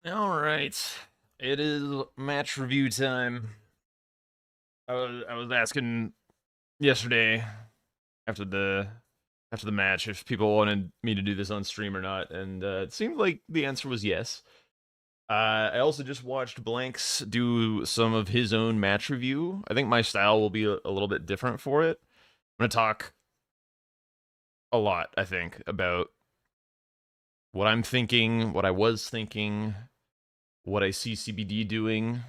All right, it is match review time. I was asking yesterday after the match if people wanted me to do this on stream or not, and it seemed like the answer was yes. I also just watched Blanks do some of his own match review. I think my style will be a little bit different for it. I'm gonna talk a lot, I think, about what I'm thinking, what I was thinking, what I see CBD doing.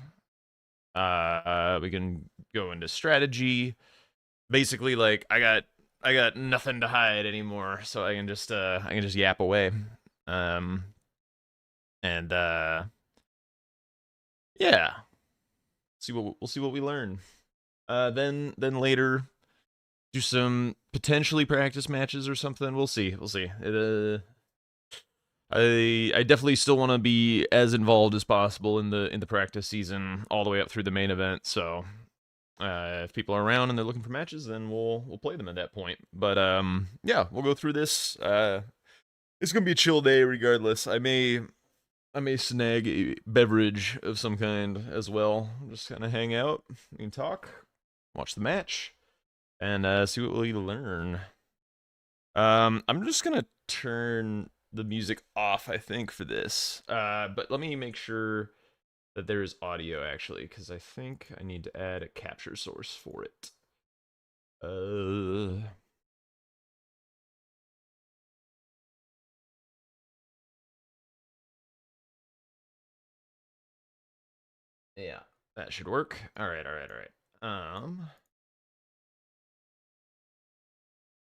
We can go into strategy. Basically, like I got nothing to hide anymore, so I can just yap away. Um, and yeah, we'll see what we learn. Then later do some potentially practice matches or something. We'll see. We'll see. I definitely still want to be as involved as possible in the practice season all the way up through the main event. So if people are around and they're looking for matches, then we'll play them at that point. But yeah, we'll go through this. It's gonna be a chill day regardless. I may snag a beverage of some kind as well. Just kind of hang out, and talk, watch the match, and see what we learn. I'm just gonna turn the music off, I think, for this. But let me make sure that there is audio actually, because I think I need to add a capture source for it. Yeah, that should work. All right.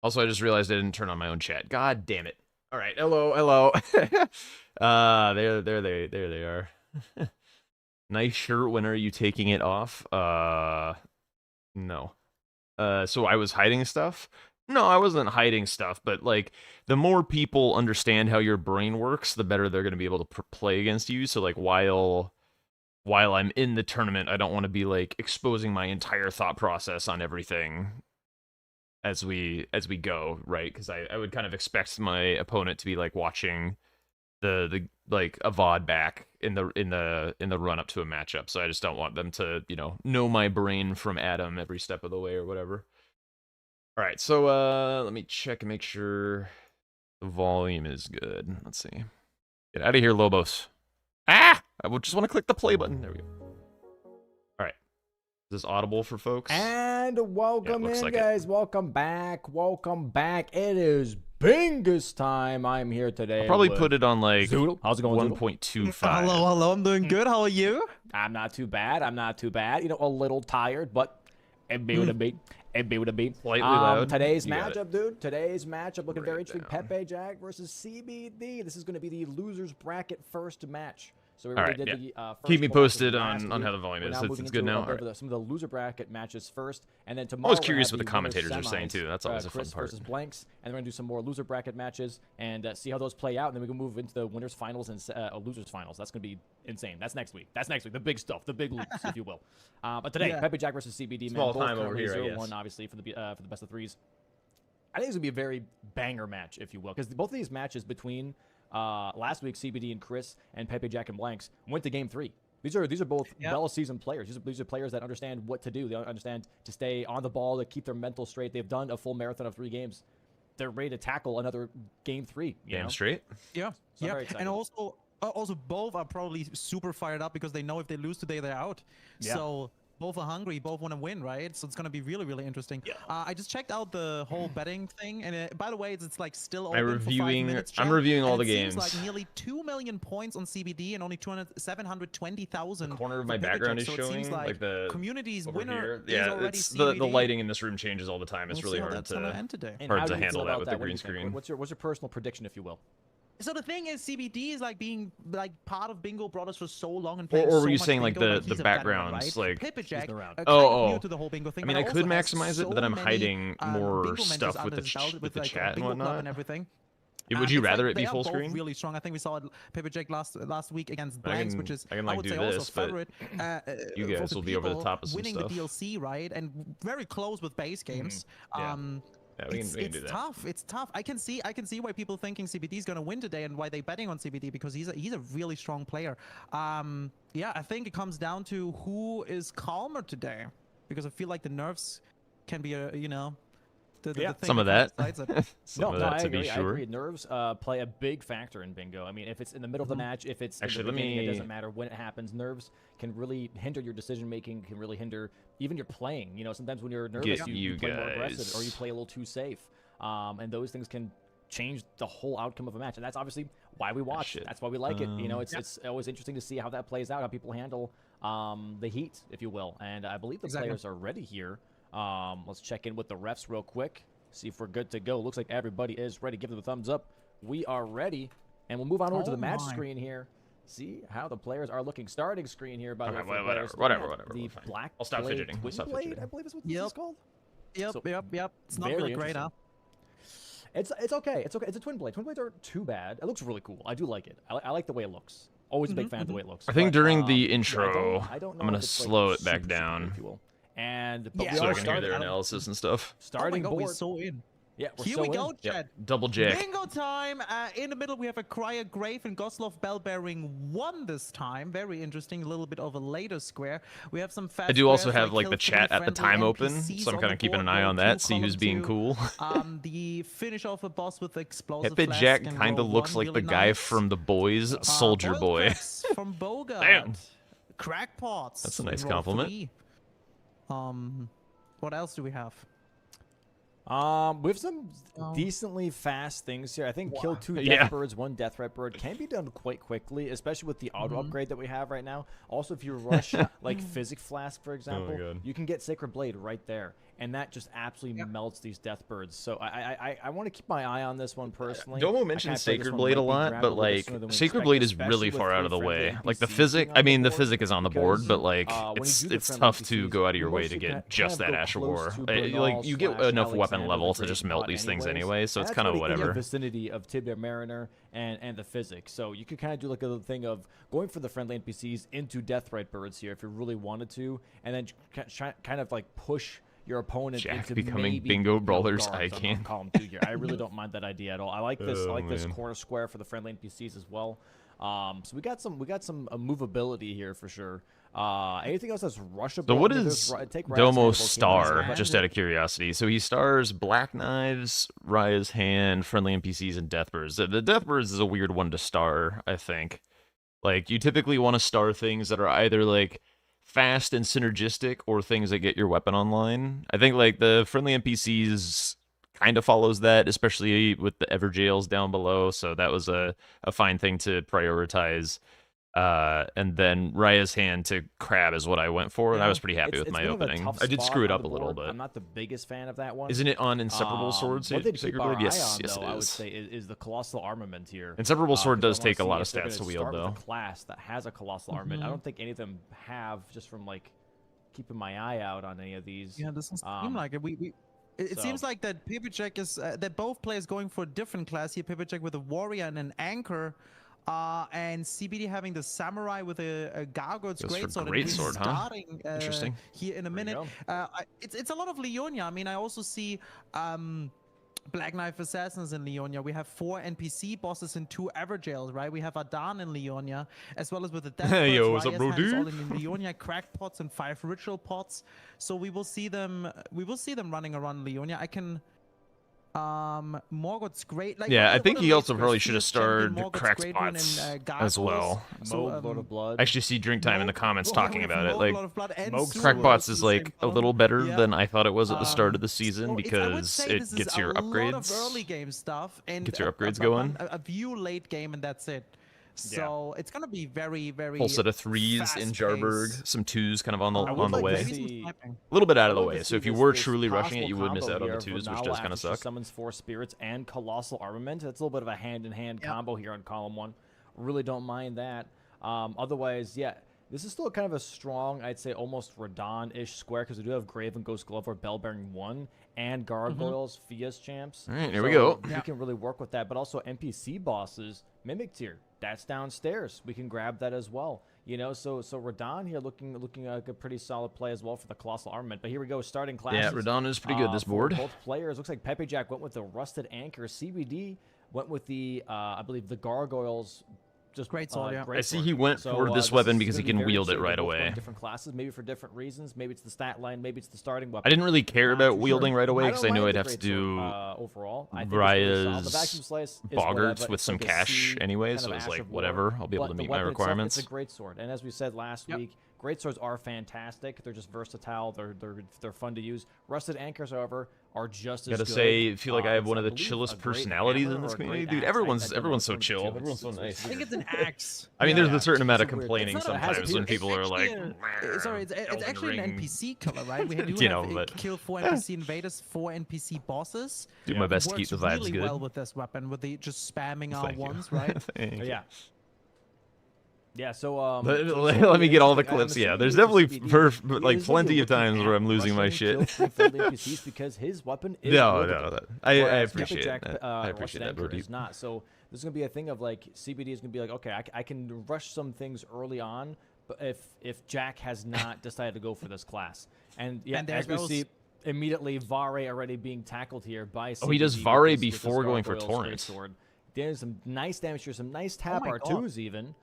Also, I just realized I didn't turn on my own chat. God damn it. All right, hello. There they are. Nice shirt. When are you taking it off? No. So I was hiding stuff? No, I wasn't hiding stuff, but like the more people understand how your brain works, the better they're going to be able to play against you. So like while I'm in the tournament, I don't want to be like exposing my entire thought process on everything as we go, right? Because I would kind of expect my opponent to be like watching the like a VOD back in the run up to a matchup. So I just don't want them to, know my brain from Adam every step of the way or whatever. All right, so let me check and make sure the volume is good. Let's see. Get out of here, Lobos. Ah! I would just want to click the play button. There we go. All right. Is this audible for folks? And welcome in, like guys. Welcome back. Welcome back. It is Bingus time. I'm here today. I'll probably put it on like Zoodle. How's it going, 1.25. Hello. I'm doing good. How are you? I'm not too bad. You know, a little tired, but it be with a beat. It be with a beat. Slightly loud. Today's You got matchup, dude. Today's matchup looking very Right interesting. down. Pepe Jack versus CBD. This is going to be the losers bracket first match. So we All already right, did yeah. the first Keep me match posted last on week. how the volume We're is. now moving It's good into now. All right. some of the loser bracket matches first, and then I tomorrow was we're curious gonna what the have commentators are saying semis, too. That's always a fun Chris part. versus Blanks, and we're gonna do some more loser bracket matches and see how those play out, and then we can move into the winners finals and losers finals. That's gonna be insane. That's next week. The big stuff, the big loops, if you will. But today, Yeah. Pepe Jack versus CBD. Small Man, both time over currently here, I 0-1, guess. obviously for the best of threes. I think it's gonna be a very banger match, if you will, because both of these matches between last week, CBD and Chris and Pepe Jack and Blanks went to game 3. These are both well-seasoned players. These are players that understand what to do. They understand to stay on the ball, to keep their mental straight. They've done a full marathon of 3 games. They're ready to tackle another game 3. Damn straight. Yeah. So I'm very excited. And also both are probably super fired up because they know if they lose today, they're out. Yeah. So both are hungry, both want to win, right? So it's gonna be really, really interesting. Yeah. I just checked out the whole betting thing, and by the way, it's like still open I'm for 5 minutes. I'm chat, reviewing all and the it games. seems like nearly 2 million points on CBD and only 720,000. The corner of for my Pepe background Jack. is So it seems showing like the community's over winner here. is Yeah, already it's CBD. the lighting in this room changes all the time. It's We'll really see how hard that's gonna end to today. And hard how to do you handle feel that about with that? the What do green you think? screen. What's your personal prediction, if you will? So the thing is, CBD is like being like part of Bingo Brawlers for so long and Or playing were so you much saying like Bingo, the he's a veteran, backgrounds, right? like Pepe Jack, been around. kind Oh. of new to the whole Bingo thing. I mean, I but could also has maximize it, but so then I'm many, hiding more Bingo stuff mentors with under his belt with the like, chat and Bingo Club whatnot. and everything. Would you It's rather like it be they full are both screen? really strong. I think we saw Pepe Jack last week against I Blanks, can- which is I can, I like, would do say this, also but favorite. you guys for will be over the people top of some winning stuff. the DLC, right? And very close with base games. Yeah. Yeah, we can do It's that. tough. It's tough. I can see why people thinking CBD is gonna win today and why they betting on CBD because he's a really strong player. Yeah, I think it comes down to who is calmer today because I feel like the nerfs can be a the thing some of that that. kinda decides it. Some of that, I to agree. be I sure. agree. Nerves play a big factor in bingo. I mean, if it's in the middle of the match, if it's Actually, in the let beginning, me- it doesn't matter when it happens. Nerves can really hinder your decision making. Can really hinder even your playing. You know, sometimes when you're nervous, Get you you play more aggressive or you guys. play a little too safe. And those things can change the whole outcome of a match. And that's obviously why we watch. shit. That's why we like it. You know, it's always interesting to see how that plays out, how people handle the heat, if you will. And I believe the players are ready here. Let's check in with the refs real quick. See if we're good to go. Looks like everybody is ready. Give them a thumbs up. We are ready. And we'll move on over to the match screen here. See how the players are looking. Starting screen here, by the way. for the players. whatever. The we're fine. black I'll stop blade, fidgeting. I'll twin stop blade, fidgeting. I believe is what this is called. Yep, So, yep. It's not very really great, huh? It's okay. It's okay. It's a twin blade. Twin blades aren't too bad. It looks really cool. I do like it. I like the way it looks. Always a big fan of the way it looks. I think But, during the yeah, intro, I don't know I'm gonna if it's, like, slow it back super, down. if you will. And Yeah, we so are I can hear starting. their analysis and stuff. Starting oh my God, we're board. so in. Yeah, we're Here so we in. go, Yep. Chad. Double jack. Bingo time! In the middle, we have a Crier Grave and Goslov Bellbearing 1 this time. Very interesting. A little bit of a later square. We have some fast I do also squares have like kill the three chat at the friendly time open, NPCs so I'm on kind the of keeping an board, eye row on 2, that, see column who's being 2. cool. The finish of a boss with the explosive Pepe flask Jack in kind of row looks 1, like the really guy nice. from The Boys, Soldier Boiled Boy. cracks from Bogart. Damn. Crackpots. That's a nice in row compliment. 3. What else do we have? We have some decently fast things here. I think kill 2 death Yeah. birds, 1 death red bird can be done quite quickly, especially with the auto upgrade that we have right now. Also, if you rush like Physic Flask, for example, God. you can get Sacred Blade right there, and that just absolutely melts these death birds. So I want to keep my eye on this one personally. Domo I mentioned kinda feel like this Sacred one Blade a might be lot, grabbed but a little bit like sooner than we Sacred expected, Blade is especially really with far out 3 of the friendly way. Like the NPCs physic, being on I mean the board, physic is on the board, because, but like when you it's do the it's friendly tough to NPCs, go out of you your way to mostly get kind just of that go Ash of close War. to Like Bernal you get / enough weapon Alexander level the to just Great melt pot these things anyways. anyway, so And it's that's kind of what you get in the whatever. vicinity of Tibia Mariner and the physics. So you could kind of do like a little thing of going for the friendly NPCs into Deathrite birds here if you really wanted to, and then kind of like push your opponent Jack into becoming maybe, bingo brawlers guards I on can. column 2 here. I really don't mind that idea at all. I like this. I Oh, like this man. corner square for the friendly NPCs as well. So we got some movability here for sure. Anything else that's rushable? So what I mean, is take Raya's Domo's handle, star? but- Just out of curiosity. So he stars Black Knives, Raya's Hand, Friendly NPCs, and Deathbirds. The Deathbirds is a weird one to star, I think. Like, you typically want to star things that are either, like, fast and synergistic or things that get your weapon online. I think, like, the Friendly NPCs kind of follows that, especially with the Everjails down below, so that was a fine thing to prioritize. And then Raya's Hand to Crab is what I went for, and I was pretty happy with my been of a opening. tough I did spot screw it on up the a little board. bit. I'm not the biggest fan of that one. Isn't it on Inseparable Sword? One thing to keep Sacred our Blade? eye Yes, on, yes, though, it I would is. say, is the Colossal Armament here. Inseparable Sword 'Cause does I wanna take a lot see of if they're stats to gonna wield, start with though. a class that has a Colossal Armament. I don't think any of them have, just from like keeping my eye out on any of these. Yeah, doesn't seem like it. It seems so- like that Pipijek is that both players going for a different class here. Pipijek with a warrior and an anchor, and CBD having the samurai with a gargoyle's Goes for greatsword. and greatsword, he's huh? starting Interesting. here in a There you minute. It's a lot of Leonia. I mean, I also see Black Knife Assassins in Leonia. We have 4 NPC bosses and 2 Everjails, right? We have Adan in Leonia, as well as with the Death Hey, yo, Birds, what's up, Raya's bro, Hand is all dude? in Leonia crackpots and 5 ritual pots. So we will see them. We will see them running around Leonia. I can. Morgoth's great. Like, Yeah, one I of think the he late also probably squares, should have Fierce Champion, starred Morgoth's Crack's great one, Pots and, as Gargoyles. well. Moog, Lord of Blood. I actually see Drink Time in the comments talking about it. Like, Moog's Crackpots is like a little better Yeah. than I thought it was at the start of the season So I would because say it this is gets your a lot of upgrades. early game stuff and Gets your upgrades a going. a few late game, and that's it. So it's gonna be very, very Full set of 3s in Jarberg, fast-paced. some 2s kind of on the I would on the like to way. see- Maybe some sniping. A little bit out of the I'd love way. to So see if you this- were this truly rushing it, possible you would miss combo out on the here of 2s, which Renala does kind after of she suck. Summons 4 spirits and Colossal Armament. That's a little bit of a hand-in-hand Yep. combo here on column 1. Really don't mind that. Otherwise, yeah, this is still kind of a strong, I'd say, almost Radon-ish square because we do have Graven Ghost Glover, Bellbearing 1, and Gargoyles, Fias champs. All right, here we So go. We can really work with that, but also NPC bosses, Mimic Tier. That's downstairs. We can grab that as well. You know, so Radon here looking like a pretty solid play as well for the Colossal Armament. But here we go, starting classes. Yeah, Radon is pretty good this for board. both players. Looks like Pepe Jack went with the Rusted Anchor. CBD went with the, I believe, the Gargoyles. Just Great sword, yeah. I see he went for this weapon because he can wield it right away. Different classes, maybe for different reasons. Maybe it's the stat line, maybe it's the starting weapon. I didn't really care about wielding right away because I knew I'd have to Great do Sword, overall. I think it's really solid. The Vacuum Slice is Boggarts whatever. with It's some like a cash C anyway, kind so of it's Ash like of War. whatever. I'll be able But to the meet my weapon itself, requirements. It's a great sword, and as we said last week, great swords are fantastic. They're just versatile. They're fun to use. Rusted Anchors, however, are just as Gotta good. say, I feel like I have It's, one of the believe, chillest a great personalities hammer in this or a great community, dude. axe. Everyone's I don't know everyone's so which one chill. it is. Everyone's so nice. I think it's an axe. I mean, there's a certain amount of It's a weird complaining thing. It's not a hazard sometimes when piece. people are like, Sorry, it's Elden actually an Ring. NPC killer, right? We do You have know, but- kill 4 NPC invaders, 4 NPC bosses. do my best to Works keep the vibes really good. well with this weapon, with the just spamming Thank you. R1s, right? Thank you. Yeah. Yeah, so Let me get all the clips. Yeah, there's definitely like plenty of times where I'm losing my shit. because his weapon is No, wieldable. no, I Whereas appreciate Jack, that. I appreciate that, Anchor Brody. is not. So this is gonna be a thing of like CBD is gonna be like, okay, I can rush some things early on, but if Jack has not decided to go for this class, and yeah, And there as we goes- see immediately Vare already being tackled here by CBD. Oh, he does with Vare this before going for Gargoyle's Torrent. Greatsword. There's some nice damage here, some nice tap my God. R2s even.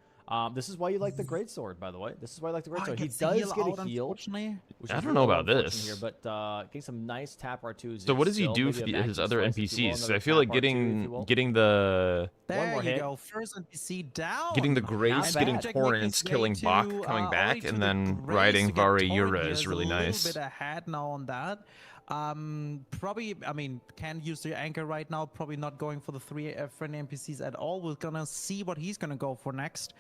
This is why you like the Greatsword, by the way. This is why I like the Oh, Greatsword. He gets does heal get out, a heal. unfortunately. Which I is don't know really about unfortunate this. here, but getting some nice tap R2s. So what does he still, do maybe for a his vacuum other slice, if you will, NPCs? another I feel tap like R2, if you will. getting the There more you hit. go. First NPC down. getting the Grace, bad. getting Jack Torrents, killing Bach, coming back, and then riding Vare Yura is really nice. A little bit ahead now on that. Probably, I mean, can use the anchor right now. Probably not going for the 3 friendly NPCs at all. We're gonna see what he's gonna go for next.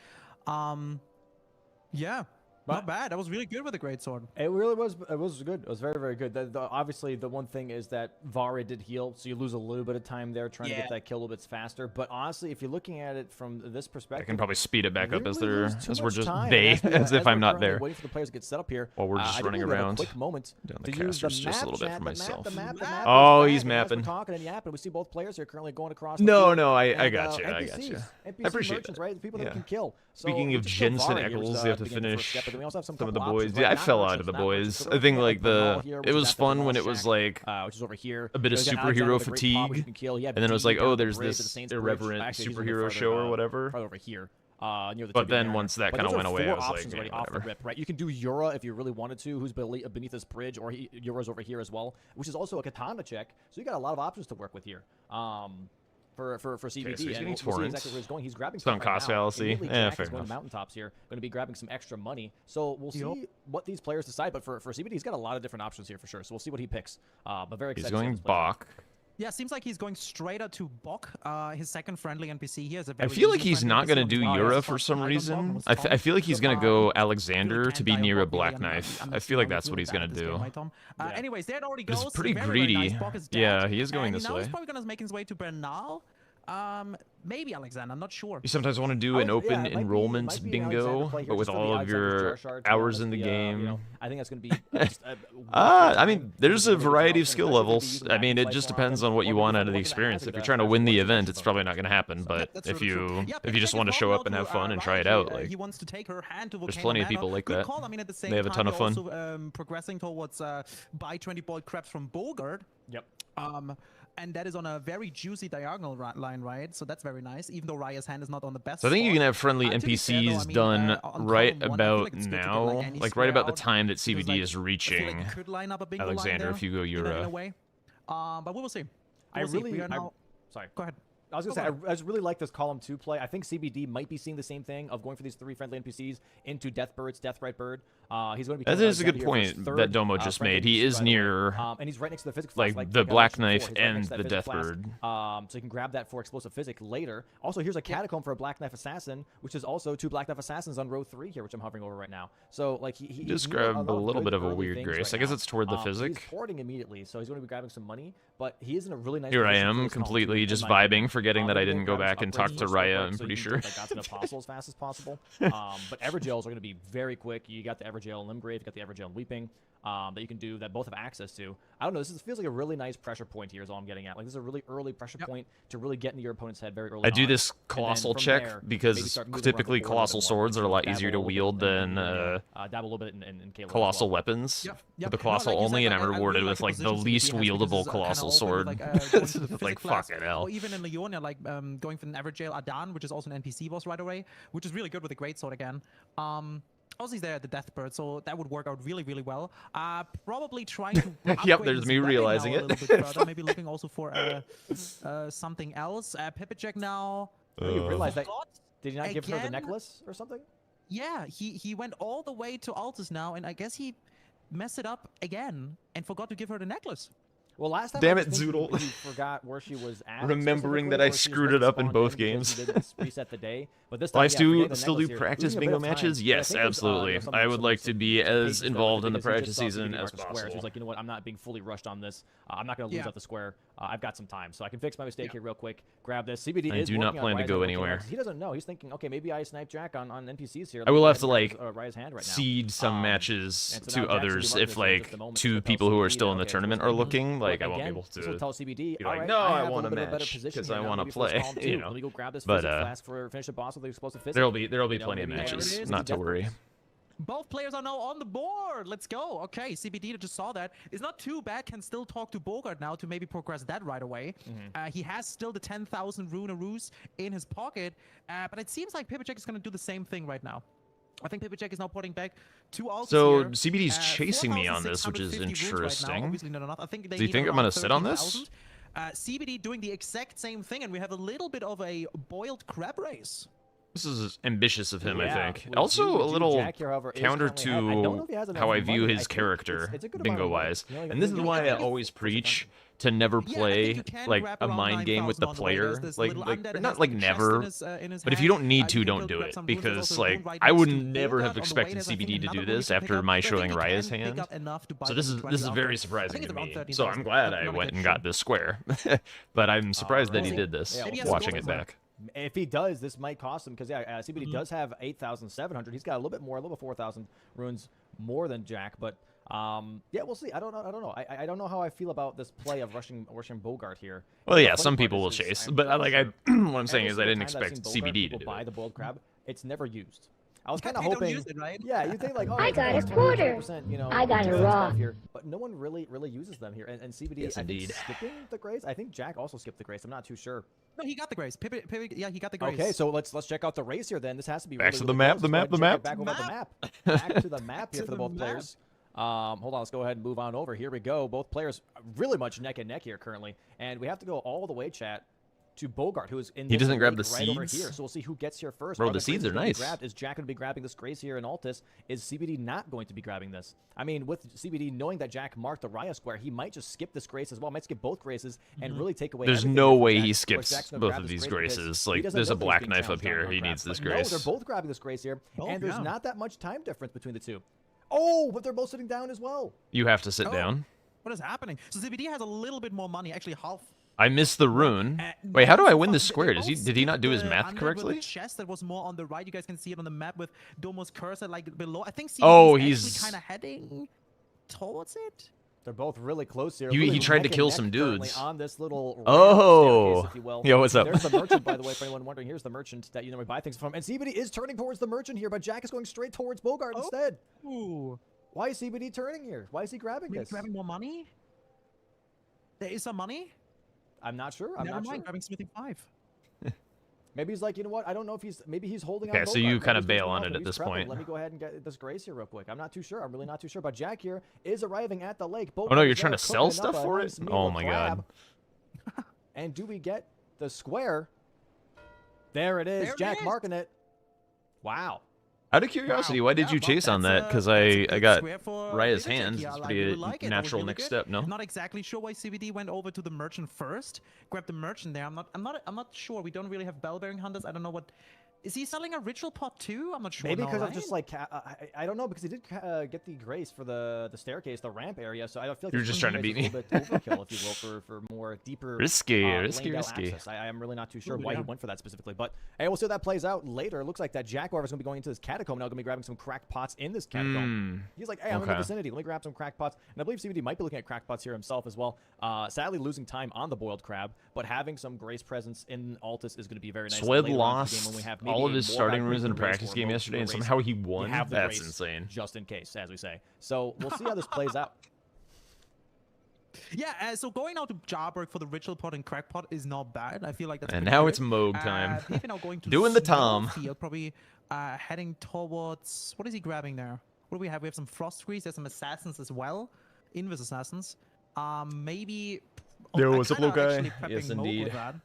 Yeah, not bad. That was really good with the greatsword. It really was. It was good. It was very, very good. Obviously, the one thing is that Vare did heal, so you lose a little bit of time there trying to get that kill a little bit faster. But honestly, if you're looking at it from this I perspective, can probably speed it back up as literally lose too we're much just time. they And as if we're I'm not currently there. waiting for the players to get set up here. While we're just I running think we have a around quick moment down the to use the casters just a map little bit chat, for myself. The map Oh, is he's back, and as we're mapping. talking and yapping. We see both players here currently going across. The No, field, no, I and, got you. I NPCs, got you. NPC I appreciate merchants, that. right? The people that Yeah. we can kill. So Speaking we of just killed Jensen Vare here, which is, Eccles, you have to being the first finish step, but then we also have some of the couple boys. options, Yeah, right? I fell out of Non-merchants, the non-merchants. boys. So I think we like have Bernal here, it which was is after fun Bernal when it was Shack, like which is over here. a bit of We got Alexander superhero with the great pop, which you fatigue, can kill. You have and then it was D like, down oh, at the there's bridge at the this Saints Bridge. irreverent Actually, he's a little superhero further, show or whatever. Probably over here. Near the But Tibia then Manor. once that But kinda those are went away, I 4 was like, options yeah, already off the whatever. rip, right? You can do Yura if you really wanted to, who's beneath this bridge, or Yura's over here as well, which is also a katana check. So you got a lot of options to work with here. For CBD, so he's and getting we'll see Torrents. exactly where he's going. He's grabbing Sunk stuff right cost now. fallacy. Immediately, Yeah, Jack fair is going to enough. mountaintops here, going to be grabbing some extra money. So we'll see what these players decide. But for CBD, he's got a lot of different options here for sure. So we'll see what he picks. But very excited. He's to see going how this plays out. Bach. Yeah, seems like he's going straight out to Bok, his second friendly NPC here. Is a I very feel like easy he's friendly not NPC gonna on do the Yura bottom. for some I don't reason. know, I feel like he's gonna go Alexander Really to be can't die near on a Bok, black really, knife. I'm I feel like that's really what he's bad gonna at this game, do. right, Tom? Yeah. Anyways, there it already goes. He's pretty Very, very nice. greedy. Bok is dead. Yeah, he is going And this now way. he's probably gonna make his way to Bernal. Maybe Alexander, I'm not sure. You sometimes want to do an open enrollment bingo, but with all of your hours in the game. I think that's going to be. I mean, there's a variety of skill levels. I mean, it just depends on what you want out of the experience. If you're trying to win the event, it's probably not going to happen. But That's if really true. you Yeah, if you just want to show up and have fun and try it out, like he wants to take her hand to there's Volcano plenty of Manor. people like Good that. call. I mean, at the same They have a time, ton of you're fun. Also, progressing towards buy 20 boiled crabs from Bogart. Yep. And that is on a very juicy diagonal line, right? So that's very nice, even though Raya's hand is not on the best So I think you spot. can have friendly To be fair, though, NPCs I mean, done on right column one, I feel about like it's good to get, now, like, any like square right about the out, time that because, CBD like, is I feel like reaching you could line up a bingo line Alexander there, if you go in a Yura. way. But we will see. I We'll see. really. We are now... Sorry. Go ahead. I was gonna say, I just really like this column 2 play. I think CBD might be seeing the same thing of going for these 3 friendly NPCs into Deathbird's Deathrite Bird. He's going to be. That is a good point that Domo just made. He is near, and he's right next to the physics like, flask, the I Black mentioned Knife before. He's right and next to that the physics flask. Deathbird. So you can grab that for explosive physic later. Also, here's a catacomb for a Black Knife Assassin, which is also 2 Black Knife Assassins on row 3 here, which I'm hovering over right now. So like he Just knew grabbed a lot little good bit of a early weird things grace. right I guess now. it's toward the He's physic. porting immediately, so he's going to be grabbing some money, but he is in a really nice. Here I position for am, this column completely two, just in my vibing, opinion. forgetting that I He didn't go back and talk to Raya, I'm pretty sure. Like, got to the apostle as fast as possible. But Evergels are going to be very quick. You got the Evergale and Limgrave, you got the Evergale and Weeping that you can do that both have access to. I don't know. This feels like a really nice pressure point here is all I'm getting at. Like, this is a really early pressure point to really get into your opponent's head very early I do on, this and then colossal from check there, maybe because start moving around typically the board a little colossal bit more. swords are a lot Dabble easier to little bit wield in than dabble a little bit in Caleb as colossal well. weapons. Yep. With the No, colossal like you only, said, and I'm I rewarded really with like like the the position least CBD has because wieldable it's, kinda colossal open sword. with, like, going to the Like physics class, fucking hell. or even in Leonia, like going for an Evergale Adan, which is also an NPC boss right away, which is really good with a great sword again. Also, he's there at the Deathbird, so that would work out really, really well. Probably trying to Yep, upgrade there's his me weapon realizing now it. a little bit further. Maybe looking also for something else. Pipitjack now. You realize that? Forgot Did he not give her the again? necklace or something? Yeah, he went all the way to Altus now, and I guess he messed it up again and forgot to give her the necklace. Well, last time Damn I it, just think Zoodle. he forgot where she was at. Remembering that specifically, I or she just screwed wasn't it up in spawned both because games. he didn't reset the day. But this Will I time, yeah, forgetting the still do necklace here, practice losing a bit bingo of time, matches? but I Yes, think it was, absolutely. something I would some- like to some be pages as though, involved in the because he practice just saw season CBD as mark the square. So possible. he's like, you know what? I'm not being fully rushed on this. I'm not going to lose Yeah. out the square. I've got some time, so I can fix my mistake here real quick. Grab this. CBD I is do not working on plan to Raya's go on anywhere. He doesn't know. He's thinking, okay, maybe I snipe Jack on NPCs here. I will Let have to me like grab Raya's hand right now. seed some matches and so now to Jack's gonna be others marking if this here in just like a moment, two so tell people who are CBD still that, in the okay, tournament so are it's looking. Like But I won't be again, able this will to tell CBD, be all like, right, no, I have want a a little bit better match position because here I now, want to maybe for this play. calm You too. know, Let me go grab this but physics flask for finish the boss with the explosive physics. there'll be You know, plenty of maybe there it matches. is. Not to worry. Both players are now on the board. Let's go. Okay, CBD just saw that. It's not too bad. Can still talk to Bogart now to maybe progress that right away. He has still the 10,000 Runaroos in his pocket, but it seems like Pipitjack is going to do the same thing right now. I think Pipitjack is now porting back to Altus So here. CBD's chasing me on this, which is 4,650 runes right now. interesting. Obviously not enough. I think they Do you need think I'm around gonna sit on this? 13,000. CBD doing the exact same thing, and we have a little bit of a boiled crab race. This is ambitious of him, I Yeah, think. would Also, you- a would you little Jack here, however, is counter currently ahead. I don't know if he has to enough how I view money. I his think character, it's a good amount of bingo money. wise. You know, like, And this is you why I get always 40%. preach to never Yeah, I think play you can like grab a around mind game with the 9,000 on way. player. There's this Like, little like undead that not has like the chest never. in his But if you hand. don't need to, You can don't go do grab it some runes. There's because also a rune like right I next would to never have Bogart on the way. expected There's, I think, CBD to another do rune you this can pick after up. my So I showing think you Raya's can pick hand. up enough to buy So the this is 20 very outfit. I surprising think to it's around me. 13,000. So I'm glad Not I a went good and got show. this square, but I'm surprised that he Alright. did this. Yeah, Maybe we'll as a Watching bonus it back. If he does, this might cost him because CBD does have 8,700. He's got a little bit more, a little bit 4,000 runes more than Jack. But yeah, we'll see. I don't know. I don't know how I feel about this play of rushing Bogart here. Well, The yeah, funny some part people will is chase, I'm but pretty like sure what I'm saying every is I didn't single time that I've expect seen Bogart, CBD to people do buy it. the bold crab. It's never used. I was kind of They don't hoping. use it, right? Yeah, you think like, oh, I it's got a nice, quarter. 20%, you know, I got it defense raw. buff here, but no one really uses them here. And CBD, Yes, I think, indeed. skipping the grace. I think Jack also skipped the grace. I'm not too sure. No, he got the grace. Pivot, yeah, he got the grace. Okay, so let's check out the race here then. This has to be Back really, to the really map, close. the Let's go map, ahead and the check it map. Back over the map. Back to the map here To for the the both map. players. Hold on, let's go ahead and move on over. Here we go. Both players really much neck and neck here currently, and we have to go all the way, chat, to Bogart, who is in. He this doesn't grab lake the right over seeds? here. So we'll see who gets here first. Bro, Are the graces seeds are gonna be nice. grabbed? Is Jack going to be grabbing this grace here in Altus? Is CBD not going to be grabbing this? I mean, with CBD knowing that Jack marked the Raya square, he might just skip this grace as well. Might skip both graces and really take away. There's everything no here from way Jack. he Of course, skips Jack's gonna both grab of this these grace because graces. he Like, doesn't there's know a that he's black being knife up challenged down here. on He crab. needs this But grace. No, they're both grabbing this grace here, Oh, and there's yeah. not that much time difference between the two. Oh, but they're both sitting down as well. You have to sit Oh. down. What is happening? So CBD has a little bit more money, actually half. I missed the rune. Uh, Wait, how do no, I so win far, this they square? both Did he not do his skipped math the undead correctly? With the chest that was more on the right. You guys can see it on the map with Domo's cursor like below. I think CBD Oh, is he's- actually kind of heading towards it. They're both really close here. He really tried to neck and kill neck some currently dudes. on this little Oh. staircase, if you will. Yo, what's up? There's the merchant, by the way, for anyone wondering. Here's the merchant that you normally buy things from. And CBD is turning towards the merchant here, but Jack is going straight towards Bogart Oh. instead. Ooh. Why is CBD turning here? Why is he grabbing Maybe this? grabbing more money? There is some money? I'm not sure. I'm Never not mind, sure. grabbing Smithing 5. Maybe he's like, you know what? I don't know if he's. Maybe he's holding on. Okay, so Bogart. you Maybe kinda he's bail holding on off, it maybe at he's this prepping. point. Let me go ahead and get this grace here real quick. I'm not too sure. I'm really not too sure. But Jack here is arriving at the lake. Oh no, you're Bogart trying to is there sell cooking stuff up a for nice it? meal Oh of my crab. god. And do we get the square? There it is. There it Jack is. marking it. Wow. Out of curiosity, Wow. why did Yeah, you well, chase on that's that? a- Because that's a I good got square for Raya's Pivotech hands. here. It's I pretty really like it. That was natural really next good. step, no? Not exactly sure why CBD went over to the merchant first. Grabbed the merchant there. I'm not sure. We don't really have bell bearing hunters. I don't know what Is he selling a ritual pot too? I'm not sure. Maybe now, because right? of just like I don't know, because he did get the grace for the staircase, the ramp area. So I feel like You're this just trying to grace beat is a little bit overkill, if you will, for more deeper Risky. laid out access. I am really not too sure why he went for that specifically, but hey, we'll see how that plays out later. It looks like that Jaguar is going to be going into this catacomb now, going to be grabbing some crack pots in this catacomb. He's like, hey, I'm in the vicinity. Let me grab some crack pots. And I believe CBD might be looking at crack pots here himself as well. Sadly, losing time on the boiled crab, but having some grace presence in Altus is going to be very nice. Swed later on in the game lost when we have all of maybe his more starting back runes in a grace or practice game Moog yesterday, and Race. somehow he You won. have the That's grace insane. just in case, as we say. So we'll see how this plays out. Yeah, so going out to Jarberg for the ritual pot and crack pot is not bad. I feel like that's And pretty now good. it's Moog time. Pippin now going to Doing the Tom. Snowfield, probably heading towards, what is he grabbing there? What do we have? We have some Frost Grease. There's some Assassins as well. Invis Assassins. Maybe... Yo, I'm what's up, kinda little actually guy? prepping Yes, Moog indeed. with that.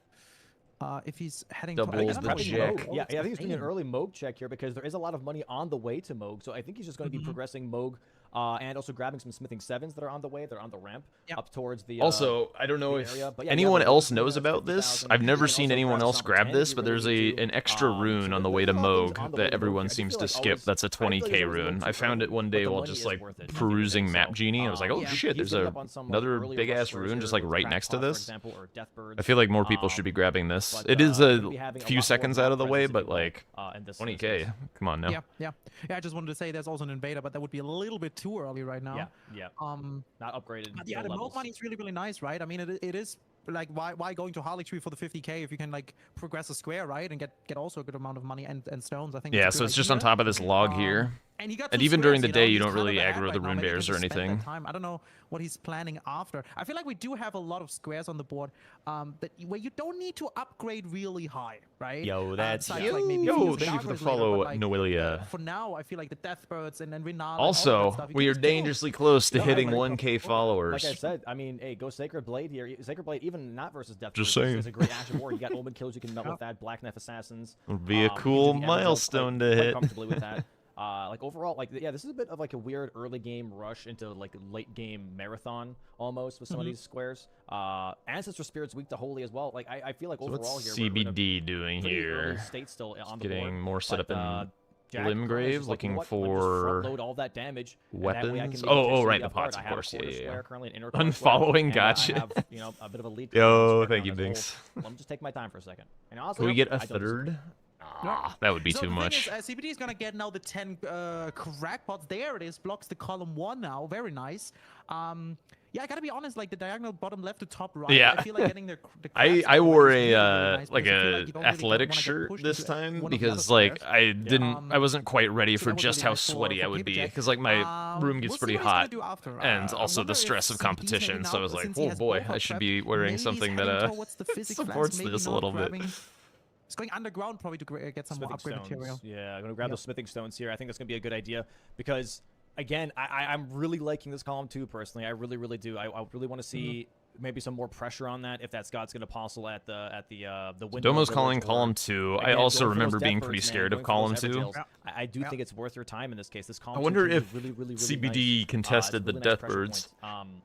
If he's heading Doubles to, the Prepping check. Moog. Yeah, I think it's going to be an early Moog check here because there is a lot of money on the way to Moog. So I think he's just going to be progressing Moog and also grabbing some smithing 7s that are on the way. They're on the ramp up towards the Also, I don't know if area. But yeah, anyone yeah, else we're knows looking at about this. 50,000. I've never And seen also anyone grab else some grab 10s, this, you but really there's need to. an extra rune So on the there's way to a lot of things on Moog the way that to Moog. everyone I do seems feel to like skip. always- That's a I feel like 20k it's always a little rune. too I found early, it one but day the while money just is like worth it at the end of the perusing day. Map So, Genie. I was like, oh yeah, shit, he's there's getting up on some, like, another early big ass rustlers rune here just like with right Crack next to Pot, for this. example, or Deathbirds. I feel like more people should be grabbing this. But, It is we're a gonna be having a few lot more seconds out of the presence, way, if you but will, like in this 20k. space. Come on now. Yeah. I just wanted to say there's also an Invader, but that would be a little bit too early right now. Yeah. Um, Not upgraded. But yeah, the Moog money is really, really nice, right? I mean, it is like why going to Harley Tree for the 50k if you can like progress a square, right, and get also a good amount of money and stones. I think. Yeah, it's a so good it's just on idea. top of this log here. And, he got And two even during squares, the day, know? you He's don't kind of really ahead aggro right the now. rune Maybe he bears can or just spend that anything. time. I don't know what he's planning after. I feel like we do have a lot of squares on the board where you don't need to upgrade really high, right? Yo, that's besides, like, maybe yo. Fields Thank you for the Sharpers later, follow, but, like, Noelia. For now, I feel like the Deathbirds and Renala. and all Also, that stuff, you we can are just kill. dangerously close to No, hitting I'm ready 1k for it. followers. Like I said, I mean, hey, go Sacred Blade here. Sacred Blade, even not versus Death. Just Bird, saying. It's a great Ash of War. You got Omen kills. You can melt with that. Black Knife Assassins. Would be a You can do cool the Emerald milestone quite to hit. comfortably with that. Like overall, like yeah, this is a bit of like a weird early game rush into like late game marathon almost with some of these squares. Ancestor Spirit's weak to Holy as well. Like I feel like So overall what's here we're in a CBD doing pretty early here? state still on the Getting board, more set but, up in Jack Limgrave, Curran is just like, you looking know what? Let me just for front load all that damage, and that way I weapons. can maybe Oh, catch right, somebody the off guard. pots, I of have a course. quarter Yeah. square, currently an inner quarter square, Unfollowing, and, gotcha. I have, you know, a bit of a lead. Yo, on thank you, this whole- Binks. Let me just take my time for a second. And honestly, Can we get a I don't disagree. third? Ah, that would be So too the much. thing is, CBD is gonna get now the 10 crack pots. There it is, blocks the column 1 now. Very nice. Yeah, I gotta be honest. Like the diagonal bottom left to top right. Yeah. I feel like getting the I cracks wore is a really, really nice like because I feel a like you don't really athletic wanna get shirt pushed this into time one of the other because like squares. I wasn't quite ready so for that was just really how nice sweaty I would be Paperjack. because like my room gets We'll see pretty what he's gonna hot do after. and I also wonder the if stress of CBD's competition. maybe So I now, was like, since he oh has boy, both I up should prep, be wearing maybe he's something heading that towards the physics labs, supports maybe this a now little bit. grabbing- He's going underground probably to get some more Smithing upgrade stones. material. Yeah, I'm gonna grab Yep. those smithing stones here. I think that's gonna be a good idea because, again, I'm really liking this column too. Personally, I really, really do. I really want to see maybe some more pressure on that if that Scott's gonna apostle at the window. Domo's calling column 2. I Again, also going for remember those being Death pretty Birds, man, scared of going for column those 2. Evertails. I do think it's worth your time in this case. This column I 2 wonder can be if really, really, really CBD nice. contested It's a the really nice Death pressure Birds. point.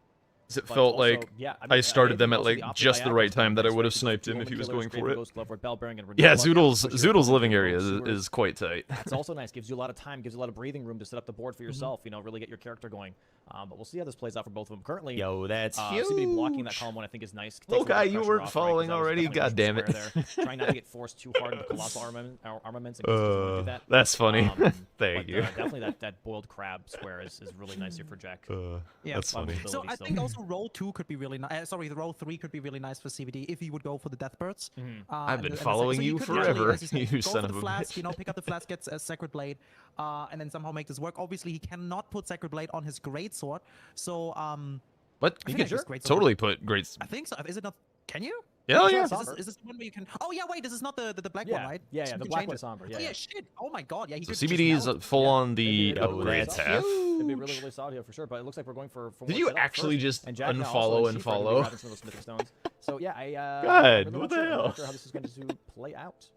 'Cause it But felt also, like yeah, I started them at also like the just the opposite right time that I diagonals, would have right? sniped Two him if Omen he was Killers, going for Graven it. Ghost, Glovered, Bellbearing, and Yeah, Renewal. Zoodle's living Push area your is quite tight. That's also nice. Gives you a lot of time. Gives you a lot of breathing room to set up the board for yourself. You know, really get your character going. But we'll see how this plays out for both of them. Currently, Yo, that's CBD blocking that column 1 I think is nice. Takes a Little little guy, bit of you pressure weren't off, right, 'cause following that was already? definitely a God damn huge it. square there. Trying not to get forced too hard into colossal armaments. In case he doesn't wanna do that. That's funny. But, Thank you. definitely that boiled crab square is really nice here for Jack. Yeah, That's funny. So I still. think also row 2 could be really nice. Sorry, the row 3 could be really nice for CBD if he would go for the Deathbirds. I've been and the following so you could forever, literally, as you said, you go son for of the a flask, bitch. You know, pick up the flask, gets a Sacred Blade, and then somehow make this work. Obviously, he cannot put Sacred Blade on his Greatsword, so What? I You think can it's great so totally put great. I think so. Is it not? Can you? Yeah, Is yeah. this the one where you can? Oh yeah, wait. This is not the black Yeah, one, right? yeah, So yeah, you the can black change one's it. somber. Yeah, Oh yeah. yeah, shit. Oh my god, yeah. He So could just CBD is melt. full on It'd the be really, really upgrade solid. tab. It'd be really, really solid here for sure. But it looks like we're going for. Did what's you set up actually first. just And Jack now unfollow also and in Chief already follow? grabbing some of those smithing stones. So yeah, I'm God, really what not the sure. I'm hell? not sure how this is going to play out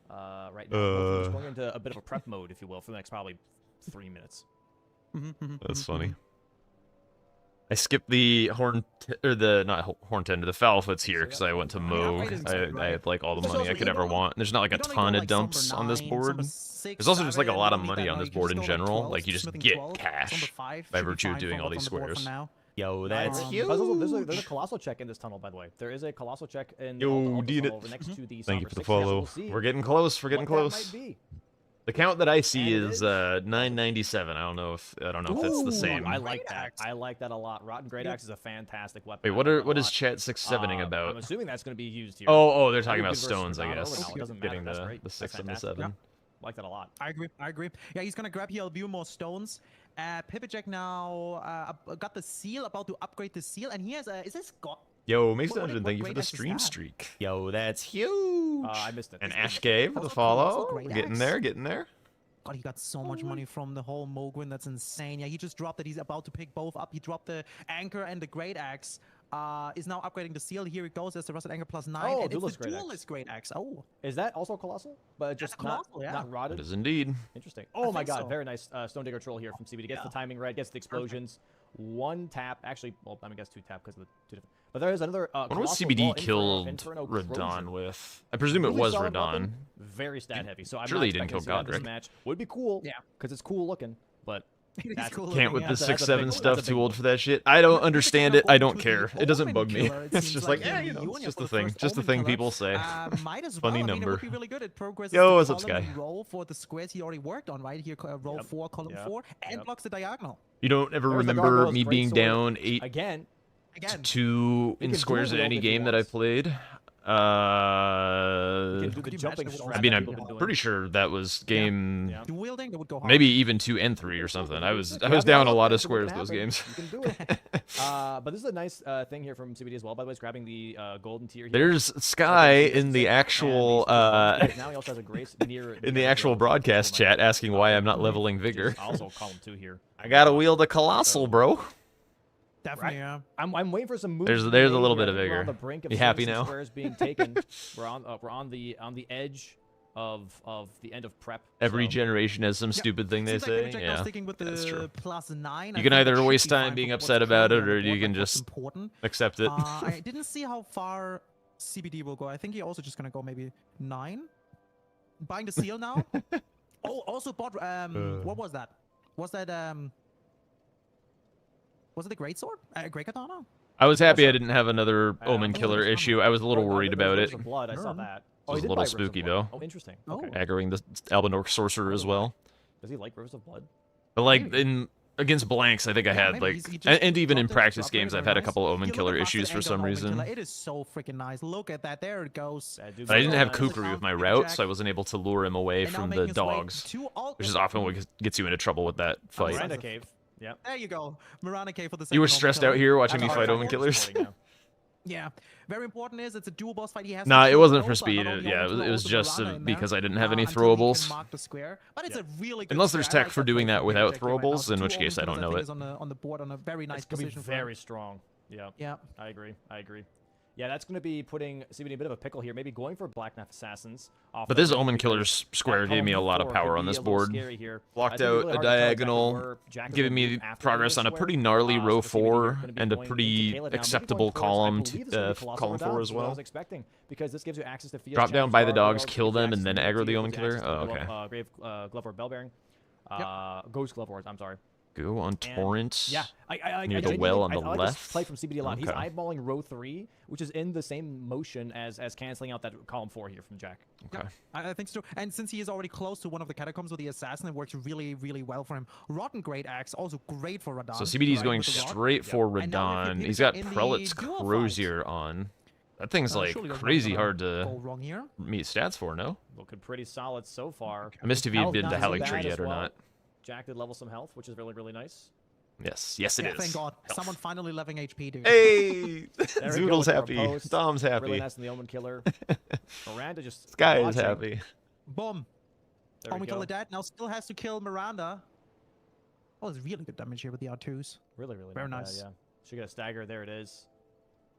right now. We're just going into a bit of a prep mode, if you will, for the next probably 3 minutes. That's funny. I skipped the horn tender, the foul foots here because I went to Moog. I had like all the money I could ever want. And there's not like a ton of dumps on this board. There's also just like a lot of money on this board in general. Like you just get cash by virtue of doing all these squares. Yo, that's huge. There's a colossal check in this tunnel, by the way. There is a colossal check in the tunnel over next to the Thank you somber for the 6. follow. We'll We're getting close. We're getting close. The count that I see is 997. I don't know if it's the same. I like that. I like that a lot. Rotten Great Axe is a fantastic weapon. Wait, what is chat 6-7ing about? I'm assuming that's going to be used here. Oh, they're talking about stones, I Renato. guess. It doesn't Getting matter. the 6 and the fantastic. 7. I like that a lot. I agree. Yeah, he's gonna grab here a few more stones. Pippajack now got the seal, about to upgrade the seal, and he has a. Is this God? Yo, Mason What Dungeon, thank you for great the axe is stream that? streak. Yo, that's huge. I missed it. And Ash Cave for the follow. great Getting axe. there, getting there. God, he got so much money from the whole Mogwin. That's insane. Yeah, he just dropped it. He's about to pick both up. He dropped the anchor and the great axe. Is now upgrading the seal. Here it goes. There's the rusted anchor +9. Oh, and duelist it's the great axe. duelist great axe. Oh, Is that also colossal? But just not, colossal, yeah. not rotted? It is indeed. Interesting. Oh my think god, so. very nice Stone Digger Troll here from CBD. Gets the timing right, gets the explosions. One tap, actually, well, I guess 2 tap because of the 2 different. But there is another. What was colossal CBD wall, killed Inferno Radon Corrosion. with? I presume it Really was solid Radon. weapon, very stat heavy. So I'm Surely not he didn't expecting kill to see that in this Godric. match. Would be cool. Yeah. Because it's cool looking, but it is That's- cool. Can't with looking, the yeah. that's a big 6-7 one. stuff. That's a Too big old one. for that shit. I don't understand it. I don't To the care. It doesn't bug me. Omen killer, it It's seems just like like, yeah, in you know, Union it's just for a the thing. first Just a Omen thing killer. people say. Might as Funny well. I mean, it number. would be really good. It progresses Yo, the what's up, column Sky? roll for the squares he already worked on, right? Here, roll 4, column Yep. 4, and Yep. blocks the diagonal. You don't ever There's the remember gargoyles, me great being sword. down 8 again, to Again, 2 He in can squares dual in wield any if he game that I wants. played. you can do Could the you jumping imagine strat. what I mean, that I'm people have been doing. pretty sure that was game Yeah. dual wielding, that would go hard. maybe even 2 and 3 or something. I was You have down it a all lot there, of so it squares can those happen. games. You can do it. But this is a nice thing here from CBD as well. By the way, it's grabbing the golden tier here. There's Sky in the actual now he also has a grace near in the actual broadcast chat asking why I'm not leveling Vigor. vigor. Also column 2 here. I gotta wield a colossal, bro. Definitely, yeah. I'm waiting for some moves. There's to be a made little here. bit of I think we're on vigor. the brink of You seeing happy some now? Squares being taken. we're on the edge of the end of prep. Every so. generation has some stupid thing they Seems like say. Pippajack now Yeah, sticking with that's true. the +9. You can either waste time being upset about it, or you can just important. accept it. I didn't see how far CBD will go. I think he also just gonna go maybe 9. Buying the seal now. Oh, also bought what was that? Was that was it the great sword? Great katana? I was happy I didn't have another I don't Omen know. Killer issue. I was a little Oh, no, worried there's about Rivers it. of Blood. I saw that. It was he a did little buy Rivers of spooky, Blood. though. Oh, interesting. Oh. Okay. Aggroing the Albinor sorcerer as well. Does he like Rivers of Blood? But like in against blanks, I think I Yeah, had maybe like, he just and even in dropped it, practice dropped it, games, very I've had a nice. couple Omen Yeah, look at Killer Rusted issues for Anchor some Omen reason. Killer. It is so freaking nice. Look at that. There it goes. That dude's But I didn't so have nice. Kukri with my route, so I wasn't able to lure him away And now from the making his way dogs, to all- which is often what gets you into trouble with that fight. Miranda Cave. Yep. There you go. Miranda Cave for the You were second Omen stressed Killer. out here watching That's me hard fight time Omen for Killers? supporting now. Yeah. Very important is it's a dual boss fight. He has Nah, to it shoot wasn't for both, speed. not only Yeah, Omen Killer, it was also just Miranda in there, because I didn't have any until he can throwables. mark the square. But it's Yeah. a really good Unless there's square. I tech like for that doing play that from without Pippajack right now. throwables, in Two which Omen case I don't Killers, know think it. is on the board on a very nice It's gonna be position for him. very strong. Yeah. Yeah. I agree. Yeah, that's going to be putting CBD in a bit of a pickle here. Maybe going for Black Knife Assassins. Off But the this ring, Omen because Killer's square that gave me a column lot of 4 power could on be this a little board. scary here. Blocked I think it's out really a hard to tell exactly diagonal, where Jack is giving gonna me move after progress on a this pretty square. gnarly So row for CBD, we're 4 gonna be and a going into pretty Caleb now. Maybe acceptable going for, I column believe it's gonna be Colossal column 4 Radon, as is what I well. was expecting, because this gives you access to Fia's Drop down challenge, by the gargoyles, dogs, kill gives you them, and access then to aggro the Tier, Omen gives you Killer? access to Oh, okay. Grave Glovewort Bellbearing. Ghost Glovewort, I'm sorry. Go on Torrent. Yeah, I Near the genuinely- well on the I like left? this play from CBD a lot. He's Okay. eyeballing row 3, which is in the same motion as canceling out that column 4 here from Jack. Okay. I think so. And since he is already close to one of the catacombs with the assassin, it works really, really well for him. Rotten Great Axe, also great for Radon. So CBD's right, going with the rod. straight for And now if Radon. you He's pick got in the Prelate's dual fight, Crozier on. That thing's like surely there's crazy nothing hard gonna to go wrong here. meet stats for, no? Looking pretty solid so far. I missed if you Health did not the so Helic bad tree as yet or well. not. Jack did level some health, which is really, really nice. Yes, it Yeah, is. thank God. Health. Someone finally leveling HP, dude. Hey! There we go Zoodle's with our happy. post. Dom's happy. Really nice in the Omen Killer. Miranda just Sky is watching. happy. Boom. There we Omen go. Killer dead. Now still has to kill Miranda. Oh, there's really good damage here with the R2s. Really, really Very not nice. bad, yeah. Should get a stagger. There it is.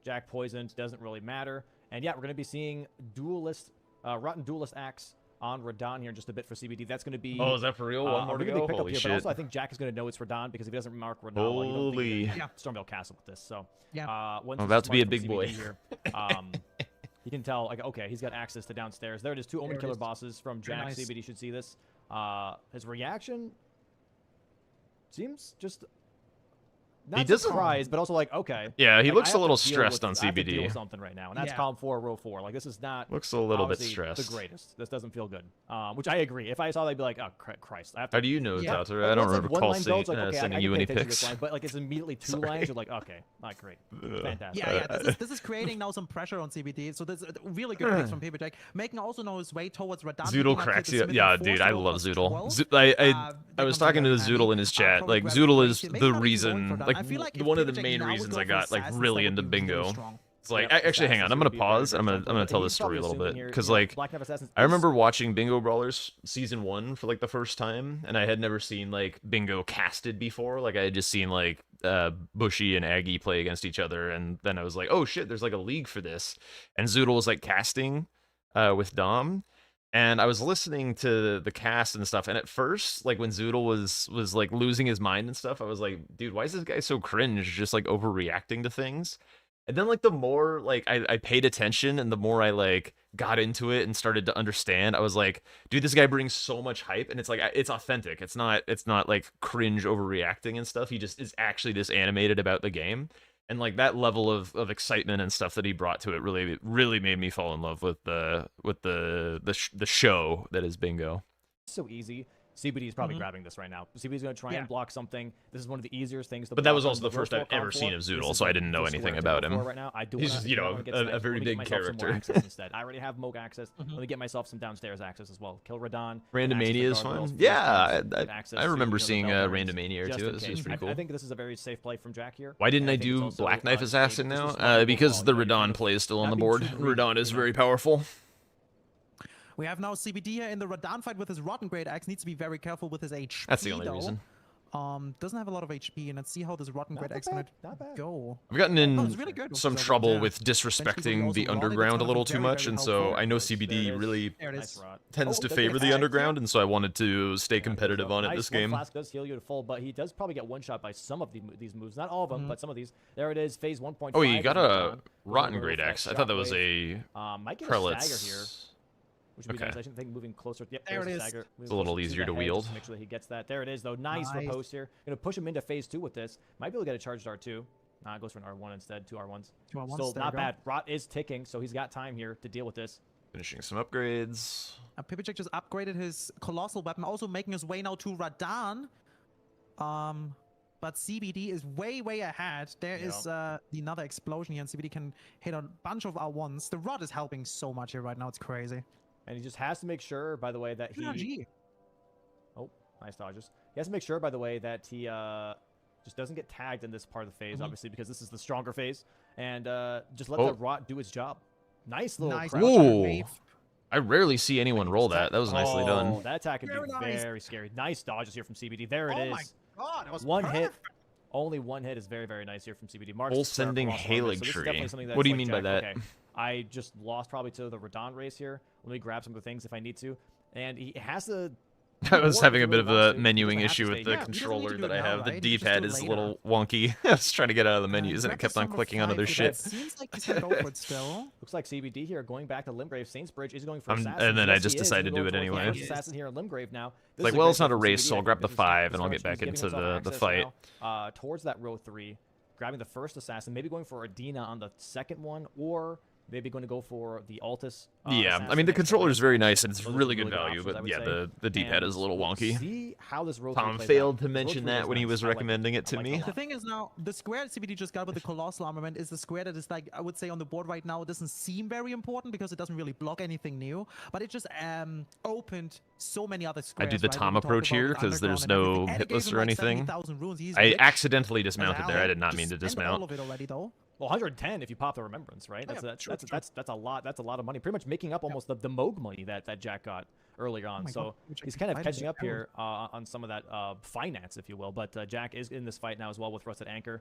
Jack poisoned. Doesn't really matter. And yeah, we're going to be seeing Rotten Duelist Axe on Radon here in just a bit for CBD. That's going to be Oh, is that for real? One more a to really go? big pickup Holy here, shit. but also I think Jack is going to know it's Radon because if he doesn't mark Radon, well, you don't think Holy. you're gonna Stormvale Castle with this. So Yeah. once I'm this about is to be a marked big from boy. CBD here, you can tell, like, okay, he's got access to downstairs. There it is, 2 Omen There it Killer is. bosses from Very Jack. nice. CBD should see this. His reaction seems just not doesn't- surprised, but also like, okay. Yeah, he like, looks I a have to little deal stressed with- on I have to deal CBD. with something right now, and that's Yeah. column 4, row 4. Like, this is not Looks a little bit obviously stressed. the greatest. This doesn't feel good. Which I agree. If I saw that, I'd be like, oh, Christ. I have to How do you know, Yeah. Daughter? like, I don't once, like, recall one-line builds, like, okay, sending I you can pay any attention to this pics. line, but like it's immediately 2 Sorry. lines. You're like, okay, not great, fantastic. Yeah, this is creating now some pressure on CBD. So there's a really good picks from Paper Jack. Making also know his way towards Radon. Zoodle cracks you. Yeah, dude, I love Zoodle. I They was come talking to very Zoodle handy. in his chat. Probably Like, grab Zoodle a is Maybe the not even going reason, for Radon. like, I feel like if one of the Paper Jack main now would reasons go I for got, like, Assassins, really that into would be really Bingo. strong. It's like, Yep, actually, hang on. Assassins I'm would gonna be very, pause. very I'm strong, gonna but tell he's this story a probably little assuming bit here, because, you know, like, Black Knight Assassins I is- remember watching Bingo Brawlers season 1 for like the first time, and I had never seen like Bingo casted before. Like I had just seen like Bushy and Aggie play against each other, and then I was like, oh shit, there's like a league for this. And Zoodle was like casting with Dom, and I was listening to the cast and stuff. And at first, like when Zoodle was like losing his mind and stuff, I was like, dude, why is this guy so cringe, just like overreacting to things? And then like the more like I paid attention and the more I like got into it and started to understand, I was like, dude, this guy brings so much hype, and it's like it's authentic. It's not like cringe overreacting and stuff. He just is actually just animated about the game. And like that level of excitement and stuff that he brought to it really made me fall in love with the show that is Bingo. so easy. CBD is probably grabbing this right now. CBD is going to try Yeah. and block something. This is one of the easiest things to But that block was on also the row first 4 I've ever column seen 4. of This Zoodle, is so I the didn't know first anything square to about go him. for right now. I do He's wanna- just, I you do know, wanna get a sniped. very Let me get big myself some more character. access instead. I already have Moog access. Let me get myself some downstairs access as well. Kill Radon. Randomania is fun. Yeah, I remember seeing Randomania too. This was pretty cool. I think this is a very safe play from Jack here. Why didn't and I think it's do also, Black Knife safe. Assassin This now? was smart Because the overall. You know, Radon play is still on the not being board. too greedy, Radon is you know. very powerful. We have now CBD here in the Radon fight with his Rotten Great Axe. Needs to be very careful with his HP. That's the only though. reason. Doesn't have a lot of HP, and let's see how this Rotten Not Great that Axe gonna bad, not bad. go. I've gotten Oh, in it's really good with some his trouble overall, with Eventually, disrespecting also the rotted. It's underground a gonna be little too very, much, very and so helpful. I know Nice. There it CBD is. really There it Nice is. rod. tends Oh, to does favor get the tagged underground, here. and so I wanted to stay Yeah, competitive on it nice. this One game. flask does heal you to full, but he does probably get one shot by some of these moves. Not all of them, but some of these. There it is, phase 1.5. Oh, you got is a Radon. Rotten Little Great effect, Axe. I thought that was shockwave. a Might get a stagger here, prelate's. which would be Okay. nice. I think moving closer. Yep, There there's it a is. stagger. It's a little easier to wield. Just to make sure that he gets that. There it is, though. Nice Nice. riposte here. Gonna push him into phase 2 with this. Might be able to get a charged R2. Nah, goes for an R1 instead. 2 R1s. 2 R1s, Still there not we go. bad. Rot is ticking, so he's got time here to deal with this. Finishing some upgrades. Pipijak just upgraded his colossal weapon, also making his way now to Radon. But CBD is way ahead. There is another explosion here, and CBD can hit a bunch of R1s. The rod is helping so much here right now. It's crazy. And he just has to make sure, by the way, that he... GG. Oh, nice dodges. He has to make sure, by the way, that he just doesn't get tagged in this part of the phase, obviously, because this is the stronger phase. And just let the rot do its job. Nice little Nice. crouch. Ooh. Wave. I rarely see anyone roll that. That was nicely Oh, done. that attack could Very be nice. very scary. Nice dodges here from CBD. There it Oh is. my god, that was One hit. perfect. Only one hit is very nice here from CBD. Marks Full the square sending across orbit, so this is Haligtree. definitely something What do you that's mean like, by Jack, that? Okay, I just lost probably to the Radon race here. Let me grab some of the things if I need to. And he has to... I was more having if a he bit really of a wants to. He menuing doesn't have to issue stay with the here. Yeah, he doesn't need controller to do that it I now, have. The right? He can just D-pad do it is a later. little wonky. I was trying to get out of the menus, and it Grab kept the on number clicking on 5 other here, shit. but Seems like he's gonna go for it still. Looks like CBD here going back to Limgrave. Saintsbridge is going for And Assassin. then I Yes, just he is. decided He's to do going it for anyway. first Assassin here in Limgrave now. This Like, is a well, great it's not play a from race, CBD. so I'll I grab think the this is 5 and I'll smart. get back He's into giving himself the access fight. now, towards that row 3, grabbing the first Assassin, maybe going for Adina on the second one, or maybe going to go for the Altus. Yeah, I Assassin mean, the next controller is turn. very nice and it's Those are really some good value, options, I but would yeah, say. the D-pad is a little And wonky. See how this row 3 Tom plays failed out. to This row mention 3 that is when he nice. was I like recommending it to I like me. a The lot. thing is now, the square that CBD just got with the colossal armament is the square that is like, I would say on the board right now, it doesn't seem very important because it doesn't really block anything new, but it just opened so many other squares. did the right, Tom when we talk approach about here with 'cause there's underground and no everything. And it hitless gave him, or like, anything. 70,000 runes. He's I rich accidentally as dismounted there. hell. I did not Just mean to spent all dismount. of it already though. Well, 110 if you pop the Remembrance, right? That's yeah, that's true, that's, true. that's a lot. That's a lot of money. Pretty much making up almost the Moog money that Jack got earlier on. my So God, which he's I kind of find catching up terrible. here on some of that finance, if you will. But Jack is in this fight now as well with Rusted Anchor.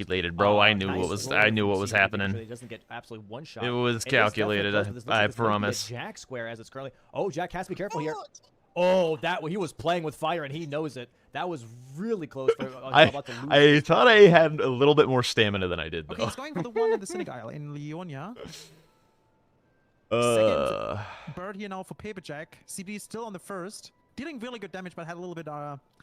calculated, bro. I knew Nice what was. roll I knew from what was CBD to make sure happening. that He doesn't get absolutely one shot. It was It is definitely calculated. close, but this looks I like this might be a promise. Jack square as it's currently. Oh, Jack has to be careful here. Oh, he was playing with fire and he knows it. That was really close. For, about to lose I thought I had a little bit more stamina than I did, though. Okay, he's going for the one in the Senegal in Leonia. Uh, Second bird here now for Paper Jack. CBD is still on the first. Dealing really good damage, but had a little bit,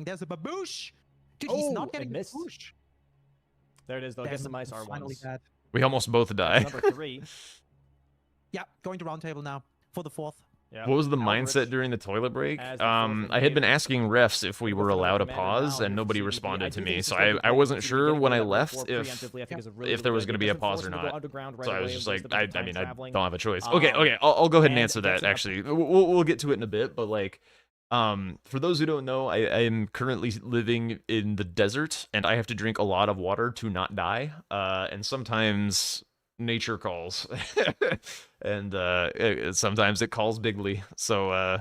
interesting. There's a baboosh. Dude, he's Oh, not it getting the missed. baboosh. There it is, though. Get There's some nice finally R1s. that. We almost both die. Number 3. Yeah, going to round table now for the 4th. Yeah. What was the Alvarez mindset during the toilet break? as the fourth I had been wave. asking refs if we Gonna go were for the allowed to commander now pause, here and for nobody CBD. responded I to do think me, this so is gonna be I played wasn't CBD sure getting when rid I of that row left four preemptively, I think is a really if there good was going to be idea. a Doesn't pause force or him to go not. underground right So I away was and just waste like, a bit of I time mean, I traveling. don't have a choice. Okay, I'll go ahead and answer that. Actually, we'll get to it in a bit, but like, for those who don't know, I am currently living in the desert, and I have to drink a lot of water to not die. And sometimes nature calls, and sometimes it calls bigly. So,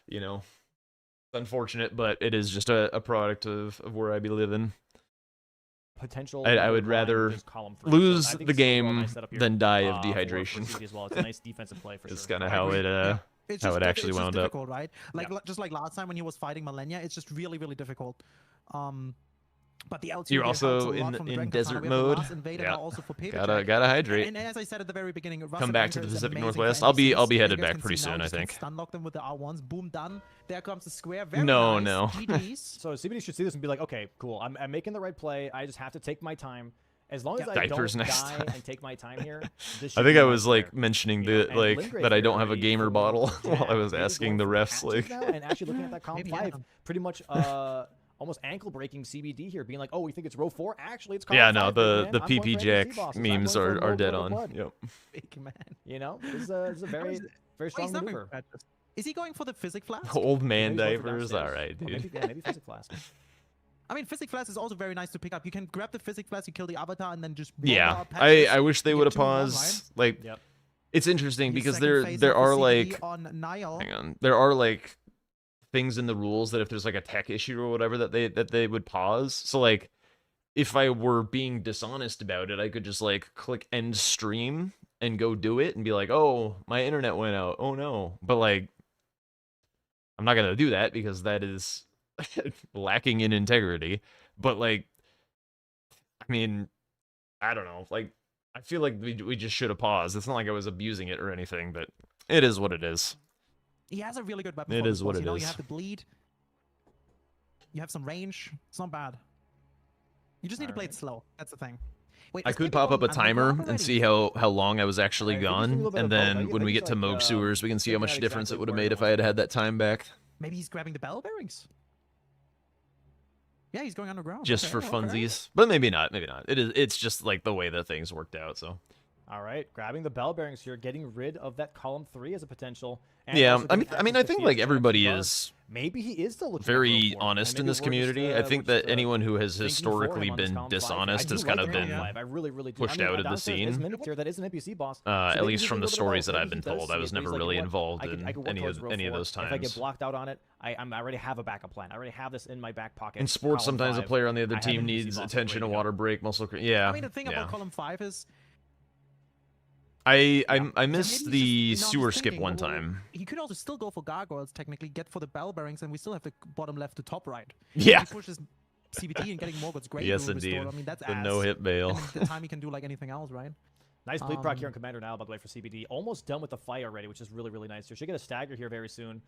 you know, it's unfortunate, but it is just a product of where I be living. Potential. I would rather lose the game than die of dehydration. For as well. It's a nice defensive play for It's sure. kind of how it It's how just it actually it's just wound up. difficult, right? Like just like last time when he was fighting Malenia, it's just really difficult. But the L2 You're here helps also a lot from the in Dragon desert Katana. We have the mode. last invader Yeah, now also for gotta hydrate. And as I said at the very beginning, Come back to the Anchor is Pacific amazing Northwest. for I'll be NPCs. headed You guys back can pretty see now, soon, I just can think. stun lock them with the R1s. Boom, done. There comes the square. Very No, nice. no. GG's. So CBD should see this and be like, okay, cool. I'm making the right play. I just have to take my time. As long as I Diapers don't next die time. and take my time here, this I should think be I my was like player. mentioning You know, the and like Lindgrave that I here don't have a ready gamer for bottle while I Jack. was Maybe asking going the for refs patches like. now and actually looking at that column Maybe, 5, yeah. pretty much almost ankle breaking CBD here, being like, oh, we think it's row 4. Actually, it's column Yeah, 5. no, big the man. the I'm going PP for Jack NPC bosses. I'm memes going for are low dead blood on. blood. Yep. Big man. You know, this is a very Oh, strong he's not going maneuver. for patches. Is he going for the physic flask? Old man Maybe he's going for diapers. downstairs. All right, Or dude. maybe physic flask. I mean, physic flask is also very nice to pick up. You can grab the physic flask, you kill the avatar, and then just blow Yeah, out patches. I wish they You would get have 2-1, paused. Like, Yep. it's interesting His because second phase there of the are CBD like, on Niall. hang on, there are like things in the rules that if there's like a tech issue or whatever that they would pause. So like, if I were being dishonest about it, I could just like click end stream and go do it and be like, oh, my internet went out. Oh no. But like, I'm not gonna do that because that is lacking in integrity. But like, I mean, I don't know. Like, I feel like we just should have paused. It's not like I was abusing it or anything, but it is what it is. He has a really good weapon. It for is this what boss. it You know, is. you have the bleed. You have some range. It's not bad. You just need to play it slow. That's the thing. Wait, I is could Pepe pop up a going underground timer and already? see how long I was actually I think he's doing a gone, little bit and of both. I then think when we he's get to like, Moog Sewers, we can see how figuring much out difference exactly it would have where made to if I had had that time back. Maybe he's grabbing the bell bearings. Yeah, he's going underground. Just Okay, for okay. funsies. But maybe not, maybe not. It's just like the way that things worked out, so. All right, grabbing the bell bearings here, getting rid of that column 3 as a potential. And Yeah, also I mean, getting I access to think Fiat like and everybody Guard. is Maybe he is still looking at very row 4, honest and in maybe this we're community. just, I we're think just, that anyone who has thinking for historically him on this been column 5. dishonest I has do kind like of column been 5. I really do. pushed I mean, out of the downstairs is scene. Minikir, that is an NPC boss. At maybe least he's from doing the a little bit of stories both. that I've Maybe been he does told. I see was it, but never he's like, really you know what? involved I in can work any towards of row any of 4. those If I get times. blocked out on it, I already have a backup plan. I already have this in my back pocket. In sports, Column sometimes a 5, player on the I other have team NPC needs bosses attention, ready a to go. water break, yeah. I mean, the thing yeah. about column 5 is I that missed maybe the he's just, sewer I'm just skip thinking, one well, time. He could also still go for gargoyles, technically, get for the bell bearings, and we still have the bottom left to top right. Yeah. If he pushes CBT and getting Morgoth's Grave Yes, Rune restored, indeed. I mean, that's The ass. no-hit bail. And the time he can do like anything else, right? Nice bleed proc here on Um, Commander now, by the way, for CBD. Almost done with the fight already, which is really, really nice. Should get a stagger here very soon.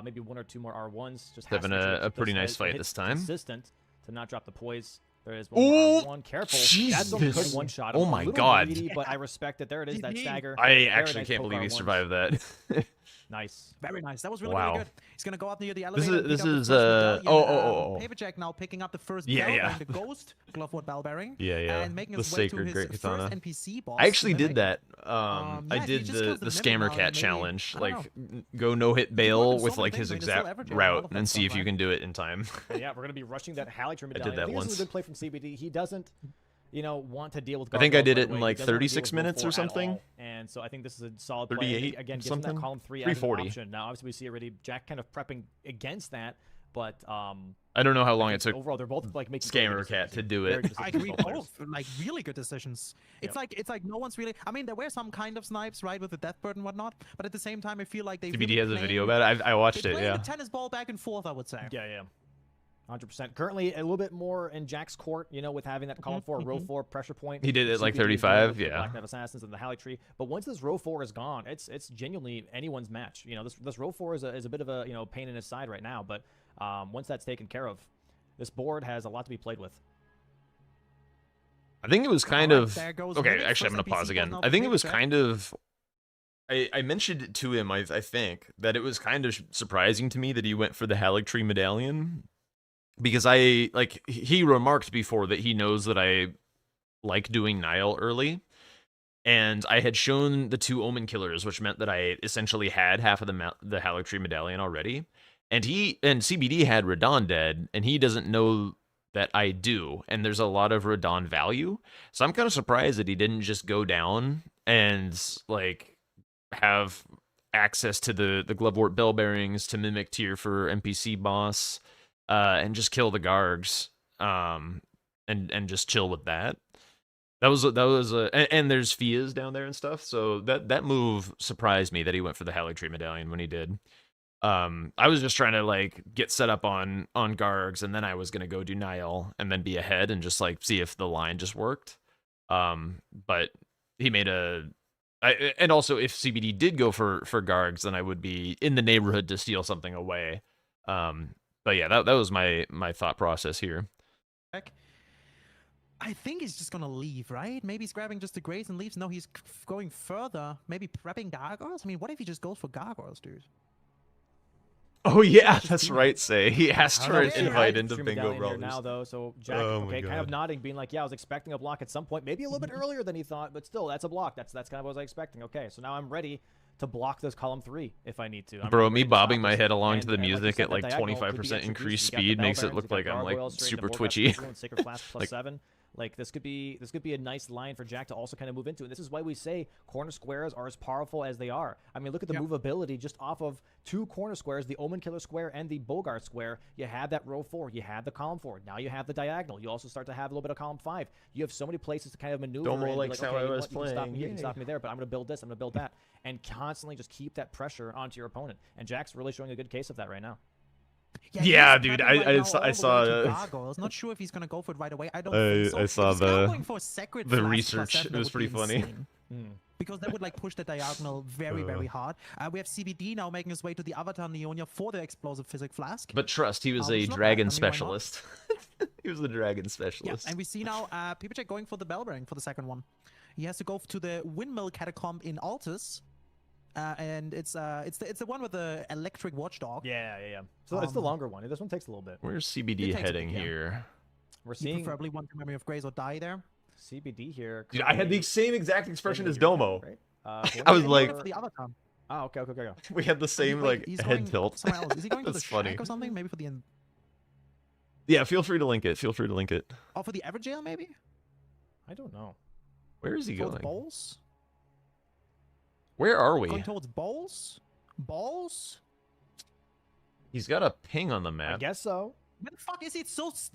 Maybe 1 or 2 more R1s. Just has Having to make sure to a keep pretty those nice fight hits this time. Consistent to not drop the poise. There is one Oh, more R1. Careful. That's some good Jesus. one shot. Oh A my little God. greedy, but I respect it. There it is, that stagger. I Very actually nice can't poke believe he R1s. survived that. Nice. Very nice. That was really, Wow. really good. He's gonna go up near the This elevator. is and pick up the first medallion. oh. Paper Jack now picking up the first Yeah, bell yeah. bearing, the ghost glovewort bell bearing. Yeah. And making The his way to sacred his great first katana. NPC boss. I actually Mimic. did that. Yeah, I if he did just the kills the Mimic scammer now, cat maybe- challenge. I don't Like, go no hit bail working with so like many his things, but he's still exact averaging a lot route of and that see if stuff, you right? can do it in time. But yeah, we're going to be rushing that Halictor did medallion. that I think this once. is a good play from CBD. He doesn't, want to deal with I think I gargoyles did right it in, away. like, He doesn't wanna 36 deal with row minutes or 4 at something. all. And so I think this is a solid play. 38 Again, gives him that something? column 3 as an 340. option. Now, obviously, we see already Jack kind of prepping against that, but I don't know how long it took overall, they're both like making very good Scammer Cat decisions. to do Very it. good I decisions agree. from both players. Both like really good decisions. It's Yep. like no one's really. I mean, there were some kind of snipes, right, with the death bird and whatnot. But at the same time, I feel like they. TBD really has a playing- video about it. I watched They're it. playing Yeah. the tennis ball back and forth. I would say. Yeah. 100%. Currently, a little bit more in Jack's court, with having that column 4, row 4 pressure point. He did it like CBD dealing 35, with the yeah. Black Knight Assassins and the Halley Tree. But once this row 4 is gone, it's genuinely anyone's match. This row 4 is a bit of a pain in his side right now. But once that's taken care of, this board has a lot to be played with. I think it was kind Alright, of there goes okay. Mimic, Actually, I'm first gonna NPC pause again. now I for think it Paper was Jack. kind of. I mentioned it to him, I think, that it was kind of surprising to me that he went for the Haligtree medallion. Because he remarked before that he knows that I like doing Nile early. And I had shown the 2 Omen Killers, which meant that I essentially had half of the Haligtree medallion already. And CBD had Radon dead, and he doesn't know that I do, and there's a lot of Radon value. So I'm kind of surprised that he didn't just go down and like have access to the Glovewort Bell Bearings to mimic tier for NPC boss, and just kill the Gargs, and just chill with that. That was and there's Fias down there and stuff. So that move surprised me that he went for the Haligtree medallion when he did. I was just trying to like get set up on Gargs, and then I was gonna go do Nile and then be ahead and just like see if the line just worked. But he made and also if CBD did go for Gargs, then I would be in the neighborhood to steal something away. But yeah, that was my thought process here. I think he's just gonna leave, right? Maybe he's grabbing just the Grays and leaves. No, he's going further. Maybe prepping Gargoyles? I mean, what if he just goes for Gargoyles, dude? Oh yeah, that's right. Say he asked for an invite into Extreme Bingo Medallion here Brawlers. now though, so Jack, Oh my okay, kind of God. nodding, being like, yeah, I was expecting a block at some point, maybe a little bit earlier than he thought, but still, that's a block. That's kind of what I was expecting. Okay, so now I'm ready to block this column 3 if I need to. Bro, ready me to bobbing stop my this. head along to the And like you music said, at like that diagonal could be 25% extra increased juicy. You got the speed Bell makes it Bearings, look you got like I'm like Gargoyles straight super into Morgoth twitchy. +2 and Sacred Flask Like- +7. Like this could be a nice line for Jack to also kind of move into, and this is why we say corner squares are as powerful as they are. I mean, look at the movability just off of 2 corner squares, the Omen Killer square and the Bogart square. You had that row 4, you had the column 4, now you have the diagonal. You also start to have a little bit of column 5. You have so many places to kind of maneuver. Domo and be likes like, how okay, I you know was what, you can stop me playing. here, you can Yay. stop me there, but I'm going to build this, I'm going to build that, and constantly just keep that pressure onto your opponent. And Jack's really showing a good case of that right now. Yeah, he's dude, prepping right now I all the saw way to that. Gargoyles. Not sure if he's gonna go for it right away. I don't think so. I saw If he's now the going for Sacred the Flask research. +7, It that was would pretty be funny. insane. Because that would like push the diagonal very hard. We have CBD now making his way to the Avatar Neonia for the Explosive Physic Flask. But trust, he was Which a is not bad. dragon I mean, why not? specialist. He was the dragon Yeah, specialist. and we see now PPJ going for the Bell Bearing for the second one. He has to go to the Windmill Catacomb in Altus. And it's the one with the electric watchdog. Yeah. So it's the longer one. This one takes a little bit. Where's It CBD takes a heading bit, yeah. here? We're You seeing preferably want your Memory of Grays or die there. CBD here. Dude, I had the same exact expression as Domo. Right? I was like- For the Avatar. Oh, okay. We had the same Wait, like he's head going tilt. somewhere else. Is he going to the That's funny. shack or something? Maybe for the Yeah, feel free to link it. Feel free to link it. oh, for the Everjail maybe? I don't know. Where is he Towards going? Bowls? Where are we? Going towards Bowls? Balls? He's got a ping on the I map. guess so. Where the fuck is it?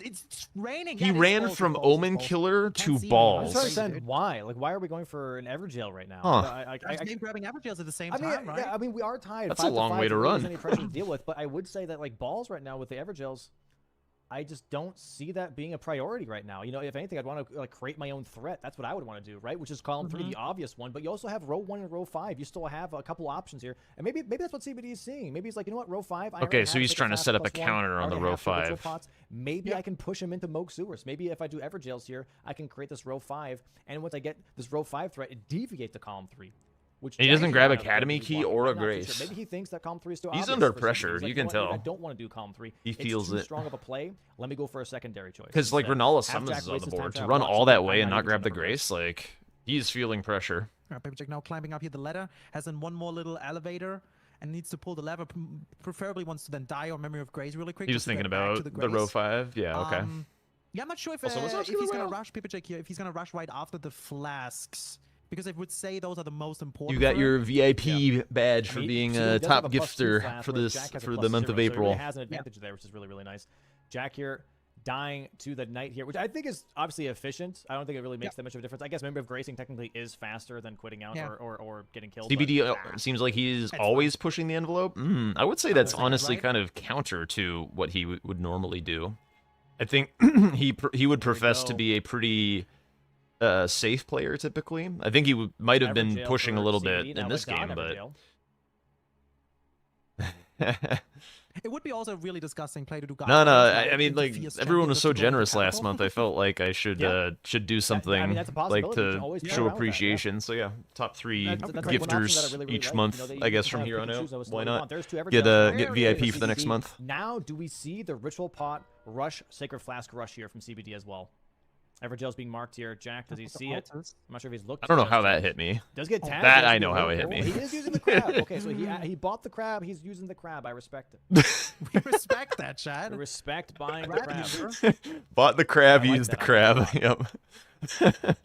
It's raining. He Yeah, it is ran Balls, from it's Balls, Omen it's Balls. Killer Can't to see me. I'm Balls. just trying to Crazy, understand dude. why. Like, why are we going for an Everjail right now? Huh. I Guys, name grabbing Everjails at the same mean, time, right? yeah, I mean, we are tied. That's a 5 long 5, way to so run. There's any pressure to deal with, but I would say that like balls right now with the Everjails, I just don't see that being a priority right now. You know, if anything, I'd want to like create my own threat. That's what I would want to do, right? Which is column 3, the obvious one. But you also have row 1 and row 5. You still have a couple options here, and maybe that's what CBD is seeing. Maybe he's like, you know what, row 5. I Okay, already so have he's Sacred trying to Flask set up a +1, counter I on the already row have the ritual 5. pots. Maybe I can push him into Moog Sewers. Maybe if I do Everjails here, I can create this row 5, and once I get this row 5 threat, it deviates to column 3. Which He Jack doesn't is grab not gonna Academy do key block. or a I'm not too Grace. sure. Maybe he thinks that column 3 is still He's obvious under for CBD. pressure, He's like, you know can what, maybe I tell. don't want to do column 3. He It's feels too it. strong of a play. Let me go for a secondary choice. Because like instead. Renala Have Summons Jack is on waste the his time board. to To have run blocks all so that I'm way and not not even grab the gonna risk. Grace, like he's feeling pressure. PPJ now climbing up here the ladder, has then one more little elevator, and needs to pull the lever. Preferably wants to then die on Memory of Grace really quick. He was just to get thinking back to about the the row Grace. 5. Yeah, okay. Yeah, I'm not sure if, Also, what's if Oscar he's gonna Royale? rush PPJ here, if he's gonna rush right after the flasks. Because I would say those are the most important. You got for your him. VIP badge for I mean, being CBD a does top have a +2 gifter flask, for whereas this Jack has a for the month +0, of so he April. really has an advantage there, which is really, really nice. Jack here dying to the knight here, which I think is obviously efficient. I don't think it really makes that much of a difference. I guess Memory of Gracing technically is faster than quitting out Yeah. or getting killed. CBD but, seems like he's That's always pushing the envelope. I would say that's Sounds like it, honestly right? kind of counter to what he would normally do. I think he would profess to go. be a pretty safe player typically. I think he might have been Everjail pushing a for little CBD. bit Now in this Madonna game, but Everjail. It would be also a really disgusting play to do. No, Gargoyles, I mean, into like, fierce everyone champion was just so to go for the generous last capital. month. I felt like I should do something that's a like possibility. You can to always play show around with that, yeah. appreciation. So yeah, top 3 That's like one option that I gifters really, really each like. month, You know, I you guess can from kinda here pick on and out. choose those Why what you not? want. There's 2 Get Evergels. get Very VIP for the next CBD. month. Now, do we see the Ritual Pot Rush Sacred Flask Rush here from CBD as well? Evergel's being marked here. Jack, does he see it? I'm not sure if he's looked. I don't know just how that yet. hit me. Does get tagged. That does I get know how hit. it hit me. He is using the crab. Okay, so he bought the crab. He's using the crab. I respect it. We respect that, Chad. I respect buying the Crab crab. user. Bought the crab, I like used the that. I crab. like Yep.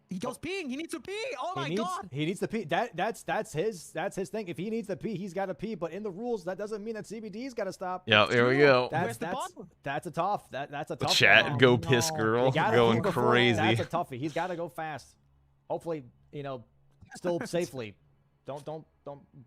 He goes peeing. He needs to pee. Oh my He needs, god. he needs to pee. That's his thing. If he needs to pee, he's got to pee. But in the rules, that doesn't mean that CBD's got to stop. Yeah, here we go. Where's the bottom? That's a tough. That's a tough. Chat, one. go piss no. girl, You gotta going pee before- crazy. That's a toughie. He's got to go fast. Hopefully, still safely. Don't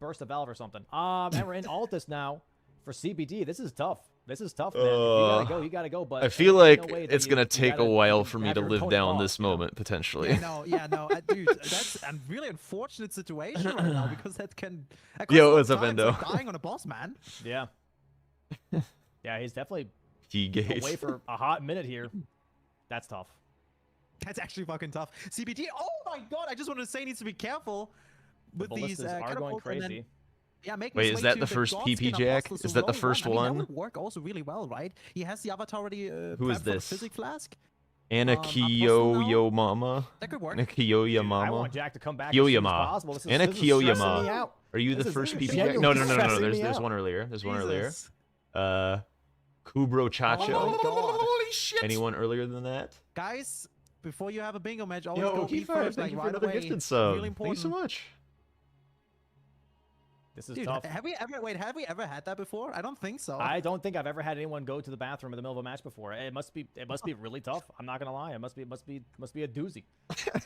burst a valve or something. And we're in Altus now for CBD. This is tough. This is tough, man. If you gotta go. You gotta go. But I feel ain't like no way that it's you gonna take a gotta while for me have to your live opponent down off, this you know? moment potentially. Yeah, no, dude, that's a really unfortunate situation right now because that can. Yo, what's up, times, Endo? like, dying on a boss, man. Yeah. Yeah, he's definitely He gave. away for a hot minute here. That's tough. That's actually fucking tough. CBD. Oh my god! I just wanted to say, he needs to be careful The with these ballistas are going catapults and then- crazy. Yeah, make Wait, his is way that to the first Godskin PP Jack? Apostles Is that the alone. first I mean, one? That would work also really well, right? He has the avatar already. Who is prepped for the this? Physic flask. Anna Apostle Kiyo Mama. That could work. Anna Kiyoya I Mama. want Jack to come back as soon as Kiyoyama. possible. This is, Anna this is stressing Kiyoyama. me out. Are you This the is first PP Jack? genuinely No. stressing There's me there's out. one earlier. There's one earlier. Jesus. Kubro Chacho. Oh my god. Holy shit! Anyone earlier than that? Guys, before you have a bingo match, always Yo, go keep pee five. first, Thank like you for right another away. gifted sub. Really Thank you so important. much. This is Dude, tough. have we ever had that before? I don't think so. I don't think I've ever had anyone go to the bathroom in the middle of a match before. It must be really tough. I'm not gonna lie. It must be a doozy.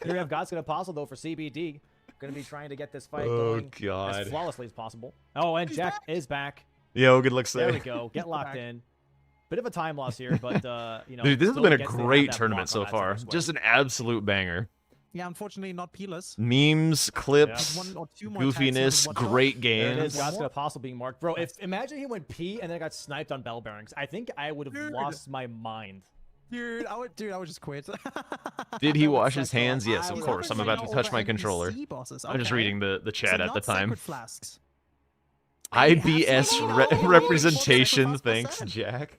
Here we have Godskin Apostle though for CBD. Gonna be trying to get this fight Oh, going God. as flawlessly as possible. Oh, and He's Jack back. is back. Yo, good luck, There say. we go. Get locked back. in. Bit of a time loss here, but Dude, this has still been a gets to have great that tournament block so on that far. center square. Just an absolute banger. Yeah, unfortunately not peeless. Memes, clips, One or two more attacks on goofiness, his one-shot. great There it is. games. Godskin Apostle being marked, bro. If imagine he went P and then got sniped on bell bearings, I think I would have Dude. lost my mind. Dude, I would just quit. Did he That would wash suck his so much. hands? Yes, of He's course. I'm averaging about to over touch my NPC controller. bosses. I'm just Okay. reading the So chat at not the time. sacred flasks. IBS Holy representation. shit. Thanks, Jack.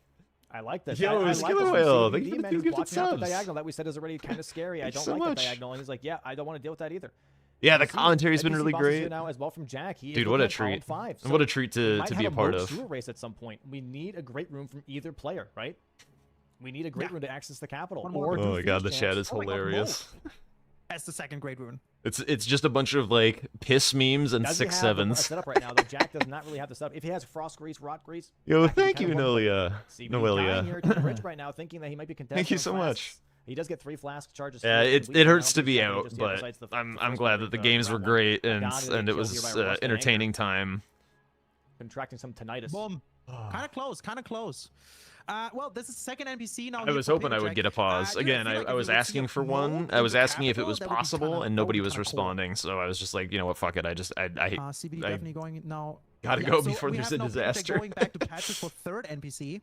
I like this. Yo, I like Skiller this from Whale, CBD, thank you for the man. two He's gifted blocking out the subs. diagonal that we said is already kind of scary. I Thanks don't so like much. the diagonal. And he's like, yeah, I don't want to deal with that either. Yeah, the You see commentary's been NPC really bosses here great. now as well from Jack. He is Dude, looking what a at column treat. 5. And what a treat we to might be have a part Moog of. sewer race at some point. We need a great room from either player, right? We need a great room to access the capital. One more Or to Oh do my god, the Fierce chat Champs. is Oh my God, hilarious. That's the second great rune. It's just a bunch of like piss memes and Does he 6 have the 7s. setup right now, though? Jack does not really have the setup. If he has frost grease, rot grease, Yo, that could be thank you, kinda one, but Noelia. CBD dying here to the Noelia. bridge right now, thinking that he might be contesting. Thank you on so flasks. much. He does get 3 flask charges. Yeah, here, it and we hurts to don't be think out, just yet, but besides the I'm first glad one, that the the games were round one. great and Agani getting and it killed was here by Rust and Anger. entertaining time. Contracting some tinnitus. Boom. Kind of close. Kind of close. Well, this is the second NPC now. I here was for hoping I would Paycheck. get a pause. Dude, Again, feel like I if was we would see asking a for more one. I in was the asking if it capital, was that would be possible, kinda- and that nobody would be was kinda cool. responding. So I was just like, you know what, fuck it. I CBD I definitely going now. gotta Yeah, go so before we there's have a now Paycheck disaster. Going back to patches for third NPC.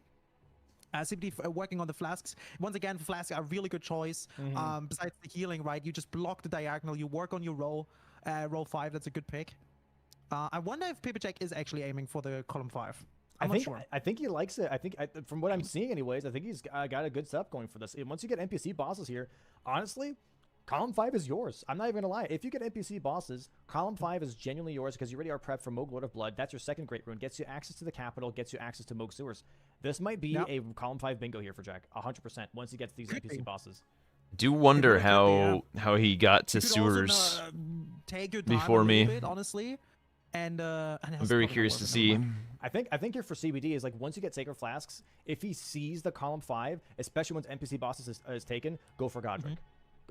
CBD working on the flasks. Once again, flasks are a really good choice. Besides the healing, right? You just block the diagonal. You work on your roll. Roll 5. That's a good pick. I wonder if Paycheck is actually aiming for the column 5. I'm not sure. I think he likes it. I think from what I'm seeing, anyways, I think he's got a good setup going for this. And once you get NPC bosses here, honestly, column 5 is yours. I'm not even gonna lie. If you get NPC bosses, column 5 is genuinely yours because you already are prepped for Moog Lord of Blood. That's your second great rune. Gets you access to the capital. Gets you access to Moog Sewers. This might be a column 5 bingo here for Jack. 100%. Once he gets these NPC bosses. Do wonder It really could how he got to You could also, sewers. take your time before a me. little bit, honestly. And I'm very curious to see. I think here for CBD is like once you get Sacred Flasks, if he sees the column 5, especially once NPC bosses is taken, go for Godric.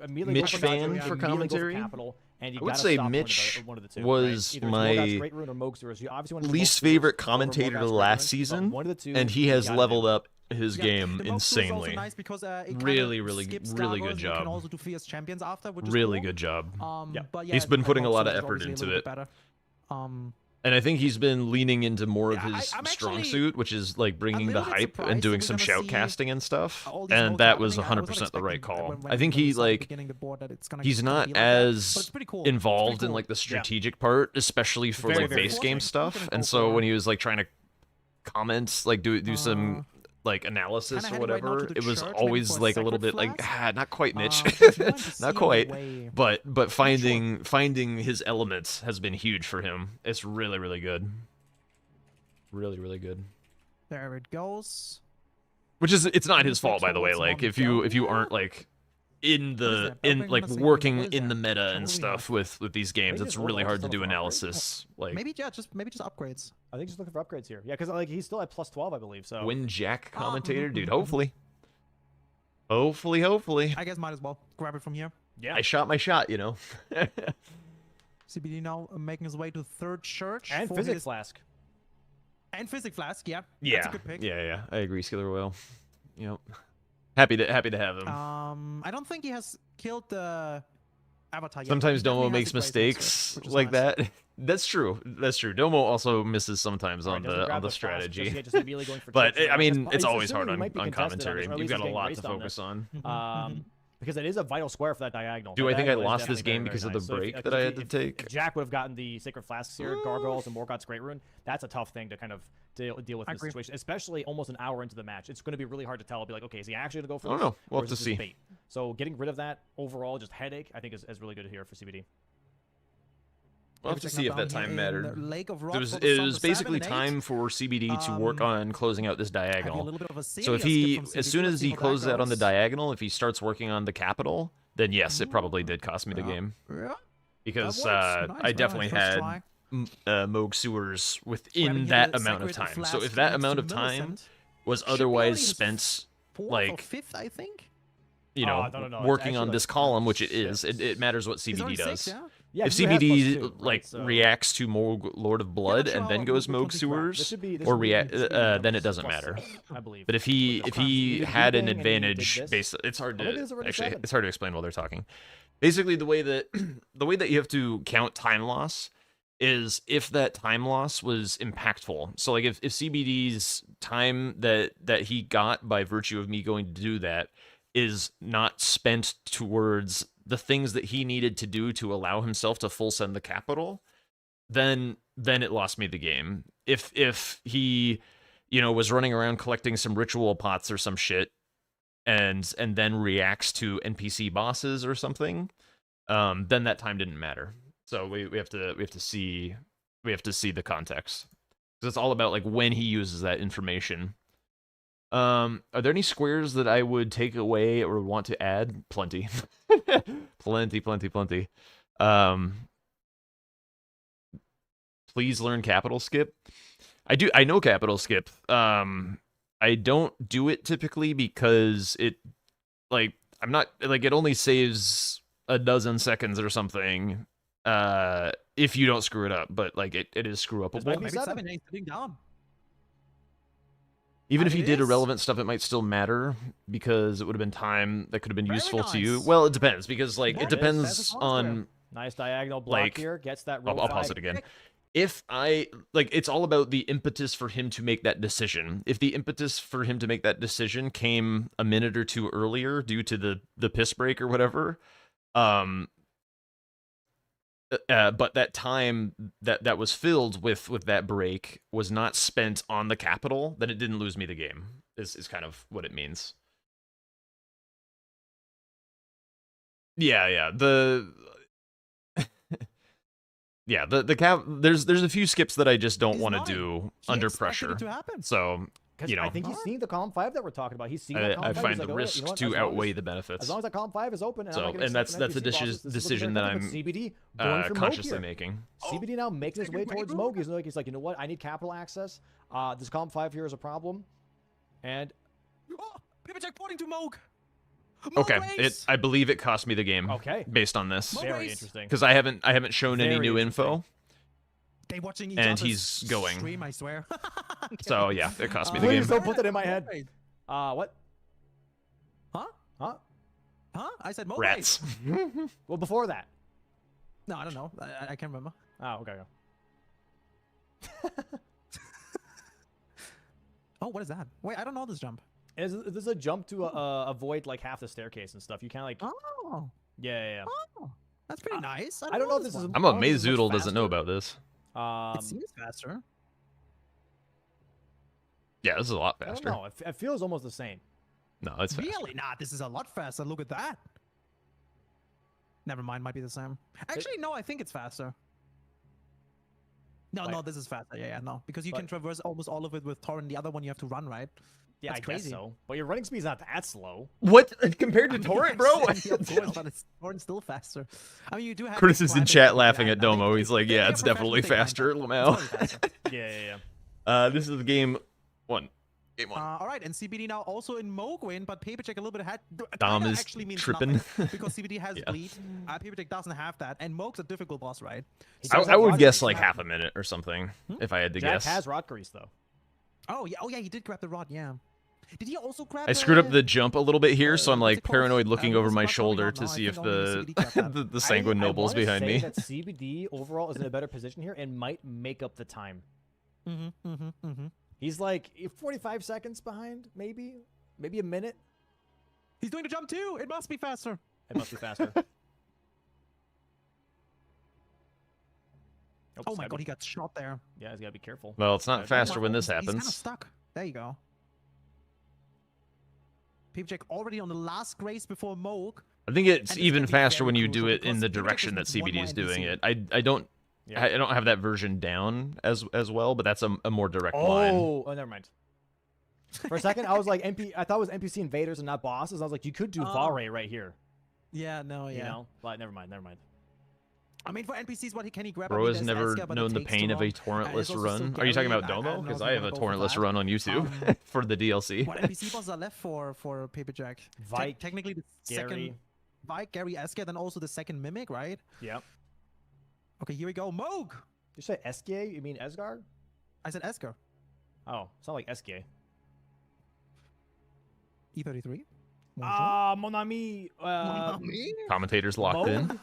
Immediately Mitch go for fan Godric, for immediately go commentary? Capital, and you I would gotta say stop Mitch one of the two, was right? Either my Morgoth's Great Rune or Moog Sewers. You obviously want to least Moog Sewers favorite over commentator Morgoth's Great last Rune, but season, one of the two, and he you has gotta leveled do. up his game the Moog Sewers is insanely. Also nice because, it kinda Really skips good gargoyles, and you job. can also do fierce champions after, which is Really cool. good job. But yeah, He's been putting a Moog lot of Sewers is effort obviously a into little it. bit better. And I think he's been leaning into more of Yeah, his I'm strong actually suit, which is like bringing the little bit hype surprised and that doing we're some gonna see shoutcasting and stuff. all these And modes that was happening. I was not 100% the right expecting call. when I think we he started like beginning the board that it's gonna he's gonna not be like that, but it's as pretty cool. It's pretty involved in cool. like the strategic part, especially for Very, like very base cool. game We're stuff. gonna And go so for- when he was like trying to comment, like do some like analysis kinda or heading right now whatever, to the it was church, maybe always for a like a little sacred bit like flask. not quite Mitch, But I'm going to see not on the quite. way. But finding his elements has been huge for him. It's really good, really good. There it goes. Which is it's not And his it's like fault, by the way. towards Like one if you go. aren't like in What is the that? in Building like on a single- working what is in the that? meta Holy and stuff with these games, Maybe it's just hold really on, hard just to look do for upgrades. analysis. Like Maybe just upgrades. I think just looking for upgrades here. Yeah, because like he's still at plus 12, I believe. So Win Jack Oh, commentator, mhm, dude. mhm, Hopefully. Hopefully. I guess might as well grab it from here. yeah, I shot my shot, you know. CBD now making his way to third church and for physics his flask. and physic flask. Yeah, Yeah. that's a good pick. Yeah. I agree, Skiller Whale. Yep. Happy to have him. I don't think he has killed the avatar yet. Sometimes He Domo definitely makes has the Grace mistakes Monster, which is like nice. that. That's true. Domo also misses sometimes Alright, on doesn't grab the flask, strategy. just immediately going for But chips, I right? mean, Just- it's he's always hard assuming he on, might be on contested commentary. this, or at You've least got a he's lot getting to raced on focus this. on. Because it is a vital square for that diagonal. Do That I think I diagonal is lost this definitely game very, because very of the nice. break if- that I if had he- to if- take? If Jack would have gotten the Sacred Flasks here, Gargoyles, and Morgoth's Great Rune, that's a tough thing to kind of deal with I in this agree. situation, especially almost an hour into the match. It's going to be really hard to tell. Be like, okay, is he actually going to go for I don't this? know. We'll or have is to this just see. bait? So getting rid of that overall just headache, I think is really good here for CBD. We'll have to Checking see out if that down time here in mattered. the Lake of It Rot was, for the it Sun was of 7 basically and 8. time for CBD to work on closing out this Having a diagonal. little bit of a So serious if he, skip from as CBD, soon let's as see he how that closes out on the goes. diagonal, if he starts working on the capital, then yes, it probably did cost me the game. Yeah, Because that works. I Nice, definitely nice. First had try. Moog Sewers Grabbing within here that the amount of Sacred time. So Flask if that next amount to of time Millicent. was Should be only otherwise his spent, fourth or like, fifth, I think. you know, no. It's working on actually this like column, which it six. is, it matters what He's CBD only does. 6, yeah? Yeah, If 'cause he has CBD +2, right? like So- reacts to Moog Lord of Blood sure and then how goes Moog Moog 20 Sewers, This should be or this react, should be then it numbers doesn't plus matter. 6, I believe. But if he He did had an beeping and he did advantage, this. based, it's hard Oh, look, there's to already actually 7. it's hard to explain while they're talking. Basically, the way that you have to count time loss is if that time loss was impactful. So like if CBD's time that he got by virtue of me going to do that is not spent towards the things that he needed to do to allow himself to full send the capital, then it lost me the game. If he, you know, was running around collecting some ritual pots or some shit and then reacts to NPC bosses or something, then that time didn't matter. So we have to see the context, because it's all about like when he uses that information. Are there any squares that I would take away or want to add? Plenty. plenty. Please learn capital skip. I know capital skip. I don't do it typically because it, like, I'm not, like, it only saves a dozen seconds or something if you don't screw it up, but like it is screw This might upable. be Maybe 7. 7, he's sitting down. Even if And he it did is. irrelevant stuff, it might still matter because it would have been time that could have been Very useful to you. nice. Well, it depends, because like There it it is. depends That's a on, Nice diagonal block like, here. Gets that row I'll pause 5. it again. If I, like, it's all about the impetus for him to make that decision. If the impetus for him to make that decision came a minute or two earlier due to the piss break or whatever, but that time that was filled with that break was not spent on the capital, then it didn't lose me the game. Is kind of what it means. Yeah. Yeah, the cap. There's a few skips that I just don't He's want to nodding. do He under expected pressure. it to happen. So Because you know, I think he's Alright. seeing the column 5 that we're talking about. He's seeing that column I 5. find He's the like, "Oh, wait, risks you know what? to As long outweigh as- the benefits. As long as that column 5 is open, and So, I'm not gonna and that's accept a an NPC bosses, this is looking decision very that good, but I'm CBD going for Moog consciously here. making. CBD now making his way Second towards wave. Moog. He's like, you know what? I need capital access. This column 5 here is a problem. And Oh, Pivot check pointing to Moog. Okay, Race. I believe it cost me the game. Okay. Based on this, Moog very race. interesting. because I haven't shown any Very new interesting. info. They watching each And other's he's going. stream, I swear. So yeah, it cost me the Please game. don't put that in my head. Wait. What? Huh? Huh? Huh? I said Moog Rats. Well, before that. No, I don't know. I can't remember. Oh, okay. Oh, what is that? Wait, I don't know this jump. There's a jump to avoid like half the staircase and stuff. You kind of like. Oh. Yeah. Oh, that's pretty nice. I don't know if this is. I'm amazed Zoodle doesn't know about this. It seems faster. Yeah, this is a lot I don't faster. know. It feels almost the same. No, it's faster. Really not. This is a lot faster. Look at that. Never mind. Might be the same. Actually, no. I think it's faster. No, Like- no, this is faster. Yeah, no, because you can traverse almost all of it with Torrent. The other one you have to run, right? Yeah, That's I guess crazy. so. But your running speed's not that slow. What compared to Torrent, bro? Yeah, of course, but it's Torrent's still faster. I mean, you do have. Chris is in climbing chat speed, laughing yeah, at I think Domo. He's like, they yeah, are it's definitely professional, faster, they Lamau. It's totally faster. Yeah. This is game one. Game one. All right, and CBD now also in Moog win, but Papercheck a little bit ahead. Dom Kinda is actually means tripping. nothing, because CBD has Yeah. bleed. Papercheck doesn't have that, and Moog's a difficult boss, right? I would guess like half a minute or something if I had to Jack guess. has rod grease though. Oh yeah, he did grab the rod. Yeah. Did he also grab? I screwed up the jump a little bit here, so I'm what's like it called? paranoid looking over It's my not shoulder probably to not, no, I see if think only the CBD grabbed that. the Sanguine Nobles I wanna behind say me. that CBD overall is in a better position here and might make up the time. He's like 45 seconds behind, maybe a minute. He's doing the jump too. It must be faster. It must be faster. Oh my god, he got shot there. Yeah, he's gotta be careful. Well, it's not faster when this He's kind of happens. stuck. There you go. Papercheck already on the last grace before Moog. I think it's And it's even gonna be faster very when you crucial do it in because the Papercheck direction that just needs one CBD more is doing NPC. it. I don't Yeah. I don't have that version down as well, but that's a more direct line. Oh, never mind. For a second, I was like, I thought it was NPC invaders and not bosses. I was like, you could do Vare right here. Yeah, no, yeah. You know, but never mind. I mean, for NPCs, what can he grab? Bro I mean, has there's never Esker, but it known the takes too pain of a long. torrentless There's also run. still Are you talking Gary. about I Domo? don't know Because if I you have a wanna go for torrentless that. run on YouTube for the DLC. What NPC bosses are left for Paperjack? Vike, Technically, the Gary. second Vike, Gary, Esker, then also the second Mimic, right? Yep. Okay, here we go. Moog! You say Eskie? You mean Esgard? I said Esker. Oh, it's not like Eskie. E33. Mon ami. Commentators locked in.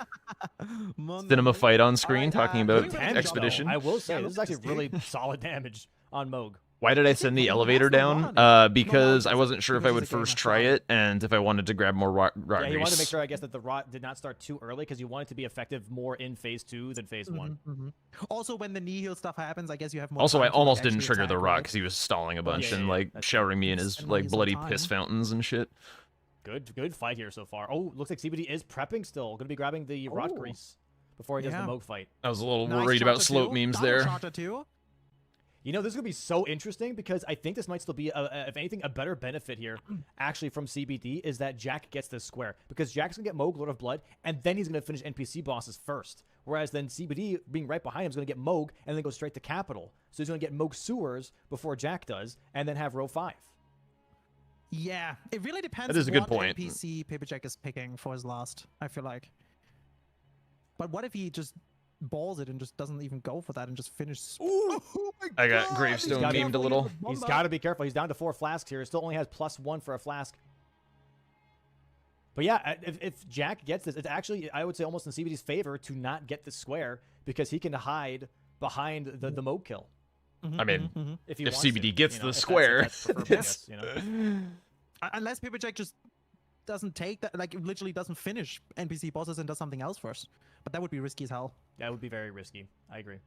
Mon- Cinema fight on screen Alright, talking good about damage, Expedition. though. I will say, Yeah, this is look at actually this really solid damage on Moog. Why did I send the He elevator has the down? rod. Because No, I wasn't sure if I because would he's a gamer. first try it and if I wanted to grab more rock Yeah, he wanted to make grease. sure, I guess, that the rot did not start too early because you want it to be effective more in phase 2 than phase 1. Also, when the knee heal stuff happens, I guess you have more. Also, time I to, almost like, didn't actually trigger the attack, rock right? because he was stalling a bunch yeah, and yeah, like that's showering me in his Spend money like some bloody time. piss fountains and shit. Good fight here so far. Oh, looks like CBD is prepping still. Going to be grabbing the rot Oh. grease before he does Yeah. the Moog fight. I was a little Nice worried about charger slope too. memes Double there. charger too. You know, this is going to be so interesting because I think this might still be, if anything, a better benefit here, actually, from CBD is that Jack gets this square. Because Jack's going to get Moog, Lord of Blood, and then he's going to finish NPC bosses first. Whereas then CBD, being right behind him, is going to get Moog and then go straight to Capital. So he's going to get Moog Sewers before Jack does, and then have row 5. Yeah, it really depends. That is a good what point. NPC Paperjack is picking for his last. I feel like. But what if he just balls it and just doesn't even go for that and just finishes? Ooh! I got Gravestone gotta be memed a little. He's got to be careful. He's down to 4 flasks here. He still only has +1 for a flask. But yeah, if Jack gets this, it's actually, I would say, almost in CBD's favor to not get the square because he can hide behind the Moog kill. I mean, If, he if wants CBD to, gets you the know, if square, that's preferable, I guess, you know? Unless Paperjack just doesn't take that, like literally doesn't finish NPC bosses and does something else first. But that would be risky as hell. That would be very risky. I agree.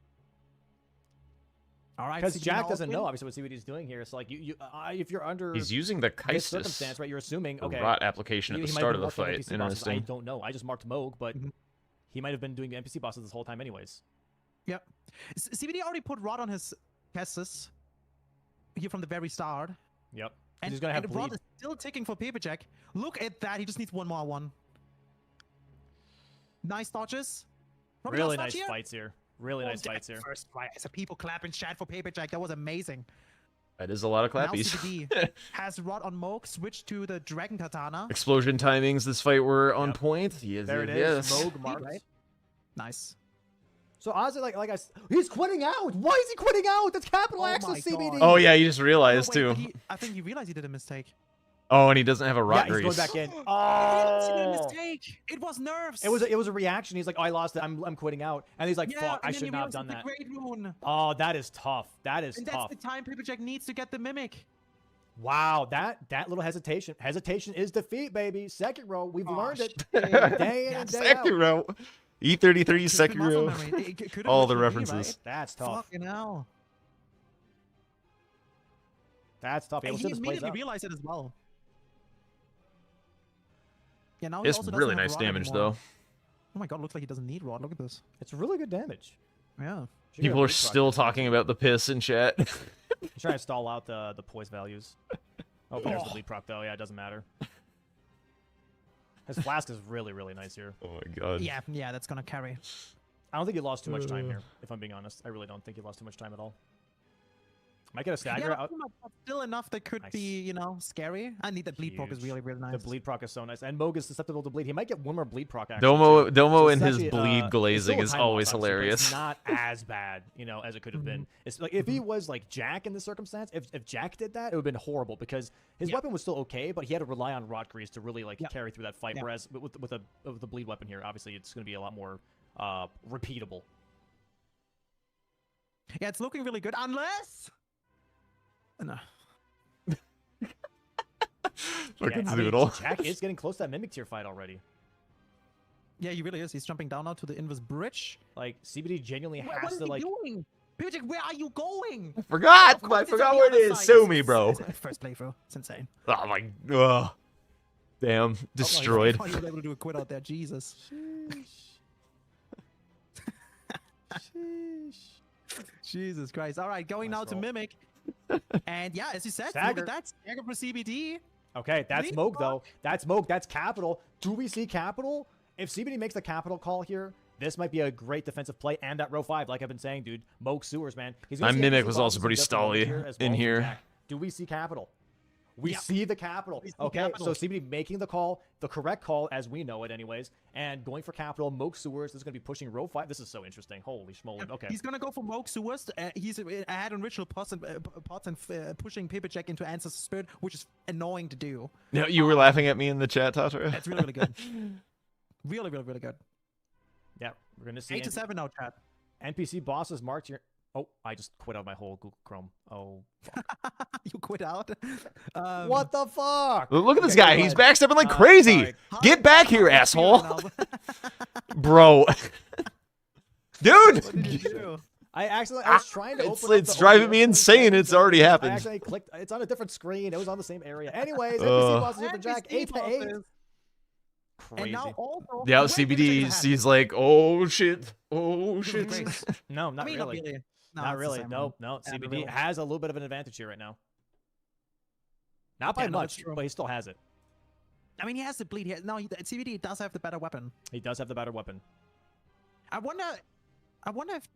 All right, Because CBD Jack now doesn't know, win. obviously, what CBD is doing here. So, like, if you're under he's using the this circumstance, Kystis right, you're assuming, okay, rot application at he the might start be of the marking fight. NPC bosses. I Interesting. don't know. I just marked Moog, but Mhm. he might have been doing the NPC bosses this whole time anyways. Yep. CBD already put Rod on his Kessis here from the very start. Yep. And, He's going to have and Rod bleed. is still ticking for Paperjack. Look at that. He just needs one more one. Nice dodges. Probably Really last nice dodge here. fights here. Really nice that fights here. First fight. As a people clap in chat for Paperjack. That was amazing. That is a lot of Now clappies. CBD has Rod on Moog, switched to the Dragon Katana. Explosion timings this fight were on Yep. point. Yes, There it yes, is. yes. Moog marked. Right? Nice. So honestly, he's quitting out. Why is he quitting out? That's capital Oh access my CBD. God. Oh yeah, you just realized No, wait, too. but I think he realized he did a mistake. Oh, and he doesn't have a Yeah, rock he's going grease. back in. I didn't see the Oh! mistake. It was nerves. It was a reaction. He's like, oh, I lost it. I'm quitting out. And he's like, yeah, fuck, I and then should he not have realized done it's that. a great rune. Oh, that is tough. That is And tough. that's the time Paperjack needs to get the mimic. Wow, that little hesitation. Hesitation is defeat, baby. Second row, we've Oh, learned it shit. day in and day out. Sekiro. E33, Could've been muscle Sekiro. memory. It could've All the literally been, references. right? That's tough. Fucking hell. That's tough. Yeah, And we'll see he how this plays immediately out. realized it as well. Yeah, now he It's also doesn't really have nice rod damage, anymore. though. Oh my god, looks like he doesn't need rod. Look at this. It's really good damage. Yeah. Should get a People are bleed proc still next time. talking about the piss in chat. He's trying to stall out the poise values. Oh, but there's the bleed proc though. Yeah, it doesn't matter. His flask is really, really nice here. Oh my god. Yeah, that's gonna carry. I don't think he lost too much time here, if I'm being honest. I really don't think he lost too much time at all. Might get a stagger Yeah, out. but still enough that could Nice. be, you know, scary. I need that bleed proc is Huge. really, really nice. The bleed proc is so nice. And Moog is susceptible to bleed. He might get one more bleed proc actually. Domo too. Domo it's and his actually, bleed it's glazing still a is time loss, always obviously, but hilarious. It's not as bad, you know, as it could have been. It's like if he was like Jack in this circumstance, if Jack did that, it would have been horrible because his weapon was still okay, but he had to rely on rot grease to really like carry through that fight. Yeah. Whereas with the bleed weapon here, obviously it's going to be a lot more repeatable. Yeah, it's looking really good, unless. No. Fucking I mean, Zoodle. Jack is getting close to that mimic tier fight already. Yeah, he really is. He's jumping down now to the inverse bridge. Like CBD genuinely What has is to he like. doing? Paperjack, where are you going? Forgot! Of course I it's forgot on the where it other is. side. Sue me, bro. It's first playthrough. It's insane. Oh my. Ugh. Damn. Destroyed. Oh, no, he was able to do a quit out there. Jesus. Jesus Christ. All right, going Nice now to roll. Mimic. And yeah, as you said, look Stagger. at that. Stagger for CBD. Okay, that's Bleed Moog proc. though. That's Moog. That's capital. Do we see capital? If CBD makes the capital call here, this might be a great defensive play. And that row 5, like I've been saying, dude, Moog sewers, man. He's gonna My see Mimic NPC was also bosses pretty in different moments stally as in well from here. Jack. Do we see capital? We Yeah. see the capital. We see Okay, capital. so CBD making the call, the correct call as we know it anyways, and going for capital. Moog sewers is going to be pushing row 5. This is so interesting. Holy schmoly. Okay. He's gonna go for Rogue Sewers. He's ahead on ritual pots and pushing Paperjack into Ancestor Spirit, which is annoying to do. No, you were laughing at me in the chat, Tatra. That's really, really good. Really, really, really good. Yeah, we're going to see 8 to 7 now, chat. NPC bosses marked here. Oh, I just quit out my whole Google Chrome. Oh, You quit out. what the fuck? Look at this Okay, guy. go He's ahead. backstepping like crazy. sorry. Get back here, How asshole. do you feel now? Bro. Dude. What did you do? I was trying to It's- open up it's the driving me OBS insane. thing, It's so already I happened. actually clicked. It's on a different screen. It was on the same area. Anyways, NPC Ugh. bosses here for Jack. 8 to 8. bosses. Crazy. And now also. Yeah, wait, CBD, Paperjack he's like, oh shit. Oh shit. Great. No, not I mean, really. No, Not it's the really. same No, one. no. Yeah, CBD really. has a little bit of an advantage here right now. Not by Yeah, no, it's much, true. but he still has it. I mean, he has the bleed. CBD does have the better weapon. He does have the better weapon. I wonder if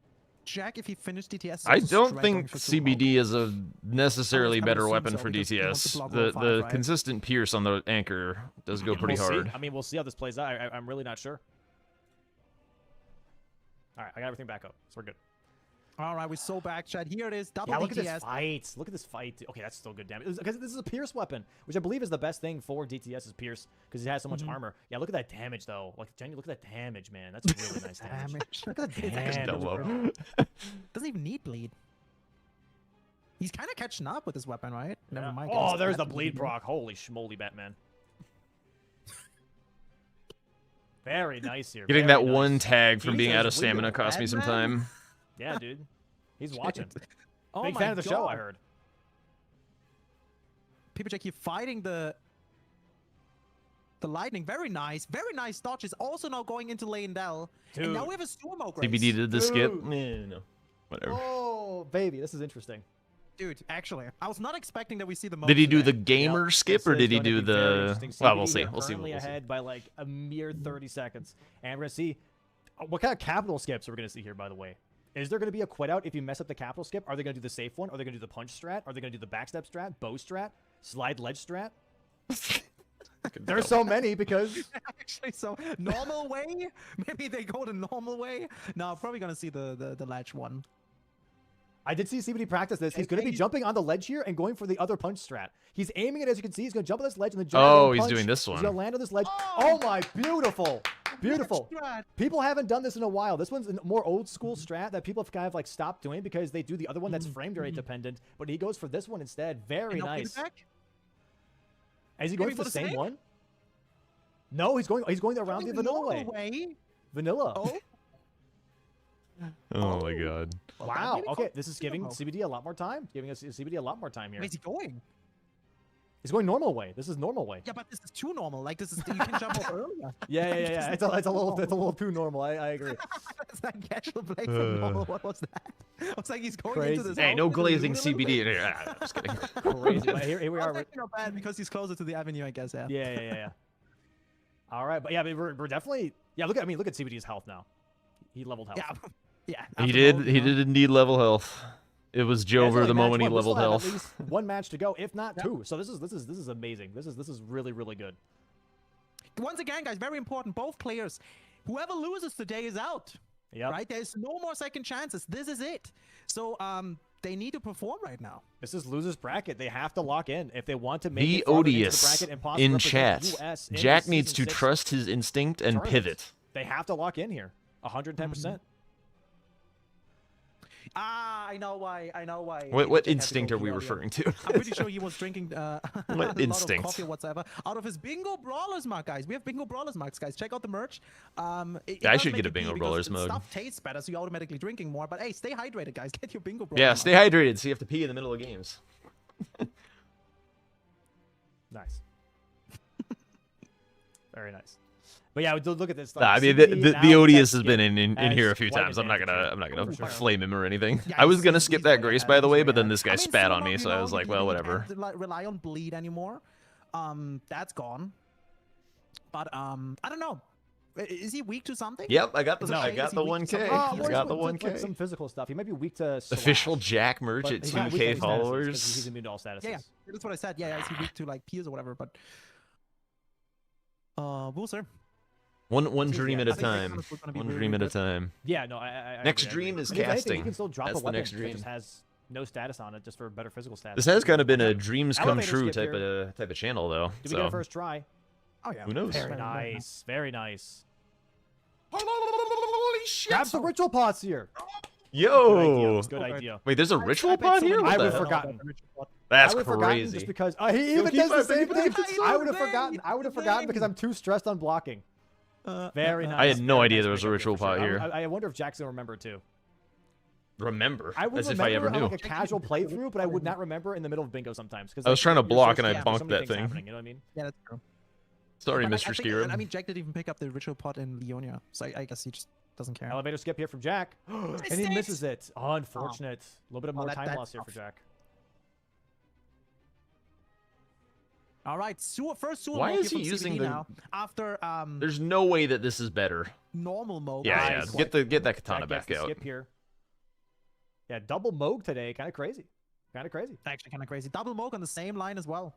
Jack, if he finished DTS. is I also don't struggling think for too long. CBD is a necessarily I would better assume weapon so, for because he wants to DTS. block The roll 5, the right? consistent pierce on the anchor does go pretty We'll see. hard. I mean, we'll see how this plays out. I'm really not sure. All right, I got everything back up, so we're good. All right, we're so back, Chad. Here it is. Double Yeah, look at DTS. this fight. Look at this fight. Okay, that's still good damage. Because this is a Pierce weapon, which I believe is the best thing for DTS is Pierce, because it has so much armor. Yeah, look at that damage, though. Like, Jenny, look at that damage, man. That's really nice damage. Look at that It's actually damage, Domo. bro. Doesn't even need bleed. He's kind of catching up with his weapon, right? Never Yeah. mind. Oh, guys. there's the That's bleed proc. Holy schmoly, Batman. Very nice here. Getting very that one nice. tag from being Jesus, out of we stamina go cost me some Batman? time. Yeah, dude. He's watching. Oh Big my fan of the show, I God. heard. Paperjack, you're fighting the lightning. Very nice. Very nice dodges. Also now going into Lane Dell. And now Dude. we have a Stormo Grace. CBD did the skip. Dude. No. Whatever. Oh, baby, this is interesting. Dude, actually, I was not expecting that we see the most Did he do the today. gamer skip This or is did he gonna do be very the? interesting. Well, we'll CBD see. are We'll see. currently We'll see. ahead by like a mere 30 seconds, and we're gonna see what kind of capital skips are we gonna see here. By the way, is there gonna be a quit out if you mess up the capital skip? Are they gonna do the safe one? Are they gonna do the punch strat? Are they gonna do the backstep strat, bow strat, slide ledge strat? There's so many because Actually, so normal way? Maybe they go the normal way? No, I'm probably gonna see the ledge one. I did see CBD practice this. He's going to be jumping on the ledge here and going for the other punch strat. He's aiming it, as you can see. He's going to jump on this ledge and then jump Oh, in he's punch. doing this He's one. going to land on this ledge. Oh my, beautiful. Beautiful. Strat. People haven't done this in a while. This one's a more old school strat that people have kind of like stopped doing because they do the other one that's frame rate dependent. But he goes for this one instead. Very And no nice. feedback? Is he going Maybe for the for the same same? one? No, he's going around the vanilla way. way. Vanilla. Oh, Oh my god. well, that Wow. maybe Okay, could- this is giving Dynamo. CBD a lot more time. Giving us CBD a lot more time here. Where's he going? He's going normal way. This is normal way. Yeah, but this is too normal. Like this is you can jump off earlier. Yeah. It's a little too normal. I agree. It's like casual play from normal. What was that? I was like, he's going Crazy. into this. Hey, no outfit and glazing doing a little CBD. bit. Ah, just kidding. Crazy. But here we Well, are. it's actually not bad because he's closer to the avenue, I guess. Yeah. Yeah. All right, but yeah, we're definitely look at CBD's health now. He leveled health. Yeah. Yeah. He after did. Mo, He you know. did indeed level health. It was Yeah, it's Jover only the match moment he one. We leveled still have health. At least one match to go, if not two. So this is amazing. This is really good. Once again, guys, very important. Both players, whoever loses today is out. Yep. Right? There's no more second chances. This is it. So they need to perform right now. This is losers bracket. They have to lock in if they want to make Be it farther into the odious bracket and possibly in represent chat. US in Jack the needs to Season 6 trust his instinct and tournament. pivot. They have to lock in here. 110%. Ah, I know why. What Jack had to instinct go are we earlier. referring to? I'm pretty sure he was drinking a lot instinct? of coffee or whatsoever out of his Bingo Brawlers mug, guys. We have Bingo Brawlers mugs, guys. Check out the merch. It I does should make get a you pee Bingo because Brawlers mug. Stuff tastes better, so you're automatically drinking more. But hey, stay hydrated, guys. Get your Bingo Brawlers. Yeah, mug. stay hydrated so you have to pee in the middle of games. Nice. Very nice. But yeah, look at this. Nah, I mean, CBD the now Odious gets has been skip in as here a few quite an times. I'm not advantage gonna for sure. flame him or anything. Yeah, I was he's- gonna he's skip easily that Grace, by the way, but then this guy I mean, spat on Sumo, me, you so I know, was like, he well, didn't whatever. have to, like, rely on bleed anymore. That's gone. But I don't know. Is he weak to something? Yep, I got the No. I Is got he the weak to 1K. something? Oh, I got the well, it's 1K. like some physical stuff. He might be weak to slash, Official Jack merch but at he's not weak to 2K any statuses 'cause followers. He's immune to all statuses. Yeah, that's what I said. Yeah, is he weak to like peers or whatever? But we'll see. One dream at a I think time. Xbox was gonna be One really, dream really at a good. time. Yeah, no, I Next agree, I dream agree. is But if anything, casting. He can still drop That's a the weapon next that dream. just has no status on it, just for better physical status. This has kind of been a dreams come Elevator true skip type of channel though. Did we get a So first try? Oh yeah. who knows? Very nice. Very nice. Holy shit! Grabs the ritual pots here. Yo! Good idea. Wait, there's a ritual pod here? I What would the have hell? forgotten. That's I would have forgotten just crazy. because he even keep does the on same thinking thing. about it. I would have Bang, forgotten. I would have bang. forgotten because I'm too stressed on blocking. Very nice. I had no Very idea nice there was a pickup ritual for sure. pot here. I wonder if Jackson will remember too. Remember? I would As if remember I ever on, knew. like a casual playthrough, but I would not remember in the middle of bingo sometimes. I was trying to block and I bumped bunked that thing. You know what I mean? Yeah, that's true. Sorry, But, like, Mr. I think- Scarab. I mean, Jack didn't even pick up the ritual pot in Leonia, so I guess he just doesn't care. Elevator skip here from Jack, and he Mistakes. misses it. Unfortunate. A little bit of more that- time that's loss here for tough. Jack. All right, first sewer Why mode is here he from using CBD the- now after There's no way that this is better. normal mode. Yeah, Nice. yeah. Get that katana Jack gets back the out. skip here. Yeah, double Moog today. Kind of crazy. Kind of crazy. Actually, kind of crazy. Double Moog on the same line as well.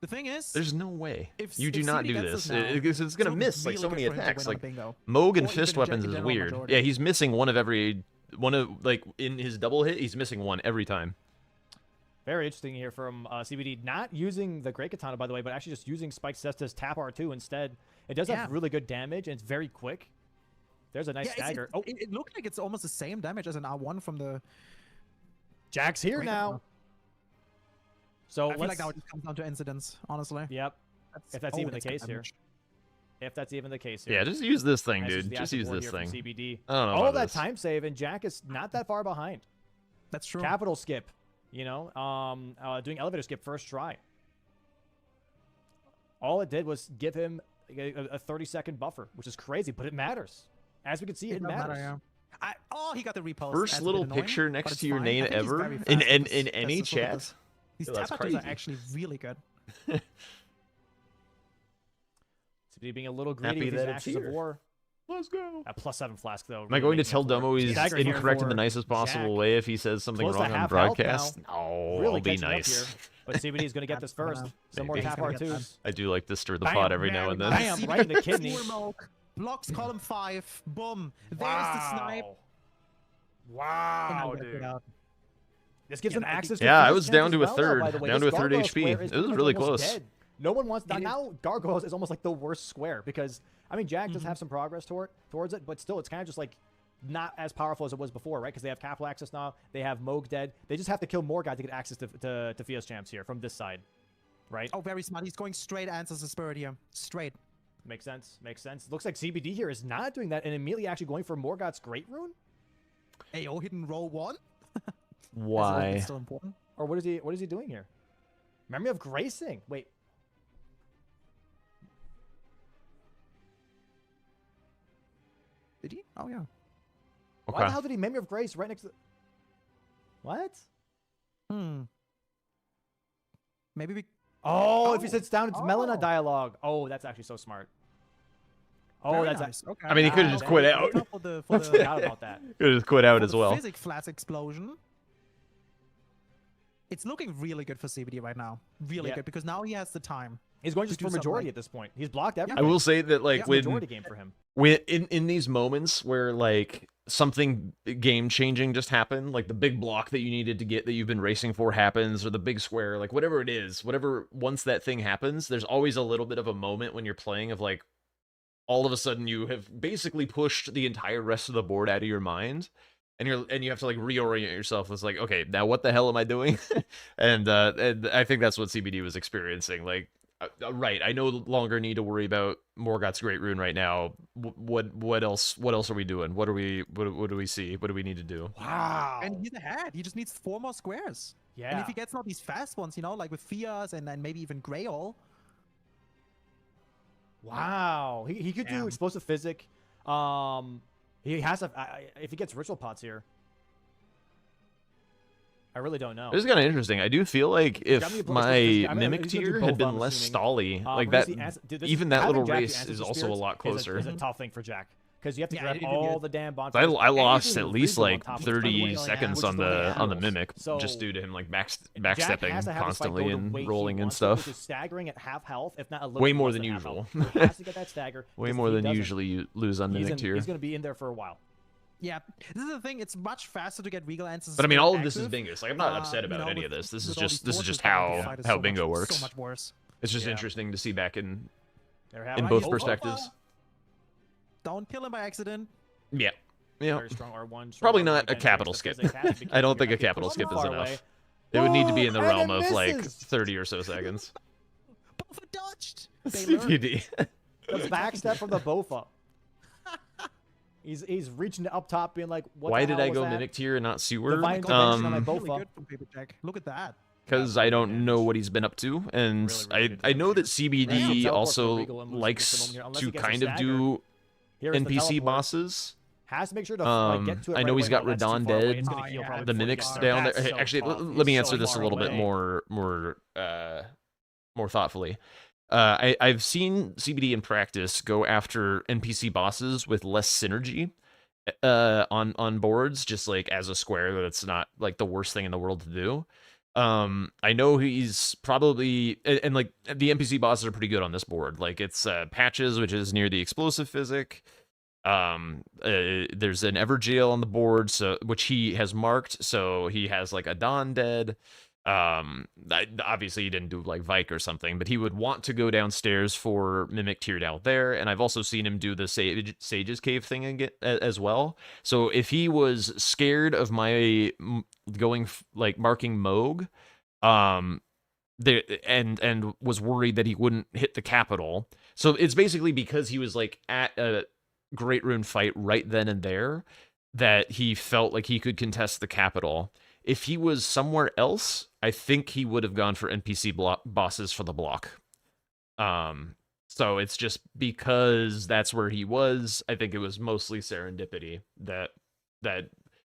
The thing is, There's no way. If- You do if not CBD do gets this. this now, It's gonna it's miss like really so good many for him to attacks. win on Like bingo. Moog Or and fist even weapons Jack is in weird. majority. Yeah, he's missing one of like in his double hit. He's missing one every time. Very interesting here from CBD. Not using the Great Katana, by the way, but actually just using Spike Cesta's Tap R2 instead. It does Yeah. have really good damage, and it's very quick. There's a nice Yeah, stagger. Oh, it looked like it's almost the same damage as an R1 from the. Jack's here Great now. Katana. So I feel let's. like now it just comes down to incidents, honestly. Yep. If that's even the good case here. damage. If that's even the case here. Yeah, just use this thing, Nice dude. the Just active use ward this here from thing. CBD. I don't know All about that this. time save, and Jack is not that far behind. That's true. Capital skip. You know, doing elevator skip first try. All it did was give him a 30-second buffer, which is crazy, but it matters. As we can see, it does matter, matters. yeah. Oh, he got the repost. First That's a little bit annoying, picture but next it's to your fine. name I think he's ever very in fast in because in that's any the sort of chat. These Yo, that's tap tattoos are crazy. actually really good. CBD being a little greedy Happy with these that it's Axes of here. War. Let's go. A +7 flask, though. Am I going to tell Domo he's Stagger here incorrect in for the nicest possible Jack. way if he says something Close to wrong on half health broadcast? now. No, Really I'll be catching up nice. here. But CBD is going to get this first. Some more Maybe. tap He's gonna get R2s. I do like to stir the Bam, pot every now and then. bam. right in the kidney. Sewer Milk, blocks column 5. Boom. There's the snipe. And now Wow, get it dude. out. This gives him access to Yeah, I Phoenix was Champ down as to a well now, third, by the way. down This to a third Gargoyle HP. square is It was pretty much really almost close. dead. No one wants now. Gargoyles is almost like the worst square because I mean Jack does have some progress towards it, but still it's kind of just like not as powerful as it was before, right? Because they have capital access now. They have Moog dead. They just have to kill more guys to get access to Fios champs here from this side, right? Oh, very smart. He's going straight answers the spirit here. Straight. Makes sense. Makes sense. Looks like CBD here is not doing that and immediately actually going for Morgoth's Great Rune. AO hidden row 1. Why? It's still important. Or what is he doing here? Memory of Gracing. Wait. Did he? Oh, yeah. Why the hell did he Memory of Grace right next to... What? Maybe we... Oh, if he sits down, it's Melina Oh. dialogue. Oh, that's actually so smart. Oh, Very that's nice. Okay. I mean, he could have just quit out. For the, I forgot about that. Could have just quit out for as the well. Physic flash explosion. It's looking really good for CBD right now. Really Yeah. good, because now he has the time. He's going To just do for something majority right. at this point. He's blocked everything. I will say that, like, It's a majority game for him. when in these moments where like something game changing just happened, like the big block that you needed to get that you've been racing for happens, or the big square, like whatever it is, once that thing happens, there's always a little bit of a moment when you're playing of like all of a sudden you have basically pushed the entire rest of the board out of your mind. And you have to like reorient yourself. It's like, okay, now what the hell am I doing? and I think that's what CBD was experiencing. Like, right, I no longer need to worry about Morgoth's Great Rune right now. What else are we doing? What do we see? What do we need to do? Wow. And he's ahead. He just needs 4 more squares. Yeah. And if he gets now these fast ones, you know, like with Fias and then maybe even Greyall. Wow. He could do Damn. explosive physic. He has if he gets ritual pots here. I really don't know. This is kind of interesting. I do feel like if Got me a blast my with physic. I mean, mimic he's gonna do tier both, had been I'm less assuming. stally, like we're that, gonna see dude, even that having little Jack do race Ancestor is also a Spirits lot closer. Is a tough thing for Jack because you have to Yeah, grab it really all is. the damn I bonfires. lost And at least Regal on like top of it, 30 yeah, seconds which on is the way it the handles. mimic, So just due to him like Jack backstepping has to have this fight constantly go the and way he rolling and wants to, which stuff. is staggering at half health, if not a little Way bit more less than half usual. health. He has to get that stagger. Way 'cause more if he than doesn't, usually you lose on mimic tier. He's going to be in there for a while. Yeah, this is the thing. It's much faster to get Regal answers. But I mean, all of this is active. Bingo. Like, I'm not upset You about know, any of with- this. This is with all just these forces, the how fight is Bingo so works. much worse. It's just Yeah. interesting to see back in There we have it. both Oh, perspectives. Don't kill him by accident. Yeah, yeah. Very strong R1. strong Probably R1 not a against capital Physic. skip. Has to be I don't keeping think a it. capital Pushed skip is far enough. away. It would need to be in the Whoa, and realm it of like misses! 30 or so seconds. Bofa dodged. Baylor. CPD. The backstep from the Bofa. He's reaching up top, being like, "What Why the did hell I was go that?" mimic tier and not sewer? Divine Intervention on my Bofa. Really good from Paper Jack. Look at that. Because I don't know what he's been up to, and Really good I know that Right, CBD so teleport also for Regal and lose likes the moment here, unless to he gets a kind of stagger. do Here is the NPC teleport. bosses. Has to make sure to like, get to it I right know away. he's got No, that's too Radon far away. dead. It's gonna Oh, heal yeah. probably The before he mimics gets down That's there. Hey, so actually, tough. let He's me so answer this a far little bit away. more thoughtfully. I've seen CBD in practice go after NPC bosses with less synergy on boards, just like as a square. That's not like the worst thing in the world to do. I know he's probably and like the NPC bosses are pretty good on this board. Like it's Patches, which is near the explosive physic. There's an Everjail on the board, so which he has marked, so he has like a Don dead. Obviously he didn't do like Vike or something, but he would want to go downstairs for Mimic tiered out there, and I've also seen him do the Sage's Cave thing again as well. So if he was scared of my going like marking Moog, there and was worried that he wouldn't hit the capital, so it's basically because he was like at a Great Rune fight right then and there that he felt like he could contest the capital. If he was somewhere else, I think he would have gone for NPC bosses for the block. So it's just because that's where he was. I think it was mostly serendipity that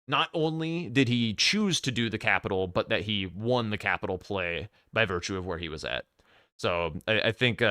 not only did he choose to do the capital, but that he won the capital play by virtue of where he was at. So I think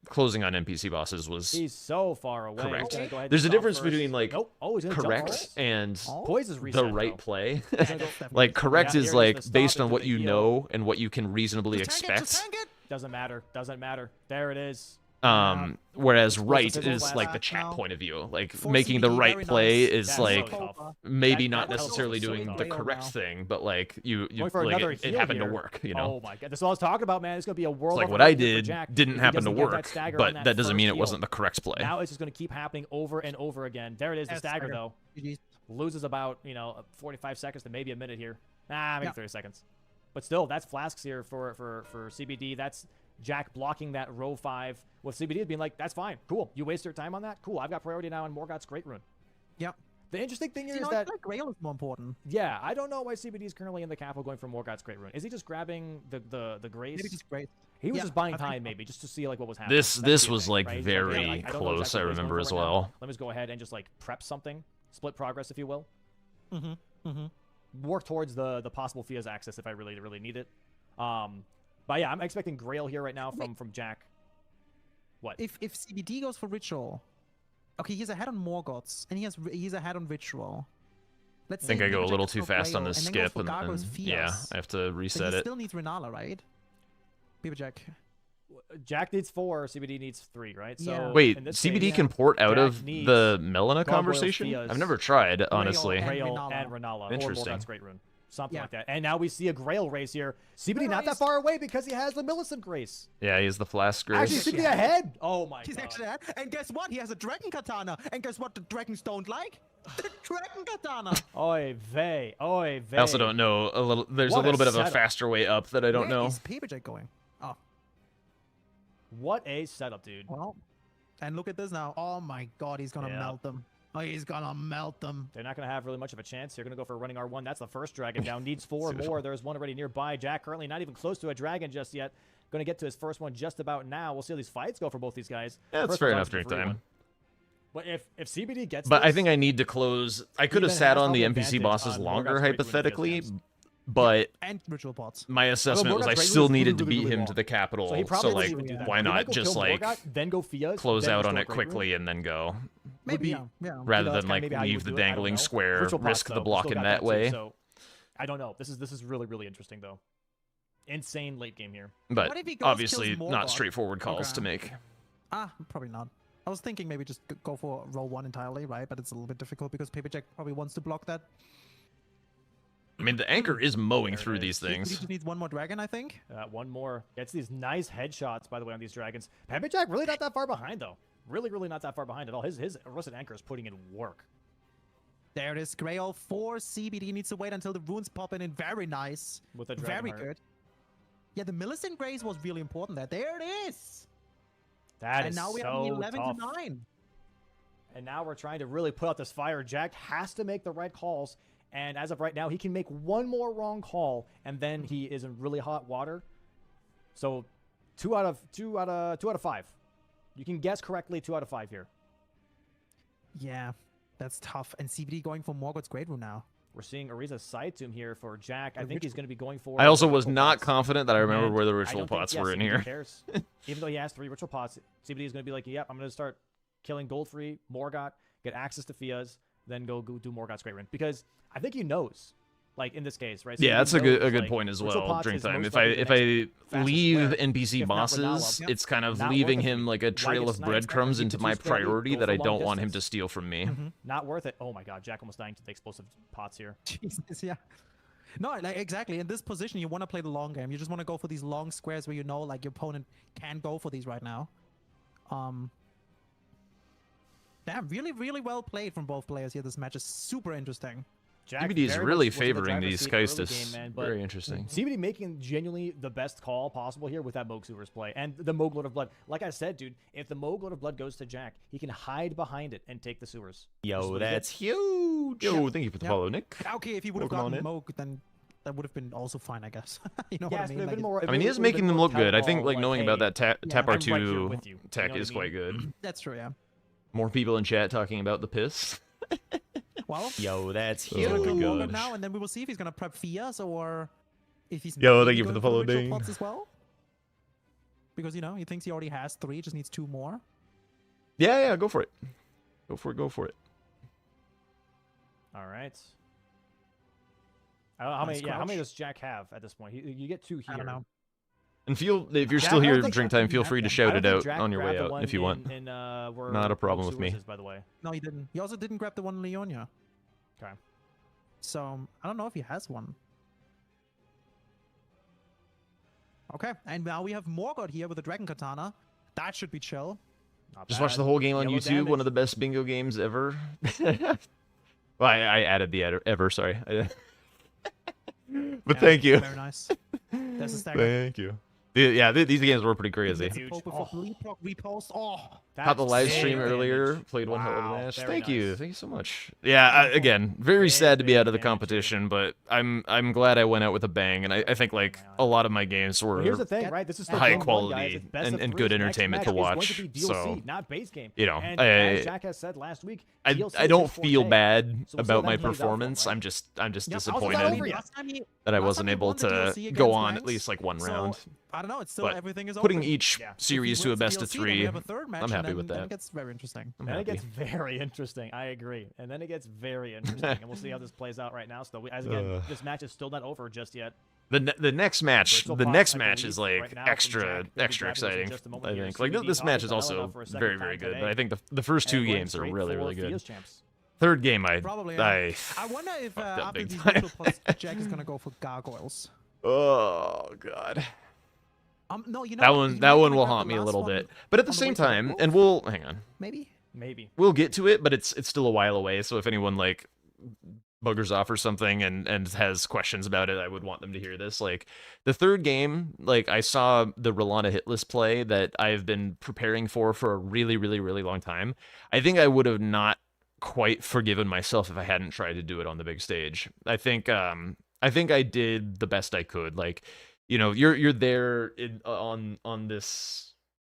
closing on NPC bosses was He's so far away. correct. He's gonna go ahead There's a and stop difference first. between like Nope. Oh, he's gonna jump correct first. and Poise is reset, the right though. play. Yeah, that's definitely Like correct Yeah, is here it is, like the stop based on into what the you heel. know and what you can reasonably Just tank it, expect. just tank it. Doesn't matter. Doesn't matter. There it is. Whereas Explosive right pistol is like the blast chat now. point of view. Like For making the CBD, right very play nice. is That's like so tough. maybe That not teleport necessarily was so doing tough. the Grail correct now. thing, but like you Going for like another it heal happened here. to work, you know. Oh my god, that's what I was talking about, man. It's gonna be a world. It's like of what hurt I here for did Jack didn't if he happen to doesn't get that work, stagger but on that doesn't first mean it heal. wasn't the correct play. Now it's just gonna keep happening over and over again. There it is, the Yes, stagger stagger. though. GG. Loses about 45 seconds to maybe a minute here. Maybe Yeah. 30 seconds. But still, that's flasks here for CBD. That's Jack blocking that row 5 with CBD being like, that's fine, cool. You waste your time on that, cool. I've got priority now on Morgoth's Great Rune. Yep. The interesting thing here You is know, I that feel like Grail is more important. yeah, I don't know why CBD is currently in the capital going for Morgoth's Great Rune. Is he just grabbing the Grace? Maybe just great. He was Yeah, just buying I think time so. maybe just to see like what was happening. This That could be a was thing, like right? He's very I don't know close. exactly I what he's remember going as for right now. well. Let me just go ahead and just like prep something, split progress if you will. Mm-hmm. Work towards the possible Fia's access if I really need it. But yeah, I'm expecting Grail here right now from Jack. What? If CBD goes for Ritual, okay, he's ahead on Morgoth's, and he's ahead on Ritual. Let's I think say I go a Pippa little Jack too goes fast on Grail, this and then goes skip, for and Gargo's then, yeah, Fias. I have to Then reset he it. still needs Renala, right? Pippa Jack. Jack needs 4, CBD needs 3, right? So Yeah. Wait, in this CBD case, can port out Jack of needs the Melina Gargoyles, conversation? Fias, I've never tried, honestly. and Grail Renala. and Renala or Interesting. Morgoth's Great Rune. Something Yeah. like that. And now we see a Grail race here. CBD not that Nice. far away because he has the Millicent Grace. Yeah, he's the Flask Grace. Actually, CBD ahead. Oh my He's god. actually ahead. And guess what? He has a Dragon Katana. And guess what the dragons don't like? The Dragon Katana. Oy vey. Oy vey. I also don't know a little. There's What a little a bit of a setup. faster way up that I don't Where know. is Pippa Jack going? Oh, What a setup, dude. well. And look at this now. Oh my god, he's gonna Yeah. melt them. Oh, he's gonna melt them. They're not going to have really much of a chance. They're going to go for a running R1. That's the first dragon down. Needs 4 more. There's one already nearby. Jack currently not even close to a dragon just yet. Going to get to his first one just about now. We'll see how these fights go for both these guys. Yeah, that's First fair one's enough the during free time. one. But if CBD gets But I this, think I need to close. I could have even sat has on all the the NPC advantage bosses on longer, Morgoth's Great Rune hypothetically, against him. but And ritual pots. my assessment was I Morgoth's Great still Rune is needed to really, beat really him long. to the capital. So he probably So, wouldn't like, even do that. why He might not go just kill like Morgoth, then go Fia's, close then out restore on it Great Rune? quickly and then go, Maybe, be- yeah. rather that's than kinda like maybe how you leave would the do it. I don't dangling know. square, Ritual pots, risk though. the We block still in got that too, way. So I don't know. This is really interesting though. Insane late game here. But What if he goes, obviously kills not Morgoth? straightforward calls Okay. to make. Probably not. I was thinking maybe just go for roll 1 entirely, right? But it's a little bit difficult because Pippa Jack probably wants to block that. I mean, the anchor is mowing There it through is. these He things. just needs one more dragon, I think. One more. Gets these nice headshots, by the way, on these dragons. Pepe Jack really not that far behind, though. Really not that far behind at all. His Rusted Anchor is putting in work. There it is. Grail 4 CBD needs to wait until the runes pop in. Very nice. With the Dragon Very Heart. good. Yeah, the Millicent Grace was really important there. There it is. That And is now we so have 11 tough. to 9. And now we're trying to really put out this fire. Jack has to make the right calls. And as of right now, he can make one more wrong call, and then he is in really hot water. So 2 out of 5. You can guess correctly 2 out of 5 here. Yeah, that's tough. And CBD going for Morgoth's Great Rune now. We're seeing Ariza's side tomb here for Jack. I The think he's ritual- going to be going for. I also the was ritual not pots. confident that I remember And where the I ritual don't think- pots yeah, were in CBD here. cares. Even though he has 3 ritual pots, CBD is going to be like, yep, I'm going to start killing Goldfree, Morgoth, get access to Fia's, then go do Morgoth's Great Rune. Because I think he knows, like in this case, right? Yeah, CBD that's a knows, good like, point as ritual well. pots Drink is time. most If I likely the next fastest leave square, NPC if not bosses, Renala. Yep. it's kind of Not leaving worth it. him like a Why trail get of sniped? breadcrumbs Keep into the my 2 square, priority go that for I long don't want him to distance. steal from me. Not worth it. Oh my God, Jack almost dying to the explosive pots here. Jesus, yeah. No, like exactly. In this position, you want to play the long game. You just want to go for these long squares where you know, like, your opponent can go for these right now. Yeah, really well played from both players here. This match is super interesting. Jack CBD is very really much was in the favoring driver's these seat early Kaistas. game, man, but Very interesting. CBD making genuinely the best call possible here with that Moog Sewers play and the Moog Lord of Blood. Like I said, dude, if the Moog Lord of Blood goes to Jack, he can hide behind it and take the sewers. This is Yo, what he did. that's huge. Yo, thank you for the Yeah. follow, Nick. Okay, if he would have Welcome on gotten in. Moog, then that would have been also fine, I guess. You know Yeah, what I it's mean? been a Like, bit more. I mean, he is making them look good. I think like knowing about that tap yeah, I'm right here R2 with you. You tech know what is I quite mean? good. that's true, yeah. More people in chat talking about the piss. Well, Yo, that's he's gonna kill huge. Morgan now, and then we will see if he's gonna prep Fias or if he's Yo, maybe thank you for going the follow, ritual Dane. pots as well. Because, you know, he thinks he already has 3, just needs 2 more. Yeah, go for it. Go for it. All right. I don't know how Nice many? Yeah, how many crouch. does Jack have at this point? You get 2 here. I don't know. And feel if you're Yeah, still I don't here think drink Jack time, didn't feel have free to them. shout I it don't think out Jack on your way grabbed the out one if you want. in, Not a World problem with me. Sewers, by the way. No, he didn't. He also didn't grab the one in Leonia. Okay. So I don't know if he has one. Okay, and now we have Morgoth here with the Dragon Katana. That should be chill. Not Just bad. watch the whole game on Yellow YouTube. One damage. of the best bingo games ever. Well, I added the ever. Sorry. But Yeah, thank you. Very nice. There's a stagger. Thank you. Yeah, these games were pretty crazy. Huge. Before Bleedproc repost. Oh, Caught the live That's stream big earlier. damage. Played one hell of a Wow, match. very Thank nice. you. Thank you so much. Yeah, again, very sad to be big out of the damage here. competition, but I'm glad I went out with a bang, and I think like a lot of my games were Well, here's the thing, right? This is still high game one, quality guys. It's best of and three. good Next entertainment match to is going watch, be DLC, so, not base game. you know, And I- as Jack has said last week, DLC I don't is his feel forte. bad So we'll see about how my that plays out for him, performance. right? I'm just Yeah, how's that disappointed over yet? that I last wasn't time he able won the to DLC go against on at Blanks? least like one So, round. I don't know. It's still But everything is putting open. each Yeah. If he series to a wins the best of DLC, then three, we have a third match, I'm and happy then, with Then that. it gets very interesting. I'm Then it happy. gets very interesting. I agree. And then it gets very interesting. And we'll see how this plays out right now. So, as again, this match is still not over just yet. The next match, Bristol the Fox, next I match believe, is like right now from extra Jack. We'll be extra grabbing this in exciting. just a moment I here. think like CBD this match caught is the also dilemma for a second very time good. But today. I think the first two And going games are straight really for really good. Fia's champs. Third game, Probably. I I wonder if fucked up after big these time. virtual pods, Jack is gonna go for gargoyles. oh god. No, you know That what? one He that might one gonna will grab haunt the me a last little one bit. But at the on the same way to the time, wolf. and we'll hang on. Maybe. Maybe. We'll get to it, but it's still a while away. So if anyone like buggers off or something and has questions about it, I would want them to hear this. Like the third game, like I saw the Rolana hitless play that I've been preparing for a really long time. I think I would have not quite forgiven myself if I hadn't tried to do it on the big stage. I think I did the best I could. Like, you know, you're there on this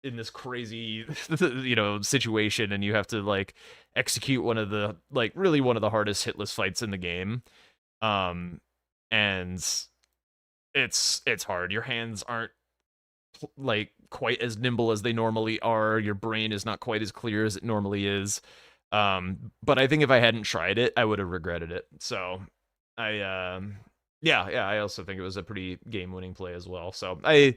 in this crazy you know situation, and you have to like execute one of the hardest hitless fights in the game, and it's hard. Your hands aren't like quite as nimble as they normally are. Your brain is not quite as clear as it normally is. But I think if I hadn't tried it, I would have regretted it. So I I also think it was a pretty game-winning play as well. So I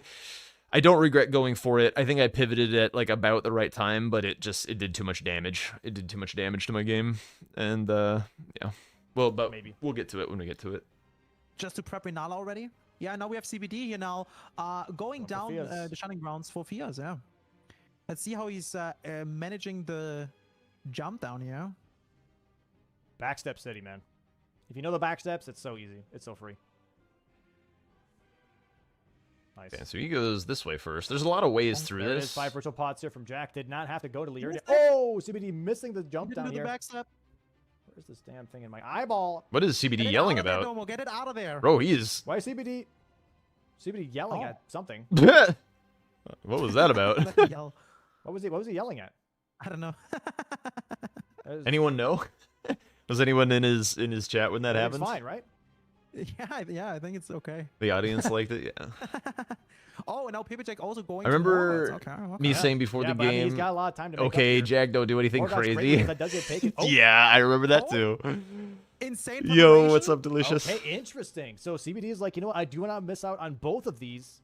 don't regret going for it. I think I pivoted at like about the right time, but it did too much damage. It did too much damage to my game, and yeah. Well, but Maybe. we'll get to it when we get to it. Just to prep Renala already. Yeah, now we have CBD here now. Going for down Fias. the Shining Grounds for Fias, yeah. Let's see how he's managing the jump down here. Backstep City, man. If you know the backsteps, it's so easy. It's so free. Nice. Okay, so he goes this way first. There's a lot of ways through There it is. this. 5 virtual pods here from Jack. Did not have to go to Lear. Missed it. Oh, CBD missing the He jump didn't down do the here. backstep. Where's this damn thing in my eyeball? What is Get CBD it yelling out of there, about? Domo. Get it out of there. Bro, he's Why is CBD yelling Oh. at something? what was that about? Let me yell. What was he yelling at? I don't know. That was- Anyone know? Was anyone in his chat when that everything's happened? fine, right? yeah, I think it's okay. The audience liked it. Yeah. Oh, and now Paper Jack also going. I to remember Morgoth's. Okay. me Yeah. saying before Yeah, the but I mean, he's game, got a lot of time to make up okay, here. Jack, don't do anything Morgoth's great crazy. because that does get taken. Oh, Yeah, I remember that Oh. too. Insane. Yo, what's preparation. up, delicious? Okay, interesting. So CBD is like, you know what? I do not miss out on both of these.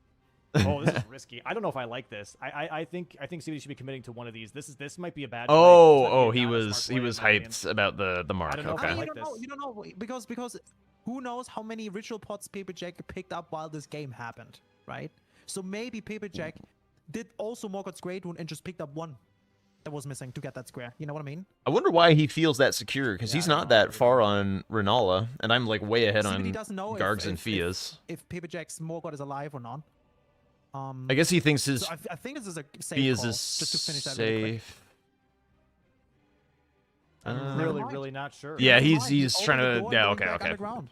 Oh, this is risky. I don't know if I like this. I think CBD should be committing to one of these. This might be a bad. play. This might Oh, be he not a was smart play, in my opinion. hyped about the mark. I don't know if Okay. I I mean, like you don't know. this. You don't know because who knows how many ritual pots Paper Jack picked up while this game happened, right? So maybe Paper Jack did also Morgoth's Great Rune and just picked up one that was missing to get that square. You know what I mean? I wonder why he feels that secure, because Yeah, he's I not don't know. that far on Renala, and I'm like way ahead CBD on doesn't know Gargs and if Fias. Paper Jack's Morgoth is alive or not. I guess he thinks his So I think this is a safe Fias call, is just to finish that really quick. safe. I'm Never really, mind. really not sure. Yeah, Never he's mind, he's opened trying the to. door and Yeah, going okay, back okay. underground.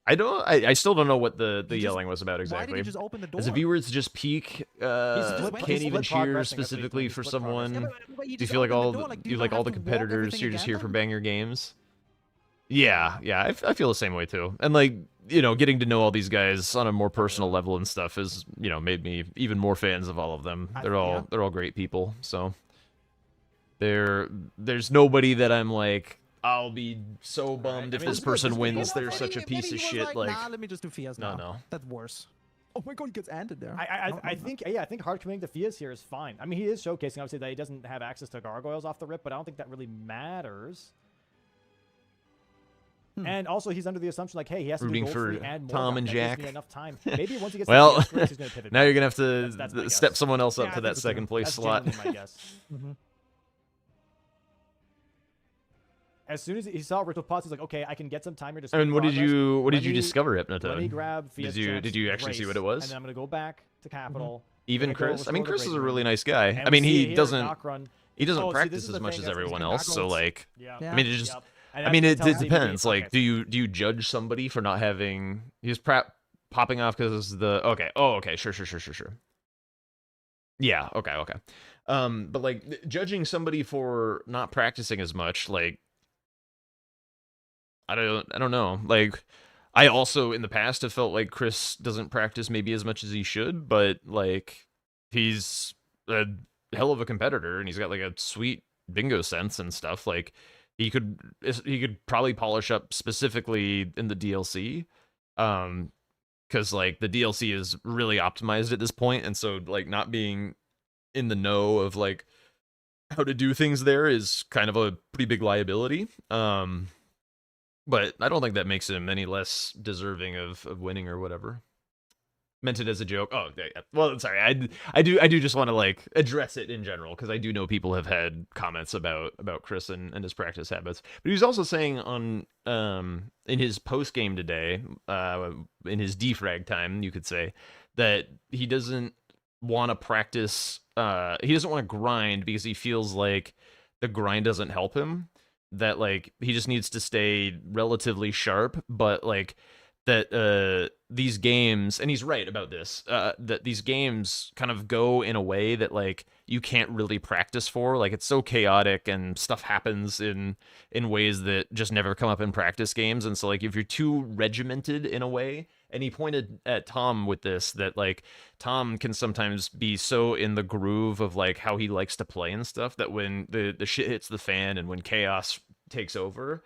I still don't know what the He just- yelling was about Why did exactly. he just open the door? As a viewer, it's just peak. split- Can't he's even split cheer progressing, that's what he's specifically doing, for he's split progressing. someone. But you Do you just feel like opened all the door, like, do you you like not all the have to walk competitors everything you're just again here for then? banger games? Yeah, I feel the same way too. And like, you know, getting to know all these guys on a more personal level and stuff is, you know, made me even more fans of all of them. Yeah. They're all great people. So there's nobody that I'm like, I'll be so bummed I if mean, this it's good, person it's good. wins. You know, They're maybe- such a piece of he was shit. Like, nah, let me just do Fias no, now. no. That's worse. Oh my god, he gets anted there. I think hard committing to Fias here is fine. I mean, he is showcasing obviously that he doesn't have access to gargoyles off the rip, but I don't think that really matters. And also, he's under the assumption like, hey, he has to do gold free and more. Tom and Jack. Enough time. Maybe once he gets well, to he's going to pivot. Now you're gonna have to That's step someone else up to that second place slot. My guess. As soon as he saw Ritual Pots, he's like, okay, I can get some time here to. And what did you discover, Hypnotone? Let me grab Fias did you actually see what it was? And then I'm going to go back to Capital. Even Chris? I mean, Chris is a really nice guy. I mean, he doesn't practice as much as everyone else, so like, I mean, it just. I mean, it depends. Like, do you judge somebody for not having? He's popping off because the okay. Oh, okay. Sure. Yeah. Okay. But like judging somebody for not practicing as much, like, I don't know. Like, I also in the past have felt like Chris doesn't practice maybe as much as he should, but like he's a hell of a competitor and he's got like a sweet bingo sense and stuff. Like. He could probably polish up specifically in the DLC, because like the DLC is really optimized at this point, and so like not being in the know of like how to do things there is kind of a pretty big liability. But I don't think that makes him any less deserving of winning or whatever. Meant it as a joke. Oh, yeah. Well, sorry. I do just want to like address it in general because I do know people have had comments about Chris and his practice habits. But he was also saying on in his post game today, in his defrag time, you could say that he doesn't want to practice. He doesn't want to grind because he feels like the grind doesn't help him. That like he just needs to stay relatively sharp, but like. That these games, and he's right about this, that these games kind of go in a way that like you can't really practice for. Like it's so chaotic and stuff happens in ways that just never come up in practice games. And so like if you're too regimented in a way, and he pointed at Tom with this, that like Tom can sometimes be so in the groove of like how he likes to play and stuff that when the shit hits the fan and when chaos takes over,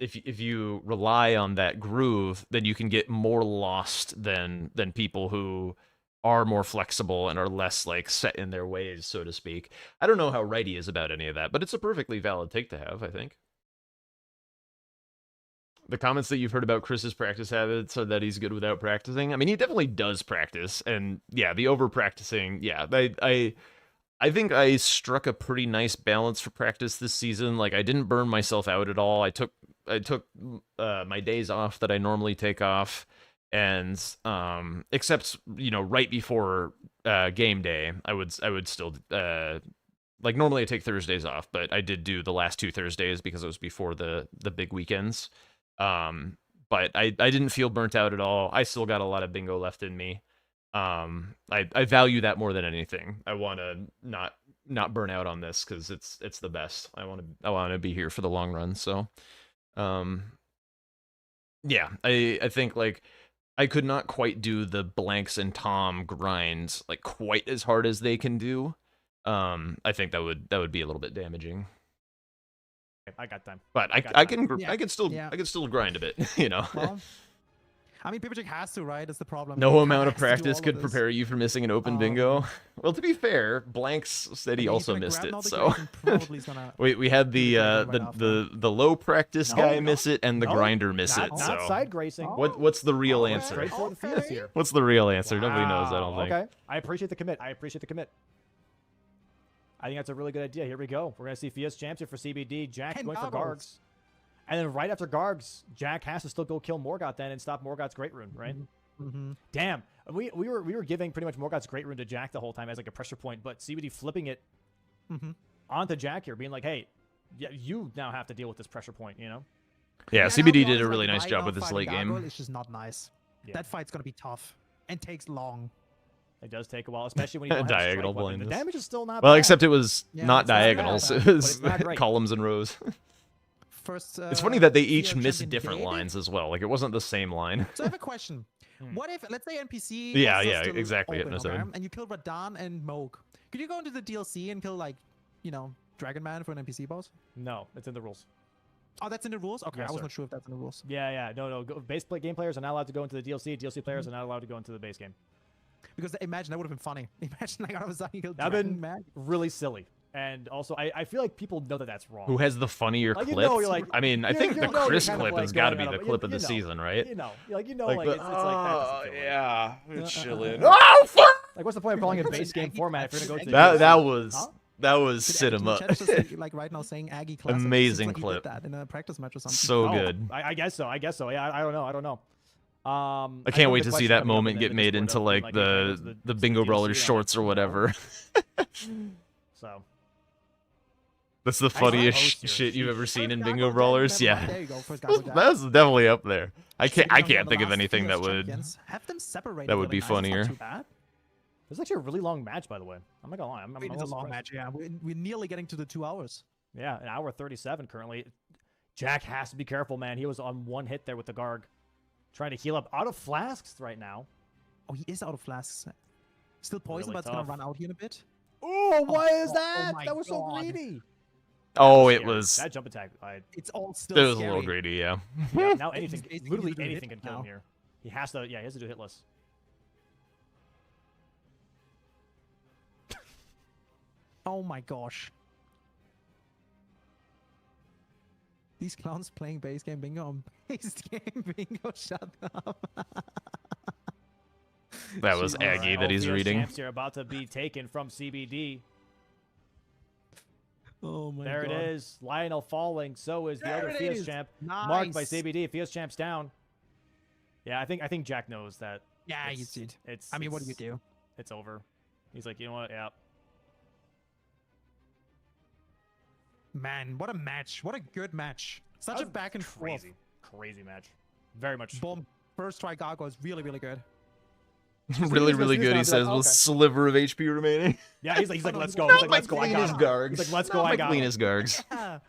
if you rely on that groove, then you can get more lost than people who are more flexible and are less like set in their ways, so to speak. I don't know how right he is about any of that, but it's a perfectly valid take to have, I think. The comments that you've heard about Chris's practice habits are that he's good without practicing. I mean, he definitely does practice, and yeah, the over practicing, yeah, I think I struck a pretty nice balance for practice this season. Like I didn't burn myself out at all. I took my days off that I normally take off, and except right before game day, I would still like normally I take Thursdays off, but I did do the last 2 Thursdays because it was before the big weekends. But I didn't feel burnt out at all. I still got a lot of bingo left in me. I value that more than anything. I want to not burn out on this because it's the best. I want to be here for the long run. So, yeah, I think like I could not quite do the Blanks and Tom grind like quite as hard as they can do. I think that would be a little bit damaging. I got time. But I can still grind a bit, Well, I mean, PPJ has to, right? That's the problem. No amount of practice could prepare you for missing an open bingo. Well, to be fair, Blanks said he also missed it, so we had the low practice guy miss it and the grinder miss it. So not side gracing. What's the real answer? Straight for the Fias here. What's the real answer? Nobody knows. I don't think. Okay, I appreciate the commit. I think that's a really good idea. Here we go. We're gonna see Fias champs here for CBD. Jack going for Gargs. And then right after Gargs, Jack has to still go kill Morgoth then and stop Morgoth's Great Rune, right? Mm-hmm. Damn. We were giving pretty much Morgoth's Great Rune to Jack the whole time as like a pressure point, but CBD flipping it onto Jack here, being like, hey, yeah, you now have to deal with this pressure point, Yeah, CBD did a really nice job with this late game. It's just not nice. Yeah. That fight's gonna be tough and takes long. It does take a while, especially when you don't have diagonal strike weapon. The damage is still not well, bad. Except it was not diagonal, so it was not columns and rows. First, it's funny that they each missed different lines as well. Like it wasn't the same line. So I have a question. What if, let's say NPC exactly, and you kill Radan and Moog. Could you go into the DLC and kill like, Dragon Man for an NPC boss? No, it's in the rules. Oh, that's in the rules? Okay, Yes, I was sir. not sure if that's in the rules. Yeah. No. Game players are not allowed to go into the DLC. DLC players are not allowed to go into the base game. Because imagine, that would have been funny. Imagine, like, all of a sudden you kill That'd been Dragon Man. really silly. And also, I feel like people know that that's wrong. Who has the funnier Like, you clips? know, you're like- I mean, I you think know the you're Chris kind of, clip like, has got to going be out the of- clip of you the know, season, right? You know, like Like, it's like that doesn't feel right. yeah, it's chilling. uh. Oh, fuck! Like, what's the point of calling it base game Aggie format if you're gonna go to That the that DLC? was Huh? that was Did sit Aggie 'em up. Chat just, like right now saying Aggie Classic. It seems Amazing like he did clip. that in a practice match or something. So Oh, good. I guess so. Yeah, I don't know. I can't wait to see that moment get made into like the Bingo Brawlers shorts or whatever. So That's the saw funniest post here. shit you've ever seen First in Gargoyle Bingo Jack, Brawlers. never mind. Yeah, There you go. First Gargoyle Jack. that's definitely up there. I can't Sitting on the think of last anything that US would. champions. Have them separated. that would really be nice. It's not funnier. too bad. this is actually a really long match, by the way. I'm not gonna lie. I'm It is a almost long surprised. match. Yeah, we're nearly getting to the 2 hours. Yeah, an hour 37 currently. Jack has to be careful, man. He was on one hit there with the Garg, trying to heal up. Out of flasks right now. Oh, he is out of flasks. Still poison, Really but it's gonna tough. run out here in a bit. Oh, why is oh that? my That was so God. greedy. Oh, it Scary. was. That jump attack. It's all still It was a scary. little greedy, yeah. Yeah, now He's anything, basically literally doing anything hit can kill him now. here. He has to. Yeah, he has to do hitless. Oh my gosh. These clowns playing base game bingo on base game bingo. Shut up. That was Jesus. Aggie that he's Ophia's reading. Champs here about to be taken from CBD. Oh my There god. it is. Lionel falling. So is the There other it Fias is. champ. Marked by Nice. CBD. Fias champ's down. Yeah, I think Jack knows that. Yeah, you it's- did. It's. I mean, what do you it's- do? It's over. He's like, you know what? Yeah. Man, what a match. What a good match. Such That a was back and crazy, crazy match. Very much. forth. Boom. First try Gargoyle is really, really good. Really, really good. He He's says like, with okay. sliver of HP remaining. Yeah, he's like, no, let's he's go. not He's like, my let's go. I got cleanest him. Gargs. He's like, let's Not go. I my got him. cleanest Gargs. Yeah.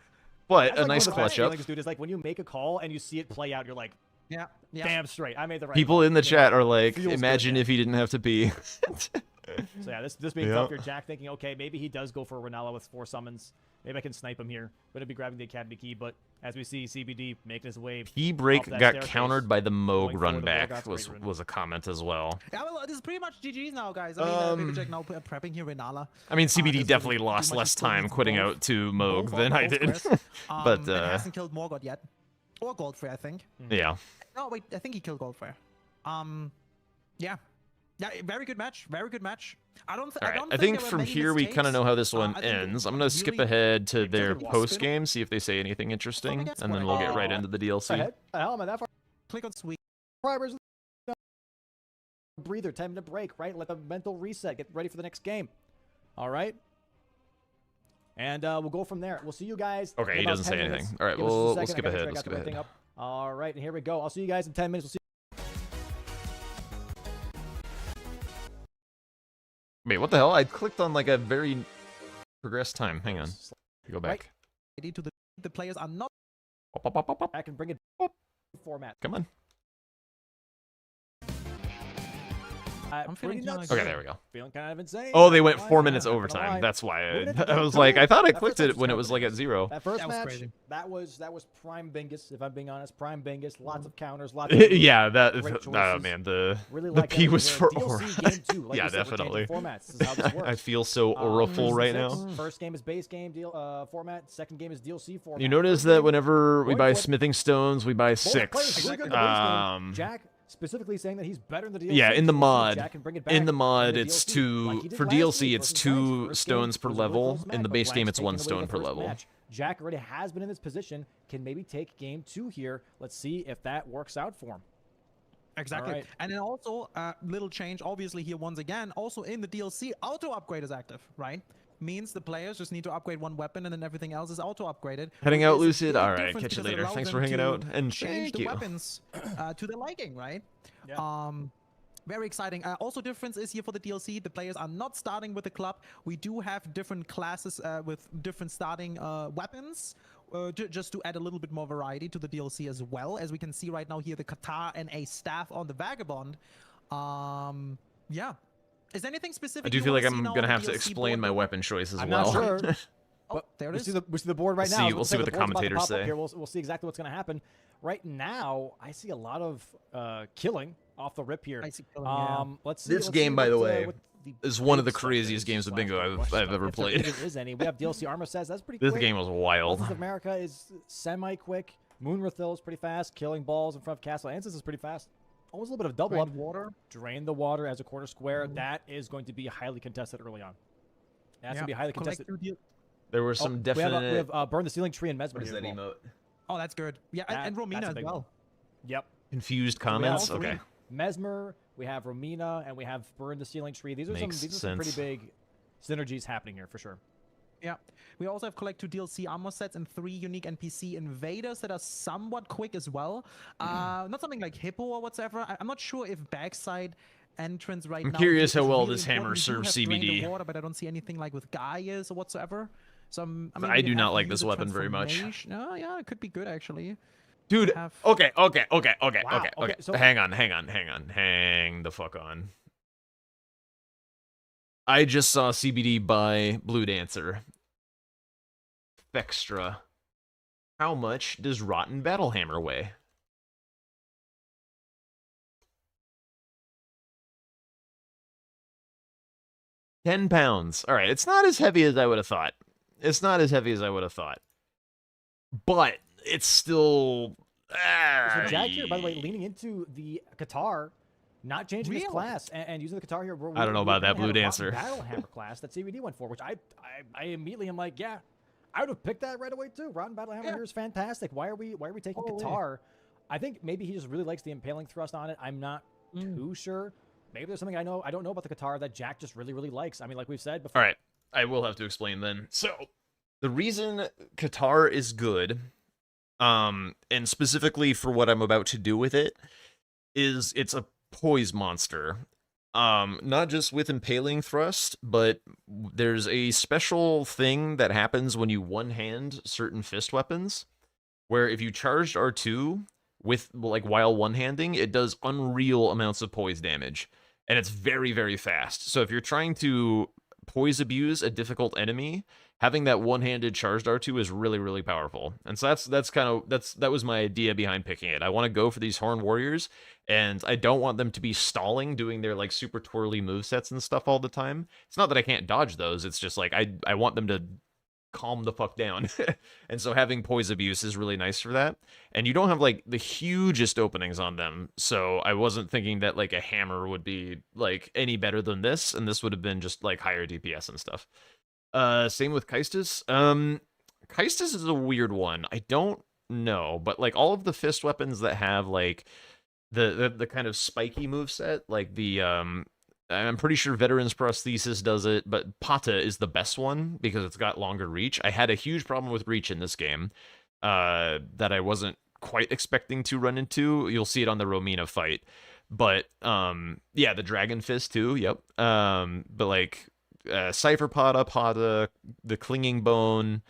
But That's a like nice one of the clutch best up. feelings, dude. Is like when you make a call and you see it play out, you're like, Yeah. damn straight. I made the right People call. in the You know? chat are like, Feels good, imagine man. if he didn't have to pee. So yeah, this being Yeah. tough here. Jack thinking, okay, maybe he does go for Renala with 4 summons. Maybe I can snipe him here. Gonna be grabbing the Academy key, but as we see, CBD making his way. P break Off that got staircase, countered by the Moog going run for the back Morgoth's was Great Rune. was a comment as well. Yeah, well, this is pretty much GG's now, guys. I mean, Baby Jack now prepping here Renala. I mean, there's CBD really definitely too lost much less improvement time for quitting both- out to Moog both than I both did. squares. But, And hasn't killed Morgoth yet. Or Goldfrey, I think. Yeah. No, wait, I think he killed Goldfrey. Yeah. Yeah, very good match. Very good match. I don't. All right. don't I think there were from many here we kind of mistakes. know how this one I think it ends. I'm gonna skip really- ahead to their took a post spin. game, see if they say anything interesting, against and then Morgoth. we'll get right Oh. into the DLC. Ahead. The hell am I that far? Click on sweep. Primers. Breather. 10-minute break. Right. Let the mental reset. Get ready for the next game. All right. And we'll go from there. We'll see you guys. Okay, in he about doesn't 10 say minutes. anything. All right, Give us just a we'll second. I skip gotta make ahead, sure I let's got skip the right thing ahead. up. All right, and here we go. I'll see you guys in 10 minutes. We'll see. Wait, what the hell? I clicked on like a very progressed time. Hang on. Go back. To the players are not. Pop, pop, pop, pop, pop. Back and bring it format. Come on. I'm feeling pretty kinda nuts. Okay, there we go. Feeling kind of insane. Oh, they went Not 4 gonna minutes lie, not gonna overtime. lie. That's why Moving I into was the- like, I thought I That clicked first it when it match was like at 0. That first That was match, crazy. that was prime Bingus. If I'm being honest, prime Bingus. Lots of counters. Lots. Of Yeah, that. Great Oh choices. man, the Really the like P was for DLC aura. game too. Like Yeah, we said, we're changing definitely. Formats. This is how this works. I feel so auraful First right six. now. First game is base game format. Second game is DLC format. You notice First that game, whenever we going buy for it. smithing stones, we buy Both players 6. really good in the base game. Jack specifically saying that he's better in the DLC. Yeah, in the so we'll see if mod. Jack can bring it back In the mod, the it's DLC, like he two did for last DLC. week It's versus 2 Blanks. First game stones per was a really level. close In match, the but base game, Blanks it's 1 taking away stone the per first level. match. Jack already has been in this position. Can maybe take game 2 here. Let's see if that works out for him. Exactly. Alright. And then also, little change, obviously here once again, also in the DLC, auto upgrade is active, right? Means the players just need to upgrade one weapon and then everything else is auto upgraded. Heading which out, is a Lucid. big All right, difference catch you because it later. allows Thanks them for hanging to out, and change thank the you. weapons to their liking, right? Yeah. Very exciting. Also, difference is here for the DLC, the players are not starting with the club. We do have different classes with different starting weapons, just to add a little bit more variety to the DLC as well. As we can see right now here, the Qatar and a staff on the Vagabond. Yeah. Is anything specific? I do you feel like wanna I'm see now gonna on the have to DLC explain board? my weapon choice as I'm well. not sure. Oh, there it is. We see the board right We'll now. see- we'll see what the commentators say. Here. We'll see exactly what's going to happen. Right now, I see a lot of killing off the rip here. I see killing, yeah. Let's see. This let's game, see by the what, way, what the is one of the big stuff craziest is games of slash bingo the I've question ever if there played. even is any. We have DLC Armor says that's pretty This quick. game was wild. Legends of America is semi-quick. Moonrathil is pretty fast. Killing balls in front of Castle Ansys is pretty fast. Almost a little bit of double up. Water. Drain the water as a corner square. That is going to be highly contested early on. That's going to be highly contested. There were some definite. We have Burn the Ceiling Tree and Mesmer What is here that as well. emote? Oh, that's good. Yeah, and That's Romina a as big well. one. Yep. Confused So we have comments. all three. Okay. Mesmer, we have Romina, and we have Burn the Ceiling Tree. These are Makes some pretty sense. big synergies happening here for sure. Yeah. We also have collect 2 DLC armor sets and 3 unique NPC invaders that are somewhat quick as well. Not something like Hippo or whatsoever. I'm not sure if backside entrance right now. I'm curious is how well really this hammer important. We do serves have Drain the CBD. Water, but I don't see anything like with Gaius or whatsoever. So I do not like this weapon very much. Oh yeah, it could be good actually. Dude, have- okay. Wow, Okay. so- Hang the fuck on. I just saw CBD buy Blue Dancer. Fextra. How much does Rotten Battlehammer weigh? £10. Alright, it's not as heavy as I would have thought. But it's still. So Jack here, by the way, leaning into the Qatar, not changing his Really? class and using the Qatar here. I don't know about that Blue Dancer. Battle Hammer class that CBD went for, which I immediately am like, yeah, I would have picked that right away too. Rotten Battle Hammer here is fantastic. Why are we taking Qatar? I think maybe he just really likes the impaling thrust on it. I'm not too sure. Maybe there's something I don't know about the Qatar that Jack just really likes. I mean, like we've said before. All right, I will have to explain then. So, the reason Qatar is good, and specifically for what I'm about to do with it, is it's a poise monster. Not just with impaling thrust, but there's a special thing that happens when you one-hand certain fist weapons, where if you charged R2 with while one-handing, it does unreal amounts of poise damage. And it's very, very fast. So if you're trying to poise abuse a difficult enemy, having that one-handed charged R2 is really, really powerful. And so that was my idea behind picking it. I want to go for these Horn Warriors, and I don't want them to be stalling, doing their super twirly movesets and stuff all the time. It's not that I can't dodge those, it's just I want them to calm the fuck down. And so having poise abuse is really nice for that. And you don't have the hugest openings on them, so I wasn't thinking that a hammer would be any better than this, and this would have been just higher DPS and stuff. Same with Kaistus. Kaistus is a weird one. I don't know, but all of the fist weapons that have the kind of spiky moveset, I'm pretty sure Veteran's Prosthesis does it, but Pata is the best one because it's got longer reach. I had a huge problem with reach in this game that I wasn't quite expecting to run into. You'll see it on the Romina fight. But, yeah, the Dragon Fist too, yep. But, Cypher Pata, the Clinging Bone,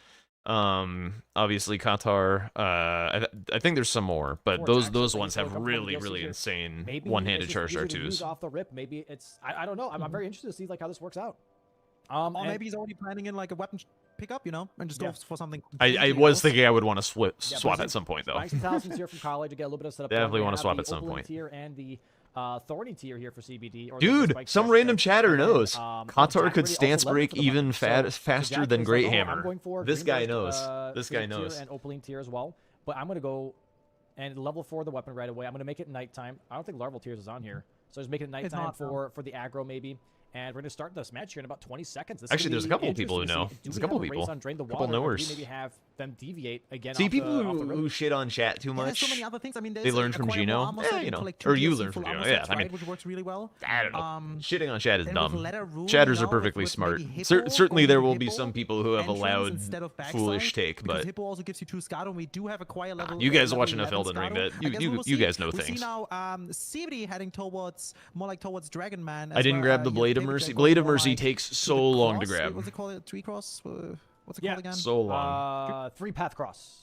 obviously Qatar. I think there's some more, but those ones have really insane Maybe one-handed it's just charged easier to use R2s. off the rip. Maybe it's I don't know. I'm very interested to see how this works out. Or maybe he's already planning in a weapon pickup, and just go for something. I completely was else. thinking I would want to swap but at some point though. Buying some talismans here from college to get a little bit of setup. Definitely want wanna to swap at some point. Tier and the Thorny tier here for CBD. Or Dude, the spike some test random there. chatter And then, knows. Jack Qatar already could also stance leveled break for the even month. So faster Jack than is Great I'm Hammer. going for This Green guy Burst, knows. This guy Physic tier knows. and Opaline tier as well. But I'm going to go and level 4 the weapon right away. I'm going to make it nighttime. I don't think Larval Tears is on here. So just make it nighttime not, no. for the aggro maybe. And we're going to start this match here in about 20 seconds. Actually, there's a couple of people who know. There's a couple of people. Couple knowers. Maybe have them deviate again. See, off people the, off the who road. shit on chat too Yeah, there's so much. many other things. I mean, They learned from Gino. Or you learned from Gino. Yeah, I mean, which works really well. I don't know. Shitting on chat is then with dumb. letter rule, Chatters are with perfectly smart. maybe Hippo, Certainly, there going will be Hippo some people who have a entrance loud, instead of backside, foolish take, because but Hippo also gives you 2 Scado, and we do have a quiet level. you guys level watch enough 11 Elden Ring Scado. that I guess we will you see. guys know We things. see now CBD heading towards towards Dragon Man. I didn't grab the Blade of Mercy. Blade of Mercy takes so long to grab. What's it called? 3 cross? What's it Yeah. called again? So long. 3 path cross.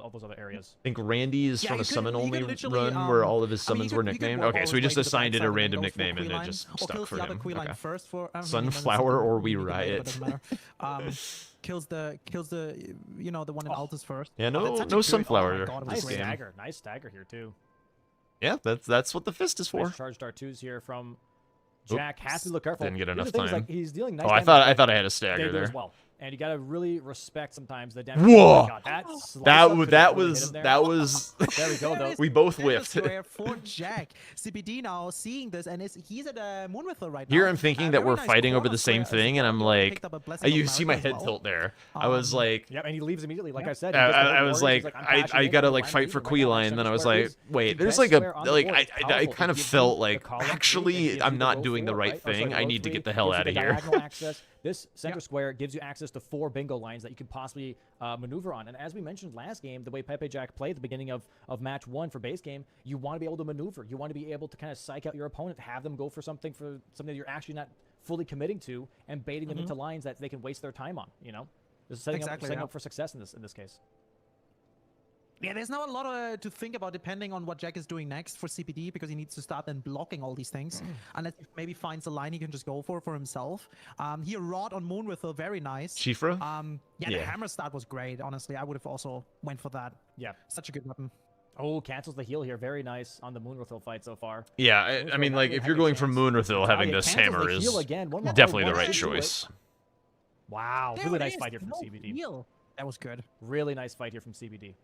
all those other areas. I think Randy is Yeah, from you a could- summon you could only literally, run where all of his I mean, summons were you could nicknamed. walk Okay, all so he his just way to the assigned it backside a and then random goes for nickname and it Queen just Line, or stuck kills for the other him. Queen Line Okay. first for Sunflower or We Riot. Kills the the one in Altus first. Yeah, Oh, that's no such a no good- sunflower. Oh my God, it was Nice this game. stagger. Nice stagger here too. Yeah, that's what the fist is for. Nice charge start twos here from Jack. Has to look careful. Didn't get Here's the enough thing is, time. like, he's dealing nice Oh, I damage, thought but I had a they stagger do as there. well. And you gotta really respect sometimes the damage. Whoa! Oh my God, that slice up could have really hit him there. that was. There we go, though. We both That whiffed. is rare for Jack. CBD now seeing this, and he's at a Moonwither right now. Here I'm thinking that Very we're nice fighting over corner the same square as thing, and I'm well. like, Picked up a blessing you of see my America as head well. tilt there. I was like, Yeah, and he leaves immediately. Like I said, he I, gets the I whole was board, he's like, I'm I passionate, gotta I'm like I'm fight for leading right now, Queen, and then I was center like, square is wait, the there's best like a square on the like board. It's I powerful. kind It of gives felt you the like column three, it actually gives you I'm the not row doing the four, right right? Or sorry, thing. I row need to three, get the hell gives you out of the here. diagonal access. This center square gives you access to 4 bingo lines that you can possibly maneuver on. And as we mentioned last game, the way Pepe Jack played at the beginning of match 1 for base game, you want to be able to maneuver. You want to be able to kind of psych out your opponent, have them go for something that you're actually not fully committing to, and baiting them into lines that they can waste their time on. You know, this is setting up for success in this case. Yeah, there's now a lot to think about depending on what Jack is doing next for CPD, because he needs to start then blocking all these things. Unless he maybe finds a line he can just go for himself. Here, Rod on Moonwither, very nice. Shifra? Yeah, Yeah. the hammer start was great, honestly. I would have also went for that. Yeah. Such a good weapon. Oh, cancels the heal here. Very nice on the Moonwithil fight so far. Yeah, I mean, like, if you're going from Moonwithil, having this hammer is definitely the right choice. Wow, There really it nice is, fight here from no CBD. heal. That was good. Really nice fight here from CBD.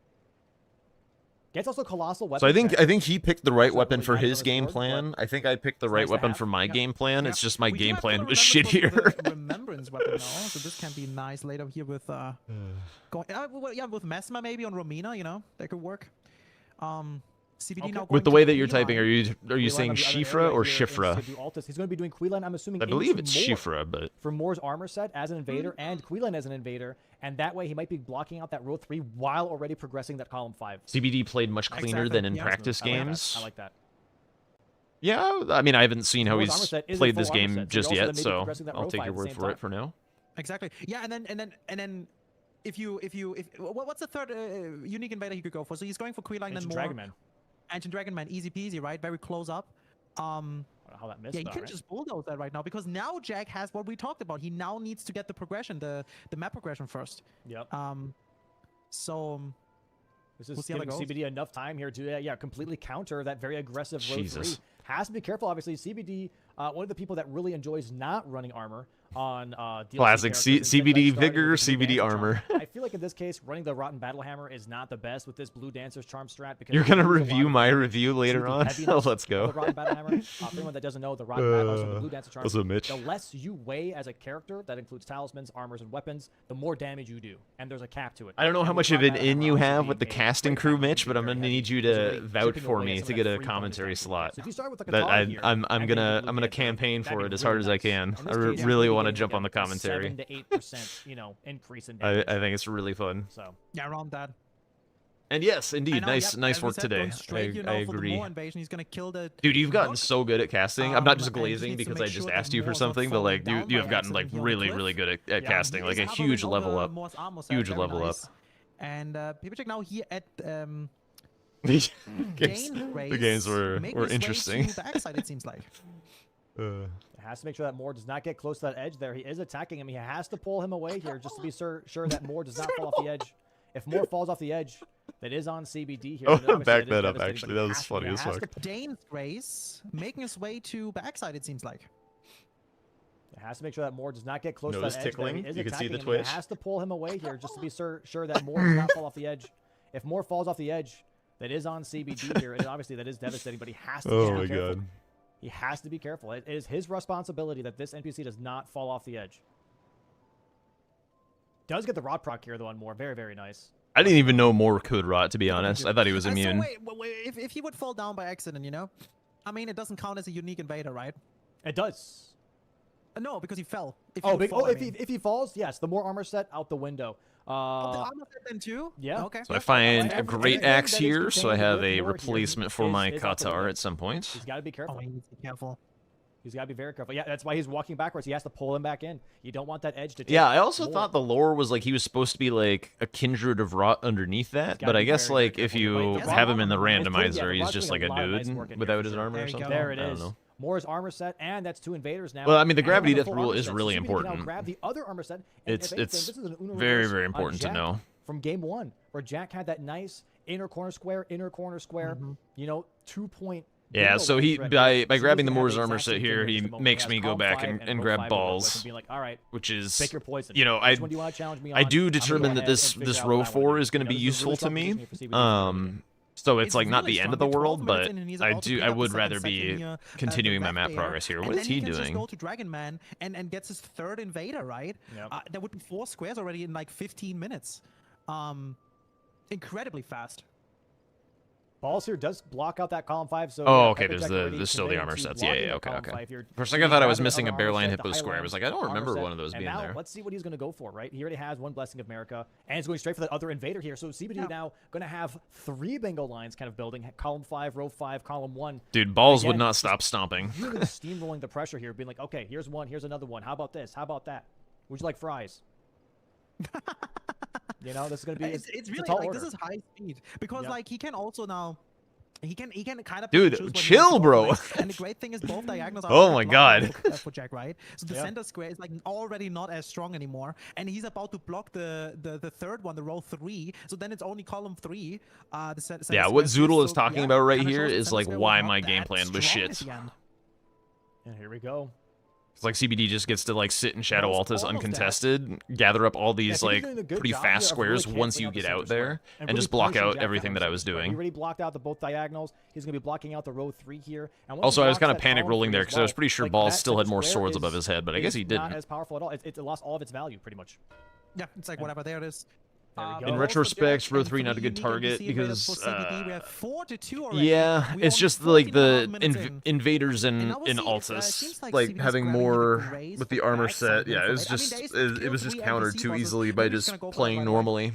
Gets also colossal weapon. So I think he picked the right Also weapon really for nice on his his game board, plan. but I think I picked the it's right nice to weapon have. for my Yeah. game plan. Yeah. It's just my We do game have plan to was remember shittier. the remembrance weapon now, so this can be nice later here with going with Mesma maybe on Romina, you know, that could work. CBD Okay. now going With the to way that you're Queenline. typing, are you Queenline saying on the other Shifra area or here in Shifra? Sibu Altus. He's going to be doing Queenline, I'm assuming. I believe into it's Moore Shifra, but for Moore's armor set as an invader and Queenline as an invader, and that way he might be blocking out that row 3 while already progressing that column 5. CBD played much cleaner Exactly, than in yeah. practice I like that. games. I like that. Yeah, I mean, I haven't seen how Moore's armor he's set is a played full this armor game set, so just you're also yet, then maybe so progressing that I'll row take 5 your at the word same for it time. for now. Exactly. Yeah, and then what's the third unique invader he could go for? So he's going for Queenline and Ancient more. Dragon Man. Ancient Dragon Man, easy peasy, right? Very close up. I don't know how that missed, Yeah, you though, can right? just bulldoze that right now because now Jack has what we talked about. He now needs to get the progression, the map progression first. Yep. So This is we'll see how giving that goes. CBD enough time here to completely counter that very aggressive row 3. Jesus. Has to be careful, obviously. CBD, one of the people that really enjoys not running armor on DLC Classic characters instead of CBD starting vigor, with the Blue CBD Dancer armor. charm. I feel like in this case, running the Rotten Battle Hammer is not the best with this Blue Dancer's charm strat because You're you gonna lose a lot review of my damage review to later the on? heaviness Let's of go. the Rotten Battle Hammer. For anyone that doesn't know, the Rotten Battle, the Blue Dancer charm, What's up, Mitch? the less you weigh as a character, that includes talismans, armors, and weapons, the more damage you do, and there's a cap to it. I don't know how And much with of an Rotten Battle in Hammer you obviously have being with the a casting great crew, weapon, Mitch, can but be I'm very gonna heavy. need you It's to really vouch chipping for away me at to some get of a that free commentary bonus slot. So if you start with like a That Katana here, I'm and gonna maybe I'm Blue gonna Dancer, campaign that'd for be it as really hard as I nice. can. In I this case, really you're want to getting jump on the a commentary. 7 to 8%, increase in I damage. think it's really fun. So yeah, around that. And yes, I indeed, know, nice yep, nice as we work said, today. going straight, you know, I for the agree. Moor invasion. He's gonna kill the Dude, you've gotten rook. so good at casting. I'm not just And he glazing needs to because make I just sure that asked you for Moor's not something, but falling like down you by have gotten like accident here on the really cliff. really good at Yeah, casting, He like is a hollowing huge over level up. Moor's armor set, Huge very level up. nice. And people check now here at The Gain games were making his way interesting. to backside, it seems like. has to make sure that Moore does not get close to that edge there. He is attacking him. He has to pull him away here just to be sure that Moore does not fall off the edge. If Moore falls off the edge, that is on CBD here. Oh, then obviously back is that up, devastating, actually. but he That was has to- funny he as has fuck. to- Dane's Grace making his way to backside, it seems like. It has to make sure that Moore does not get close Nose to that edge. There. tickling. He is You can see attacking the him. twitch. He has to pull him away here just to be sure that Moore does not fall off the edge. If Moore falls off the edge, that is on CBD here. And obviously, that is devastating, but he has to Oh be my careful. god. He has to be careful. It is his responsibility that this NPC does not fall off the edge. Does get the rot proc here, though, on Moore. Very, very nice. I didn't even know Moore could rot, to be honest. I thought he was So immune. wait, if he would fall down by accident, you know? I mean, it doesn't count as a unique invader, right? It does. No, because he fell. If he Oh, would big, fall, I if mean. he falls, yes, the more armor set out the window. Oh, the armor set then too? yeah. Okay. So I find a Everything great that axe is here, so I contained have with a Moore here replacement for is my out the Katar window. at some point. He's got to be careful. Oh, he needs to be careful. He's got to be very careful. Yeah, that's why he's walking backwards. He has to pull him back in. You don't want that edge to take Yeah, I also Moore. thought the lore was like he was supposed to be like a kindred of rot underneath that, gotta but I be guess very, like very if careful. you Wait, have him in the Rod's doing- randomizer, yeah, he's Rod's just doing like a a lot of nice dude work in here, without for his sure. armor There or you go. something. There it I don't is. know. Moore's armor set, and that's 2 invaders now. Well, I mean, the And gravity another death full rule armor is set. really So CBD can now important. grab the other armor set. And It's if anything, this is an Uno very, reverse very on important to Jack know. From game 1, where Jack had that nice inner corner square, you know, 2-point. Yeah, so he by grabbing the Moore's armor set here, he makes me go back and grab balls, Being like, all right, which is, pick your poison. you know, Which one do you want to challenge me I on? do I'm gonna go determine that ahead this and figure this out row what I wanna 4 do. is going to You be know, this is a really useful to strong me. position here for CBD. So it's like not really the end of strong. the We're world, 12 but minutes in and he's I about to do pick I up the would second rather second be here, continuing my left map there. progress here. And What is then he can just doing? go to Dragon Man and gets his third invader, right? Yep. That would be 4 squares already in like 15 minutes. Incredibly fast. Balls here does block out that column 5. So Oh, yeah, okay. Pepe There's Jack already there's still the committed armor to sets. blocking Yeah, that okay, column okay. 5 here. For a second, I thought I was Grabbing missing a another bear armor line set, hippo the square. I Highland was like, I don't armor remember set, one of those and being now there. let's see what he's going to go for, right? He already has one Blessing of America, and he's going straight for the other invader here. So CBD now going to have 3 bingo lines kind of building. Column 5, row 5, column 1. Dude, balls would Again, not just stop stomping. Really steamrolling the pressure here, being like, okay, here's one, here's another one. How about this? How about that? Would you like fries? You know, this is going to be It's really a tall like order. this is high speed because Yep. like he can also now. He can kind of Dude, choose when he chill, wants to go bro. for it. And the great thing is both diagonals are Oh already my blocked God. for Jack, right? So the Yeah. center square is like already not as strong anymore, and he's about to block the third one, the row 3. So then it's only column 3. The center Yeah, what square Zoodle is is talking about right kinda here shows the is center like square why was my not game that plan was strong shit. at the end. And here we go. It's like CBD just gets to like sit in Shadow Almost- Altus almost uncontested, gather up all these he's like doing a good pretty job fast here of really squares once canceling you out the get center out there, square and really just block punishing out Jack everything down that I center was square. He doing. already blocked out the both diagonals. He's going to be blocking out the row 3 here. And once Also, he I was blocks kind of that panic column rolling 3 there as because I was well, pretty sure like, Balls that still had center more square swords above is- his head, but I guess he is didn't. Not as powerful at all. It lost all of its value pretty much. Yeah, it's like whatever. There it is. There we go. In Also, retrospect, row And 3 not a three good unique target NPC invaders because for CBD. We have 4 to 2 already. yeah, We it's only just like 14 and a half the minutes in. invaders And in now we'll see if, Altus, seems like like CBD's having grabbing more the grays with for the armor backside set. here Yeah, for it was late. I mean, just there is still it was 3 just countered NPC too bosses. easily by Nobody's gonna just go for the playing red one. normally,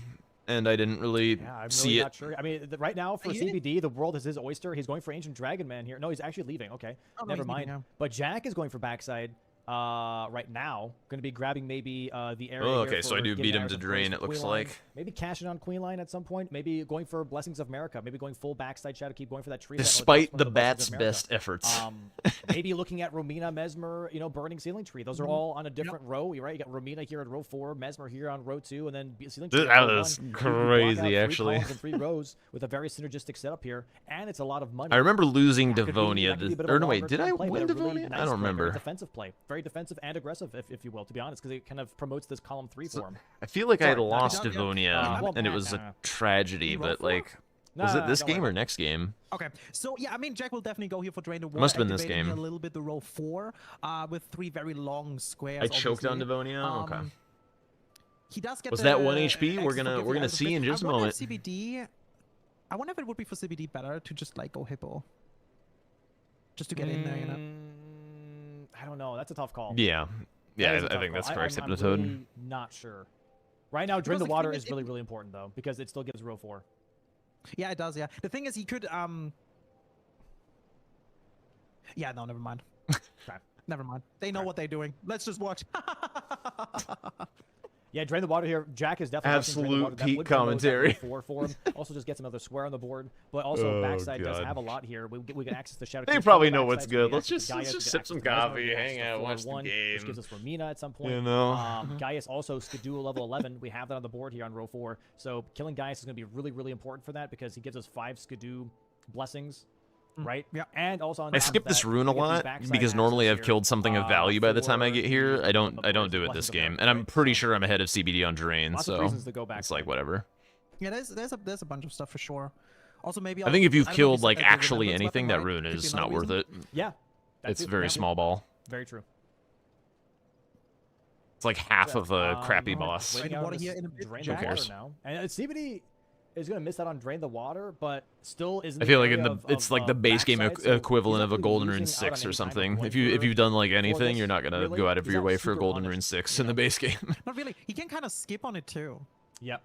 and I didn't really Yeah, I'm see really it. not sure. I mean, right now for He did? CBD, the world is his oyster. He's going for Ancient Dragon Man here. No, he's actually leaving. Okay, Oh, no, never he's mind. leaving, yeah. But Jack is going for backside right now. Going to be grabbing maybe the area. Oh, here okay, so I for do getting beat him Iris to of drain, Praise it for looks Queen Line. like. Maybe cashing on Queen Line at some point. Maybe going for Blessings of America. Maybe going full backside Shadow Keep, going for that tree. Despite the bat's best efforts. Maybe looking at Romina, Mesmer, you know, Burning Ceiling Tree. Those are all on a different row, right? You got Romina here at row 4, Mesmer here on row 2, and then Ceiling Tree. That at row was 1. You crazy, block out 3 actually. columns and 3 rows with a very synergistic setup here, and it's a lot of money. I remember losing That could be- Devonia. that could be a bit of a Or no, wait, did longer-term I play, but win a really Devonia? nice I don't play, very remember. defensive play, very defensive and aggressive, if you will, to be honest, because it kind of promotes this column 3 form. I feel like I had Sorry, lost Devonia. Devonia, Well, and it was a tragedy, In row but 4? like, was it this don't worry game or about next game? Okay, so yeah, I mean, Jack will definitely go here for Drain the Water. Must have been this activating game. A little bit the row 4 with 3 very long squares. I choked on obviously. Devonia. Okay. He does get Was the that 1 HP? X We're for gonna giving we're gonna out the see pick. in just a I wonder moment. if CBD. I wonder if it would be for CBD better to just like go Hippo, just to get in there, you know. I don't know. That's a tough call. Yeah, That yeah, is a I tough think that's call. correct, I'm Hypnotoad. really not sure. Right now, Drain Because the the Water thing is is, really, really important, though, because it still gives row 4. Yeah, it does. Yeah, the thing is, he could. Yeah, no, never mind. Okay. Never mind. They know Okay. what they're doing. Let's just watch. Yeah, Drain the Water here. Jack is definitely rushing Drain the Absolute Water. That peak would promote that commentary. row 4 for him. Also, just gets another square on the board, but also Oh, backside does God. have a lot here. We can access the Shadow. They Keep probably from know the what's backside, good. we Let's access just Gaius, we sip can some access Mesmer, coffee, we can hang access out, the watch the 4-1, which gives game. us Romina at some point. You know. Gaius also Skidoo level 11. We have that on the board here on row 4. So killing Gaius is going to be really, really important for that because he gives us 5 Skidoo blessings, right? Yeah. And also on I top skip of this that, rune a we get these lot backside because normally access I've here, killed something of value by the time I for get here. the I don't Brawlers do it Blessings this of game, America, and I'm right? pretty So, sure I'm ahead of CBD on Drain, lots of so reasons to go back. it's like whatever. Yeah, there's a bunch of stuff for sure. Also, maybe I think if you've I don't know killed you said like that the actually remembrance anything, weapon, that right? rune Could be is another not worth reason. it. Yeah. It's it, very yeah. small ball. Very true. It's like half of a crappy alright, boss. waiting Drain the out Water this here in a bit, Drain Jack. the Water cares? now. And CBD is going to miss out on Drain the Water, but still is in I the feel like area in the of- it's of, like the base game backside, so equivalent he's of a actually Golden Rune losing out on 6 or any kind of something. win If you've done like for anything, this, you're not gonna really. go out of He's your not way for a super Golden punished, Rune 6 you in the know? base game. Not really. He can kind of skip on it too. Yeah.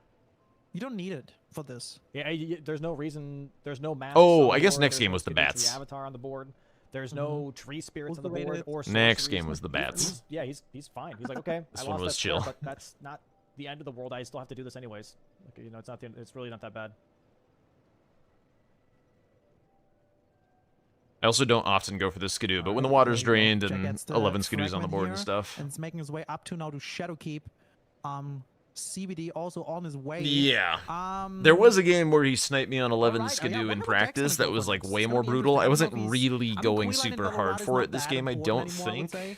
You don't need it for this. Yeah, there's no reason. There's no maps. Oh, on I the guess board, next there's game no was the Skidoo bats. Tree Avatar on the board. There's no tree spirits What's on the the board rated? or Next sorceries. game was the bats. Yeah, he's fine. He's like, okay, This I one lost was that square, chill. but that's not the end of the world. I still have to do this anyways. Like, you know, it's not the end, it's really not that bad. I also don't often go for the Skidoo, but when the Alright, water's there you drained go. Jack and gets the 11 Skidoos on the fragment board and here, stuff. And it's making his way up to now to Shadow Keep. CBD also on his way. Yeah. There was a game where he sniped me on 11 Alright, yeah, Skidoo in wonder what Jack's practice gonna that go was for like next. way It's more gonna be brutal. interesting. I don't know wasn't if he's- really I mean, going Queenline in super hard Valorant is for not it this that game, I important don't anymore, I would think. say.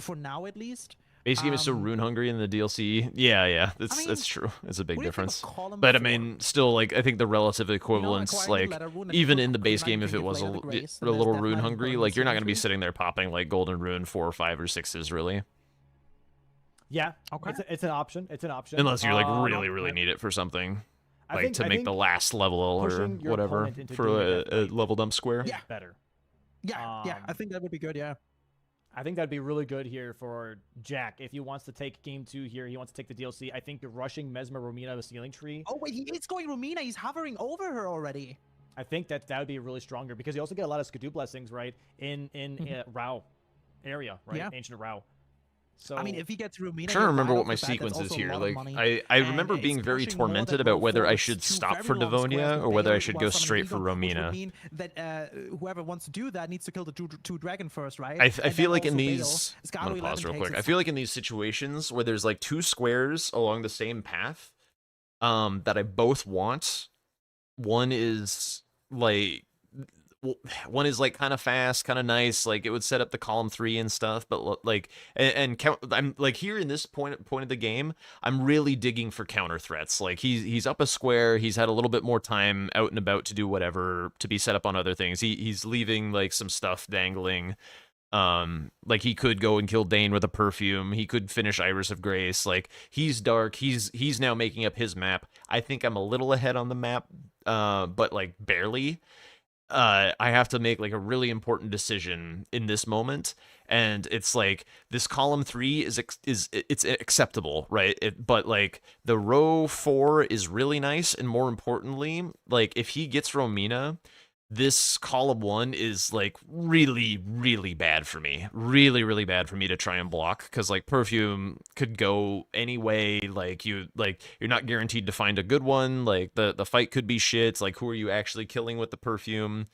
For now, at least. Base game is so rune hungry in the DLC. Yeah, mean, it's true. It's a big what do you think of difference. Column But I 4? mean, still, like, I think the relative equivalence, acquiring like, the letter rune and even for in the base Queenline, game, you if can it give was Layer the Grace, a and there's little Death rune Knight and hungry, Burning like, you're not Sealing going to be Tree. sitting there popping, like, golden rune 4 or 5 or 6s, really. Yeah. Okay. It's an option. It's an option. Unless you, like, really, no, really need it for something. I Like, think- to I make the think last level or pushing your whatever opponent into for doing a that right level dump square. is Yeah. better. Yeah, I think that would be good, yeah. I think that'd be really good here for Jack. If he wants to take game 2 here, he wants to take the DLC. I think rushing Mesmer Romina the Sealing Tree. Oh, wait, he is going Romina. He's hovering over her already. I think that would be really stronger because you also get a lot of Skidoo blessings, right? In Rao area, right? Yeah. Ancient Rao. So I mean, if he gets Romina, I'm trying to remember right what off my the bat, that's sequence is also a here. lot of Like, money. I And remember it's being very pushing more tormented that about row whether I forwards should to stop very for long squares Devonia with or whether I Bayo should while go summoning straight for Eagle, which would Romina. mean that whoever wants to do that needs to kill the two dragon first, right? I And feel then like in also Bayo. these, I'm Scarlet gonna pause 11 real takes quick. it I feel like in these situations where there's like 2 squares along the same path, that I both want. One is like, one is like kind of fast, kind of nice, like it would set up the column 3 and stuff. But like, and count. I'm like here in this point of the game, I'm really digging for counter threats. Like he's up a square, he's had a little bit more time out and about to do whatever, to be set up on other things. He's leaving like some stuff dangling. Like he could go and kill Dane with a perfume. He could finish Iris of Grace. Like he's dark. He's now making up his map. I think I'm a little ahead on the map, but like barely. I have to make like a really important decision in this moment, and it's like this column 3 is it's acceptable, right? But like the row 4 is really nice, and more importantly, like if he gets Romina, this column 1 is like really, really bad for me. Really, really bad for me to try and block, because like perfume could go any way. Like you're not guaranteed to find a good one. Like the fight could be shit. Like who are you actually killing with the perfume?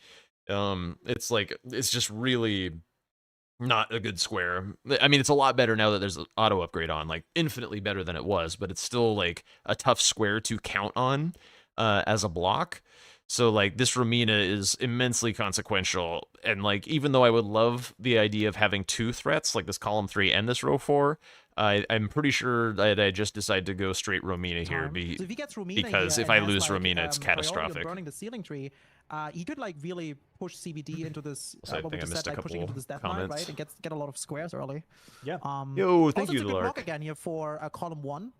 It's like it's just really not a good square. I mean, it's a lot better now that there's an auto upgrade on, like infinitely better than it was, but it's still like a tough square to count on as a block. So like this Romina is immensely consequential, and like even though I would love the idea of having 2 threats, like this column 3 and this row 4, I'm pretty sure that I just decide to go straight Romina here, So if he gets Romina because here if and I has, lose like, Romina, it's priority of catastrophic. burning the Sealing Tree, he could like really push CBD into this. So I what think we I just missed said, a like pushing couple into this Death Knight, comments. right, and get a lot of squares early. Yeah. Yo, thank also, you, it's a good Lark. block again here for column 1.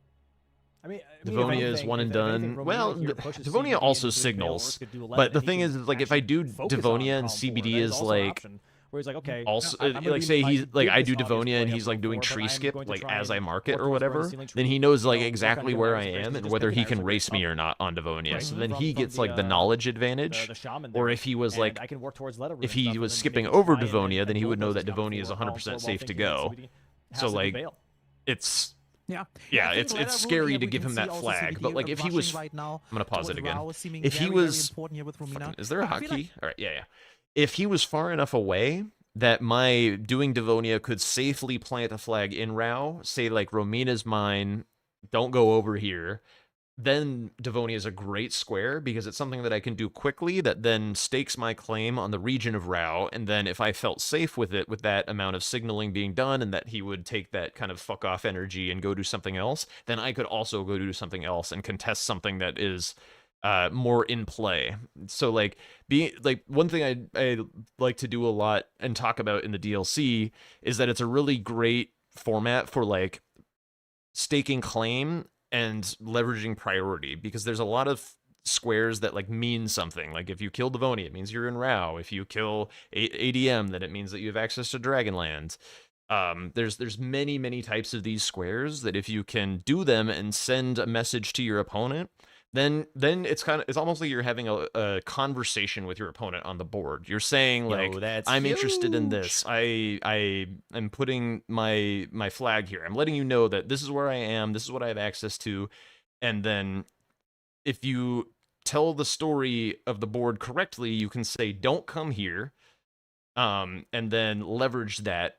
I mean, Devonia is one and done. Well, Devonia also signals, but the thing is, like, if I do Devonia and CBD is like, where he's like, okay, also I'm gonna like be say my he's like I do biggest obvious Devonia and play he's up like doing before, but tree I'm skip going to like try as I and mark it work or towards burning whatever, Sealing then Tree, he knows like work on exactly getting where Iris I of Grace am and and just whether picking he can Iris of race Grace me up. or not on Devonia. Right, So then from he gets like the the knowledge advantage. the shaman Or there, if he was and like, I can work towards letter if rune he stuff was and skipping maybe over try and Devonia, then he would know bulldoze that his count Devonia is for 100% while safe to thinking that go. CBD has So to be like, bailed. it's Yeah, yeah, I think it's letter rune scary here to we give can him see that also flag. CBD But like if he was, rushing right now I'm gonna pause it towards again. Rao, seeming If he very, was, very important here with Romina. fucking, is there a I feel like- hotkey? All right, yeah. If he was far enough away that my doing Devonia could safely plant a flag in Rao, say like Romina's mine, don't go over here, then Devonia is a great square because it's something that I can do quickly that then stakes my claim on the region of Rao, and then if I felt safe with it, with that amount of signaling being done, and that he would take that kind of fuck off energy and go do something else, then I could also go do something else and contest something that is more in play. So like being like one thing I like to do a lot and talk about in the DLC is that it's a really great format for like staking claim and leveraging priority, because there's a lot of squares that like mean something. Like if you kill Devonia, it means you're in Rao. If you kill ADM, then it means that you have access to Dragonland. There's many types of these squares that if you can do them and send a message to your opponent, then it's almost like you're having a conversation with your opponent on the board. You're saying like, that's I'm interested in huge. this. I am putting my flag here. I'm letting you know that this is where I am. This is what I have access to. And then if you tell the story of the board correctly, you can say, don't come here. And then leverage that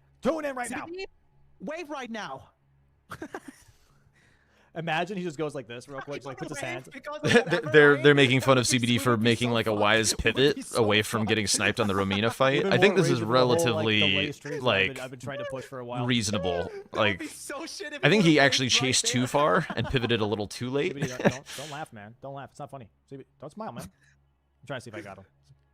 Tune in right now. CBD, wave right now. Imagine he just goes like this real quick, just like puts his hands. They're making fun of CBD for making like a wise pivot away from getting sniped on the Romina fight. I think this is relatively I've been trying to push for a while. reasonable. Like, I think he actually chased too far and pivoted a little too late. CBD, don't laugh, man. Don't laugh. It's not funny. CBD, don't smile, man. I'm trying to see if I got him.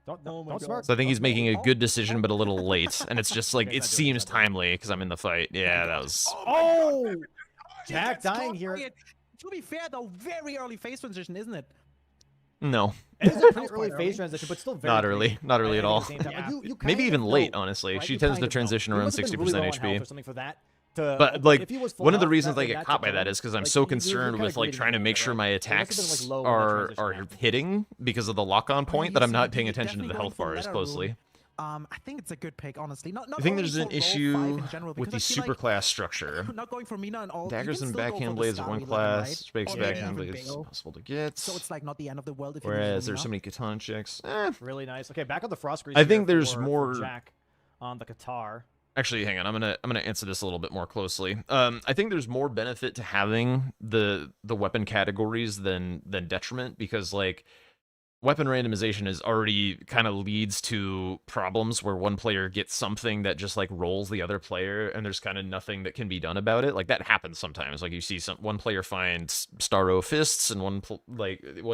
Don't smirk. So I think he's making a good decision, but a little late, and it's just like it seems timely because I'm in the fight. Yeah, that was. Oh, Jack dying here. To be fair, though, very early phase transition, isn't it? No. It is a pretty early phase transition, but still very Not early. Not early at all. Like, you Maybe even know, late, honestly. right? She You tends kind to of know. transition He around must have been 60% really low on health HP. or something for that. But like if he was full one of the health, reasons I that get caught by took that him, is because I'm like, so you're concerned kinda with like greedy trying to in make that, sure right? my He must have been, attacks like, low when that transition are happened. hitting because of the lock-on point that I'm not paying attention to the Definitely health going for bars Letter closely. Rune. I think it's a good pick, honestly. Not I think only there's for an roll 5 issue in general, with the because I feel like superclass structure. not going for Mina and all. Daggers and backhand blades are one class. Spikes backhand blades possible to get. So it's like not the end of the world if you Whereas lose there's so Mina. many katana checks. Really nice. Okay, back on the frost grease. I think here there's for more- Jack on the Qatar. Actually, hang on. I'm gonna answer this a little bit more closely. I think there's more benefit to having the weapon categories than detriment because like weapon randomization is already kind of leads to problems where one player gets something that just like rolls the other player and there's kind of nothing that can be done about it. Like that happens sometimes. Like you see one player finds Starro fists and one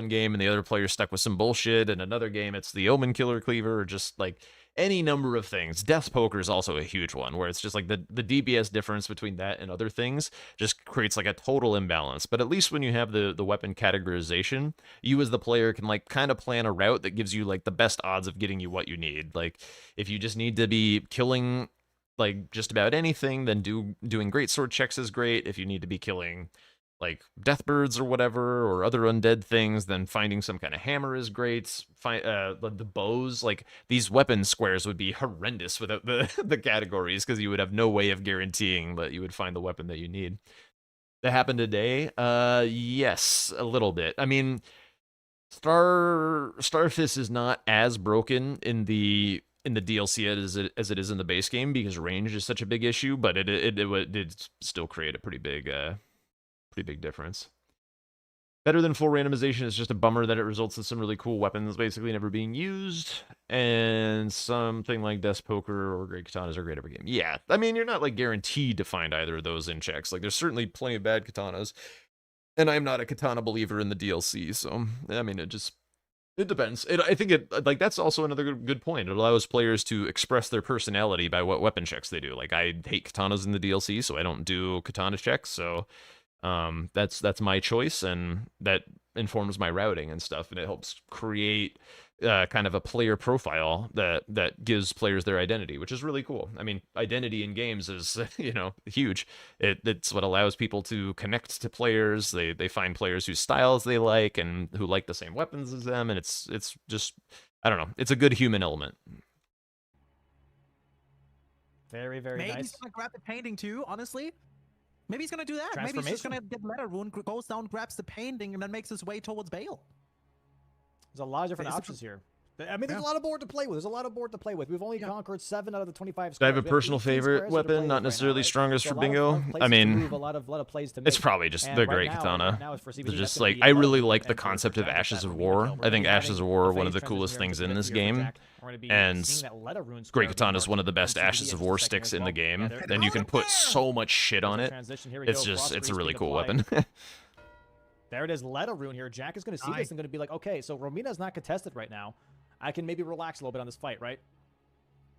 game and the other player stuck with some bullshit, and another game it's the Omen Killer Cleaver, or just like any number of things. Death Poker is also a huge one where it's just like the DPS difference between that and other things just creates like a total imbalance. But at least when you have the weapon categorization, you as the player can like kind of plan a route that gives you like the best odds of getting you what you need. Like if you just need to be killing like just about anything, then doing great sword checks is great. If you need to be killing like deathbirds or whatever or other undead things, then finding some kind of hammer is great. The bows, like these weapon squares would be horrendous without the categories because you would have no way of guaranteeing that you would find the weapon that you need. That happened today? Yes, a little bit. I mean, Starfist is not as broken in the DLC as it is in the base game because range is such a big issue, but it did still create a pretty big difference. Better than full randomization is just a bummer that it results in some really cool weapons basically never being used, and something like Death Poker or Great Katanas are great every game. Yeah, I mean, you're not like guaranteed to find either of those in checks. Like, there's certainly plenty of bad katanas, and I'm not a katana believer in the DLC, so, I mean, it depends. I think like, that's also another good point. It allows players to express their personality by what weapon checks they do. Like, I hate katanas in the DLC, so I don't do katana checks, so that's my choice, and that informs my routing and stuff, and it helps create kind of a player profile that gives players their identity, which is really cool. I mean, identity in games is huge. It's what allows people to connect to players. They find players whose styles they like and who like the same weapons as them, and it's just, I don't know, it's a good human element. Very, very Maybe nice. he's gonna grab the painting too, honestly. Maybe he's gonna do that. Maybe he's just gonna get Letter Rune, goes down, grabs the painting, and then makes his way towards Bale. There's a lot of different options here. I mean, there's a lot of board to play with. There's a lot of board to play with. We've only conquered 7 out of the 25 squares. I have a personal favorite weapon, not necessarily strongest for bingo. I mean, it's probably just the Great Katana. They're just like, I really like the concept of Ashes of War. I think Ashes of War are one of the coolest things in this game. And Great Katana is one of the best Ashes of War sticks in the game. And you can put so much shit on it. It's a really cool weapon. There it is, Letter Rune here. Jack is going to see this and going to be like, okay, so Romina's not contested right now. I can maybe relax a little bit on this fight, right?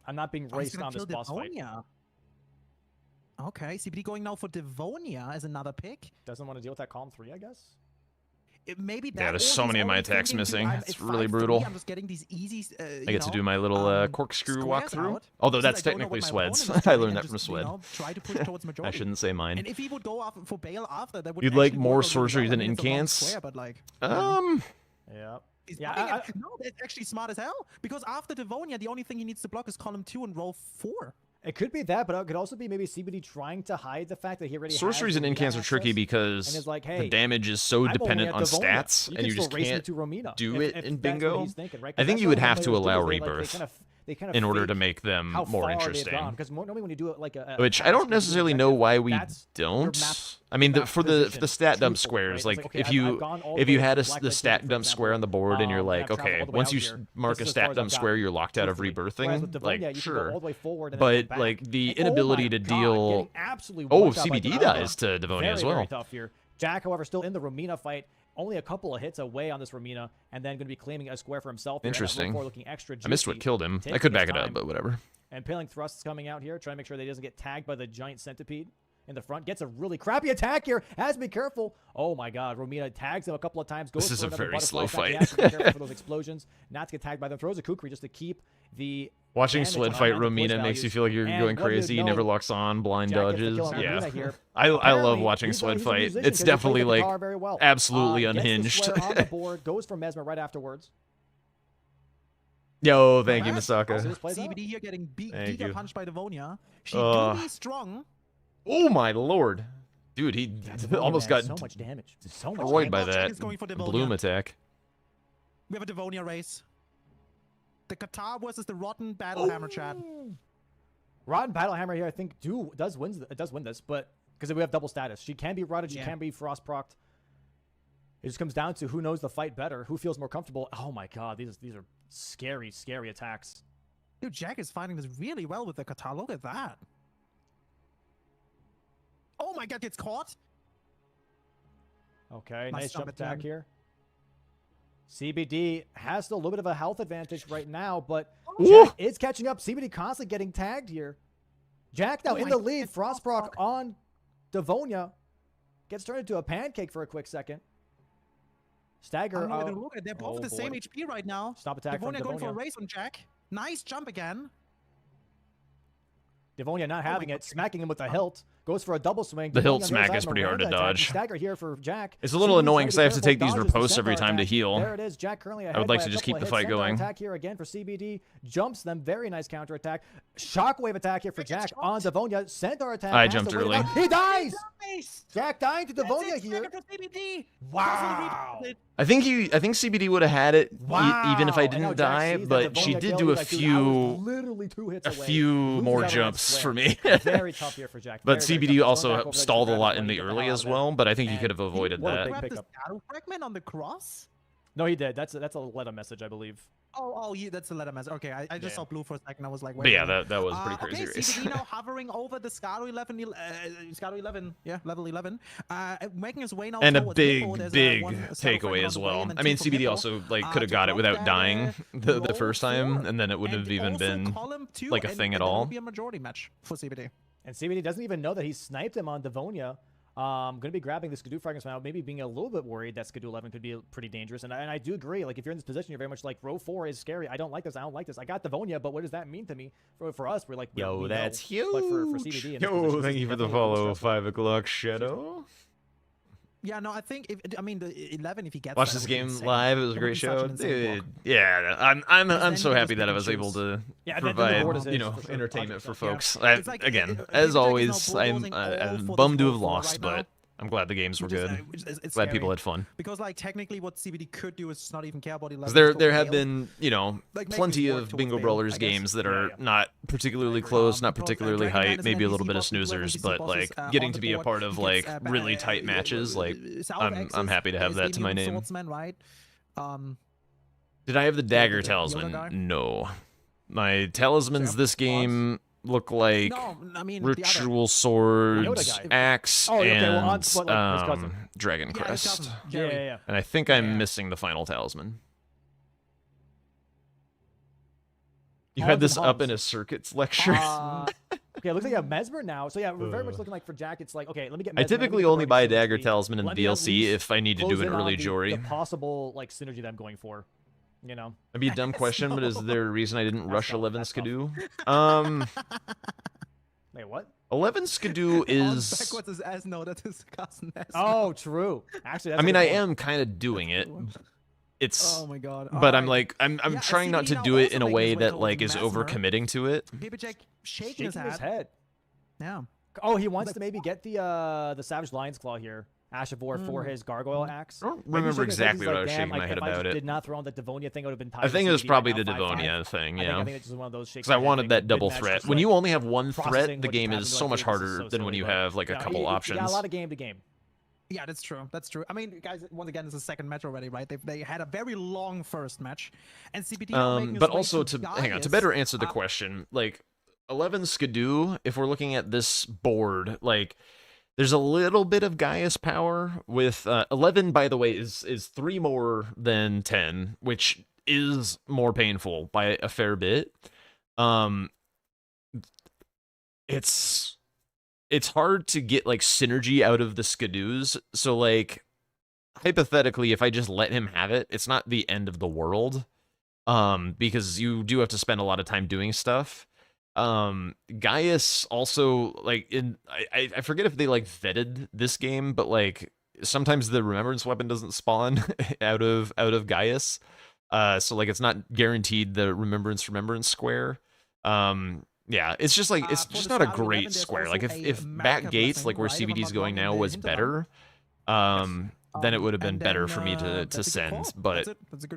I'm not being raced on this boss fight. Okay, CBD going now for Devonia as another pick. Doesn't want to deal with that Calm 3, I guess. Maybe that. Yeah, there's so many of my attacks missing. It's really brutal. I'm just getting these easy. I get to do my little corkscrew walkthrough. Although that's technically Swed's. I learned that from Swed. Try to push towards majority. I shouldn't say mine. And if he would go for Bale after, that would. You'd like more sorcery than incants? Yeah. No, that's actually smart as hell. Because after Devonia, the only thing he needs to block is column 2 and roll 4. It could be that, but it could also be maybe CBD trying to hide the fact that he already Sorceries has and incants are tricky because the damage is so dependent on stats, and you just can't do it in bingo. I think you would have to allow Rebirth. they kind of in order to fake make them how more far interesting. Because normally when you do it like a Which I task, don't you do an necessarily know objective, why we that's your map- don't. I mean, map for the position stat dump truthful, squares, right? like It's okay, if I've you gone all the if way you to had the the Black Light stat City, for dump square on the board and you're and like, I've traveled okay, all the way once out you here, mark this a is as far stat as dump I've square, gotten, you're locked out of truthfully. Whereas with rebirthing. Devonia, Like, you can go sure. all the way forward and then But come back. like the And, inability oh to my God, deal. getting absolutely Oh, one-shot by CBD Devonia. dies to Devonia Very, as well. very tough here. Jack, however, still in the Romina fight. Only a couple of hits away on this Romina, and then going to be claiming a square for himself. Here. Interesting. Looking extra I missed what juicy, killed him. I taking could his back it up, time. but whatever. And Paling Thrust's coming out here, trying to make sure that he doesn't get tagged by the giant centipede in the front. Gets a really crappy attack here. Has to be careful. Oh my God, Romina tags him a couple of times. Goes This is for a another very butterfly slow attack. He fight. has to be careful for those explosions. Not to get tagged by them. Throws a kukri just to keep the Watching damage Sled on fight the push Romina makes you values. feel like you're And going what do you crazy. He never know? locks on, blind Jack gets the dodges. kill on Yeah. Romina here. I love Apparently, watching he's Sled a fight. musician It's 'cause he plays definitely the like guitar very well. absolutely Gets the unhinged. square on the board, goes for Mesmer right afterwards. Yo, thank you, Alright, Masaka. so this plays out. CBD here getting Thank you. punched by Devonia. She Uh, do be strong. Oh my lord, dude, he Devonia, almost man, got so much damage. So much destroyed by Jack that is going for Devonia. bloom attack. We have a Devonia race. The Qatar versus the Rotten Battlehammer chat. Rotten Battlehammer here, I think, does win this, but because we have double status, she can be rotted, she Yeah. can be frost procced. It just comes down to who knows the fight better, who feels more comfortable. Oh my God, these are scary, scary attacks. Dude, Jack is fighting this really well with the Qatar. Look at that. Oh my God, gets caught. Okay, Nice nice jump jump attack attempt. here. CBD has still a little bit of a health advantage right now, but Ooh. Jack is catching up. CBD constantly getting tagged here. Jack now Oh in my the God, lead. it's Frost proc on Devonia. Gets turned into a pancake for a quick second. I Stagger. don't know where to look at. They're both oh the same boy. HP right now. Stop attack from Devonia going for a Devonia. race on Jack. Nice jump again. Devonia not my having God. it, smacking him with the hilt. Goes for a double swing. The Devonia hilt on the smack other is side, pretty hard to Miranda attacking. dodge. Stagger here for Jack. It's a little CBD annoying trying because to I be have to careful, take these dodges the riposts every centaur time to attack. heal. There it is. Jack currently ahead I would like by to a just couple keep of the hits. fight Centaur going. Attack here again for CBD. Jumps them. Very nice counter attack. Shockwave attack here for Jack on Devonia. Centaur attack. I has to jumped wait it early. out. He dies. Nice. Jack dying to Devonia here. Wow. I think CBD would have had it even if I And now didn't Jack die, sees that but Devonia she did kill. do He's a like, dude, I was few literally 2 hits away. more Loses out on that jumps square. for me. Very tough here for Jack. But Very, very CBD tough. He's going also back over there to stalled a grab lot it in when the he gets early hell out as of it. well, but I think he And could have avoided what a that. big Grab the pickup. shadow fragment on the cross. No, he did. That's a Letta message, I believe. Oh, yeah, that's the letter message. Okay, I just Yeah. saw blue for a second. I was like, wait But a yeah, minute. that was a pretty crazy okay, race. CBD now hovering over the Scalo 11, Scalo 11, yeah, level 11, making his way now And a towards big, Hippo. There's big one shadow takeaway fragment as on the way, well. and then I mean, two from CBD Hippo. also like could have To got it block without that, dying the roll first time, 4. and then it wouldn't have even also been column 2, like a and thing at that'll all. be a majority match for CBD. And CBD doesn't even know that he sniped him on Devonia. Going to be grabbing the Skidoo fragments now, maybe being a little bit worried that Skidoo 11 could be pretty dangerous. And I do agree, like, if you're in this position, you're very much like, row 4 is scary. I don't like this. I don't like this. I got Devonia, but what does that mean to me? For us, we're like, we Yo, know. that's huge. But for CBD, in this position, Yo, this thank is you for the definitely a little follow, stressful. 5 o'clock Shadow. Yeah, no, I think I mean the 11 if he gets Watch that, this would be game insane. live. It was a That would great be such show, an insane dude. block. Yeah, I'm then so you happy just that I pick was and able choose. to Yeah, and then the provide board is you know for entertainment for 100%, folks. yeah. It's like, Again, Baby as Jack is always, now I'm bulldozing all for bummed to this have row 4 lost, right but now. I'm glad the games were Which is, good. it's Glad people scary. had fun. Because like technically what CBD could do is just not even care about 11. Because just there go have fail. been, you know, Like, make plenty this work of towards Bingo fail, Brawlers I guess. games that Yeah, are yeah. not particularly close, not Because, particularly Dragon hype, Dynasty maybe a and little NPC bit of bosses, snoozers, NPC but bosses, like on getting the to be a board part of gets, like ba- really tight matches, like South I'm Axis happy to have is that the to my Immune name. Swordsman, right? Did I have the dagger the Yoda talisman? guy? No. My talismans So, this game look like No, I mean the other. ritual swords, Yoda guy. axe, Oh, okay, well, on- and but, like, his cousin. Dragon Yeah, his crest. cousin, Yeah, Jerry. yeah, yeah. And I think I'm Yeah. missing the final talisman. You Hans had this and up Hans. in a circuits lecture. Okay, it looks like you have Mesmer now. So yeah, we're very much looking like for Jack, it's like, okay, let me get I Mesmer, let me typically get the only buy a Burning dagger Synergy. talisman in Let the me at DLC least if I need to close do an in on early the Jory. possible like synergy that I'm going for, you know. That'd be a dumb question, but is there a reason I didn't rush tough, 11 that's tough. Skidoo? Wait, what? 11 Skidoo is. Backwards is S. No, that is cousin S. Oh, true. Actually, that's I a mean, good I point. am kind of doing it. It's. Oh my god. But I'm Alright. like, I'm Yeah, trying not CBD to now do it also in a making way his way that towards like is Mesmer. over committing to it. Baby Jack shaking shaking his head. his head. Yeah. Oh, he wants to maybe get the Savage Lion's Claw here Ashavor for his gargoyle axe. I don't Maybe remember he's exactly what I like, was damn, shaking my like, head if I about just it. did not throw on the Devonia thing, I would have been tied. I think it was probably the right now, 5-5. Devonia thing, I yeah. think it's just one of those shakes. Because I wanted that double mid-match, threat. just, When like, you only have one processing threat, the what game just is happened, so like, much dude, this is harder so than when silly, you but, have like a know, couple options. Yeah, a lot of game to game. Yeah, that's true. That's true. I mean, guys, once again, it's the second match already, right? They had a very long first match, and CBD now making But its way also to hang on, to better answer the question, like 11 Skidoo, if we're looking at this board, like there's a little bit of Gaius power with 11, by the way, is 3 more than 10, which is more painful by a fair bit. It's hard to get like synergy out of the Skidoos. So like hypothetically, if I just let him have it, it's not the end of the world. Because you do have to spend a lot of time doing stuff. Gaius also like I forget if they like vetted this game, but like sometimes the remembrance weapon doesn't spawn out of Gaius. So like it's not guaranteed the remembrance square. Yeah, it's just like it's just not a great square. Like if back gates like where CBD's going now was better, then it would have been better for me to send. But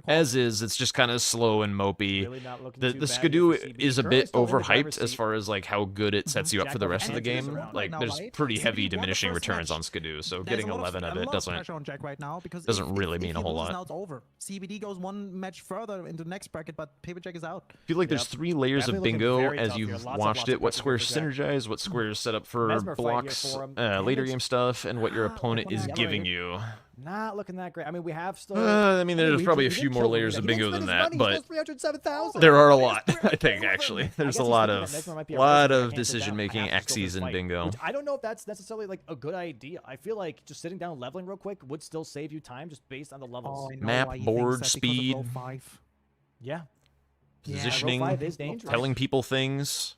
as is, it's just kind of slow and mopey. Really not looking The too bad here Skidoo for CBD. is a Currently bit still in the driver's overhyped as seat. far as like how good it sets you up for the rest of the Jack game. around Like now, there's right? pretty CBD heavy won the diminishing first returns match. on Skidoo, so There's getting a lot 11 of it of doesn't pressure on Jack right now because doesn't really if mean a he whole loses lot. Now it's over. CBD goes one match further into the next bracket, but Paper Jack is out. I feel like there's Yep. 3 layers of Definitely looking bingo very as tough here. you've Lots watched of it. What pressure squares for Jack. synergize, what squares set up for Mesmer fight here blocks, for him. later Damage. game stuff, and what your opponent is Yeah, giving right. you. Not looking that great. I mean, we have still. I mean, there's he probably did- a he few did more kill layers Luna. of He didn't bingo spend than his that, money. He but still has 307,000. there are a He has lot, I think, 311. actually. I There's guess a he's lot thinking of that Mesmer might be a lot person that of can't sit down. decision-making I have to just go for axes the in fight, bingo. which I don't know if that's necessarily like a good idea. I feel like just sitting down and leveling real quick would still save you time just based on the levels. Oh, I know Map, why he board, thinks that because of speed. row 5. Yeah. Positioning, row 5 is dangerous. telling people things.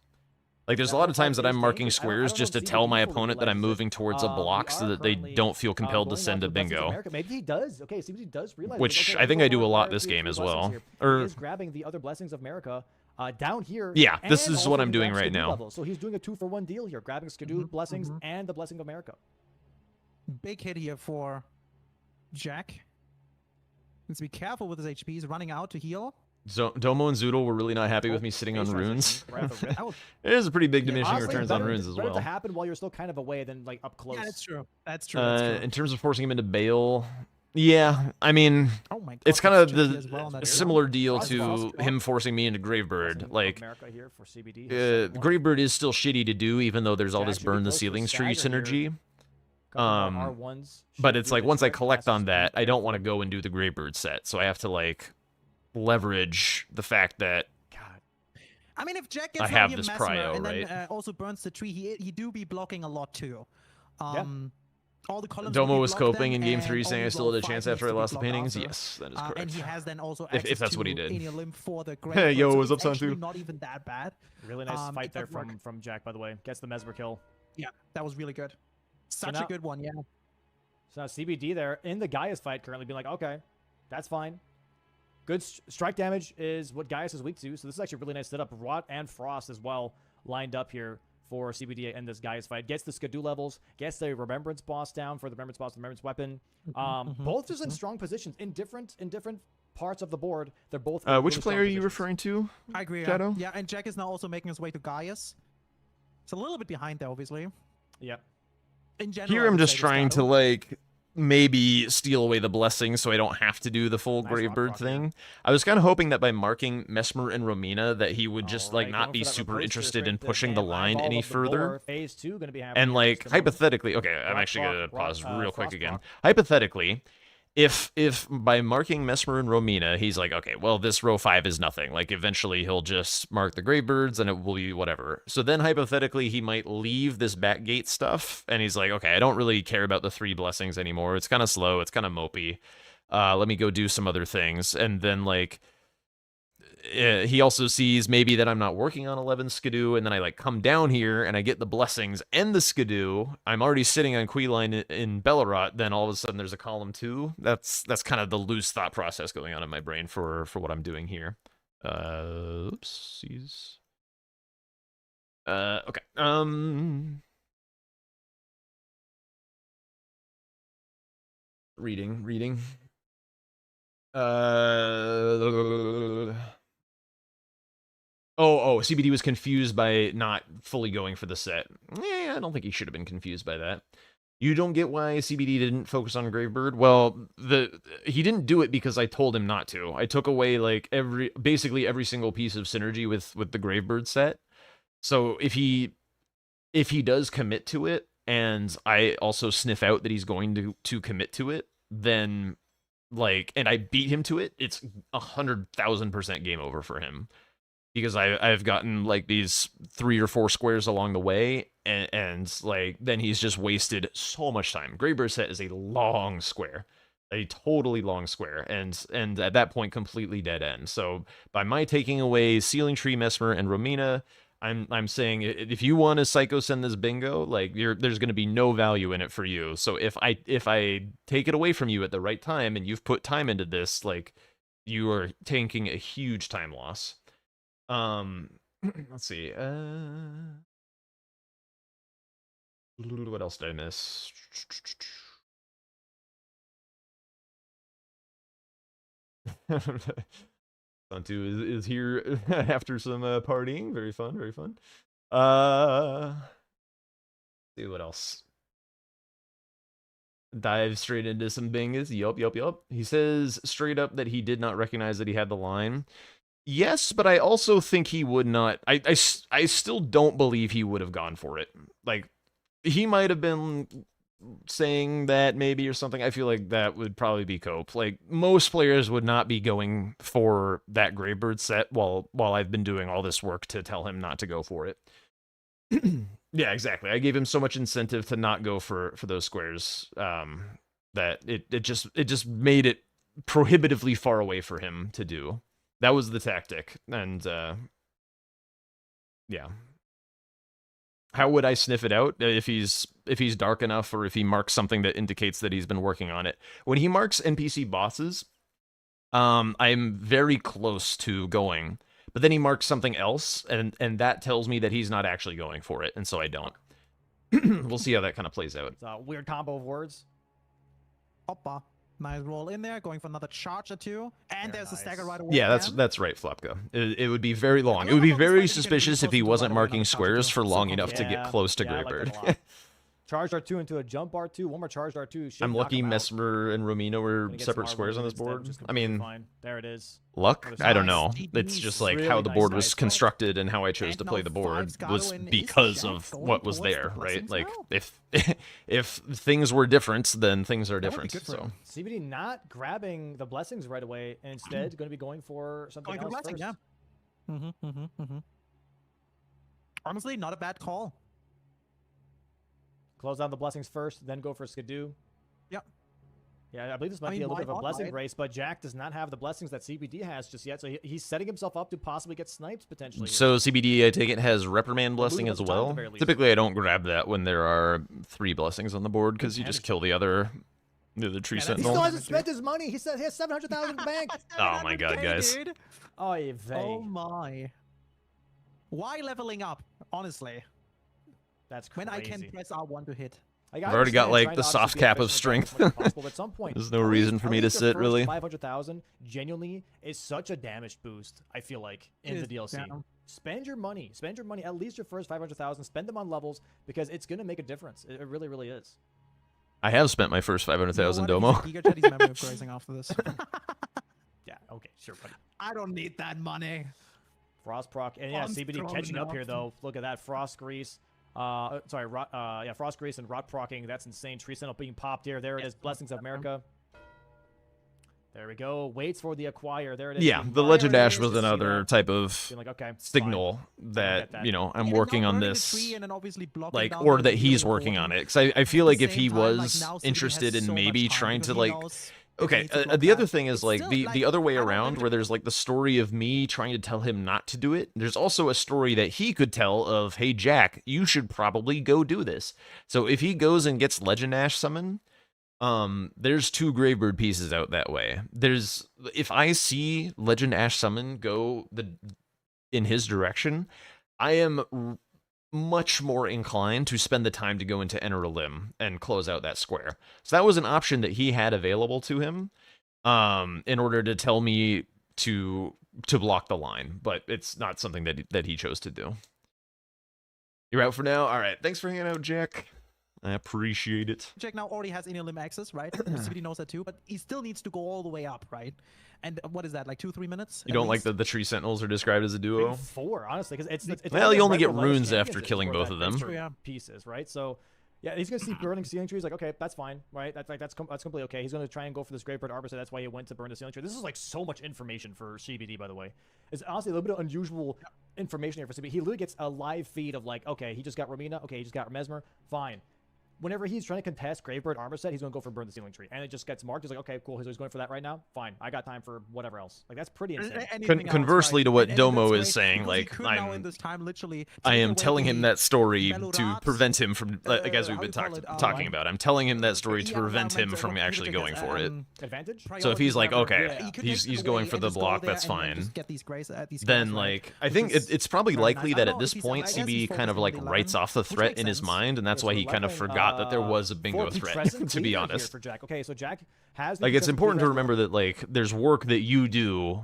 Like, there's a Yeah, lot row of times 5 that is I'm marking dangerous. I don't squares know just if to tell CBD my fully opponent that I'm leverages it. moving towards a We block so are that they currently, don't feel compelled to going send on a the Blessings of bingo. America. Maybe he does. Okay, CBD does realize. Which okay, I think let's I do go a for lot our this tier game 3 as blessings well. here. Or- He is grabbing the other Blessings of America down here. Yeah, this and is what also I'm he doing grabs right Skidoo now. level. So he's doing a 2-for-1 deal here, grabbing Skidoo Blessings and the Blessing of America. Big hit here for Jack. Needs to be careful with his HP. He's running out to heal. Domo and Zoodle were really not happy with me sitting on Phase runes. transition, Breath of Rip. That was- It is a pretty big diminishing Honestly, returns on better- runes as better well. to happen while you're still kind of away than like up close. Yeah, that's true. That's true. That's true. In terms of forcing him into bail, yeah, I mean, Oh my god. it's kind of chippy as well on the that similar area. deal Frost, to Frost, him forcing me into Gravebird. Blessing of Like, America here for CBD. His second one. Gravebird is still shitty to do, even though there's all Jack this should be burn the close to a ceilings tree stagger here. synergy. Couple more R1s But should it's do like the once I trick. collect That's on just that, be I don't want to careful. go and do the Gravebird set, so I have to like leverage the fact that God. I mean, if Jack I gets have now this Mesmer prio, and right? then also burns the tree, he do be blocking a lot too. All the columns. Domo will be was blocked coping then, in game and 3 saying only I still row had a 5 chance needs after to I be lost the blocked paintings. after. Yes, that is And correct. he has then also If access that's what he to did. Alien Limb for the Hey, yo, so what's up, it's actually Santu? not even that bad. Really nice fight it there does work. from Jack, by the way. Gets the Mesmer kill. Yeah, that was really good. Such now- a good one, yeah. So now CBD there in the Gaius fight currently being like, okay, that's fine. Good strike damage is what Gaius is weak to. So this is actually a really nice setup. Rot and Frost as well lined up here for CBD in this Gaius fight. Gets the Skidoo levels. Gets the Remembrance boss down for the Remembrance boss, the Remembrance weapon. Both just in strong positions in different parts of the board. They're both in Which really player strong are you positions. referring to? I agree. Shadow? Yeah, and Jack is now also making his way to Gaius. It's a little bit behind there, obviously. Yep. In general, Here I I'm would just say with trying to Shadow. like maybe steal away the blessings so I don't have to do the full Nice rock Gravebird proc here. thing. I was kind of hoping that by marking Mesmer and Romina that he would just like Alright, not going be for that super riposte interested here, in straight to pushing the damn line eyeball any of the further. boar. Phase 2 going to be happening And here like just a moment. hypothetically, okay, I'm Rock actually gonna proc, pause rock- real quick frost again. proc. Hypothetically, if by marking Mesmer and Romina, he's like, okay, well this row 5 is nothing. Like eventually he'll just mark the Gravebirds and it will be whatever. So then hypothetically he might leave this backgate stuff and he's like, okay, I don't really care about the 3 blessings anymore. It's kind of slow. It's kind of mopey. Let me go do some other things. And then like he also sees maybe that I'm not working on 11 Skidoo, and then I like come down here and I get the blessings and the Skidoo. I'm already sitting on Queeline in Bellerot. Then all of a sudden there's a column 2. That's kind of the loose thought process going on in my brain for what I'm doing here. Oopsies. Okay. Reading. CBD was confused by not fully going for the set. I don't think he should have been confused by that. You don't get why CBD didn't focus on Gravebird? Well, he didn't do it because I told him not to. I took away like basically every single piece of synergy with the Gravebird set. So if he does commit to it, and I also sniff out that he's going to commit to it, then like, and I beat him to it, it's 100,000% game over for him. Because I've gotten like these 3 or 4 squares along the way, and like then he's just wasted so much time. Gravebird set is a long square, a totally long square, and at that point completely dead end. So by my taking away Ceiling Tree, Mesmer, and Romina, I'm saying if you want to psycho send this bingo, like there's going to be no value in it for you. So if I take it away from you at the right time, and you've put time into this, like you are taking a huge time loss. Let's see. What else did I miss? Santu is here after some partying. Very fun, very fun. See what else. Dive straight into some bingas. Yup. He says straight up that he did not recognize that he had the line. Yes, but I also think he would not. I still don't believe he would have gone for it. Like, he might have been saying that maybe or something. I feel like that would probably be cope. Like, most players would not be going for that Gravebird set while I've been doing all this work to tell him not to go for it. Yeah, exactly. I gave him so much incentive to not go for those squares that it just made it prohibitively far away for him to do. That was the tactic, and yeah. How would I sniff it out if he's dark enough, or if he marks something that indicates that he's been working on it? When he marks NPC bosses, I'm very close to going, but then he marks something else, and that tells me that he's not actually going for it, and so I don't. We'll see how that kind of plays out. It's a weird combo of words. Hoppa. Nice roll in there, going for another charge or 2, and there's a stagger right away. Yeah, that's right, Flopka. It would be very long. It would be very suspicious if he wasn't marking squares for long enough to get close to Gravebird. Like charged R2 into a jump R2, one more charged R2. I'm lucky Mesmer and Romina were separate squares on this board. I mean, fine. There it is. Luck? I don't know. It's just like how the board was constructed and how I chose to play the board was because of what was there, right? Like, if things were different, then things are different. So CBD not grabbing the blessings right away, and instead going to be going for something else first. Yeah. Honestly, not a bad call. Close down the blessings first, then go for Skidoo. Yep. Yeah, I believe this might be a little bit of a blessing race, but Jack does not have the blessings that CBD has just yet, so he's setting himself up to possibly get sniped potentially. So CBD, I take it, has Reprimand Blessing as well? Typically, I don't grab that when there are 3 blessings on the board, because you just kill the other tree sentinel. He still hasn't spent his money. He said he has 700,000 in the bank. Oh my god, guys. Dude. Oh my. Why leveling up, honestly? That's crazy. When I can press R1 to hit. I've already got like the soft cap of strength. At some point, there's no reason for me to sit, really. 500,000 genuinely is such a damage boost, I feel like, in the DLC. Yeah. Spend your money. Spend your money. At least your first 500,000. Spend them on levels, because it's going to make a difference. It really, really is. I have spent my first 500,000 Domo. After this. Yeah, okay, sure, buddy. I don't need that money. Frost proc. And yeah, CBD catching up here, though. Look at that. Frost Grease. Frost Grease and Rot procking. That's insane. Tree Sentinel being popped here. There it is. Blessings of America. There we go. Waits for the acquire. There it is. Yeah, the Legend Dash was another type of like, okay, signal that, you know, I'm working on this, like, or that he's working on it. Because I feel like if he was interested in maybe trying to, like, okay, the other thing is, like, the other way around, where there's, like, the story of me trying to tell him not to do it. There's also a story that he could tell of, hey, Jack, you should probably go do this. So if he goes and gets Legend Ash summon, there's 2 Gravebird pieces out that way. If I see Legend Ash summon go in his direction, I am much more inclined to spend the time to go into Enter a Limb and close out that square. So that was an option that he had available to him, in order to tell me to block the line, but it's not something that he chose to do. You're out for now? All right. Thanks for hanging out, Jack. I appreciate it. Jack now already has inner limb access, right? CBD knows that too, but he still needs to go all the way up, right? And what is that, like 2-3 minutes? You don't like that the Tree Sentinels are described as a duo? 4, honestly, because it's well, you only get regular runes Ledge after killing both of them. Pieces, right? So, yeah, he's gonna see burning ceiling trees. Like, okay, that's fine, right? That's completely okay. He's gonna try and go for this Gravebird Arbor, so that's why he went to burn the ceiling tree. This is like so much information for CBD, by the way. It's honestly a little bit of unusual information here for CBD. He literally gets a live feed of like, okay, he just got Romina, okay, he just got Mesmer, fine. Whenever he's trying to contest Gravebird Armor Set, he's going to go for Burn the Ceiling Tree. And it just gets marked. He's like, okay, cool. He's going for that right now. Fine. I got time for whatever else. Like, that's pretty insane. Conversely to what Domo is saying, like, I am telling him that story to prevent him from, like, as we've been talking about, I'm telling him that story to prevent him from actually going for it. Advantage? So if he's like, okay, he's going for the block, that's fine. Then, like, I think it's probably likely that at this point, CB kind of, like, writes off the threat in his mind, and that's why he kind of forgot that there was a bingo threat, to be honest. For Jack. Okay, so Jack has like, it's important to remember that, like, there's work that you do,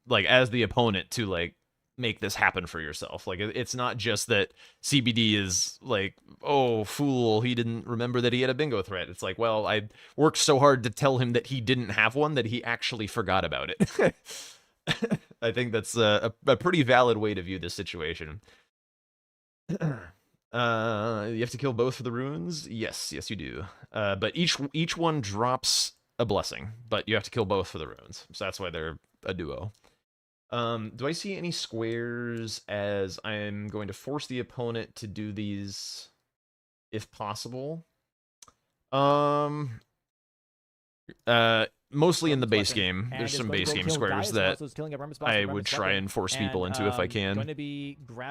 like, as the opponent to, like, make this happen for yourself. Like, it's not just that CBD is like, oh, fool, he didn't remember that he had a bingo threat. It's like, well, I worked so hard to tell him that he didn't have one that he actually forgot about it. I think that's a pretty valid way to view this situation. You have to kill both for the runes? Yes, you do. But each one drops a blessing, but you have to kill both for the runes. So that's why they're a duo. Do I see any squares as I'm going to force the opponent to do these if possible? Mostly in the base game. There's some base game squares that I would try and force people into if I can.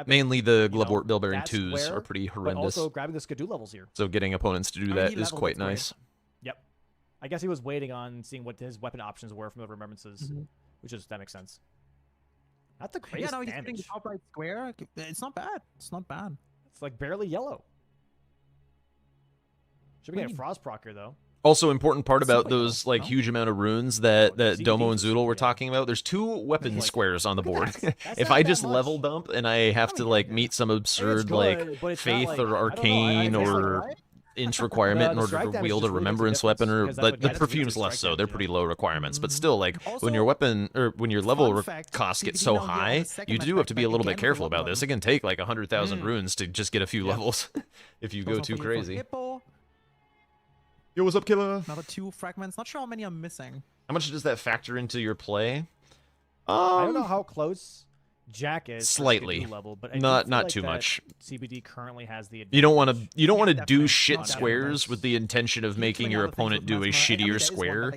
Mainly the Bell-bearing 2s are pretty horrendous. Also grabbing the Skidoo levels here. So getting opponents to do that is quite nice. Yep. I guess he was waiting on seeing what his weapon options were from the remembrances, that makes sense. Not the greatest damage. He's hitting the top right square. It's not bad. It's not bad. It's like barely yellow. Should be getting a Frost proc here, though. Also, important part about those like huge amount of runes that Domo and Zoodle were talking about. There's 2 weapon squares on the board. If I just level dump and I have to like meet some absurd like faith or arcane or inch requirement in order to wield a remembrance weapon, or but the perfume's less so. They're pretty low requirements, but still, like when your weapon or when your level costs get so high, you do have to be a little bit careful about this. It can take like 100,000 runes to just get a few levels if you go too crazy. Yo, what's up, killer? Another 2 fragments. Not sure how many I'm missing. How much does that factor into your play? I don't know how close Jack is. Slightly, level, but not too much. CBD currently has the advantage. You don't want to do shit squares with the intention of making your opponent do a shittier square,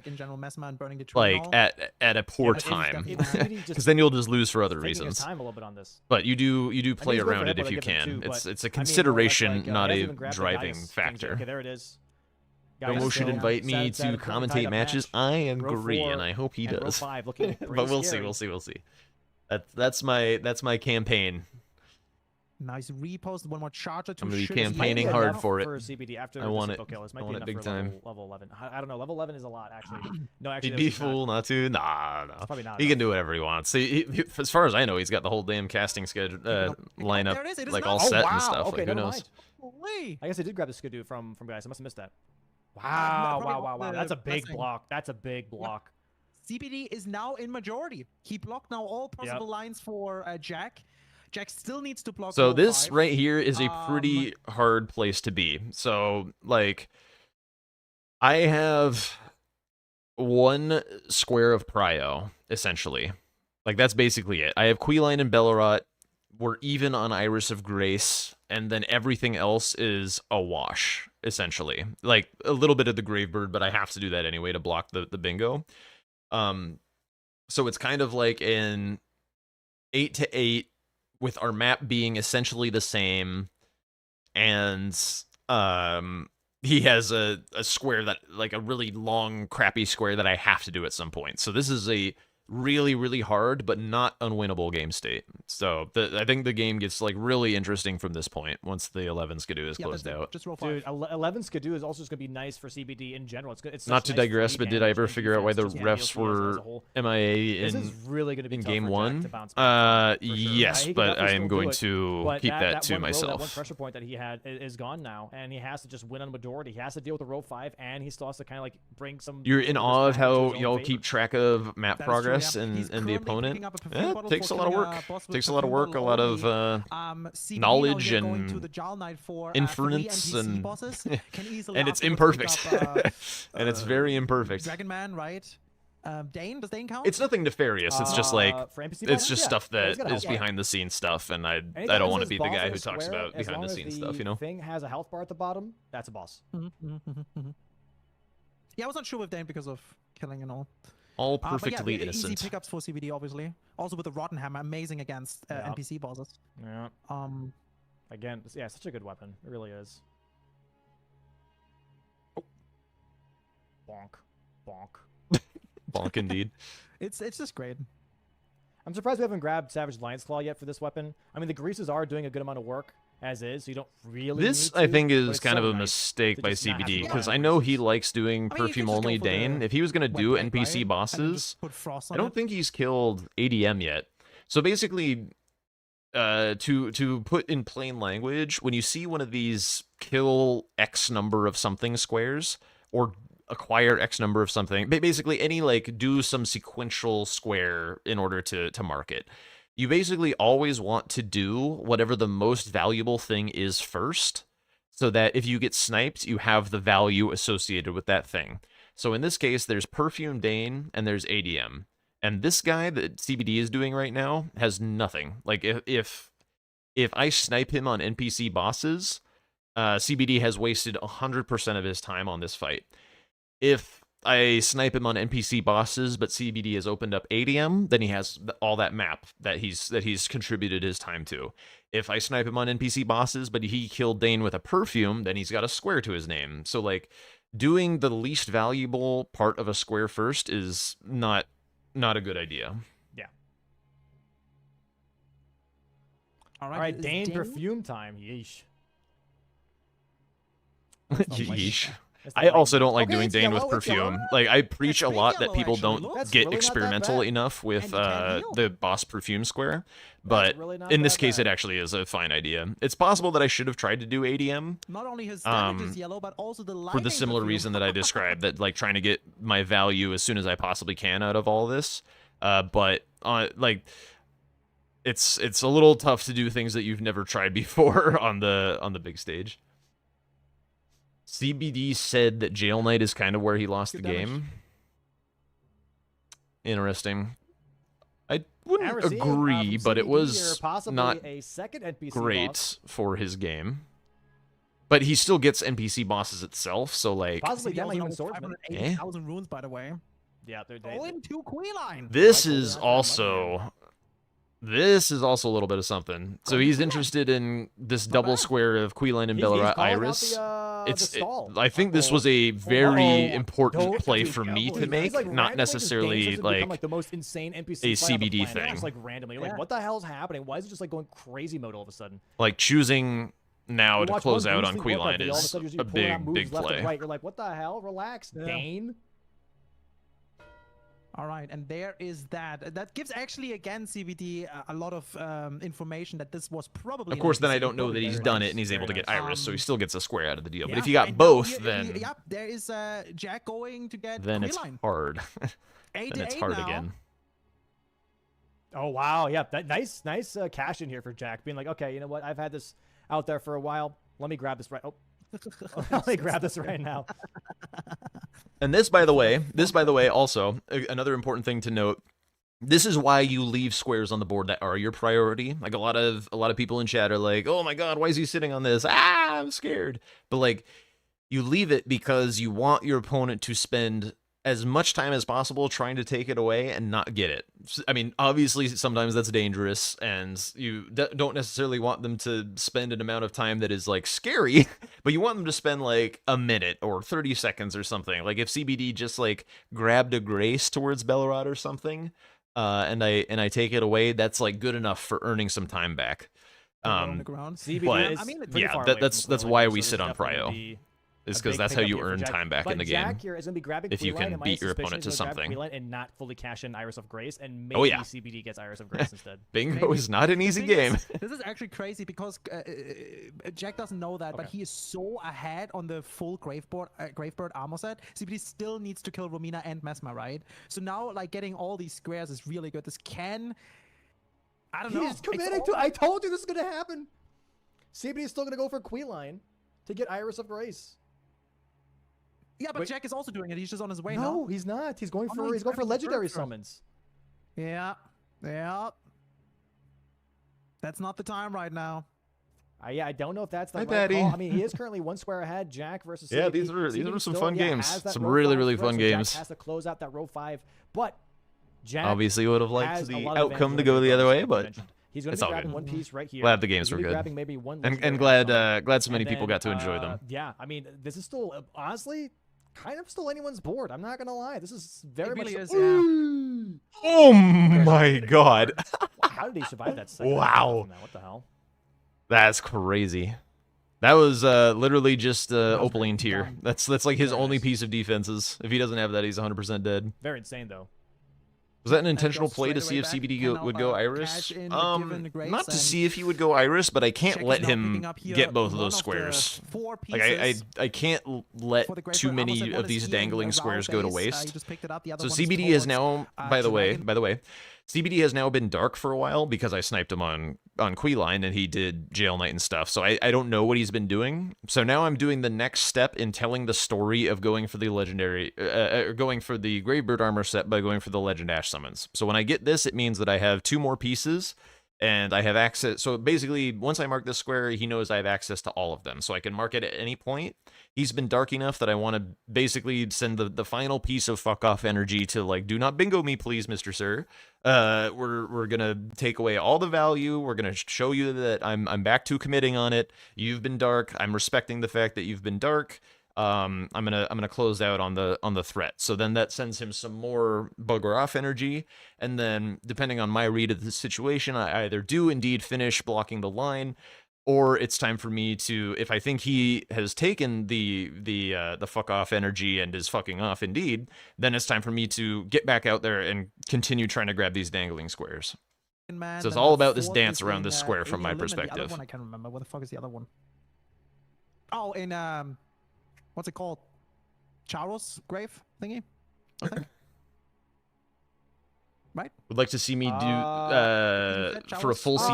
like at a poor time, because then you'll just lose for other reasons. But you do play around it if you can. It's a consideration, not a driving factor. Okay, there it is. Domo should invite me to commentate matches. I agree, and I hope he does. But we'll see. That's my campaign. Nice repost. One more charger. I'm gonna be campaigning hard for it. CBD after I want it. I want it big time. Level 11. I don't know. Level 11 is a lot, actually. No, actually. He'd be fool not to. Nah. Probably not. He can do whatever he wants. See, as far as I know, he's got the whole damn casting schedule lineup like all set and stuff. Okay, like who knows? I guess I did grab the Skidoo from guys. I must have missed that. Wow. That's a big block. CBD is now in majority. He blocked now all possible lines for Jack. Jack still needs to block. So this right here is a pretty hard place to be. So, like, I have 1 square of prio, essentially. Like, that's basically it. I have Queeline and Bellerot. We're even on Iris of Grace, and then everything else is a wash, essentially. Like, a little bit of the Gravebird, but I have to do that anyway to block the bingo. So it's kind of like an 8-8 with our map being essentially the same, and he has a square that, like, a really long, crappy square that I have to do at some point. So this is a really, really hard, but not unwinnable game state. So I think the game gets like really interesting from this point once the 11 Skidoo is closed out. Just roll 5. Dude, 11 Skidoo is also just going to be nice for CBD in general. It's Not to such nice digress, free but did I damage ever and figure out why the defense just refs for DLC as were a whole. MIA This is really going to be in tough game for Jack one? to bounce back from, for sure. Yes, He can but definitely I still am do going it, to but keep that to one row, that one myself. pressure point that he had is gone now, and he has to just win on majority. He has to deal with the row 5, and he still has to kind of like bring some. You're in this awe of back into how his own y'all favor. keep track of map That is true, progress yeah. He's and the currently opponent. picking up a perfume Yeah, bottle takes for a lot of killing work. a boss with Takes a lot of perfume work, a bottle lot of CBD knowledge now here going and to the Jarl Knight for inference 3 NPC and bosses. Can easily and it's afterwards pick imperfect. up, And it's very imperfect. Dragon Man, right? Dane, does Dane count? It's nothing nefarious. It's just like for NPC it's bosses, just yeah. stuff Yeah, that he's gotta is help out. behind the scenes stuff, and I Anytime don't want to there's be a the boss guy in who a talks square, about as behind the long as scenes stuff. You know. Thing has a health bar at the bottom. That's a boss. Yeah, I wasn't sure with Dane because of killing and all. All But perfectly yeah, innocent. Easy pickups for CBD, obviously. Also with the Rotten Hammer, amazing against Yeah. NPC bosses. Yeah. Um, Again, yeah, such a good weapon. It really is. Bonk, bonk. Bonk indeed. it's just great. I'm surprised we haven't grabbed Savage Lion's Claw yet for this weapon. I mean, the greases are doing a good amount of work as is, so you don't really. This, need I to, think, but is it's kind so of a nice mistake to by just not have to CBD rely because on I know he greases. likes doing I mean, you could perfume just go only for the Dane. If he was gonna wet do blade, NPC right? And then bosses, just put frost I on don't it. think he's killed ADM yet. So basically, to put in plain language, when you see one of these kill X number of something squares or acquire X number of something, basically any like do some sequential square in order to mark it. You basically always want to do whatever the most valuable thing is first, so that if you get sniped, you have the value associated with that thing. So in this case, there's Perfume Dane and there's ADM. And this guy that CBD is doing right now has nothing. Like if I snipe him on NPC bosses, CBD has wasted 100% of his time on this fight. If I snipe him on NPC bosses, but CBD has opened up ADM, then he has all that map that he's contributed his time to. If I snipe him on NPC bosses, but he killed Dane with a perfume, then he's got a square to his name. So like doing the least valuable part of a square first is not a good idea. Yeah. All All right, is Dane perfume time. Yeesh. Yeesh. That's the I light also blue. don't like Okay, doing it's Dane with yellow, it's yellow. perfume. Like I preach a pretty lot that yellow, people actually. don't Look. That's get really not that experimental bad. enough with And you can heal. the boss perfume square, but really not in this that case bad. it actually is a fine idea. It's possible that I should have tried to do ADM Not only his damage is Um, yellow, but also the for lightning the similar perfume. reason that I described, that like trying to get my value as soon as I possibly can out of all this. But like it's a little tough to do things that you've never tried before on the big stage. CBD said that Jail Knight is kind of where he lost Good the damage. game. Interesting. I wouldn't And we're seeing, agree, from but it CBD was or possibly not a second NPC great boss. for his game. But he still gets NPC bosses itself, so like Possibly CBD Gamma also Human has Swordsman. 580,000 runes, by the way. Yeah, they're All into Queen. this Michael, is that's not much, also a little bit of something. So he's interested in this Not double bad. square of Queeline and He's calling Bellarite out Iris. the stall. I think this Uh-oh. was a very Uh-oh. important Don't play do for me He's to like make, randomly not just necessarily dances and become, like the most insane NPC a fight on the CBD planet, thing. just like randomly. You're Yeah. like, what the hell's happening? Why is it just like going crazy mode all of a sudden? choosing now You to watch close one out on Bruce Lee workout Queeline video, all of a is sudden you're a pulling out big, moves big left and play. right. You're like, what the hell? Relax, Yeah. Dane. All right, and there is that. That gives actually again CBD a lot of information that this was probably. Of an course, then I NPC, don't know that probably he's very done nice. it and he's able to Very get nice. Iris, so he still gets a square out of the deal. But Yeah, if you got and now both, you- then yep, there is Jack going to get it's Queen. hard. 8 Then it's 8 hard now. again. Oh wow, yeah, that nice cash in here for Jack, being like, okay, you know what? I've had this out there for a while. Let me grab this right. Oh, let me grab this right now. And this, by the way, also another important thing to note. This is why you leave squares on the board that are your priority. Like a lot of people in chat are like, "Oh my god, why is he sitting on this? Ah, I'm scared." But like, you leave it because you want your opponent to spend as much time as possible trying to take it away and not get it. I mean, obviously, sometimes that's dangerous, and you don't necessarily want them to spend an amount of time that is like scary, but you want them to spend like a minute or 30 seconds or something. Like if CBD just like grabbed a grace towards Bellarod or something, and I take it away, that's like good enough for earning some time back. On the ground. CBD but is I mean, pretty yeah, far that, away that's from that's Quillen, why so we this sit is on definitely gonna prio. be Is a because big that's how pickup you here for earn Jack. time back But in the Jack game. here is going to be grabbing If you Quillen, can and my beat your suspicion opponent he's to gonna grab something. Quillen and not fully cash in Iris of Grace, and maybe Oh, yeah. CBD gets Iris of Grace instead. Bingo Maybe. is not an easy thing game. This is actually crazy because Jack doesn't know that, but Okay. he is so ahead on the full Gravebird armor set. CBD still needs to kill Romina and Mesmer, right? So now, like, getting all these squares is really good. This can... I don't know. He's committing to. I told you this is going to happen. CBD is still going to go for Quilline to get Iris of Grace. Yeah, but Wait. Jack is also doing it. He's just on his way No, now. he's not. He's going Oh, for no, he's going for grabbing the legendary bird first. summons. Yeah. Yeah. That's not the time right now. Yeah, I don't know if that's the Hi, right Patty. call. I mean, he is currently one square ahead. Jack versus Yeah, CBD. these are CBD some still, fun yeah, games. has that Some row really, 5 really threat, fun so games. Jack has to close out that row 5, but Jack Obviously, would have liked has a the lot of outcome to advantage go over the other Brawlers, way, like you but mentioned. He's going it's to all be grabbing good. one piece right here. Glad the games He's were gonna be good. grabbing maybe one and legendary glad summon. glad so many And people then, got to enjoy them. Yeah, I mean, this is still honestly kind of still anyone's board. I'm not gonna lie. This is very really much. is, yeah. Oh my god, How did he survive that second? Wow. What the hell? that's crazy. That was literally just was Opaline tier. dumb. That's like his Very only nice. piece of defenses. If he doesn't have that, he's 100% dead. Very insane though. Was that an And intentional goes play to straight see away if back, CBD can now, would go cash Iris? in the given Grace Not to and see if he would go Iris, but I can't Jack is let now picking him up here get both of one those the squares. 4 Like pieces I can't let for the Gravebird too armor set. many One of is these here in dangling the squares Row go to base. waste. You just picked it up. The other So one is CBD is towards, now, by the Dragon. way, CBD has now been dark for a while because I sniped him on Queeline and he did Jail Knight and stuff. So I don't know what he's been doing. So now I'm doing the next step in telling the story of going for the legendary, going for the Gravebird armor set by going for the Legend Ash summons. So when I get this, it means that I have 2 more pieces. And I have access, so basically, once I mark this square, he knows I have access to all of them. So I can mark it at any point. He's been dark enough that I want to basically send the final piece of fuck off energy to, like, do not bingo me, please, Mr. Sir. We're gonna take away all the value. We're gonna show you that I'm back to committing on it. You've been dark. I'm respecting the fact that you've been dark. I'm gonna close out on the threat. So then that sends him some more bugger off energy, and then depending on my read of the situation, I either do indeed finish blocking the line, or it's time for me to, if I think he has taken the fuck off energy and is fucking off indeed, then it's time for me to get back out there and continue trying to grab these dangling squares. Man, So it's then all the about this 4th dance is around in, this square from my Alien Limit. The perspective. other one I can't remember. What the fuck is the other one? Oh, in what's it called? Charos grave thingy. I think. Right? Would like to see me do that for a Chaos? full season?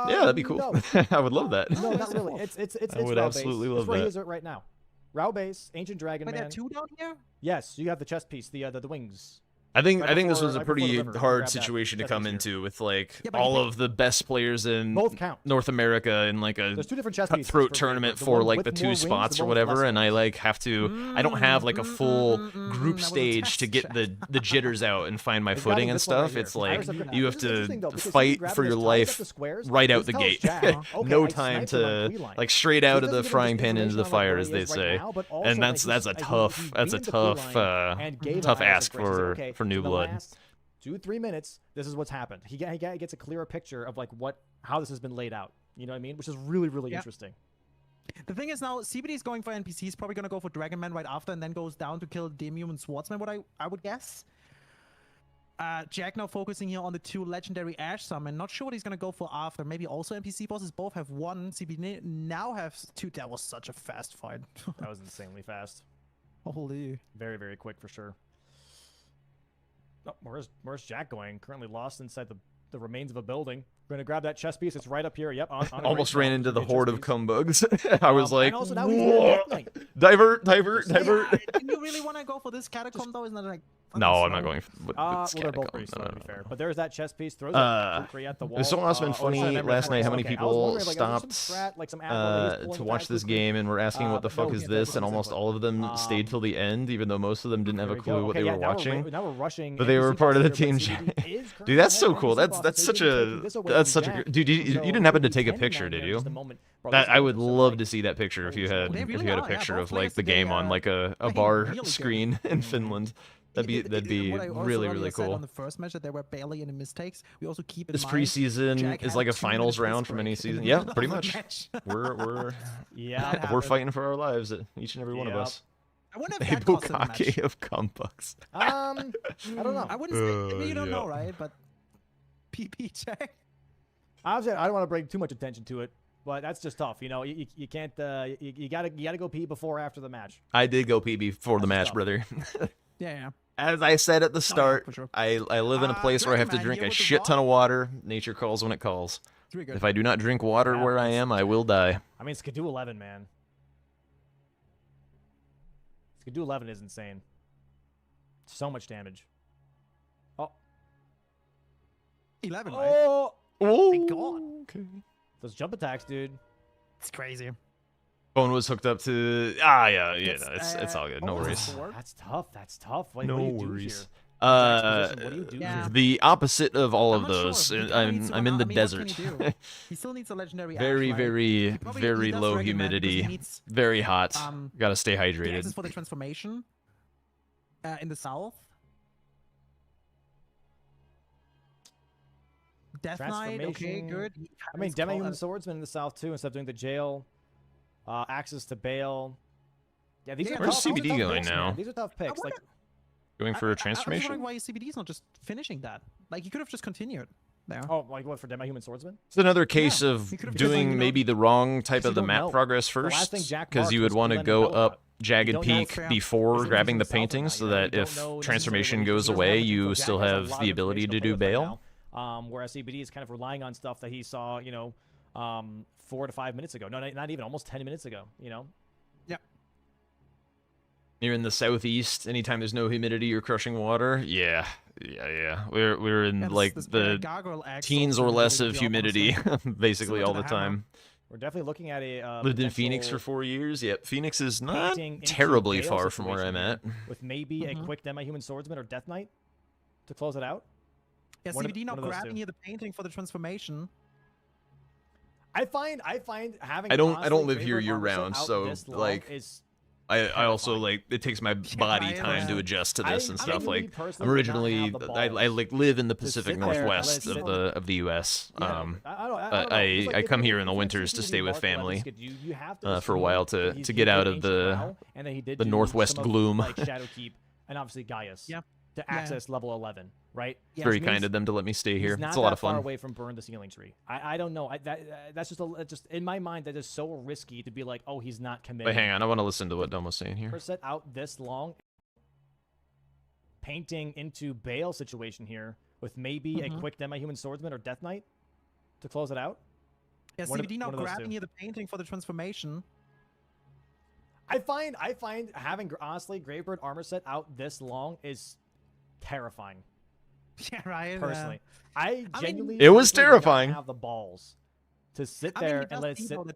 Yeah, that'd be cool. No. I would love that. No, Where's not the really. 4th? It's I would Row absolutely base. love It's where he that. is right now. Row base, Ancient Dragon Wait, there Man. are 2 down here? Yes, you have the chest piece, the wings. I think Right this before- was a right before the pretty river. hard Grab that. situation to That's come easier. into with like Yeah, but all he- of the best players in Both count. North America in like a There's 2 different chest pieces. cutthroat for tournament Gravebird. The for one like with the more 2 wings, spots the or one with less whatever, and I wings. like have to. I don't have like a full group that was a stage to test get the jitters out and find my He's footing grabbing and this one right stuff. here. It's like Iris of Grace. you have This is interesting, though, to because fight grabbing for this your ties up life the squares. right out This the tells gate. Jack, okay, No I time sniped him on to Queeline. like straight So he out of doesn't the get frying pan information into the on, like, fire, where as he they is right say. now, but also And that that's he tough beat into Queeline and gave tough him Iris ask of Grace. He said, for okay, New in the Blood. last 2-3 minutes, this is what's happened. He gets a clearer picture of like how this has been laid out. You know what I mean? Which is really, really Yeah. interesting. The thing is now, CBD is going for NPCs, probably gonna go for Dragon Man right after, and then goes down to kill Demium and Swordsman, what I would guess. Jack now focusing here on the 2 legendary Ash summon. Not sure what he's gonna go for after. Maybe also NPC bosses. Both have 1. CBD now has 2. That was such a fast fight. That was insanely fast. Holy. Very, very quick for sure. Oh, where's Jack going? Currently lost inside the remains of a building. We're gonna grab that chest piece. It's right up here. Yep. On a Almost great ran spot. into the Great horde chest of piece. cum bugs. I was like, and also now he's "Whoa." gonna Death Knight. divert. Do you really want to go for this catacomb though? Isn't that like? No, fucking I'm not slow? going. With Well, this they're both catacomb. pretty slow, No, to no, be fair. no. But there's that chest piece. Throws it at the wall. It was so awesome and Oh, funny sorry, memory last night how force. many Okay, I was people wondering, like, are there some stopped strat, like some add-on that he's pulling to watch back this with? game and were asking what the No, fuck he is can't this, take and this almost input. all of them stayed till the end, even though most of them didn't have a There we clue go. what Okay, they yeah, were now watching. Now we're rushing. But they were NPC part of the bosses here, team but CBD chat. is currently Dude, that's so ahead of cool. NPC That's bosses, so such he's gonna be a taking this away that's from such a Jack. dude. You So didn't happen to maybe take a 10 picture, man did there in you? just a moment. Bro, That this I is would so, love like, to see that picture if you had They if really you had a are, yeah, picture both of like players the today game on are like a playing bar really good. screen in Mhm. Finland. That'd be what I also really, earlier really said cool. on the first match that there were barely any mistakes. We also keep in This mind preseason Jack is had like a 2 finals minute round piss from any break in the season. Yeah, middle pretty of the much. match. We're Yeah. That we're happened. fighting for our lives, each and every one of Yep. us. I wonder A if that cost him the match. bukkake of combucks. I don't know. I wouldn't say. I mean, you don't yeah. know, right? But PP Jack. Obviously, I don't want to bring too much attention to it, but that's just tough. You know, you can't. You gotta go pee before or after the match. I did go pee before the match, tough. brother. Yeah. As I said at the start, for sure. I live in a place where I have to Dragon Man drink here a with the shit ton VOD. of water. Nature calls when it calls. It's really good. If I do not drink water Yeah, where I it's- am, I will die. I mean, Skidoo 11, man. Skidoo 11 is insane. So much damage. Oh. 11, right? Oh. Oh my God. Okay. Those jump attacks, dude. It's crazy. Phone was hooked up to. Yeah. It's, It's all good. No oh, worries. Sword? That's tough. That's tough. Like, No what do you do worries. here? Jack's position, what do you do yeah. here? The opposite of all I'm of not sure. those. He kinda needs I'm to I'm run in out. the I mean, what can desert. he do? He still needs a legendary Very, ash, right? very, He probably- very he does low Dragon Man because he humidity. needs, Very hot. Gotta stay the hydrated. access for the transformation in the south. Death Knight, okay, Transformation. good. I mean, Demi-Human Swordsman in the south, too, instead of doing the jail. Access to bail. Yeah, these Yeah, are Where's tough. These are CBD tough going picks, man. now? These are tough picks. Like, Going for a I was transformation? wondering why CBD is not just finishing that. Like, he could have just continued there. oh, like what, for Demi-Human Swordsman? It's another case Yeah, of you could've just, like, doing you know, maybe the wrong type you of the don't map know. progress The last first, thing Jack because you marked would was want to Glenn go Bella. up Jagged don't know Peak if, before He's grabbing the himself right paintings, now, so you know, that you if don't know transformation necessarily what goes he doesn't have away, much info. you Jack still has a have lot the of ability to information do play with bail. right now, whereas CBD is kind of relying on stuff that he saw, 4 to 5 minutes ago. No, not even, almost 10 minutes ago, You're in the southeast. Anytime there's no humidity or crushing water, yeah. We're in Yeah, like this the gargoyle axe teens also or did a less good of job, humidity, honestly. basically Similar all to the the hammer. time. We're definitely looking at a Lived in Phoenix for potential 4 years. Yep, Phoenix is not painting into terribly bail far from where I'm situation at. here, with maybe a Mhm. quick Demi-Human Swordsman or Death Knight to close it out. Yeah, One of- CBD now one of those grabbing two. here the painting for the transformation. I find having I don't honestly live here Greybeard year armor set round, out so, this long like, is I also terrifying. like it takes my body right, time to yeah. adjust to this and stuff. genuinely Like personally I'm would not originally have the I balls like live in the to Pacific sit there and let Northwest it of sit. the US. I don't know, But don't know. It's like I if come you- here in if the you have winters to CBD stay with Mark 11 family, skid, you have to for a assume while that to he get did out of Ancient the Row, and then he did the do northwest some of, gloom. like Shadowkeep and obviously Gaius Yeah. to Yeah. access level 11, right? It's very Which means kind of them to let me stay here. He's not It's a lot that of far fun. away from Burn the Ceiling Tree. I don't know. That's just in my mind that is so risky to be like, oh, he's not committed. Wait, hang on. I want to listen to what Domo's saying here. Set out this long, painting into bail situation here with maybe a Mhm. quick Demi-Human Swordsman or Death Knight to close it out. Yeah, One of- CBD now one of those grabbing two. here the painting for the transformation. I find having honestly Greybeard armor set out this long is terrifying. Yeah, right. Personally, I mean, genuinely It was personally do not terrifying. Have the balls to sit I mean, there he and does let it need sit. all the-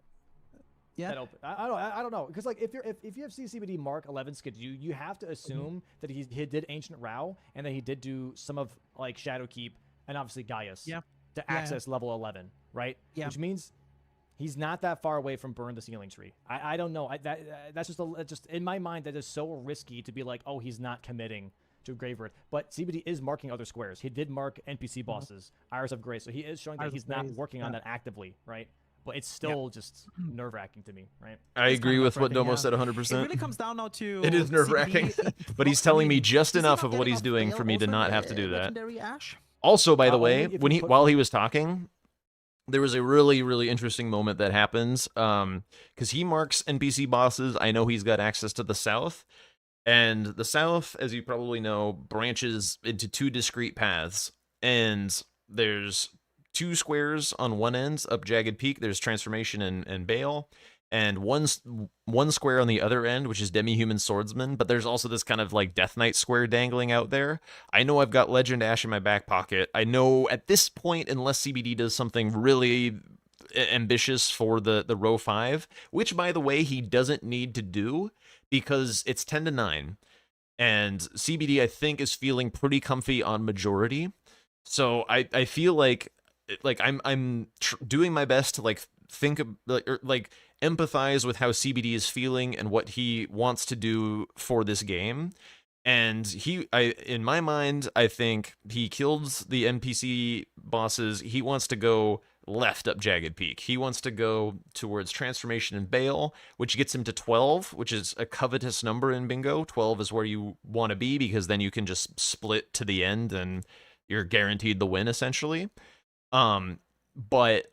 Yeah. That open. I don't know because like if you have CCBD Mark 11 skid, you have to assume that he did Ancient Row and that he did do some of like Shadowkeep and obviously Gaius Yeah. to Yeah. access level 11, right? Yeah. Which means he's not that far away from Burn the Ceiling Tree. I don't know. That's just in my mind that is so risky to be like, oh, he's not committing to Greybeard. But CBD is marking other squares. He did mark NPC bosses, Iris of Grace, so he is showing that Iris of he's not Grace, working on yeah. that actively, right? But it's still just nerve-wracking to me, right? I It's agree kinda with what nerve-wracking, Domo yeah. said It 100%. really comes down now to It is nerve-wracking, CBD, but he's I telling me mean, just does he enough not of get what he's enough doing bail for me to also not in have to do that. Legendary Ash? Also, by the Only way, if when you put- while he was talking, there was a really, really interesting moment that happens. Because he marks NPC bosses. I know he's got access to the south. And the south, as you probably know, branches into 2 discrete paths. And there's 2 squares on one end up Jagged Peak. There's Transformation and Bale. And one square on the other end, which is Demi-Human Swordsman. But there's also this kind of like Death Knight square dangling out there. I know I've got Legend Ash in my back pocket. I know at this point, unless CBD does something really ambitious for the row 5, which by the way he doesn't need to do because it's 10-9, and CBD I think is feeling pretty comfy on majority. So I feel like I'm doing my best to like think of like empathize with how CBD is feeling and what he wants to do for this game. And in my mind, I think he kills the NPC bosses. He wants to go left up Jagged Peak. He wants to go towards Transformation and Bale, which gets him to 12, which is a covetous number in Bingo. 12 is where you want to be because then you can just split to the end and you're guaranteed the win essentially. But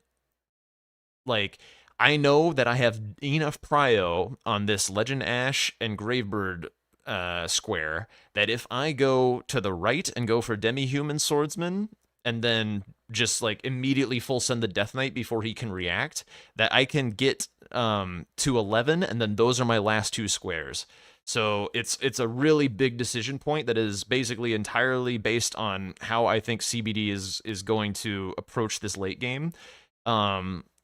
like I know that I have enough prio on this Legend Ash and Gravebird square that if I go to the right and go for Demi-Human Swordsman and then just like immediately full send the Death Knight before he can react, that I can get to 11 and then those are my last 2 squares. So it's a really big decision point that is basically entirely based on how I think CBD is going to approach this late game.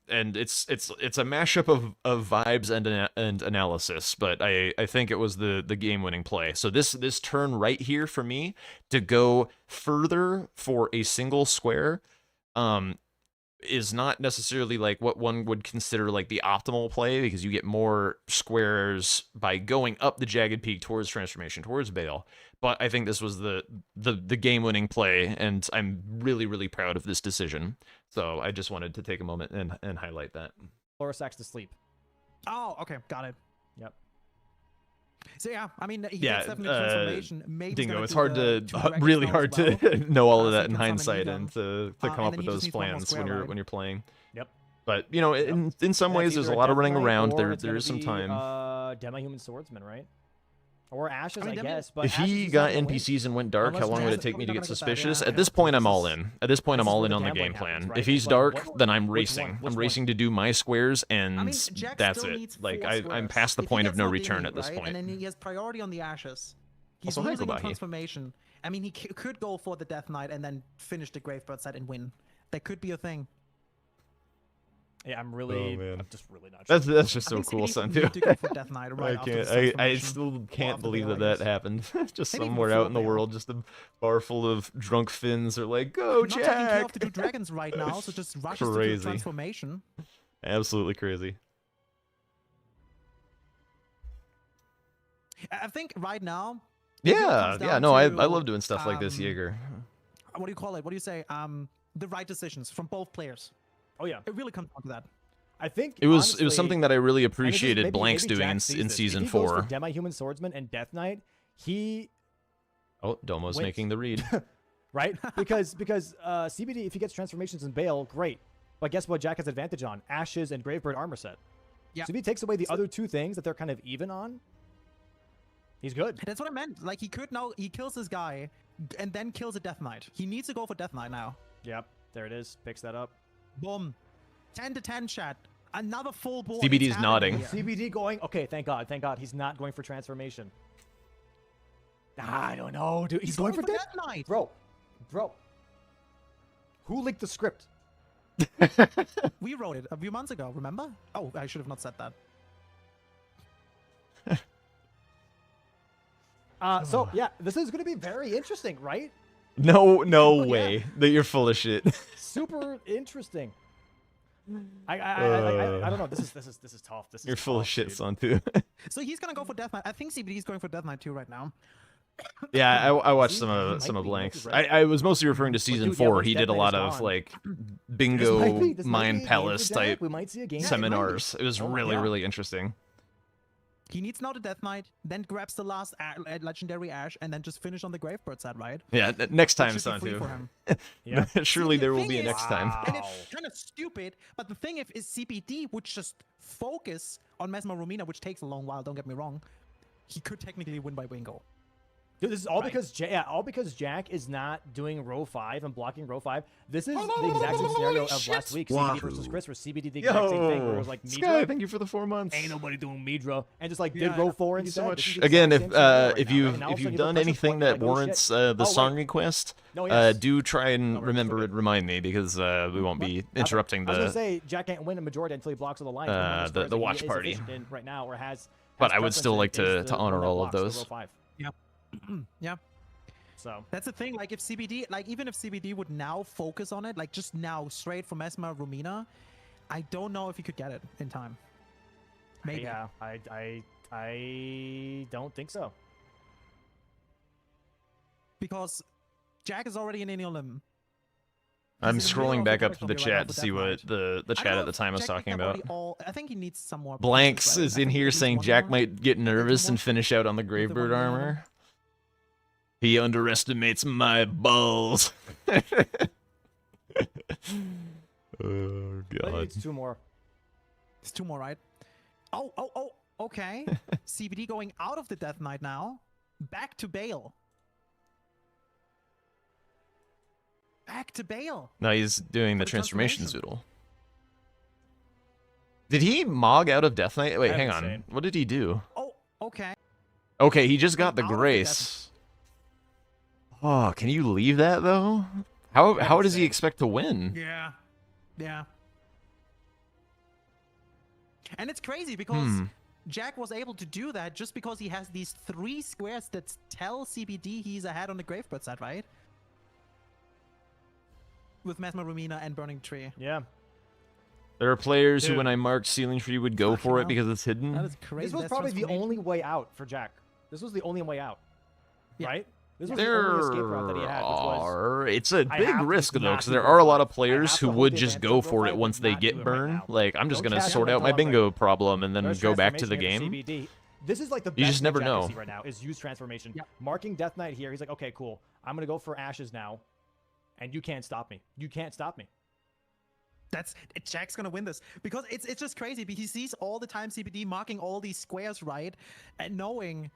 And it's a mashup of vibes and analysis, but I think it was the game winning play. So this turn right here for me to go further for a single square is not necessarily like what one would consider like the optimal play because you get more squares by going up the Jagged Peak towards Transformation, towards Bale. But I think this was the game-winning play, and I'm really, really proud of this decision. So I just wanted to take a moment and highlight that. Florisax to sleep. Oh, okay, got it. Yep. So yeah, I mean, he Yeah, gets definitely transformation. Maybe Dingo, gonna it's do hard the to 2 dragons really now hard as well. to know all of So that he in can summon hindsight Edom. and to come And up then with he just those needs one more plans square, right? when you're playing. Yep. But you know, in some And ways, it's there's a either lot of Death running Knight around. or it's There gonna is some be, time. Demi-Human Swordsman, right? Or Ashes, I mean, guess. But If Ashes he is got not gonna win. NPCs and went dark, Unless how long would Jazz it is take me to probably get not gonna get that, suspicious? yeah. At this point, I'm This all is- in. At this point, I'm this is all where in the on the gambling game plan. happens, right? If he's It's like, dark, what- then I'm which racing. one? I'm Which racing to do my squares, and I mean, Jack that's still it. needs Like 4 I'm squares. past the If he point of gets no Houdini, return at this right, point. And then he has priority on the Ashes. He's Also, hi, losing in Kobahi. transformation. I mean, he could go for the Death Knight and then finish the Gravebird set and win. That could be a thing. Yeah, I'm really. man. I'm just really not sure. That's just I so think cool, CBD son. would Too. need to go for Death Knight right I after can't. this I transformation. still can't after believe Bale, that I that guess. happened. Just Maybe somewhere before out in the Bale. world, just a bar full of drunk Finns are like, "Go, Not taking care Jack!" of the 2 dragons right now, so just rushes to do Crazy. transformation. Absolutely crazy. I think right now. it really Yeah, comes yeah. down No, I to, love doing stuff like this, um, Jaeger. What do you call it? What do you say? The right decisions from both players. Oh yeah, It really comes down to that. I think It was honestly, something that I really and this is appreciated maybe- Blanks maybe doing Jack in sees this. season if he goes 4. for Demi-Human Swordsman and Death Knight, he Oh, Domo's wins. making the read. right because CBD, if he gets transformations and Bale, great. But guess what? Jack has advantage on Ashes and Gravebird armor set. Yeah. CBD takes away the other 2 things that they're kind of even on. He's good. That's what I meant. Like, he could now, he kills this guy and then kills a Death Knight. He needs to go for Death Knight now. Yep, there it is. Picks that up. Boom. 10 to 10 chat. Another full board. CBD's It's happening nodding. here. CBD going. Okay, thank God. Thank God he's not going for transformation. I don't know, dude. He's going for Death Death Knight. Bro. Who leaked the script? We wrote it a few months ago, remember? Oh, I should have not said that. So yeah, this is going to be very interesting, right? No Yeah. way that you're full of shit. Super interesting. I don't know. This is tough. This is You're full of tough, shit, dude. son, too. So he's gonna go for Death Knight. I think CBD is going for Death Knight too right now. Yeah, I watched See, some he of might some of be, he might be Blanks. right. I was mostly referring to season dude, yeah, 4. once He Death did a Knight lot is of gone. like This bingo might be a mind game for palace Jack. type We might see a game. seminars. It was Oh my really God. really interesting. He needs now the Death Knight, then grabs the last legendary Ash, and then just finish on the Gravebird side, right? Yeah, next That time, should be son, free too. for him. Yeah. Surely See, there the will be a thing next is- time. And Wow. it's kind of stupid, but the thing is CBD would just focus on Mesmer Romina, which takes a long while, don't get me wrong. He could technically win by bingo. Dude, this is all Right. because Jack is not doing row 5 and blocking row 5. This is the exact same scenario of last week, CBD versus Chris, where CBD did the exact same thing, where it was like Sky, Midra, thank you for the 4 months. ain't nobody doing Midra, and just like Yeah, did row 4 Thank you instead. so This is much. the Again, exact if same scenario right if now, you've right? And all of if a you've sudden done pressure anything point, that like, oh, shit. warrants the Oh, song wait. request, No, yes. do try and No, we're remember still it. Remind me because we won't be interrupting I was gonna the. say Jack can't win a majority until he blocks all the lines. the watch party. Right now, or has. But I would still like preference to is the one honor that all of blocks the those. row 5. Yeah. So That's the thing, like if CBD, like even if CBD would now focus on it, like just now straight from Mesmer Romina, I don't know if he could get it in time. Maybe. yeah, I don't think so. because Jack is already in any limb. I'm He's in the middle scrolling of back the up to the right now chat with to see Death what Knight. the I chat don't at know the if time was Jack talking have about. already I think he needs some more. Blanks pieces, right? is I in think he here needs saying one Jack more. might get two nervous and more? finish out on the With the Gravebird 1v1 armor. He underestimates my balls. Oh I think god. it's 2 more. It's 2 more, right? Oh, okay. CBD going out of the Death Knight now. Back to Bale. Back to Bale. No, he's doing the the transformation transformation. zoodle. Did he mog out of Death Knight? Wait, That's hang on. insane. What did he do? Oh, okay. Okay, he just got the Out of the grace. Oh, can you leave that though? How That's does he insane. expect to win? Yeah. Yeah. And it's crazy because Jack was able to do that just because he has these 3 squares that tell CBD he's ahead on the Gravebird side, right? With Mesmer Rumina and Burning Tree. Yeah. There are players who, Dude. when I marked Ceiling Tree, would go Fucking for it hell. because it's hidden. That is crazy. This was That's probably the transformation. only way out for Jack. This was the only way out. Yeah. Right? This was There the only escape route that he had, which was are. It's a I big have to risk though, not because do there real are a lot fight. of players I have who to hold would the just advantage go of real for fight, it but once they not do get it right burned. now. Like, I'm just Don't gonna cast sort it out my until I'm bingo problem and then There's go back to the transformation game. into CBD. This is like the You best just thing never Jack can know. see right now is use transformation. Yep. Marking Death Knight here, he's like, okay, cool. I'm gonna go for Ashes now, and you can't stop me. You can't stop me. Jack's gonna win this because it's just crazy. He sees all the time CBD marking all these squares right, and knowing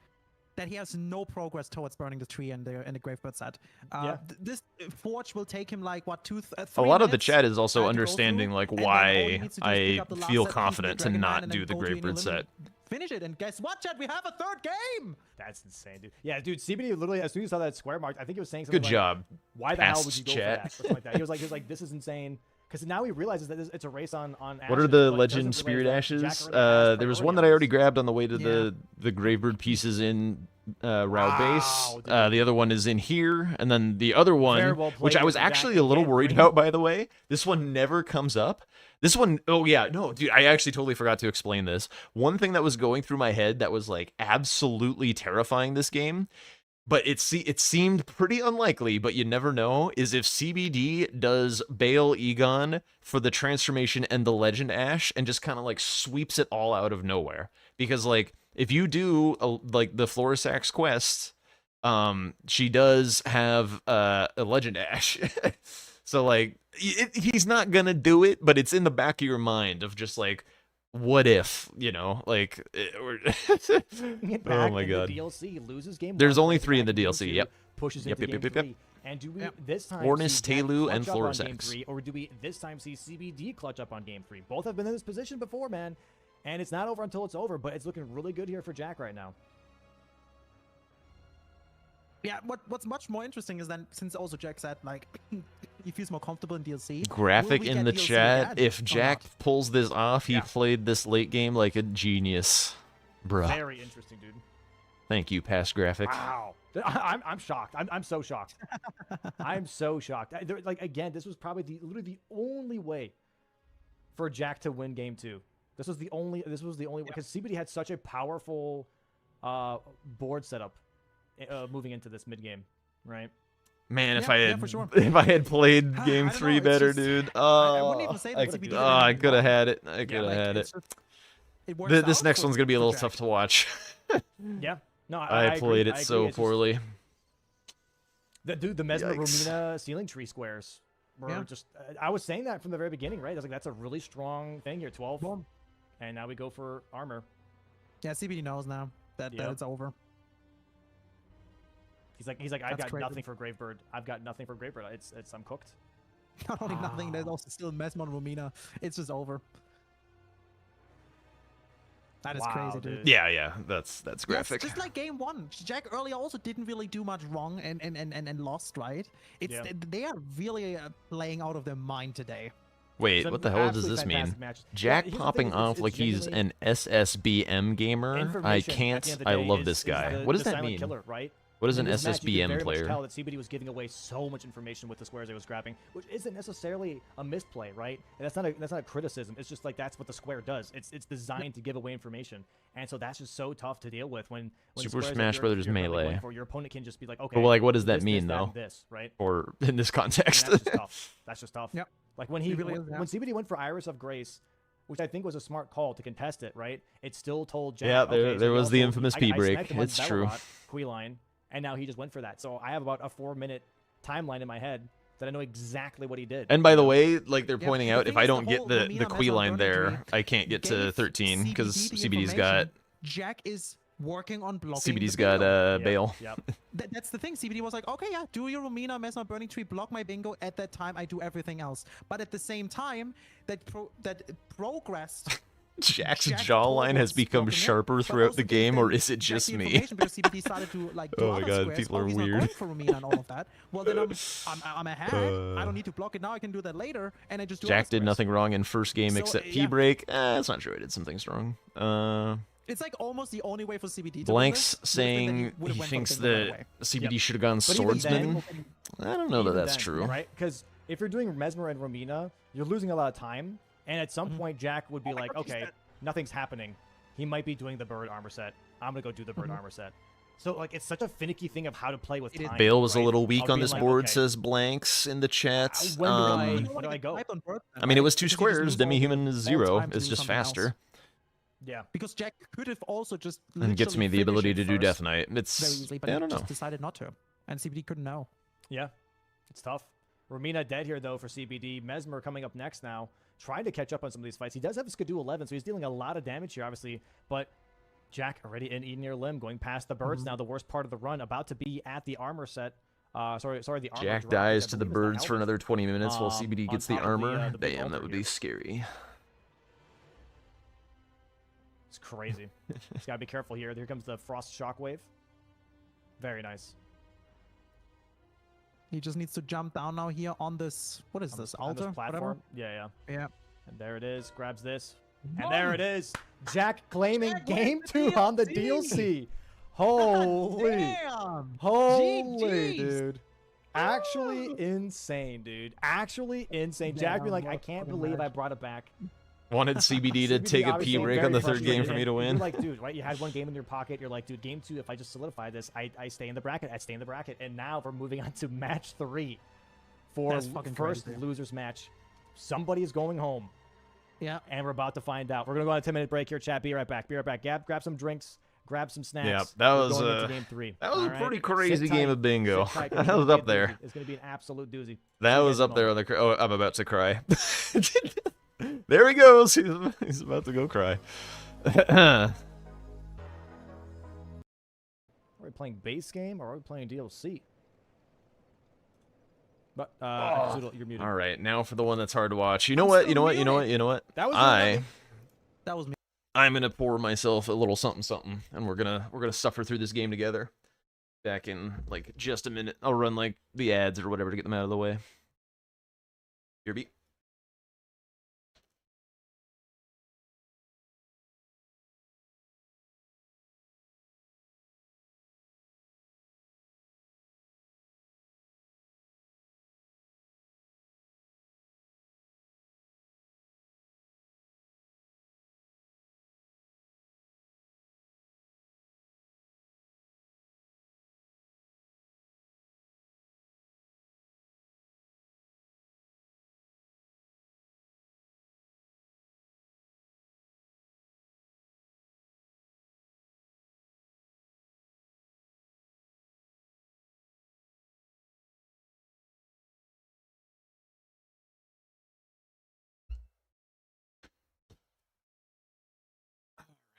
that he has no progress towards burning the tree and the Gravebird set. Yeah. This Forge will take him like what 3 A lot of the minutes chat is to also go understanding through, like and then all he why needs to do is pick I up the last feel set, confident to Dragon Man, not and do then the go to Gravebird Eliminate- set. Finish it, and guess what, Chad? We have a 3rd game. That's insane, dude. Yeah, dude. CBD literally, as soon as he saw that square marked, I think he was saying something Good like, job. "Why the hell past would you go chat. for that?" Or something like that. He was like, "This is insane." Because now he realizes that it's a race on. What are Ashes, the but Legend doesn't Spirit realize that Ashes? Jack already has There was priority one that on I already this. grabbed on the way to Yeah. the Gravebird pieces in Route Wow, Base. dude. The other one is in here, and then the other Very one, well which played, I was Jack, actually and a little can't worried bring- about, by the way. This one never comes up. This one, oh yeah, no, dude, I actually totally forgot to explain this. One thing that was going through my head that was like absolutely terrifying this game, but it seemed pretty unlikely, but you never know, is if CBD does Bale Egon for the transformation and the Legend Ash and just kind of like sweeps it all out of nowhere. Because like if you do like the Florisax quest, she does have a Legend Ash. So like he's not gonna do it, but it's in the back of your mind of just like, what if, you know, like Get oh back my in god. the DLC, loses game There's 1, only brings it 3 in back the game DLC, 2, yep. Pushes Yep, into yep, game yep, yep, 3. And do we Yep. this time Ornis, see Jack Telu, and clutch up on game Florisax. 3, or do we this time see CBD clutch up on game 3? Both have been in this position before, man. And it's not over until it's over, but it's looking really good here for Jack right now. Yeah, what's much more interesting is then, since also Jack said like he feels more comfortable in DLC. Graphic will we in get the DLC chat. again If or Jack not? pulls this off, he Yeah. played this late game like a genius. Bruh. Very interesting, dude. Thank you, past graphic. Wow. I'm shocked. I'm so shocked. I'm so shocked. Like again, this was probably literally the only way for Jack to win game 2. This was the only way because CBD had such a powerful board setup moving into this mid game, right? Man, if Yeah, I yeah, had for sure. if I had played I game don't 3 know, it's better, just- dude. I wouldn't even say that I, CBD did I anything could have wrong. had it. I could have like, had it. it's just- it works This out next for- one's gonna be a for little Jack. tough to watch. Yeah. No, I agree. played I it agree. so It's just- poorly. The Mesmer Yikes. Rumina ceiling tree squares were Yeah. just. I was saying that from the very beginning, right? I was like, that's a really strong thing here, 12. Boom. And now we go for armor. Yeah, CBD knows now that Yep. it's over. He's like, I've That's got crazy. nothing for Gravebird. I've got nothing for Gravebird. It's I'm cooked. Not only nothing, there's Wow. also still Mesmer and Romina. It's just over. That is Wow, crazy, dude. dude. Yeah, that's Yes, graphic. just like game 1, Jack earlier also didn't really do much wrong and lost, right? It's Yeah. they are really playing out of their mind today. Wait, It's what an the hell does absolutely this mean? fantastic match. Jack here's the popping thing, off it's like he's genuinely an SSBM gamer. I information at can't. the end of the I day love is- this is guy. the- What does the that silent mean? Killer, right? What is an In this match, you could SSBM very much player? tell that CBD was giving away so much information with the squares they was grabbing, which isn't necessarily a misplay, right? And that's not a criticism. It's just like that's what the square does. It's designed to give away information, and so that's just so tough to deal with when Super squares that Smash you're Brothers currently Melee. going for, your opponent can just be like, okay, But like, what does that this, mean that, though? and this, right? Or in this I mean, context? that's just tough. That's just tough. Yep. Like when It really is, yeah. when CBD went for Iris of Grace, which I think was a smart call to contest it, right? It still told Jack. Yeah, okay, so there you was the also- infamous I P sniped break. him on It's true. Belrot, Queeline, and now he just went for that. So I have about a 4-minute timeline in my head that I know exactly what he did. And by the way, like they're Yeah, pointing the out, thing if I is, the don't get whole the Romina Quee line Mesoburning there, tweak I can't get to gave 13 because CBD the CBD's got information. Jack is working on blocking. CBD's the got bingo. bail. Yep. That's the thing. CBD was like, okay, yeah, do your Romina Mesmer Burning Tree, block my bingo. At that time, I do everything else. But at the same time, that progressed. Jack's Jack jawline has told us become blocking it, sharper but throughout also the gave game, or them is it Jack just the me? information because CBD started to like do Oh my other God, squares. people are he's weird. not going for Romina and all of that. Well, then I'm ahead. I don't need to block it now. I can do that later, and I just do. Jack other did squares. nothing wrong in first game So, except yeah. P break. That's not true. I did some things wrong. It's like almost the only way for CBD to win Blank's this would've been that saying would've he went for thinks the bingo right that away. CBD should have gone But even swordsman. then- I don't know that Even that's then, true. right? Because if you're doing Mesmer and Romina, you're losing a lot of time, and at some point Jack would be like, okay, nothing's happening. He might be doing the bird armor set. I'm gonna go do the bird armor set. So like, it's such a finicky thing of how to play with It is. time. Bale was a right? little weak Of on being this like, board, okay, says Blanks in the chat. when You Where wanna do I get go? sniped on bird then, I mean, it right? was 2 Because you just squares. lose all Demi-human is all 0. time to It's do just something else. faster. Yeah. Because Jack could have also just And gets me literally the ability to finished do it Death first Knight. very It's easily, but I he don't know. just decided not to, and CBD couldn't know. Yeah, it's tough. Romina dead here, though, for CBD. Mesmer coming up next now, trying to catch up on some of these fights. He does have a Skidoo 11, so he's dealing a lot of damage here, obviously. But Jack already in Eden near Limb, going past the birds now, the worst part of the run, about to be at the armor set. Sorry, the armor Jack drop, dies which I to the believe is birds for Albert. another 20 minutes while on CBD gets the top of the, armor. the big Damn, that altar would here. be scary. It's crazy. Just gotta be careful here. Here comes the Frost Shockwave. Very nice. He just needs to jump down now here on this. What is this On this altar? platform. Yeah. Yeah. And there it is. Grabs this. And there it is. Jack claiming Jack game wins the 2 on the DLC. DLC. Holy. Damn! Holy, GGs. dude. Actually insane, dude. Actually insane. Jack being Damn, like, what I a can't fucking believe I match. brought it back. Wanted CBD to take a obviously P break very on the third game frustrated, for me and to win. You're like, dude, right? You had one game in your pocket. You're like, dude, game 2, if I just solidify this, I stay in the bracket. I stay in the bracket. And now we're moving on to match 3 for That's fucking first crazy. losers match. Somebody is going home. Yeah. And we're about to find out. We're going to go on a 10-minute break here, chat. Be right back. Be right back. Grab some drinks. Grab some snacks. Yeah, that We're was, going into game 3. that was a All right? pretty crazy Sit game tight. of bingo. Sit tight, 'cause That it's gonna was be a up there. doozy. It's going to be an absolute doozy. That See you was guys in up a there on moment. the. Oh, I'm about to cry. There he goes. He's about to go cry. Are we playing base game or are we playing DLC? But Zoodle, you're muted. All right, now for the one that's hard to watch. You know I'm what? still You know what? You know what? muted. You know what? That was That was me. I'm gonna pour myself a little something something, and we're gonna suffer through this game together. Back in like just a minute. I'll run like the ads or whatever to get them out of the way. Your beat.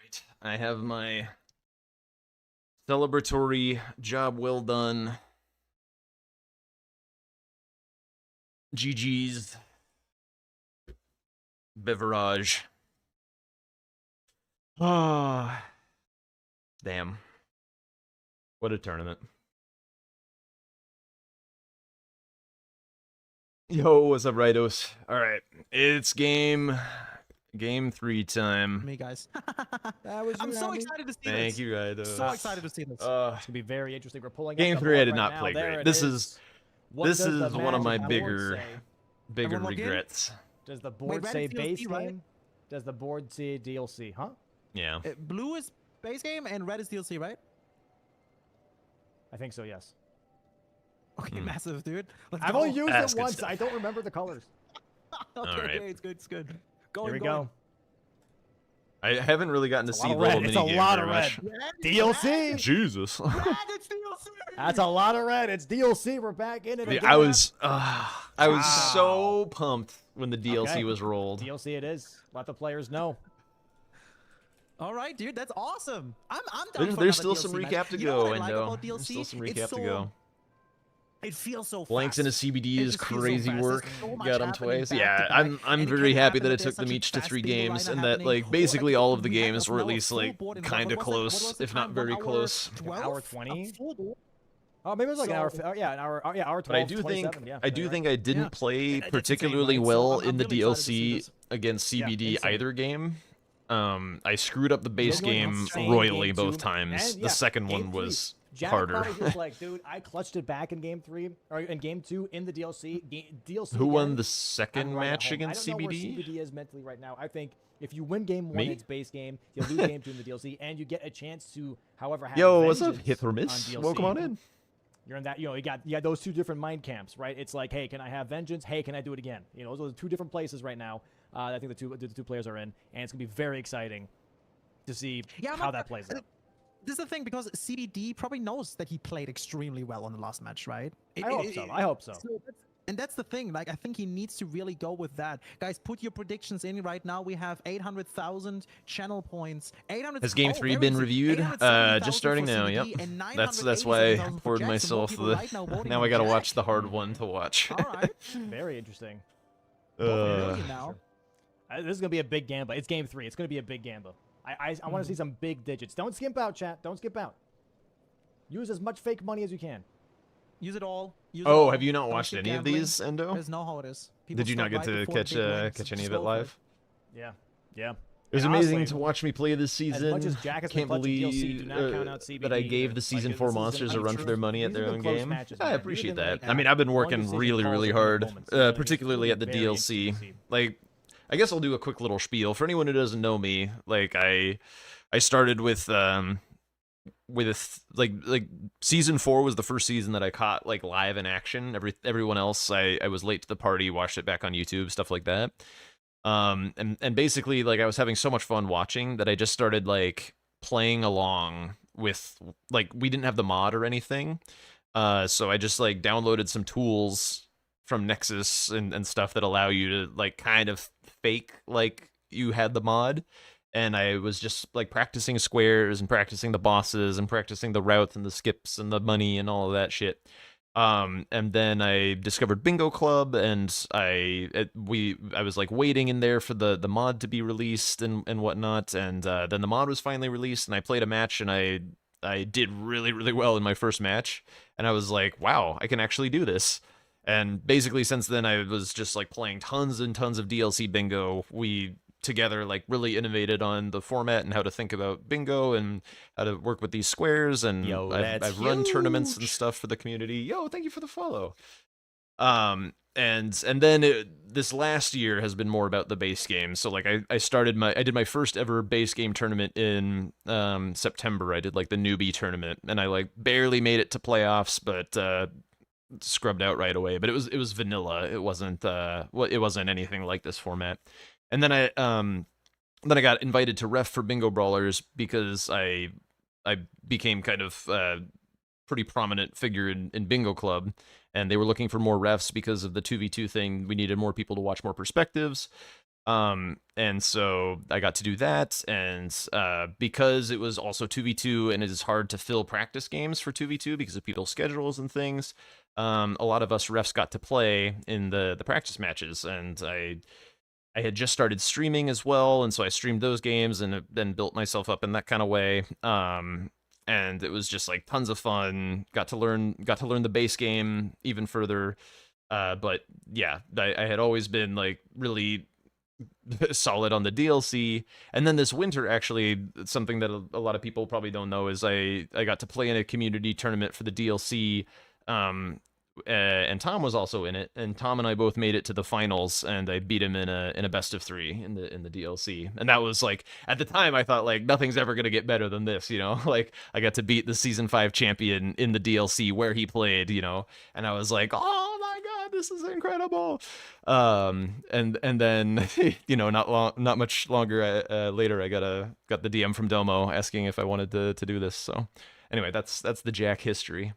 Right. I have my celebratory job well done. GG's beverage. Ah, damn. What a tournament. Yo, what's up, Ridos? Alright, it's game Game 3 time. Me, guys. That was I'm you, so Nami. excited to see Thank this. you, Raido. So excited to see this. It's gonna be very interesting. We're pulling Game up the 3 I board did right not now. play There great. it This is What this does the is one of my magic board bigger say? Everyone log in? regrets. Does the board red say is DLC, base right? game? Does the board say DLC? Huh? Yeah. Blue is base game and red is DLC, right? I think so. Yes. Okay, massive, dude. Let's I've go. only used That's it good once. stuff. I don't remember the colors. Okay, Alright. okay, it's good, it's good. Here Going, we going. go. I haven't really gotten to It's a see lot the of little red. It's a minigame lot very of much. red. DLC. Jesus. Red, it's DLC! That's a lot of red. It's DLC. We're back in it again. I was Wow. so pumped when the DLC Okay. was rolled. DLC. It is. Let the players know. All right, dude, that's awesome. I'm down for There's another still some DLC match. recap to You know what go, I like Endo. about There's DLC? still some It's recap to so- go. It feels so Blanks fast. and a CBD It is just feels so crazy fast. work. There's so much Got them happening twice. back Yeah, to back, I'm and it very can happy happen that it there's took them such a each to fast 3 bingo games lineup and that happening. like Oh, basically like, all of the we had games a were at now a least full like board in kind of what was close, the if not time? very 1 hour close. 12? Hour A 20? full board? Oh, maybe it was like an hour. So- Yeah, an hour. Yeah, hour 12. But I do think 27. Yeah, I do right. think I didn't Yeah. play And that's particularly insane, right? So well I'm in the really excited to see DLC this. against Yeah, CBD insane. either game. I screwed up the base Genuine game insane royally game both two. times. And, The yeah, second game one three. was Jack harder. probably just like, dude, I clutched it back in game 3 or in game 2 in the DLC. DLC. Who won again, the I'm second right at match home. against I don't know where CBD? CBD is mentally right now. I think if you win game 1, Me? it's base game. You lose game 2 in the DLC, and you get a chance to, however, have Yo, what's up, vengeance hit or on miss? DLC. Welcome on in. You're in that, you got those 2 different mind camps, right? It's like, hey, can I have vengeance? Hey, can I do it again? Those are the 2 different places right now. I think the two players are in, and it's gonna be very exciting to see how that plays out. This is the thing, because CBD probably knows that he played extremely well on the last match, right? I hope so. I hope so. And that's the thing. Like, I think he needs to really go with that. Guys, put your predictions in right now. We have 800,000 channel points. 800. Has game 3 been reviewed? Just starting now. Yep. That's why I poured myself the. Now I gotta watch the hard one to watch. All right. Very interesting. Now. This is gonna be a big gamble. It's game 3. It's gonna be a big gamble. I want to see some big digits. Don't skimp out, chat. Don't skip out. Use as much fake money as you can. Use it all. Use it Oh, all. have you not Don't watched skip any of gambling. these, Endo? There's no how it is. People Did you not stop get right to before the catch big wins. catch any Just of it go for live? Yeah. It was And amazing honestly, to watch me play this season. much as Jack has been Can't clutching DLC, believe do not count out CBD that I gave either. the season Like, 4 this is an monsters a run for untrue- their money at these their have own been close game. matches, I man. These appreciate have been, that. like, I mean, I've been long working decision really, calls really at the hard, moments. It's particularly at the very DLC. interesting to see. Like, I guess I'll do a quick little spiel for anyone who doesn't know me. Like, I started with like season 4 was the first season that I caught like live in action. Everyone else I was late to the party, watched it back on YouTube, stuff like that. And basically like I was having so much fun watching that I just started like playing along with, like, we didn't have the mod or anything. So I just like downloaded some tools from Nexus and stuff that allow you to like kind of fake like you had the mod. And I was just like practicing squares and practicing the bosses and practicing the routes and the skips and the money and all of that shit. And then I discovered Bingo Club, and I was like waiting in there for the mod to be released and whatnot. And then the mod was finally released, and I played a match, and I did really, really well in my first match. And I was like, wow, I can actually do this. And basically since then I was just like playing tons and tons of DLC Bingo. We together like really innovated on the format and how to think about bingo and how to work with these squares, and Yo, I've run tournaments and stuff for the community. Yo, thank you for the follow. And then this last year has been more about the base game. So like I did my first ever base game tournament in September. I did like the newbie tournament, and I like barely made it to playoffs, but scrubbed out right away. But it was vanilla. It wasn't anything like this format. And then I got invited to ref for Bingo Brawlers because I became kind of pretty prominent figure in Bingo Club, and they were looking for more refs because of the 2v2 thing. We needed more people to watch more perspectives. And so I got to do that, and because it was also 2v2 and it is hard to fill practice games for 2v2 because of people's schedules and things, a lot of us refs got to play in the practice matches, and I had just started streaming as well, and so I streamed those games and then built myself up in that kind of way. And it was just like tons of fun. Got to learn the base game even further. But yeah, I had always been like really solid on the DLC. And then this winter, actually, something that a lot of people probably don't know is I got to play in a community tournament for the DLC. And Tom was also in it, and Tom and I both made it to the finals, and I beat him in a best of 3 in the DLC. And that was like, at the time I thought like nothing's ever gonna get better than this, you know? Like I got to beat the season 5 champion in the DLC where he played, you know, and I was like, oh my god, this is incredible. And then you know, not much longer later, I got the DM from Domo asking if I wanted to do this. So anyway, that's the Jack history.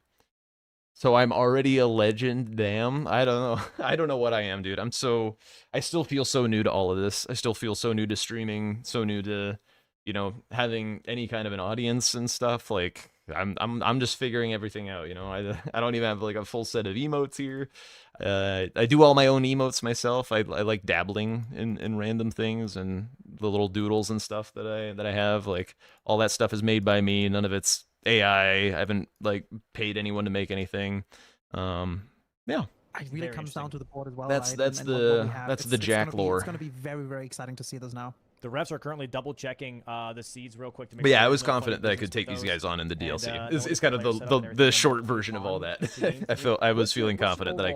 So I'm already a legend. Damn. I don't know. I don't know what I am, dude. I still feel so new to all of this. I still feel so new to streaming, so new to, you know, having any kind of an audience and stuff. Like I'm just figuring everything out, you know. I don't even have like a full set of emotes here. I do all my own emotes myself. I like dabbling in random things and the little doodles and stuff that I have. Like all that stuff is made by me. None of it's AI. I haven't like paid anyone to make anything. Yeah. It really comes down to the board as well. That's right? And what we have. that's the Jack lore. It's going to be very, very exciting to see this now. The refs are currently double checking the seeds real quick to make But sure yeah, I there's was no funny confident that I business could take with these those. guys on in the DLC. And, It's kind of the short version of all that. I was feeling confident that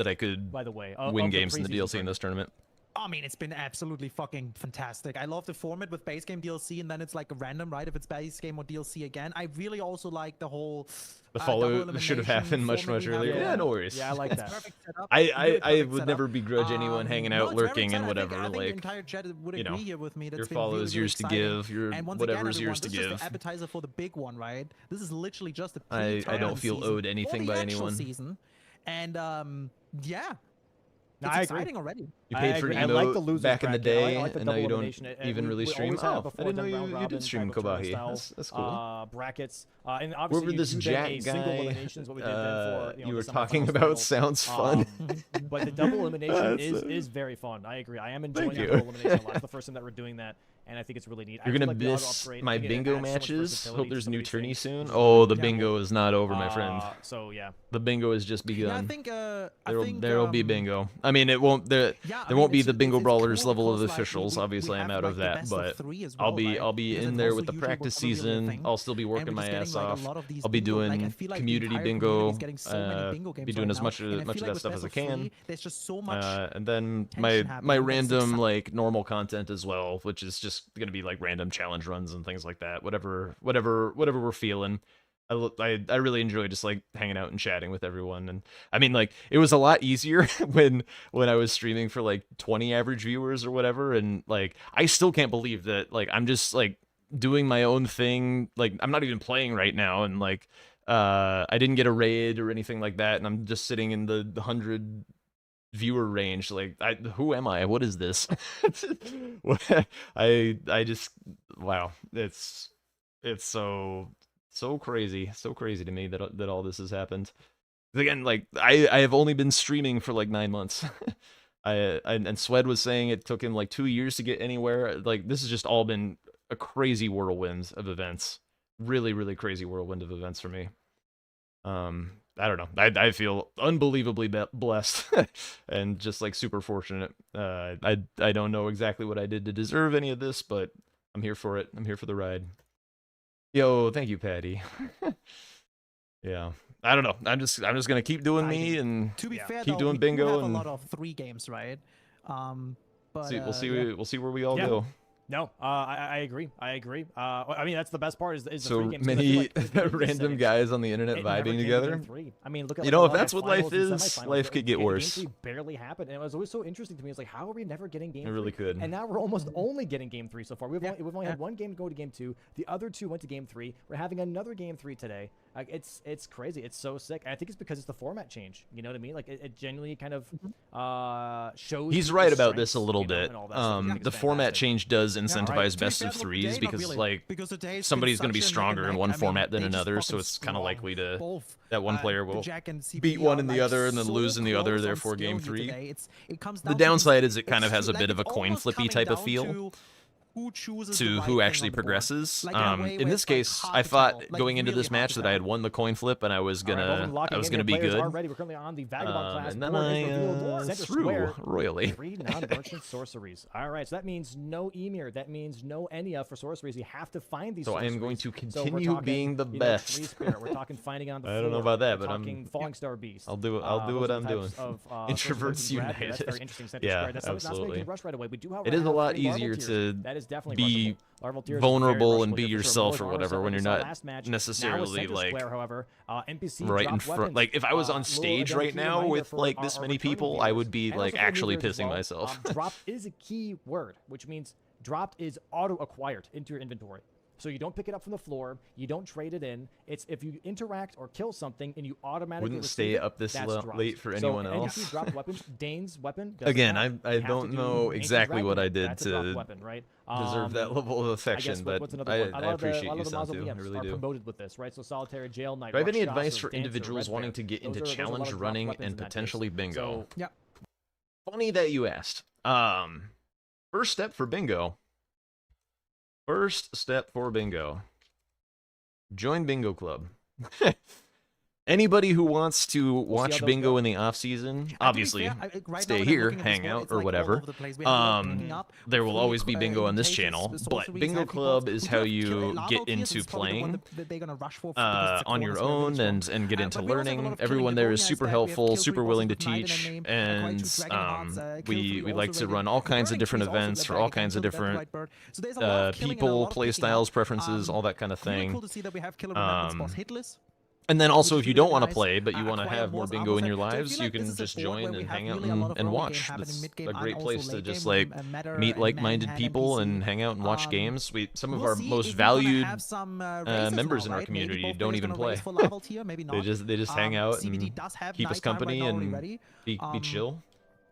I could By the way, win of the games in the preseason DLC in this tournament. I mean, it's been absolutely fucking fantastic. I love the format with base game DLC, and then it's like random, right? If it's base game or DLC again. I really also like the whole The double follow should have happened much format we have earlier. going. Yeah, no worries. Yeah, I like It's that. perfect setup. I Really would perfect never setup. begrudge anyone hanging No, out, it's very lurking, and exciting. whatever. I think the Like, entire chat would you know, agree here with me. That's your been follow really, is really yours to exciting. give. Your And once whatever again, is everyone, yours to this is just give. the appetizer for the big one, right? This is literally just a I don't pre-tournament feel season owed anything for the by actual anyone. season. And yeah, No, it's I agree. exciting already. You paid I for agree. I like the emote losers back in the bracket. I day, like the and now double you don't elimination. even really We stream. always have Oh, before I didn't them know round you robin did stream type of tournament Kobahi. style, That's cool. brackets. And obviously Whoever you this do Jack then a single guy elimination is what we did then for you the were talking semifinals, about finals. sounds fun. But the double elimination That's, is very fun. I agree. I am enjoying Thank that you. double elimination a lot. It's the first time that we're doing that, and I think it's really neat. I You're do gonna like the auto miss upgrade. I my think it bingo adds so much matches. versatility Hope to there's some new of these tourney things. soon. It's Oh, the really bingo is not over, my friend. So yeah. The bingo has just Yeah, I begun. think There'll be bingo. I mean, it won't. There won't be the bingo brawlers level of officials. Obviously, I'm out of that, but I'll be in there with the practice season. I'll still be working my ass off. I'll be doing community bingo. Be doing as much of that stuff as I can. There's just so much. And then tension my happening, and it's random exciting. like normal content as well, which is just gonna be like random challenge runs and things like that. Whatever we're feeling. I really enjoy just like hanging out and chatting with everyone. And I mean, like, it was a lot easier when I was streaming for like 20 average viewers or whatever, and like I still can't believe that like I'm just like doing my own thing. Like I'm not even playing right now, and like I didn't get a raid or anything like that, and I'm just sitting in the 100 viewer range. Like who am I? What is this? I just, wow, it's so crazy to me that all this has happened. Again, like I have only been streaming for like 9 months. And Swed was saying it took him like 2 years to get anywhere. Like this has just all been a crazy whirlwind of events. Really crazy whirlwind of events for me. I don't know. I feel unbelievably blessed and just like super fortunate. I don't know exactly what I did to deserve any of this, but I'm here for it. I'm here for the ride. Yo, thank you, Patty. Yeah, I don't know. I'm just gonna keep doing me and To be fair, keep though, doing we bingo do have and a lot of 3 games, right? But we'll see yeah. we'll see where we all Yeah. go. No, I agree. I mean, that's the best part is the So 3 games. 'cause I feel many like with the random settings, guys on the internet it never vibing came to together. game 3. I mean, look at You like, know, a if lot of that's what finals life and is, semifinals, life could get game worse. 3 barely happened, and it was always so interesting to me. It's like, how are we never getting game It 3? really could. And now we're almost only getting game 3 so far. We've only had 1 game go to game 2. The other 2 went to game 3. We're having another game 3 today. Like, it's crazy. It's so sick. And I think it's because it's the format change. You know what I mean? Like it genuinely kind of shows. He's people's right about this a strengths, little you know, bit. and all that stuff. I think The it's format fantastic. change does right. incentivize To be best fair, of though, threes today, not because really, like because today it's somebody's been going to be such a stronger in neck and one neck. I mean, format than they just another, so fucking it's kind of strong. likely to Both, that one player the will Jack and CBD beat one are, in the like, other and then so lose in the other, close on therefore game skill 3. today. It comes The down to these downside is it kind of has a like, bit of a it's coin almost flippy coming type of down feel. to who chooses the to right who thing actually on the board. progresses. Like, in a way In where this it's, like, case, hard I to thought tell, like, going into really this hard match to that I tell. had won the coin flip and I was All right, both of them gonna locking in here. be Players good. are ready. We're currently on the Vagabond class. And then Board is I revealed. Center threw square. royally. 3 non-merchant sorceries. All right, so that means no Emir. That means no Enya for sorceries. You have to find these So I sorceries. am going to So we're continue talking, being the Tree best. Spirit. We're talking finding on the floor. I don't know about that, We're but I'm- talking Falling Star Beast. I'll do Those what are I'm the doing. types of, Introverts sorceries we grab here. That's United. very interesting. Center Yeah, square. That's not something you absolutely. can rush right away. We do, however, It is a have lot 3 larval easier tiers. to That is definitely be rushable. Larval tiers is very vulnerable and rushable be here for sure. yourself More or whatever Brawlers when that you're we saw not last match. Now with necessarily center like square, however, NPC right in dropped front. weapons. Like if I was on Little, stage again, right key now reminder with for like our this many returning people, I viewers, would be and like also for new actually viewers as pissing well. myself. Dropped is a key word, which means dropped is auto-acquired into your inventory. So you don't pick it up from the floor, you don't trade it in. It's if you interact or kill something and you automatically Wouldn't receive stay it, up this that's dropped. late for So anyone else. NPC dropped weapons. Dane's weapon doesn't Again, count. I You have to don't do know Ancient exactly what I Dragonite. did That's a dropped to weapon, right? deserve that level of I affection, guess but what's another I one? A lot of the- appreciate a lot you, of the Mazel Santu. I VMs really are do. promoted with this, right? So Solitary, Jail Knight. Do I have any Rock advice Shosser, for Dancer, individuals Red wanting Bear. to get Those into are a lot of challenge dropped running weapons and in that potentially case. bingo? So, Yeah. Funny that you asked. First step for bingo. First step for bingo. Join Bingo Club. Anybody who wants to see how watch those bingo go. in the off season, And to be obviously, fair, right now stay when I'm here, looking at this hang board, out, it's, or like, all ware. over the place. We have a lot picking up There with will free, always be bingo on this invitations, channel, the but sorceries, Bingo heavy Club bolts. is We how do have you lava get tiers, into it's probably the one playing that they're gonna rush for because it's a on your corner, so own really strong. and get into But we also have a lot learning. of Everyone killing there and is bowling super aspect. We have helpful, kill super three willing to also with Knight in teach, the name, acquired two and Dragon Hearts, kill we three like also to ready. run all kinds of Burning different Tree is also events the for all bag, kinds of kill the different Vampire Bird. So there's a lot of killing and a people, lot of play picking up. styles, preferences, all that kind of Really thing. cool to see that we have killer remembrance boss hitless. And then also, which if you is don't really want to nice. play, but you want to Acquire have more Moore's bingo in Armor your set. So I lives, feel you like can this is a just board join where we and have hang out really a lot of and early watch. game happening That's mid-game a and great also place to late just game like with Matter meet and like-minded Man people NPC. and hang out and watch games. Some of We'll our see most if we're gonna valued have some, races members now, in our right? Maybe community both don't players even gonna play. race for Laval tier, maybe not. They just hang out CBD and does have keep us nighttime company right now already and ready. be chill.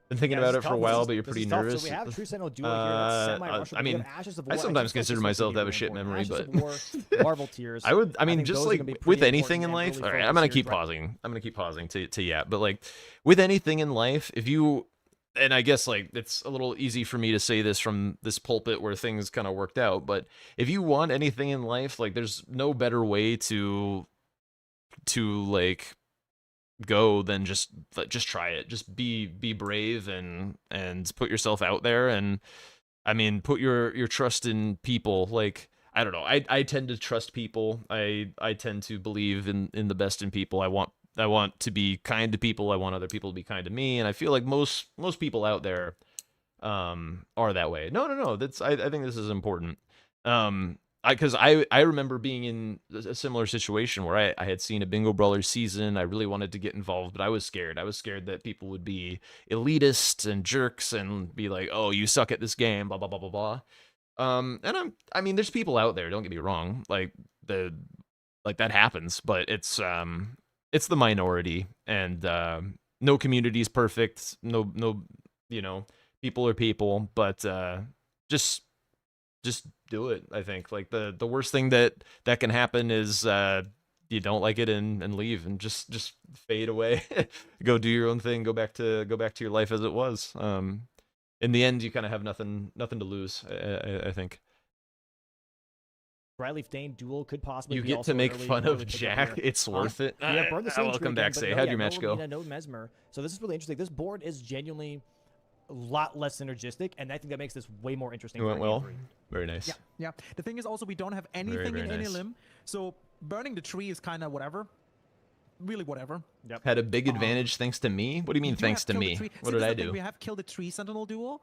Been thinking Yeah, about this it is for a tough. while, This but you're is pretty tough. nervous. So we have True Sentinel duo here. That's semi-Russian. I We have mean, Ashes of I War. sometimes think consider this myself to have a really shit important. memory, Ashes but of War, Larval tiers. I mean, think just those are like gonna be with pretty anything in important life. and All really right, I'm gonna focused here. keep pausing. I'm gonna keep pausing to yeah, but like with anything in life, if you and I guess like it's a little easy for me to say this from this pulpit where things kind of worked out, but if you want anything in life, like there's no better way to like go than just try it. Just be brave and put yourself out there, and I mean put your trust in people. Like I don't know, I tend to trust people. I tend to believe in the best in people. I want to be kind to people. I want other people to be kind to me, and I feel like most people out there are that way. No, that's I think this is important. Because I remember being in a similar situation where I had seen a Bingo Brawlers season. I really wanted to get involved, but I was scared. I was scared that people would be elitist and jerks and be like, "Oh, you suck at this game," blah blah blah blah blah. And I mean, there's people out there. Don't get me wrong. Like that happens, but it's the minority, and no community is perfect. No, people are people, but just do it. I think like the worst thing that can happen is you don't like it and leave and just fade away. Go do your own thing. Go back to your life as it was. In the end, you kind of have nothing to lose. I think. Dryleaf Dane duel could possibly You be get also to make early- fun early of pickup Jack. here. It's worth it. Yeah, burn the same I'll tree come again, back but say, no, how'd yeah, your match no go? Romina, no Mesmer. So this is really interesting. This board is genuinely a lot less synergistic, and I think that makes this way more interesting. It for went Game well. 3. Very nice. Yeah. The thing is also we don't have anything very in any nice. limb, so burning the tree is kind of whatever. Really whatever. Yep. Had a big advantage thanks to me. What do you mean You do thanks have to Kill the me? Tree. What See, did this is I the thing, do? We have Kill the Tree Sentinel duo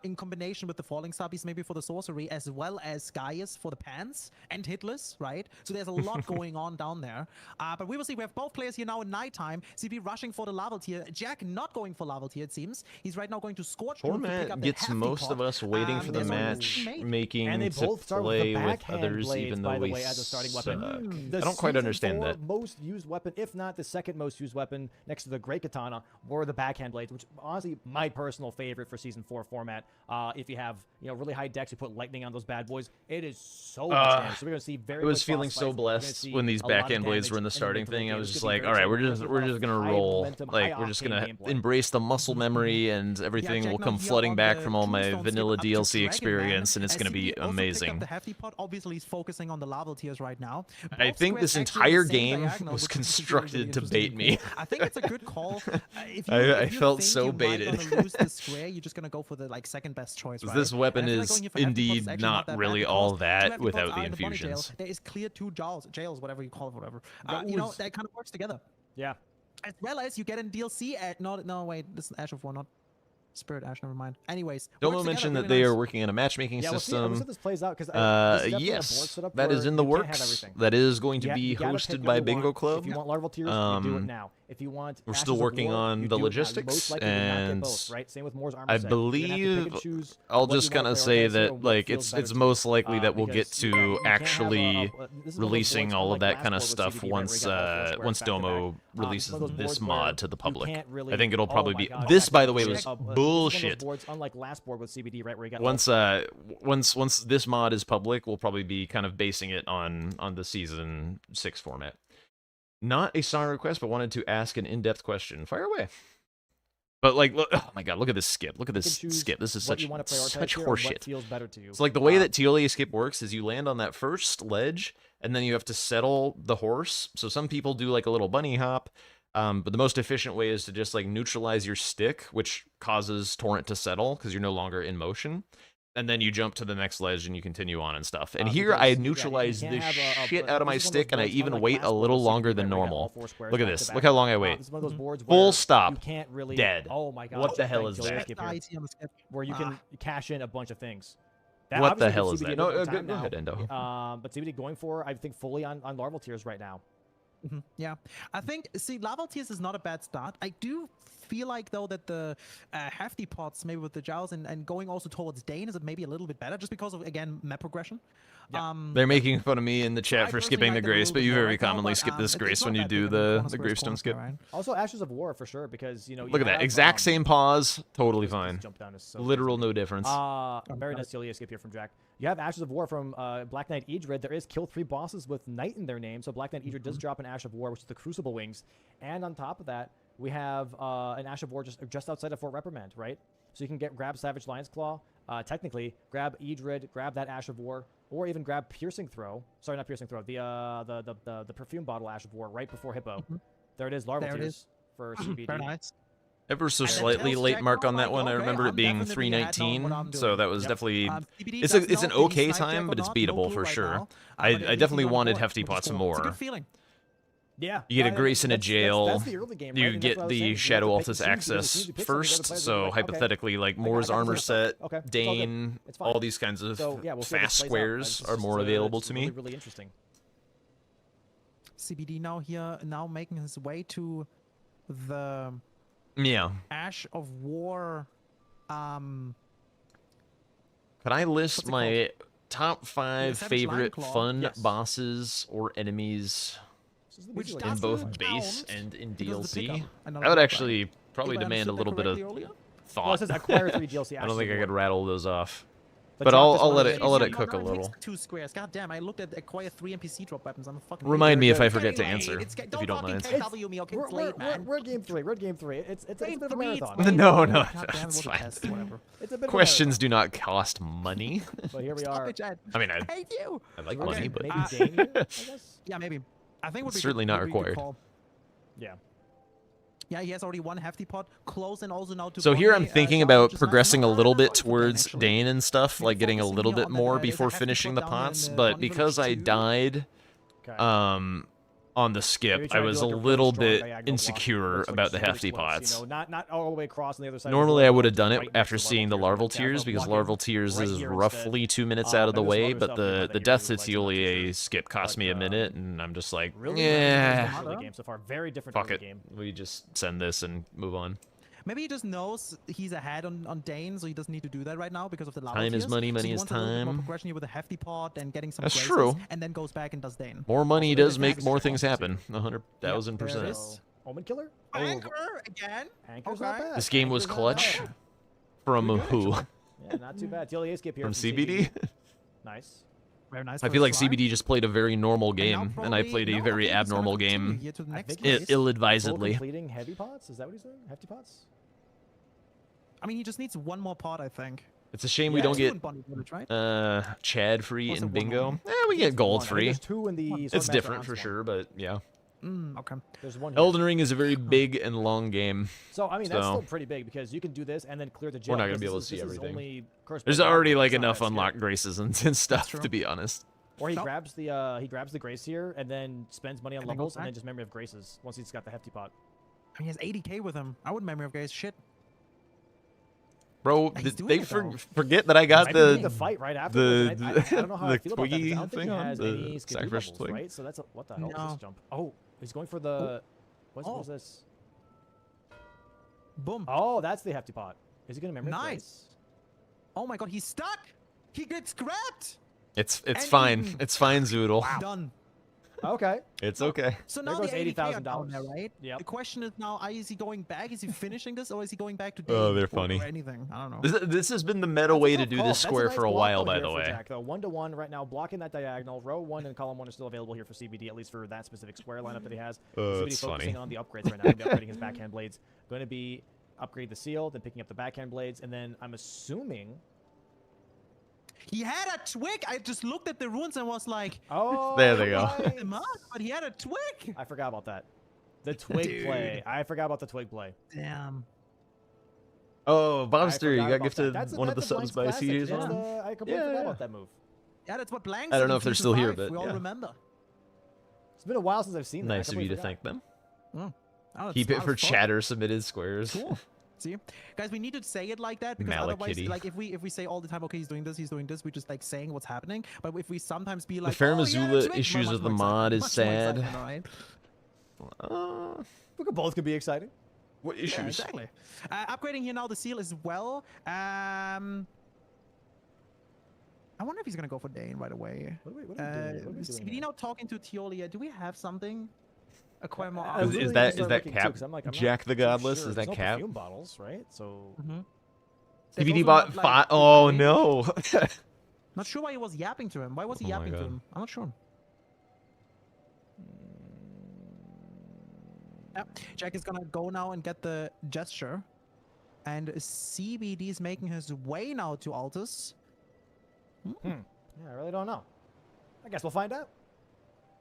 in combination with the Falling Star Beast maybe for the sorcery, as well as Gaius for the pants and Hitless, right? So there's a lot going on down there. But we will see. We have both players here now in nighttime. CB rushing for the Laval tier. Jack not going for Laval tier, it seems. He's right now going to Scorch Roof to pick up Format that gets hefty most pot. of us waiting for the There's only match, one mate. making And they to both start with the play with backhand others, blades, even by though the we way, as a starting suck. weapon. The I don't quite Season understand 4 that. most used weapon, if if not the second most used weapon next to the Great Katana or the backhand blades, which honestly my personal favorite for Season 4 format. If you have really high decks, you put lightning on those bad boys. It is so much damage. So we're gonna see very. I was feeling so blessed when these backhand blades were in the starting thing. I was just like, all right, we're just gonna roll. Like we're just gonna embrace the muscle memory, and everything will come flooding back from all my vanilla DLC experience, and it's gonna be amazing. The hefty pot obviously is focusing on the level tiers right now. I think this entire game was constructed to bait me. I think it's a good call. I felt so baited. If you lose the square, you're just gonna go for the second best choice. Right? This weapon is going here for hefty pot indeed actually not that really bad all because that two hefty without pots the are in bunny jail. infusions. There is clear two jails, whatever you call it, whatever. That that kind of works together. Yeah. As well as you get in DLC at no wait, this is Ash of War, not Spirit Ash, never mind. Anyways, Domo mentioned that they are working on a matchmaking Yeah, we'll see how system. this plays out because Yes, that is in the works. That is going to be hosted by Bingo Club. If you want larval tiers, you do it now. If you want, We're still working on the logistics, and right? Same with Moore's armor I set. believe I'll just kind of say that like it's most likely that we'll get to actually releasing all of that kind of stuff once Domo releases this mod to the public. I think it'll probably be this. By the way, was bullshit. Unlike last board with CBD, right, where you got once this mod is public, we'll probably be kind of basing it on the Season 6 format. Not a song request, but wanted to ask an in-depth question. Fire away. But like, look, oh my god, look at this skip. Look at this skip. This is such horseshit. It's like the way that TLA skip works is you land on that first ledge, and then you have to settle the horse. So some people do like a little bunny hop, but the most efficient way is to just like neutralize your stick, which causes Torrent to settle because you're no longer in motion. And then you jump to the next ledge and you continue on and stuff. And here I neutralize the shit out of my stick, and I even wait a little longer than normal. Look at this. Look how long I wait. Full stop. Dead. Oh my god. What the hell is that? Where you can cash in a bunch of things. What the hell is that? No, go ahead, Endo. But CBD going for, I think, fully on larval tiers right now. Yeah, I think, see, larval tiers is not a bad start. I do feel like, though, that the hefty pots, maybe with the Giles and going also towards Dane, is maybe a little bit better, just because of, again, map progression. Yeah. They're making fun of me in the chat for skipping the Grace, but you very commonly skip this Grace when you do the Gravestone skip. Also, Ashes of War, for sure, because, Look at that. Exact same pause. Totally fine. Jump down is so Literal no difference. Very nice Celia skip here from Jack. You have Ashes of War from Black Knight Idrid. There is kill 3 bosses with Knight in their name, so Black Knight Idrid does drop an Ash of War, which is the Crucible Wings. And on top of that, we have an Ash of War just outside of Fort Reprimand, right? So you can grab Savage Lion's Claw, technically, grab Idrid, grab that Ash of War, or even grab Piercing Throw. Sorry, not Piercing Throw. The Perfume Bottle Ash of War right before Hippo. There it is, Larval Tears for CBD. Very nice. Ever so slightly late mark on that one. I remember it being 319, so that was definitely it's an okay time, but it's beatable for sure. I definitely wanted hefty pots more. It's a good feeling. Yeah, you get a Grace in a jail. That's the early game, right? You get the Shadow Altus access first, so hypothetically, like Moore's armor set, Dane, all these kinds of fast squares are more available to me. Really interesting. CBD now making his way to the Ash of War. Could I list my top 5 favorite fun bosses or enemies in both base and in DLC? I would actually probably demand a little bit of thought. Well, it says acquire 3 DLC. I don't think I could rattle those off. But I'll let it cook a little. 2 squares. God damn! I looked at acquire 3 NPC drop weapons. I'm a fucking. Remind me if I forget to answer, if you don't mind. We're game 3. We're game 3. It's a bit of a marathon. No, that's fine. Questions do not cost money. But here we are. I mean, I hate you. I like money, but maybe Dane, I guess. Yeah, maybe. I think it's certainly not required. Yeah. Yeah, he has already one hefty pot, close and also now to. So here I'm thinking about progressing a little bit towards Dane and stuff, like getting a little bit more before finishing the pots, but because I died on the skip, I was a little bit insecure about the hefty pots. Not all the way across on the other side. Normally I would have done it after seeing the larval tears, because larval tears is roughly 2 minutes out of the way, but the death to Teolia skip cost me a minute, and I'm just like, yeah, so far, very different fuck it. game. We just send this and move on. Maybe he just knows he's ahead on Dane, so he doesn't need to do that right now because of the lava Time is tiers. money, So money he is wants a little bit more time. progression here with a hefty pot and getting some That's graces, true. and then goes back and does Dane. More money Also, does the make next more one, things too. happen. There it 100,000%. is. Omen Killer? Anchor again. Anchor's Okay. not bad. This game was Anchor's not clutch. bad. From Pretty good, who? actually. Yeah, not too bad. TLA escape here From CBD? Nice. Very nice. I for feel a like try. CBD just played a very normal And now game, and I probably- played no, a I very think he's gonna abnormal continue game. here to the I next think race. he's Ill-advisedly. Completing heavy pots? Is that what he's doing? Hefty pots? I mean, he just needs one more pot, I think. It's a shame we Yeah, don't Two get in Bonnie Village, right? Chad free Was it and one bingo. only? We get gold One. I think free. There's two in the It's Swordmaster different Ounce for one. sure, but yeah. Okay. There's one here. Elden Ring is a very big and long game. So, I mean, that's so- still pretty big because you can do this and then clear the jail. We're not gonna because be able this to is- see this is everything. only Curse There's Blood, already it's like not enough that scary. unlocked graces and stuff, true. to be honest. Or he Nope. grabs the grace here and then spends money on And then goes levels and then back. just memory of graces once he's got the hefty pot. I mean, he has 80k with him. I would memory of guys. Shit. Bro, He's did doing they it, though. forget that I got Might be doing the fight right afterwards. and I don't know how I the feel about that. 'cause twiggy I don't think thing he on has the any skill sacrificial levels, twig. right? So that's what the hell is No. this jump? Oh, he's going for the. What's Oh. this? Boom. Oh, that's the hefty pot. Is he gonna memory? Nice. Grace? Oh my god, he's stuck. He gets grabbed. It's And fine. he- It's fine, Zoodle. Done. Okay. It's okay. So There now goes the 80k are down $80,000. there, right? Yep. The question is now, is he going back? Is he finishing this, or is he going back to? Oh, Dane they're or funny. anything? I don't know. This has been the meta That's a way to tough do call. this That's square nice for a block while, though by here the for way. Jack, though. 1-to-1 right now, blocking that diagonal. Row 1 and column 1 are still available here for CBD, at least for that specific square lineup that he has. CBD It's focusing funny. on the upgrades right now. Going to be upgrading his backhand blades. Going to be upgrade the seal, then picking up the backhand blades, and then I'm assuming. He had a twig. I just looked at the runes and was like, Oh, There they go. right. "Him up," but he had a twig. I forgot about that. The twig play. I forgot about the twig play. Damn. Oh, I Bobster, you forgot got about that. gifted That's one of the that's a subs Blank's by classic. CD as That's well. I completely forgot Yeah. about that move. Yeah, that's what Blank. I don't said know in if they're season still here, 5. but we all yeah. remember. It's been a while since I've seen that. I Nice of you completely to forgot. thank them. Oh, that's Keep it smart for as fuck. chatter submitted squares. Cool. See, guys, we need to say it like that because otherwise, Malakitty. like if we say all the time, okay, he's doing this, we just like saying what's happening. But if we sometimes be like, Fair oh, yeah, Missoula it's way issues much with the more mod excitement, is much more sad. excitement, right? Both can be exciting. What Yeah, issues? exactly. Upgrading here now the seal as well. I wonder if he's gonna go for Dane right away. What are we doing? What are we doing CBD here? now talking to Teolia. Do we have something? Acquire more. I Is- options? is literally that- just is started that looking too, Cap 'cause I'm like, I'm not Jack the too Godless? sure. Is There's that no Cap? perfume bottles, right? So Mhm. CBD There's bought also not, five. like, Oh green. no. Not sure why he was yapping to him. Why was he Oh my yapping to God. him? I'm not sure. Yeah, Jack is gonna go now and get the gesture. And CBD is making his way now to Altus. yeah, I really don't know. I guess we'll find out.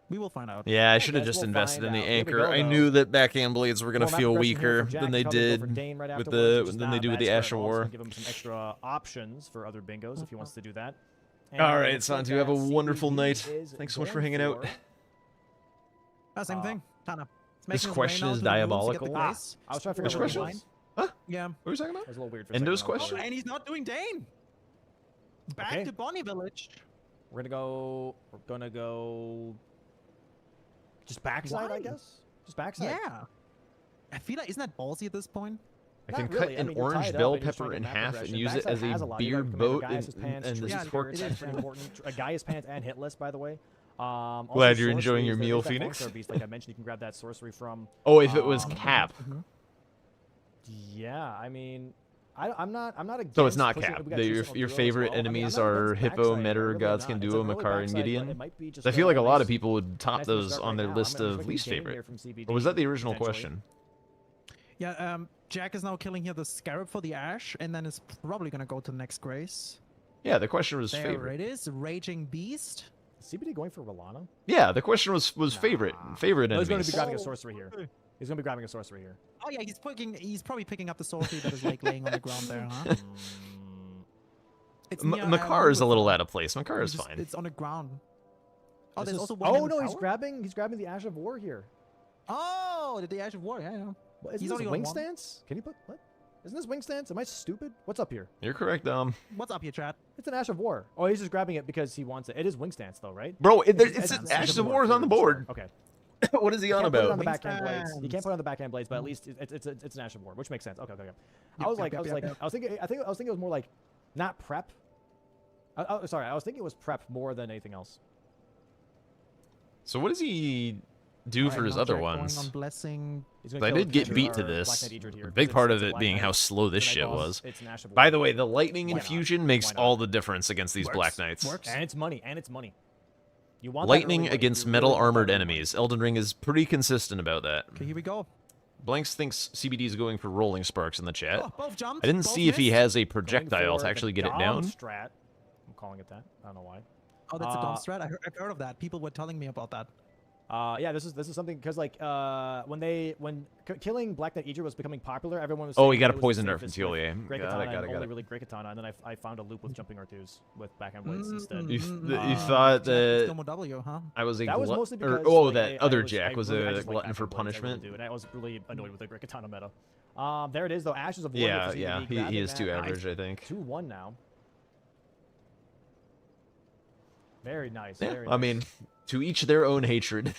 We will find out. Yeah, I I should have guess just we'll invested find in the out. Here we anchor. go, I though. knew that backhand blades were gonna More map feel progression here weaker for Jack. than they He'll probably go did for Dane right with afterwards, the which is when not they a do with bad the square Ash at of all. It's War. gonna give him some extra options for other bingos if he wants to do that. And All right, looks like Santu, have a that wonderful CBD night. is Thanks so much for going hanging out. Ah, same Uh, thing. Tana. He's this making his way question now is to the runes to get the diabolical. grace. I was trying to Which figure out question? where it was. Huh? Yeah. What were you talking about? That was a little weird for a Endo's second. I was question? like, And he's not doing Dane. Back Okay. to Bonnie Village. We're gonna go just backside, I Why? guess. Just backside. Yeah. I feel like, isn't that ballsy at this point? I Not can really. cut I an mean, you're orange tied up bell and you're just pepper trying in to map half progression. and use it Backside as has a lot. You beer gotta command boat Gaius' and pants, the Tree's support. secret, that's pretty important. Gaius pants and hitless, by the way. Also Glad you're enjoying your sorceries, meal, there's that Phoenix. Morningstar Beast, like I mentioned, you can grab that sorcery from. Oh, if it was Um, Cap. Yeah, I mean, I'm not against. So it's not pushing- Cap. we got Your Tristan your Duo as favorite well. I mean, I'm enemies not are against Hippo, backside, Metter, really Gods not. Can It's Duo, an early Makar, and backside, but Gideon. it might be just I feel like a lot of nice- people would top nice little those start on right their now. list I'm of expecting least Dane here favorite. from CBD, Or was that the original potentially. question? Yeah, Jack is now killing here the Scarab for the Ash, and then is probably gonna go to the next Grace. Yeah, the question was There favorite. it is, Raging Beast. CBD going for Rolana? Yeah, the question was favorite favorite No, he's going to enemies. be grabbing a sorcery here. He's going to be grabbing a sorcery here. Oh yeah, he's probably picking up the sorcery that is like laying on the ground there, huh? It's near, Makar is a with- little out of place. Makar it's is just- fine. It's on the ground. Oh, This there's is- also one. in Oh the no, he's tower? grabbing the Ash of War here. Oh, the Ash of War. Yeah, yeah. What, isn't He's this only wing on one. stance? Can you put what? Isn't this wing stance? Am I stupid? What's up here? You're correct, What's up here, chat? It's an Ash of War. Oh, he's just grabbing it because he wants it. It is wing stance though, right? Bro, It's Ashes Ash of War is on the board. Okay. What is he on Can't put it on about? the backhand blades. You Wingspans. can't put it on the backhand blades, but at least it's an national board, which makes sense. Okay. I Yep, was yep, yep, thinking it was more like not prep. Sorry, I was thinking it was prep more than anything else. So what does he do Alright, for his now other Jack going ones? on blessing. He's gonna I kill did get Commander beat to or this. Black Knight Edred here, A big 'cause part it's of a it Black being Knight. how slow this It's a shit Night Boss, was. It's national By board. the way, the lightning Why not? infusion makes Why not? all the difference against these Works. Black Knights. Works. And it's money. You want that early Lightning money. against You metal really want that armored early money. enemies. Elden Ring is pretty consistent about that. Okay, here we go. Blanks thinks CBD is going for rolling sparks in the chat. Oh, both jumped. I didn't both see if he missed. has a Going projectile for to actually the get it Dom down. Strat. I'm calling it that. I don't know why. Oh, that's a dumb strat. I've heard of that. People were telling me about that. Yeah, this is something because like when killing Black Knight Edred was becoming popular, everyone was Oh, saying he got it a was the poison nerf safest from with Tilier. Great Got Katana it, got and it, got only it. really Great Katana, and then I found a loop with jumping R2s with backhand blades Mm, instead. You, mm, you thought that Still more W, huh? I was a That was glut- mostly or, because oh, like, that I other was- Jack I was really- I a just like glutton for backhand blades, I really punishment. do, and I was really annoyed with the Great Katana meta. There it is though. Ashes of War. Yeah, yeah, he is too average, I think. 2-1 now. Very nice. Yeah, Very I nice. mean, to each their own hatred.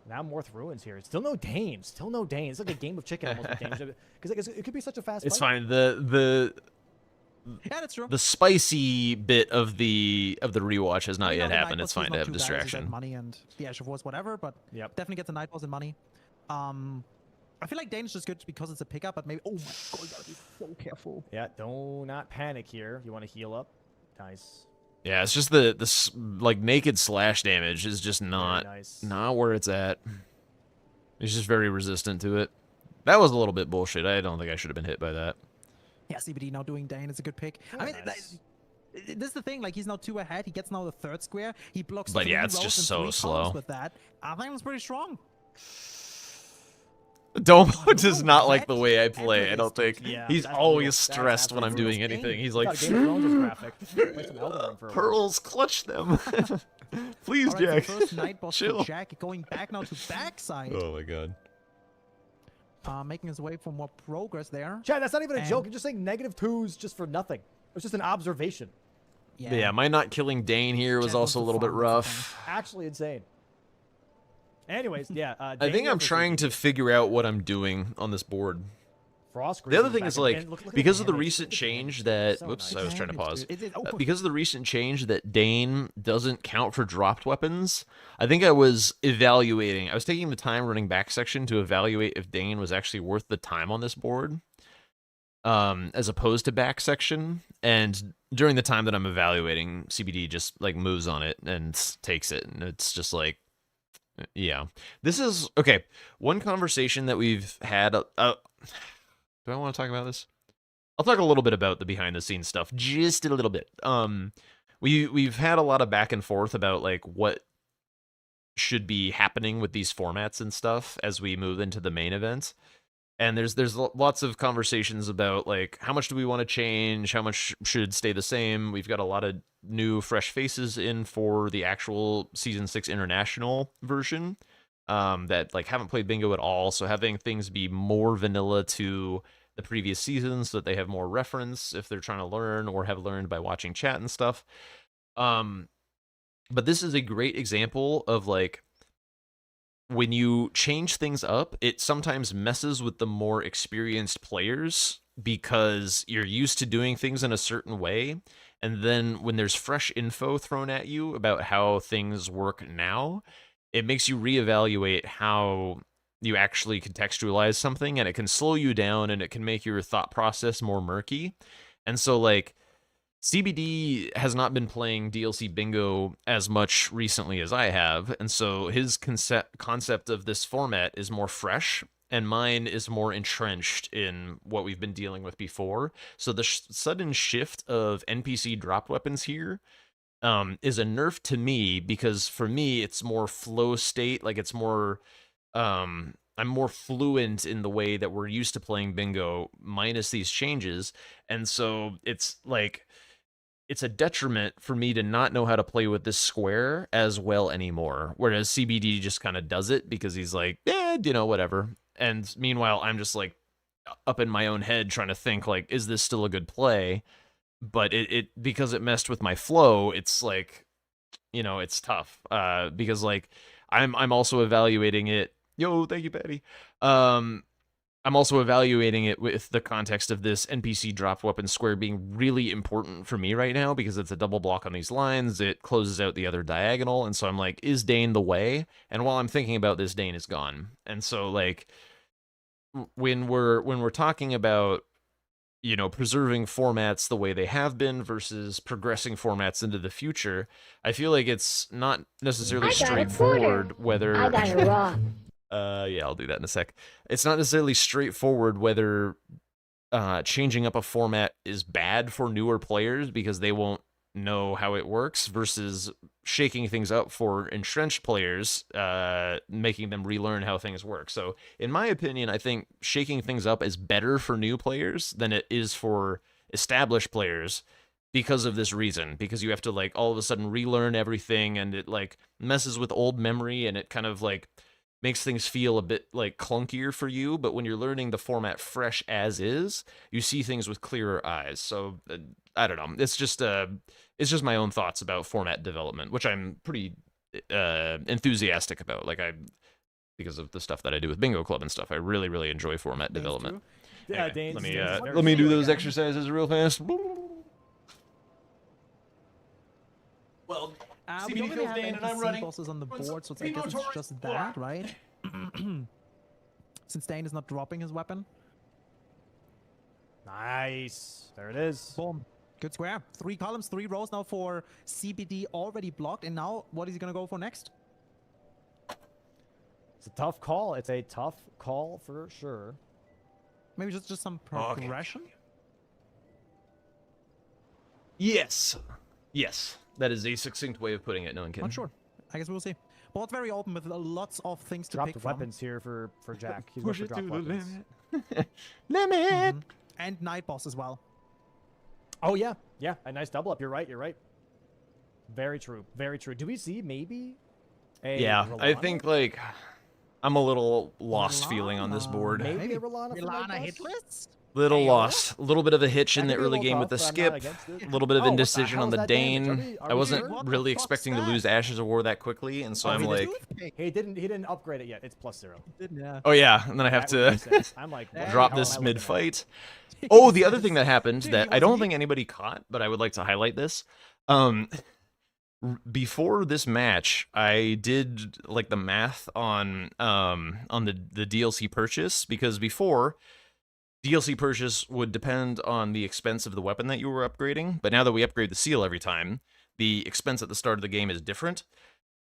Now Morth Ruins here. Still no Dane. Still no Dane. It's like a game of chicken almost with Dane. Because it could be such a fast It's fight. fine. The Yeah, that's true. the spicy bit of the rewatch has not You know, yet the happened. Night It's Boss was fine not to have too bad, as you said, distraction. money and the Ash of Wars, whatever, but Yep. definitely gets the Night Boss and money. I feel like Dane is just good because it's a pickup, but maybe. Oh my god, you gotta be so careful. Yeah, do not panic here. You want to heal up. Nice. Yeah, it's just like naked slash damage is just not nice. not where it's at. It's just very resistant to it. That was a little bit bullshit. I don't think I should have been hit by that. Yeah, CBD now doing Dane is a good pick. I mean, Nice. this is the thing. Like, he's now 2 ahead. He gets now the 3rd square. He blocks. But 3 yeah, it's rows just and so 3 columns slow. with that. I think it's pretty strong. Domo does not like the way I play. I Ever don't think Yeah, he's that's always brutal. That's stressed when I'm absolutely doing brutal. anything. He's You like, got Game of Thrones graphic. Play some Elden Ring for a while. pearls, clutch them. Please, All right, Jack. the first Night Boss Chill. for Jack going back now to backside. Oh my god. Making his way for more progress there. Chad, that's not even a And- joke. You're just saying -2s just for nothing. It's just an observation. But yeah, my not killing Dane here was Jack also a wants little to bit farm, that's the rough. Actually insane. Anyways, yeah. I think I'm trying to figure out what I'm doing on this board. Frost. The other Grizzlies thing back is in. like Man, look at because of the damage. recent Look at change damage. that So whoops, nice. I was trying to Damage, pause. dude. Oh, Because of the recent change that Dane doesn't count for dropped weapons, I think I was evaluating. I was taking the time running back section to evaluate if Dane was actually worth the time on this board, as opposed to back section. And during the time that I'm evaluating, CBD just like moves on it and takes it, and it's just like, yeah. This is okay. One conversation that we've had. Do I want to talk about this? I'll talk a little bit about the behind the scenes stuff, just a little bit. We've had a lot of back and forth about like what should be happening with these formats and stuff as we move into the main event. And there's lots of conversations about like how much do we want to change, how much should stay the same. We've got a lot of new fresh faces in for the actual season 6 international version. That like haven't played bingo at all, so having things be more vanilla to the previous seasons so that they have more reference if they're trying to learn or have learned by watching chat and stuff. But this is a great example of like when you change things up, it sometimes messes with the more experienced players because you're used to doing things in a certain way. And then when there's fresh info thrown at you about how things work now, it makes you reevaluate how you actually contextualize something, and it can slow you down and it can make your thought process more murky. And so like CBD has not been playing DLC bingo as much recently as I have, and so his concept of this format is more fresh, and mine is more entrenched in what we've been dealing with before. So the sudden shift of NPC drop weapons here is a nerf to me, because for me it's more flow state, like it's more I'm more fluent in the way that we're used to playing bingo minus these changes, and so it's like it's a detriment for me to not know how to play with this square as well anymore, whereas CBD just kind of does it because he's like, whatever. And meanwhile I'm just like up in my own head trying to think like, is this still a good play? But it because it messed with my flow, it's like you know, it's tough because like I'm also evaluating it. Yo, thank you, Patty. I'm also evaluating it with the context of this NPC drop weapon square being really important for me right now because it's a double block on these lines. It closes out the other diagonal, and so I'm like, is Dane the way? And while I'm thinking about this, Dane is gone. And so like when we're talking about, you know, preserving formats the way they have been versus progressing formats into the future, I feel like it's not necessarily straightforward whether I got it wrong. yeah, I'll do that in a sec. It's not necessarily straightforward whether changing up a format is bad for newer players because they won't know how it works versus shaking things up for entrenched players, making them relearn how things work. So, in my opinion, I think shaking things up is better for new players than it is for established players because of this reason. Because you have to like all of a sudden relearn everything, and it like messes with old memory, and it kind of like makes things feel a bit like clunkier for you, but when you're learning the format fresh as is, you see things with clearer eyes. So I don't know. It's just my own thoughts about format development, which I'm pretty enthusiastic about. Like because of the stuff that I do with Bingo Club and stuff, I really enjoy format development. Yeah, Anyway, Dane's let me do those exercises real fast. Well, We don't really have NPC bosses on the board, so it's, I guess it's just that, right? Since Dane is not dropping his weapon. Nice. There it is. Boom. Good square. 3 columns, 3 rows now for CBD already blocked. And now, what is he going to go for next? It's a tough call. It's a tough call for sure. Maybe just some progression? Okay. Yes. Yes. That is a succinct way of putting it. No one can. Not sure. I guess we'll see. Board's very open with lots of things to Dropped pick from. weapons here for Jack. He's Push going it for to drop the weapons. limit. And night boss as well. Oh yeah, yeah, a nice double up. You're right. You're right. Very true. Very true. Do we see maybe? Yeah, I Rolana? think like I'm a little lost feeling on this board. Maybe a Rolana for night Milana boss? hit list? Little Ayo. lost. A little bit of a hitch in That the could be a early little game with the tough, but I'm not skip. against it. A little bit of Oh, what the indecision hell on is the that damage? Dane. Are we I wasn't sure? What the really fuck's expecting to that? lose Ashes of War that quickly, and so Oh, I'm he like, He didn't upgrade it yet. It's +0. Yeah. oh yeah, and then I have That would to make sense. I'm like, what the drop hell this am I looking at? mid-fight. Oh, the other thing that happened Dude, that he I don't wasn't think anybody caught, but I would like to highlight this. Before this match, I did like the math on the DLC purchase, because before DLC purchase would depend on the expense of the weapon that you were upgrading, but now that we upgrade the seal every time, the expense at the start of the game is different.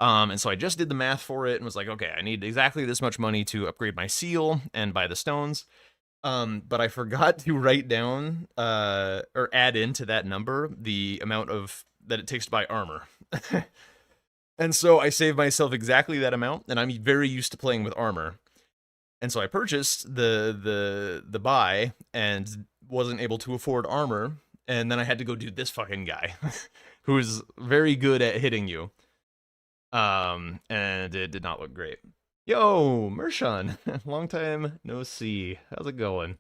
And so I just did the math for it and was like, okay, I need exactly this much money to upgrade my seal and buy the stones. But I forgot to write down or add into that number the amount of that it takes to buy armor. And so I saved myself exactly that amount, and I'm very used to playing with armor. And so I purchased the buy and wasn't able to afford armor, and then I had to go do this fucking guy who is very good at hitting you. And it did not look great. Yo, Mershon, long time no see. How's it going?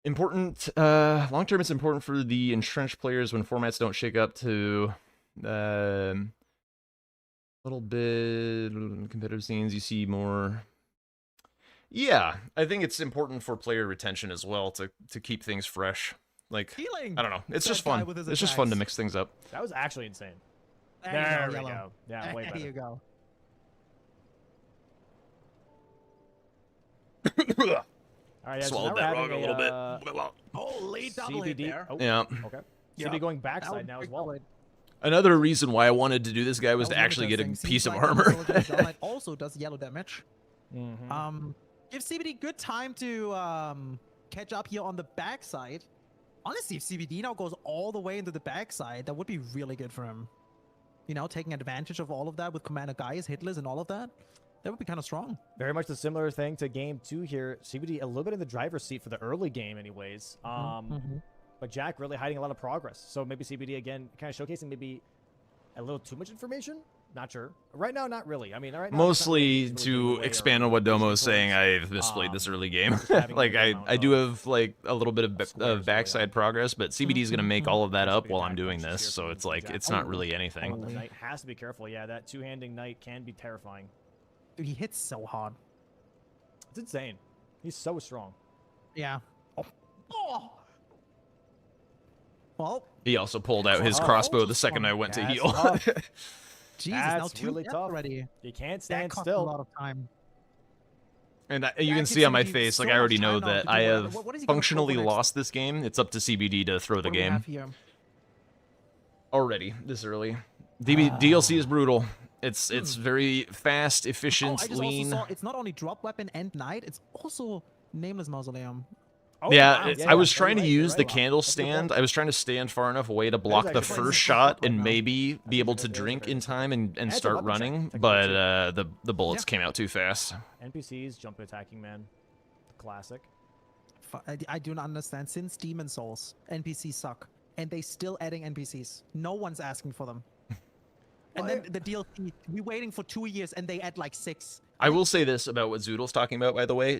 Important, long term, it's important for the entrenched players when formats don't shake up to little bit competitive scenes. You see more. Yeah, I think it's important for player retention as well to keep things fresh. Like, Healing. I don't know, it's That just guy fun. with his It's just fun to attacks. mix things up. That was actually insane. There There you we go, go. yellow. Yeah, way There better. you go. All right, yeah, so now Swallowed we're that having wrong a little bit. Holy double hit CBD. there. Oh, Yeah. okay. Yeah. CBD going That backside was now as big well. double hit. Another reason why I wanted to do this guy was That to actually get a interesting. piece Seems of like armor. Starlight also does yellow damage. Mhm. Give CBD good time to catch up here on the backside. Honestly, if CBD now goes all the way into the backside, that would be really good for him. You know, taking advantage of all of that with Commander Gaius, hitless, and all of that. That would be kind of strong. Very much the similar thing to game 2 here. CBD a little bit in the driver's seat for the early game anyways. But Jack really hiding a lot of progress. So maybe CBD again kind of showcasing maybe a little too much information Not sure. Right now, not really. I mean, right now, Mostly to expand on what Domo is saying, I've misplayed this early game. Like, I do have, like, a little bit of backside progress, but CBD is going to make all of that up while I'm doing this, so it's like, it's not really anything. The knight has to be careful. Yeah, that two-handing knight can be terrifying. Dude, he hits so hard. It's insane. He's so strong. Yeah. Oh. Well, he also pulled out his crossbow the second I went to heal. Jesus, that's now 2 really tough already. You can't stand That costs still. a lot of time. And you can see on my face, like, I already know that I have functionally lost this game. It's up to CBD to throw the game. Already, this early. DLC is brutal. It's very fast, efficient, lean. Also saw it's not only drop weapon and knight, it's also Nameless Mausoleum. Oh, yeah, wow. I was trying to use the candle stand. I was trying to stand far enough away to block the first shot and maybe be able to drink in time and start running, but the bullets came out too fast. NPCs, jump attacking man. Classic. I do not understand. Since Demon Souls, NPCs suck. And they still adding NPCs. No one's asking for them. And then the DLC, we're waiting for 2 years and they add like 6. I will say this about what Zoodle's talking about, by the way.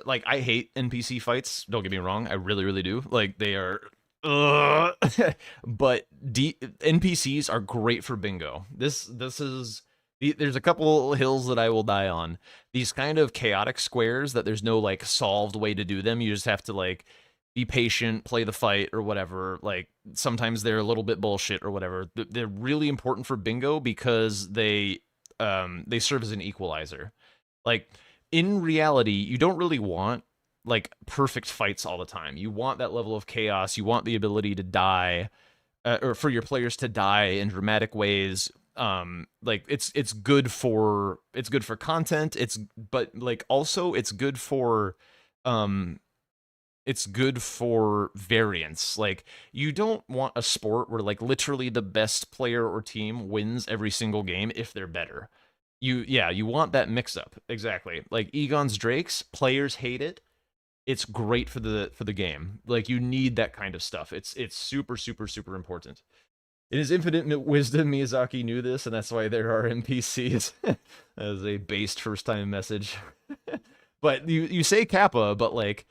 Like, I hate NPC fights. Don't get me wrong. I really, really do. Like, they are... but NPCs are great for bingo. This is... There's a couple hills that I will die on. These kind of chaotic squares that there's no, like, solved way to do them. You just have to, like, be patient, play the fight, or whatever. Like, sometimes they're a little bit bullshit or whatever. They're really important for bingo because they serve as an equalizer. Like, in reality, you don't really want, like, perfect fights all the time. You want that level of chaos. You want the ability to die, or for your players to die in dramatic ways. Like, it's good for content. But like, also it's good for variance. Like, you don't want a sport where, like, literally the best player or team wins every single game if they're better. You want that mix-up. Exactly. Like, Egon's Drakes, players hate it. It's great for the game. Like, you need that kind of stuff. It's super, super, super important. In his infinite wisdom, Miyazaki knew this, and that's why there are NPCs. As a based first-time message. But you say Kappa, but, like,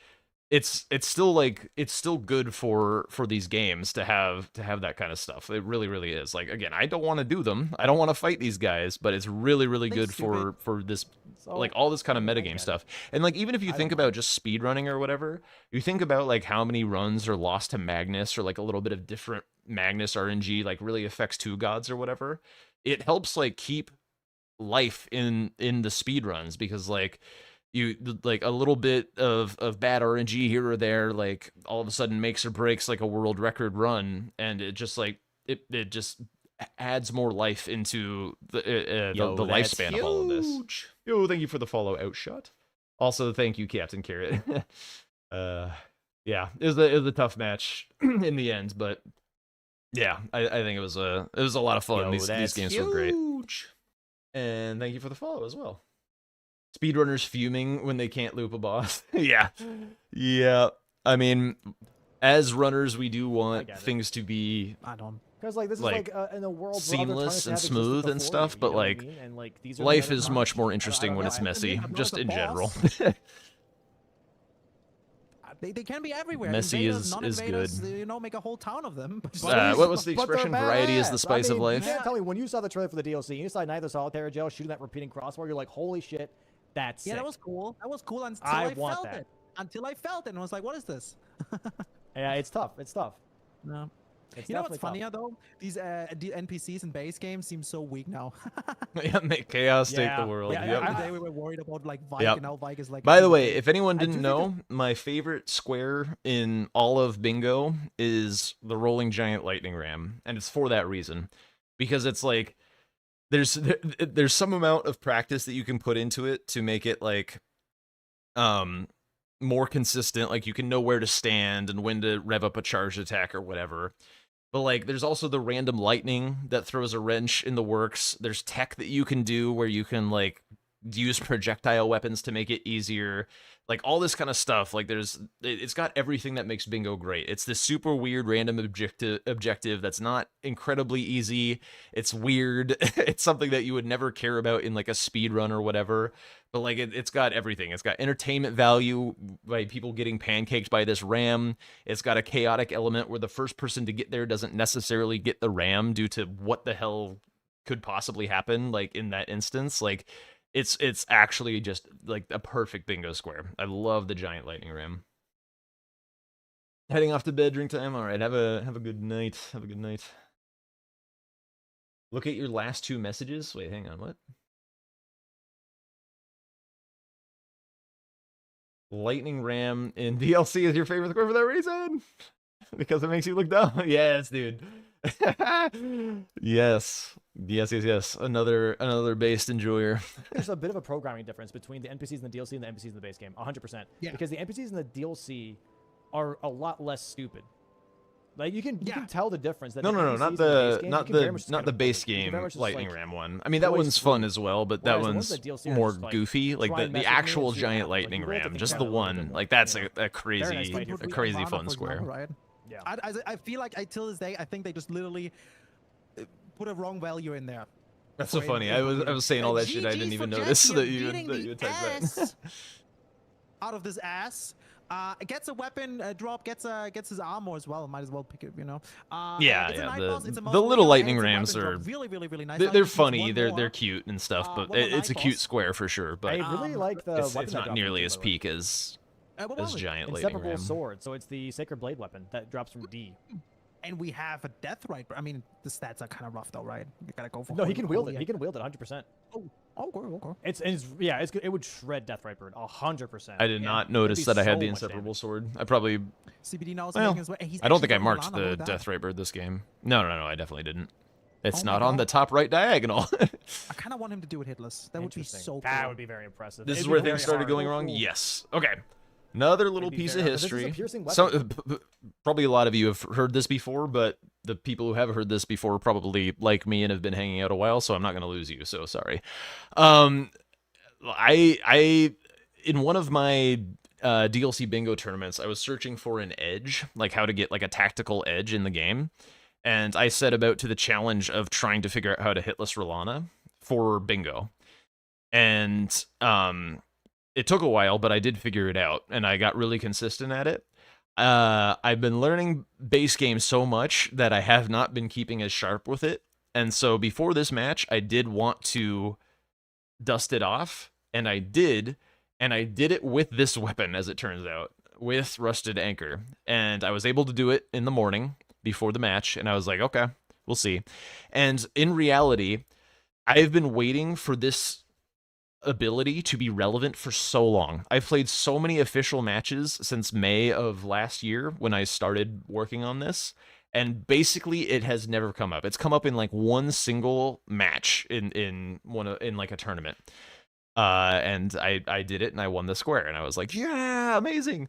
it's still good for these games to have that kind of stuff. It really, really is. Like, again, I don't want to do them. I don't want to fight these guys, but it's really, really good for this, like, all this kind of metagame stuff. And, like, even if you think about just speedrunning or whatever, you think about, like, how many runs are lost to Magnus, or, like, a little bit of different Magnus RNG, like, really affects Two Gods or whatever. It helps, like, keep life in the speedruns, because, like, you, like, a little bit of bad RNG here or there, like, all of a sudden makes or breaks, like, a world record run, and it just, like, it just adds more life into the lifespan of all of this. Yo, thank you for the follow, Outshot. Also, thank you, Captain Carrot. Yeah, it was a tough match in the end, but yeah, I think it was a lot of fun. These games were great. And thank you for the follow as well. Speedrunners fuming when they can't loop a boss. Yeah. I mean, as runners, we do want things to be, because, like, this is like in a world seamless and smooth and stuff, but, like, life is much more interesting when it's messy, just in general. They can be everywhere. Messy is good. You know, make a whole town of them. What was the expression? Variety is the spice of life. You can't tell me, when you saw the trailer for the DLC, and you saw Neither Solitary Jail shooting that repeating crossbar, you're like, holy shit, that's sick. That was cool. That was cool until I felt it. Until I felt it, and I was like, what is this? Yeah, it's tough. No. You know what's funnier though? These the NPCs in base games seem so weak now. Yeah, make chaos take the world. Yeah, today we were worried about, like, Vike, and now Vike is like. By the way, if anyone didn't know, my favorite square in all of Bingo is the rolling giant lightning ram, and it's for that reason, because it's like there's some amount of practice that you can put into it to make it, like, more consistent. Like, you can know where to stand and when to rev up a charge attack or whatever. But, like, there's also the random lightning that throws a wrench in the works. There's tech that you can do where you can, like, use projectile weapons to make it easier, like all this kind of stuff. Like it's got everything that makes bingo great. It's this super weird random objective that's not incredibly easy. It's weird. It's something that you would never care about in like a speed run or whatever, but like it's got everything. It's got entertainment value by people getting pancaked by this ram. It's got a chaotic element where the first person to get there doesn't necessarily get the ram due to what the hell could possibly happen like in that instance. Like it's actually just like a perfect bingo square. I love the giant lightning ram. Heading off to bed, drink time. All right, have a good night. Have a good night. Look at your last 2 messages. Wait, hang on. What? Lightning ram in DLC is your favorite square for that reason? Because it makes you look dumb. Yes, dude. Yes. Another based enjoyer. There's a bit of a programming difference between the NPCs in the DLC and the NPCs in the base game. 100%. Yeah. Because the NPCs in the DLC are a lot less stupid. Like you can tell the difference. That No, not the base game lightning like, ram one. I mean that one's fun as well, but that one's more like, goofy. Like the actual giant lightning ram, just the one. Like that's a crazy fun square. Right? Yeah. I feel like till this day, I think they just literally put a wrong value in there. That's so funny. I was saying all that shit. I didn't even notice that you typed that. Out of this ass. Gets a weapon drop, gets his armor as well. Might as well pick it, you know. The little lightning rams are really nice. They're funny. They're cute and stuff, but it's a cute square for sure. But I really like the it's not nearly as peak as giant lightning Inseparable ram. sword. So it's the sacred blade weapon that drops from D. And we have a death right. I mean, the stats are kind of rough though, right? You gotta go for. No, he can wield it. He can wield it 100%. Oh, okay. It would shred Death Right Bird 100%. I did not notice that I had the inseparable sword. I probably CBD knows well, I don't think I marked the Death Right Bird this game. No, I definitely didn't. It's not on the top right diagonal. I kind of want him to do it hitless. That would be so cool. That would be very impressive. This is where things started going wrong? Yes. Okay. Another little piece of history. Probably a lot of you have heard this before, but the people who have heard this before probably like me and have been hanging out a while, so I'm not going to lose you. So sorry. I in one of my DLC bingo tournaments, I was searching for an edge, like how to get like a tactical edge in the game, and I set about to the challenge of trying to figure out how to hitless Rolana for bingo, and it took a while, but I did figure it out, and I got really consistent at it. I've been learning base game so much that I have not been keeping as sharp with it. And so before this match, I did want to dust it off, and I did it with this weapon, as it turns out, with Rusted Anchor. And I was able to do it in the morning before the match, and I was like, okay, we'll see. And in reality, I've been waiting for this ability to be relevant for so long. I've played so many official matches since May of last year when I started working on this, and basically it has never come up. It's come up in like one single match in like a tournament. And I did it and I won the square, and I was like, yeah, amazing.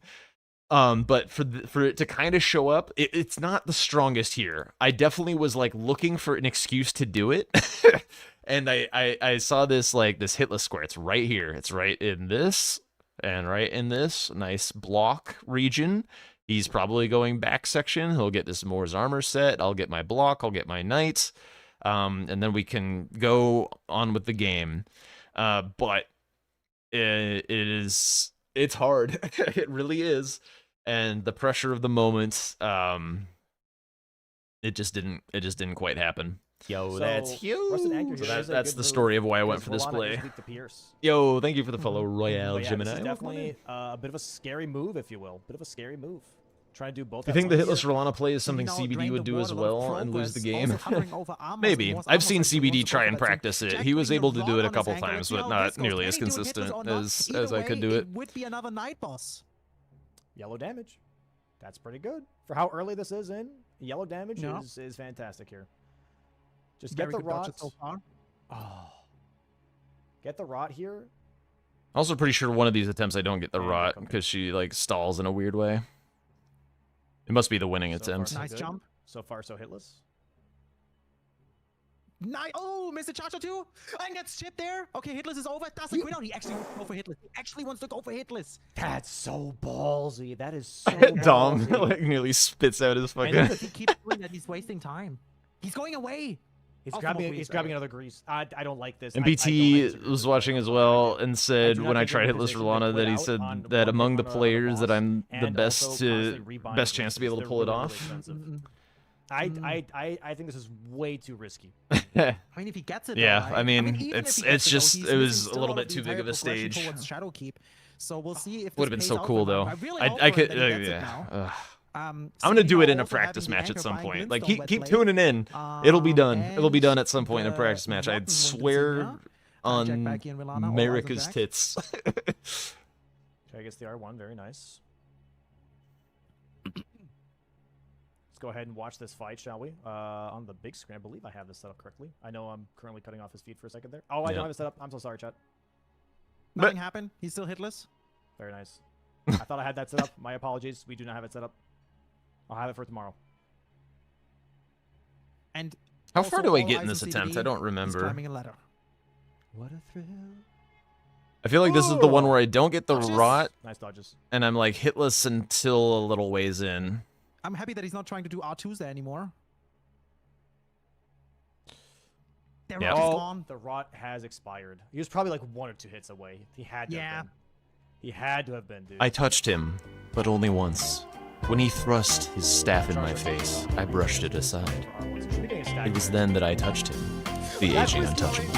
But for it to kind of show up, it's not the strongest here. I definitely was like looking for an excuse to do it. And I saw this hitless square. It's right here. It's right in this and right in this nice block region. He's probably going back section. He'll get this Moore's armor set. I'll get my block. I'll get my knight. And then we can go on with the game. But it's hard. It really is. And the pressure of the moment, it just didn't quite happen. Yo, that's huge. So that's the story of why I went for this play. Yo, thank you for the follow, Royale Gemini. This is definitely a bit of a scary move, if you will. Bit of a scary move. Try to do both. You think the hitless Rolana play is something CBD would do as well and lose the game? Maybe. I've seen CBD try and practice it. He was able to do it a couple times, but not nearly as consistent as I could do it. Would be another night boss. Yellow damage. That's pretty good. For how early this is in, yellow damage is fantastic here. Just get the rot. So far. Oh. Get the rot here. Also pretty sure one of these attempts I don't get the rot because she like stalls in a weird way. It must be the winning attempt. Nice jump. So far, so hitless. Nice. Oh, Mr. Chacha too. And gets chipped there. Okay, hitless is over. That's a quit out. He actually wants to go for hitless. He actually wants to go for hitless. That's so ballsy. That is so Dom ballsy. like nearly spits out his And fucking. if he keeps doing that, he's wasting time. He's going away. He's Oh, grabbing. come on, He's please, grabbing another grease. I don't like this. And I don't BT actually was really watching like as it. well and said do not when I think tried they're in a hitless position to Rolana quit that he out said on that one among the runner on players that boss, I'm the and best also constantly to rebuying best chance to be able to greases. pull it They're off. really expensive. Mm. I think this is way too risky. I mean, if he gets it, Yeah, though, right? I mean, even if it's he gets just though, he's it was missing a still little out of bit the too big entire of a progression stage. towards Shadowkeep. So we'll see if Would have this been pays so out cool for him. though. I really I hope I for could him that he gets it yeah. now. I'm gonna do it in a also having practice the match at anchor some buying point. Like Glintstone keep wet tuning in. It'll be done. It'll be and done at some point in a the practice match. I'd Rotten swear Wind Jack on back in Rilana, or America's Jack. tits. Okay, I guess the R1, very nice. Let's go ahead and watch this fight, shall we? On the big screen, I believe I have this set up correctly. I know I'm currently cutting off his feed for a second there. Oh, I Yeah. don't have it set up. I'm so sorry, chat. Nothing happened. He's still hitless. Very nice. I thought I had that set up. My apologies. We do not have it set up. I'll have it for tomorrow. And How also far do I all get in eyes this on attempt? CBD I don't is remember. climbing a ladder. What a thrill. I feel like this is the one where I don't get the Dodges. rot Nice dodges. and I'm like hitless until a little ways in. I'm happy that he's not trying to do R2s there anymore. Their Yeah. rot is Oh, gone. the rot has expired. He was probably like 1 or 2 hits away. He had to Yeah. have been. He had to have been, dude. I touched him, but only once. When he thrust his staff in my face, I brushed it aside. R1s. Should be getting a stack It was here. then that I touched him, the That's aging risky. untouchable.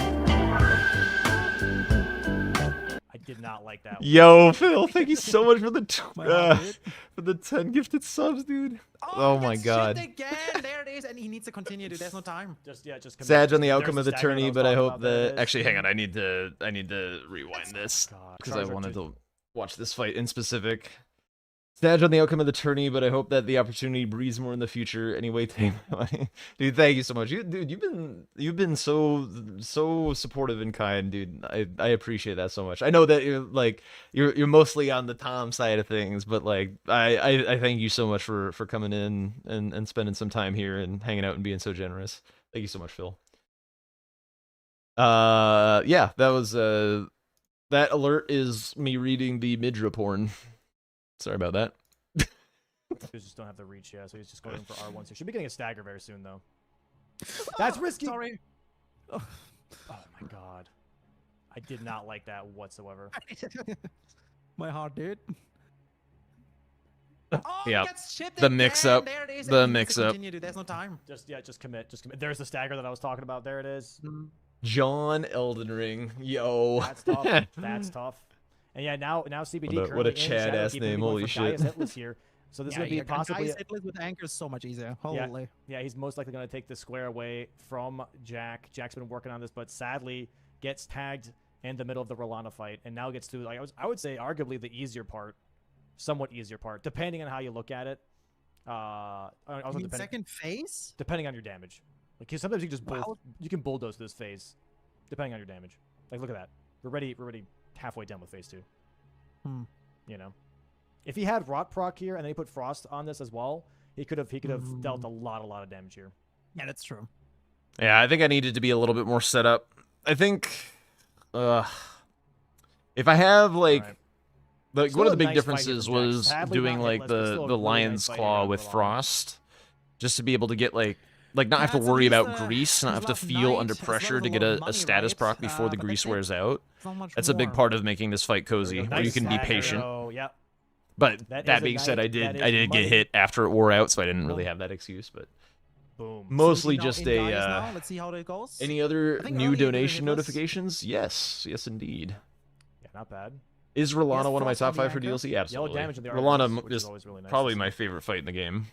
I did not like that. Yo, Phil, thank you so much for the My heart, dude. for the 10 gifted subs, dude. Oh my gets god. chipped again. There it is, and he needs to continue, dude. There's no time. Just commit. Sag on the There's outcome of the stagger that I tourney, was but I talking hope about. There it that is. actually hang on, I need to rewind this God. because I Charizard wanted too. to watch this fight in specific. Sag on the outcome of the tourney, but I hope that the opportunity breeds more in the future. Anyway, dude, thank you so much. Dude, you've been so supportive and kind, dude. I appreciate that so much. I know that you're mostly on the Tom side of things, but like I thank you so much for coming in and spending some time here and hanging out and being so generous. Thank you so much, Phil. Yeah, that was that alert is me reading the Midra porn. Sorry about that. Dudes just don't have the reach, yeah, so he's just going for R1s. He should be getting a stagger very soon, though. That's risky! Sorry. Oh my god. I did not like that whatsoever. My heart, dude. Oh, Yeah, he gets chipped the mix again. up, There it is, the and he needs mix to up. continue, dude. There's no time. Just commit. There's the stagger that I was talking about. There it is. John Elden Ring, yo. That's tough. That's tough. And yeah, now CBD What a currently in Chad ass Shadowkeep, name, going holy for shit. Gaia's hitless here. So this is going to be possibly... hitless with anchor is so much easier. Holy. Yeah, he's most likely going to take the square away from Jack. Jack's been working on this, but sadly gets tagged in the middle of the Rolana fight, and now gets to, like, I would say, arguably the easier part, somewhat easier part, depending on how you look at it. Also You mean second phase? depending on your damage. Like, 'cause sometimes you can just Wow. you can bulldoze this phase, depending on your damage. Like, look at that. We're already halfway done with phase 2. You know, if he had rot proc here and then he put frost on this as well, he could have dealt a lot of damage here. Yeah, that's true. Yeah, I think I needed to be a little bit more set up. I think, if I have like, Alright. like Still one of a the big nice fight here differences from Jack. was Sadly doing not like hitless, but still a the really lion's nice fight claw here with from Rolana. frost, just to be able to get like not have to Yeah, so worry he's, about grease, not have to last feel night, under as well pressure as to a get lot a, of money, status right? proc before the But grease that's it. wears out. So much That's a big more. part of making this fight There we cozy, go. where you Nice can be stagger, patient. though. Yep. But That that is a being said, knight. I That is did money. get hit after it wore out, so I didn't really have that excuse. But Boom. mostly CBD now just in a. Gaia's now. Let's see how that goes. Any other I think new early either donation hitless. notifications? Yes, indeed. Yeah, not bad. Is Rolana Yes, one of my frost on top the 5 for anchor. DLC? Yellow Absolutely. damage in the Rolana armors, which is is always really nice. probably my favorite fight in the game.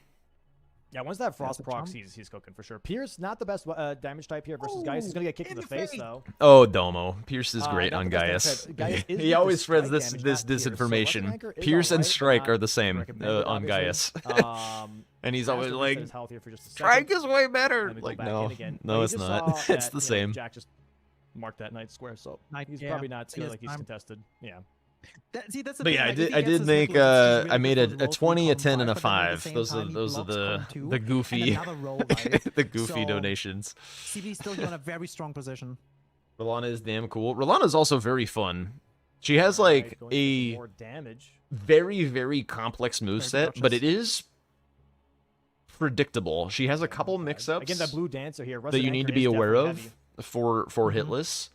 Yeah, once that frost the procs, jump. he's cooking for sure. Pierce, not the best damage type here versus Gaius. He's gonna get kicked in the face though. Oh, Domo. Pierce is great not on the best Gaius. damage type. Gaius is He weak always to spreads strike this damage, this not Pierce. So Weapon disinformation. Anchor is Pierce and alright, but Strike not are the same recommended, on Gaius. obviously. And he's Has always to like, reset his health here for just a second. Strike is way better. Let me go Like, back no, in again. no, We it's just not. saw It's that, the you know, same. Jack just marked that knight square, so Knight, he's yeah, probably not he feeling has like he's time. contested. Yeah. See, that's the But thing, yeah, like, if he I gets did his make hit list, it's just I really made good for a roll 20, a 10, column and a 5, but then at the 5. same Those time, are he those are blocks column 2 the goofy and another roll, right? the goofy So, donations. CB's still here in a very strong position. Rolana is damn cool. Rolana's also very fun. She has All right, like going for some a more damage. very complex moveset, but dodges. it is predictable. She has a couple Again, mix-ups that blue dancer here. that you need to be aware of for hitless.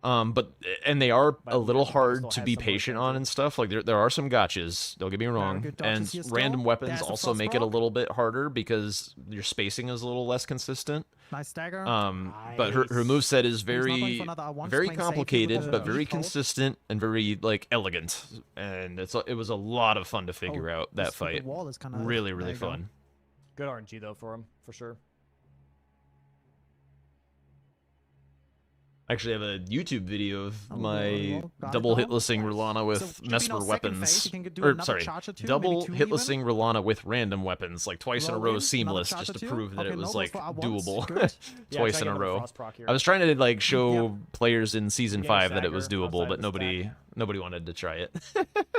And they are But a little yeah, Brawlers still hard to has be some more patient on danger. and stuff. Like there are some gotchas. Don't get me wrong. good dodges And here still. random weapons There's the also frost make it a proc. little bit harder because your spacing is a little less consistent. Nice stagger. But her Nice. moveset is not going very for another R1, very playing safe here with complicated, the but very weak ult. consistent and very like elegant. And it was a lot of fun to figure out that This stupid fight. wall is kinda, Really there you go. fun. Good RNG though for him, for sure. I actually have a YouTube video of Oh, my well, got it double though. hitlessing Rolana with So, should be Mesmer now second phase, weapons. you can do Or another sorry, charge or two, maybe double two even. hitlessing Rolana with random weapons, like twice in a Roll row in, another seamless, charge just or to two. prove that Okay, it was no, like goes for R1s. doable. Good. Yeah, Twice try in to a get another row. frost proc here. I was trying to like show Yeah. players in season Getting 5 that it was stagger doable, outside but of the stack. nobody wanted to try it.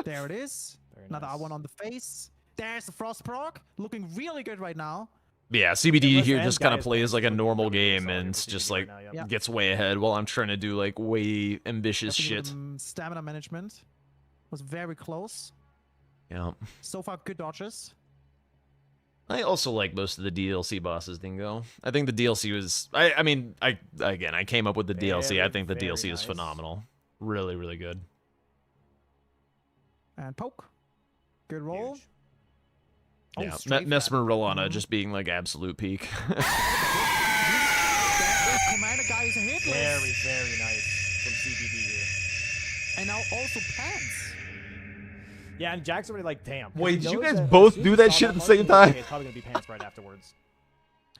There it is. Very Another nice. R1 on the face. There's the frost proc. Looking really good right now. Yeah, CBD Unless here the just end kind guy of is plays like a looking normal really, really game solid and for just CBD like right now, yep. Yeah. gets way ahead while I'm trying to do like way ambitious Definitely shit. with, stamina management was very close. Yeah. So far, good dodges. I also like most of the DLC bosses, Dingo. I think the DLC was I mean, I came up with the DLC. I Very, think the very DLC is nice. phenomenal. Really good. And poke. Good roll. Huge. Oh, Yeah, strafe Mesmer that. Rolana Mhm. just being like absolute peak. That is Commander Guy's hit list. Very nice from CBD here. And now also pants. Yeah, and Jack's already like, damn. 'cause Wait, he did you knows guys that both as soon do as that he saw shit at the punch, same he was like, time? "Okay, it's probably gonna be pants right afterwards.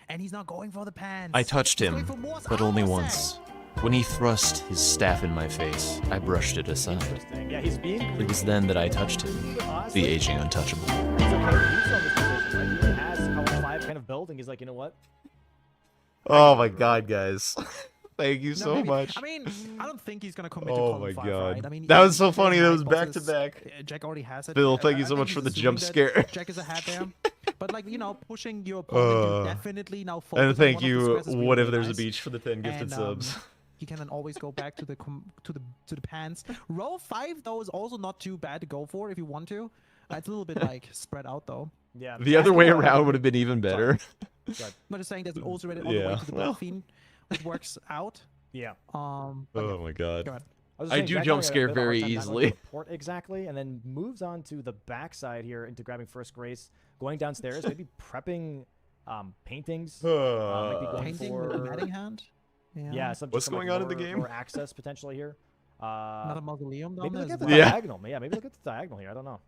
And he's not going for the pants. I touched He's him, going for more but only armor once. set. When he thrust his staff in my face, I brushed it aside. Interesting. Yeah, he's being. It was then that I touched him, Honestly, the aging untouchable. He's okay to do so in this position. Like, he already has column 5 kind of building. He's like, you know what? Oh my god, guys. Thank you No, so maybe- much. I mean, I don't think he's gonna commit to Oh column my 5, god. right? I mean, That was so very funny. That high was back to bosses. back. Jack already has it. Phil, Uh, thank you I so think much for he's the jump assuming scare. that Jack is ahead there. But like, you know, pushing your opponent, you definitely now focus And on thank one of the you. squares is really, What if really there's a nice. beach for the 10 gifted And, subs? He can then always go back to the pants. Row 5 though is also not too bad to go for if you want to. It's a little bit like spread out though. Yeah. The other way Jack- around would have been even better. Good. I'm just saying there's also rated all the way Yeah, to the well. Black Fiend, which works out. Yeah. But Oh yeah, my god. go ahead. I, was I just saying, do Jack jump had a scare bit of a hard very time not knowing easily. the port exactly, and then moves on to the backside here into grabbing first grace, going downstairs, maybe prepping paintings. Might be going Painting with the for matting hand. yeah. Some, What's some, like, going on in the lower- game? lower access potentially here. Another mausoleum down Maybe there look as at the well. Yeah. diagonal. Yeah, maybe look at the diagonal here. I don't know.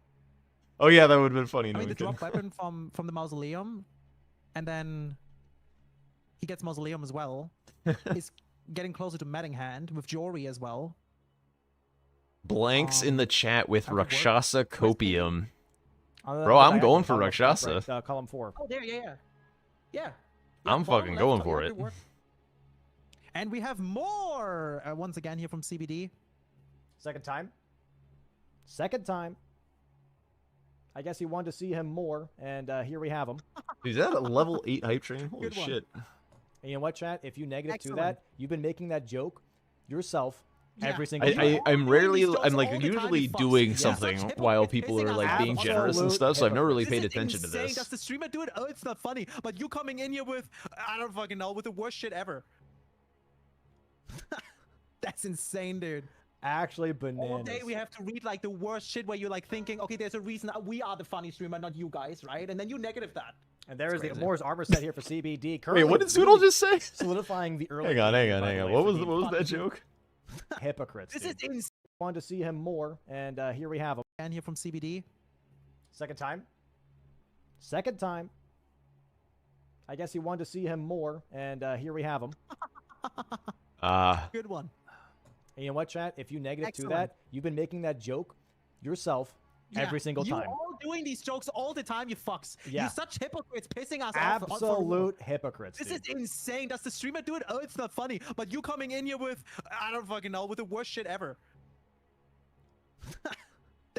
Oh yeah, that would have been funny. I mean, the Newington. drop weapon from the mausoleum, and then he gets mausoleum as well. Is getting closer to matting hand with Jory as well. Blanks in the chat with that could work. Rakshasa Copium. On the Bro, I'm diagonal, going for column up, Rakshasa. right, column 4. Oh, there, yeah. I'm bottom fucking left, going yeah, for good it. work. And we have more once again here from CBD. Second time. Second time. I guess he wanted to see him more, and here we have him. Is that a level 8 hype train? Holy Good one. shit. And you know what, chat? If you negative to Excellent. that, you've been making that joke yourself Yeah. every single time. You're I'm all rarely, doing these I'm jokes like all the time, usually you fucks. doing Yeah. something Such while hypocrites people pissing are us like off. being generous and Absolute stuff, so I've never really This paid is attention to insane. this. Does the streamer do it? Oh, it's not funny. But you coming in here with, I don't fucking know, with the worst shit ever. That's insane, dude. Actually, bananas. All day we have to read like the worst shit where you're like thinking, okay, there's a reason we are the funny streamer, not you guys, right? And then you negative that. And there is the crazy. Moore's armor set here for CBD. Wait, Currently what did Zoodle really just say? solidifying the early. Hang on, hang lead, on, by hang the on. way, What for was the what was that joke? hypocrites? This is dude. insane. Wanted to see him more, and here we have him. And here from CBD. Second time. Second time. I guess he wanted to see him more, and here we have him. Good one. And you know what, chat? If you negative Excellent. to that, you've been making that joke yourself every single time. You're all doing these jokes all the time, you fucks. Yeah. You're such hypocrites, pissing us off. for real. Absolute hypocrites. This dude. is insane. Does the streamer do it? Oh, it's not funny. But you coming in here with, I don't fucking know, with the worst shit ever.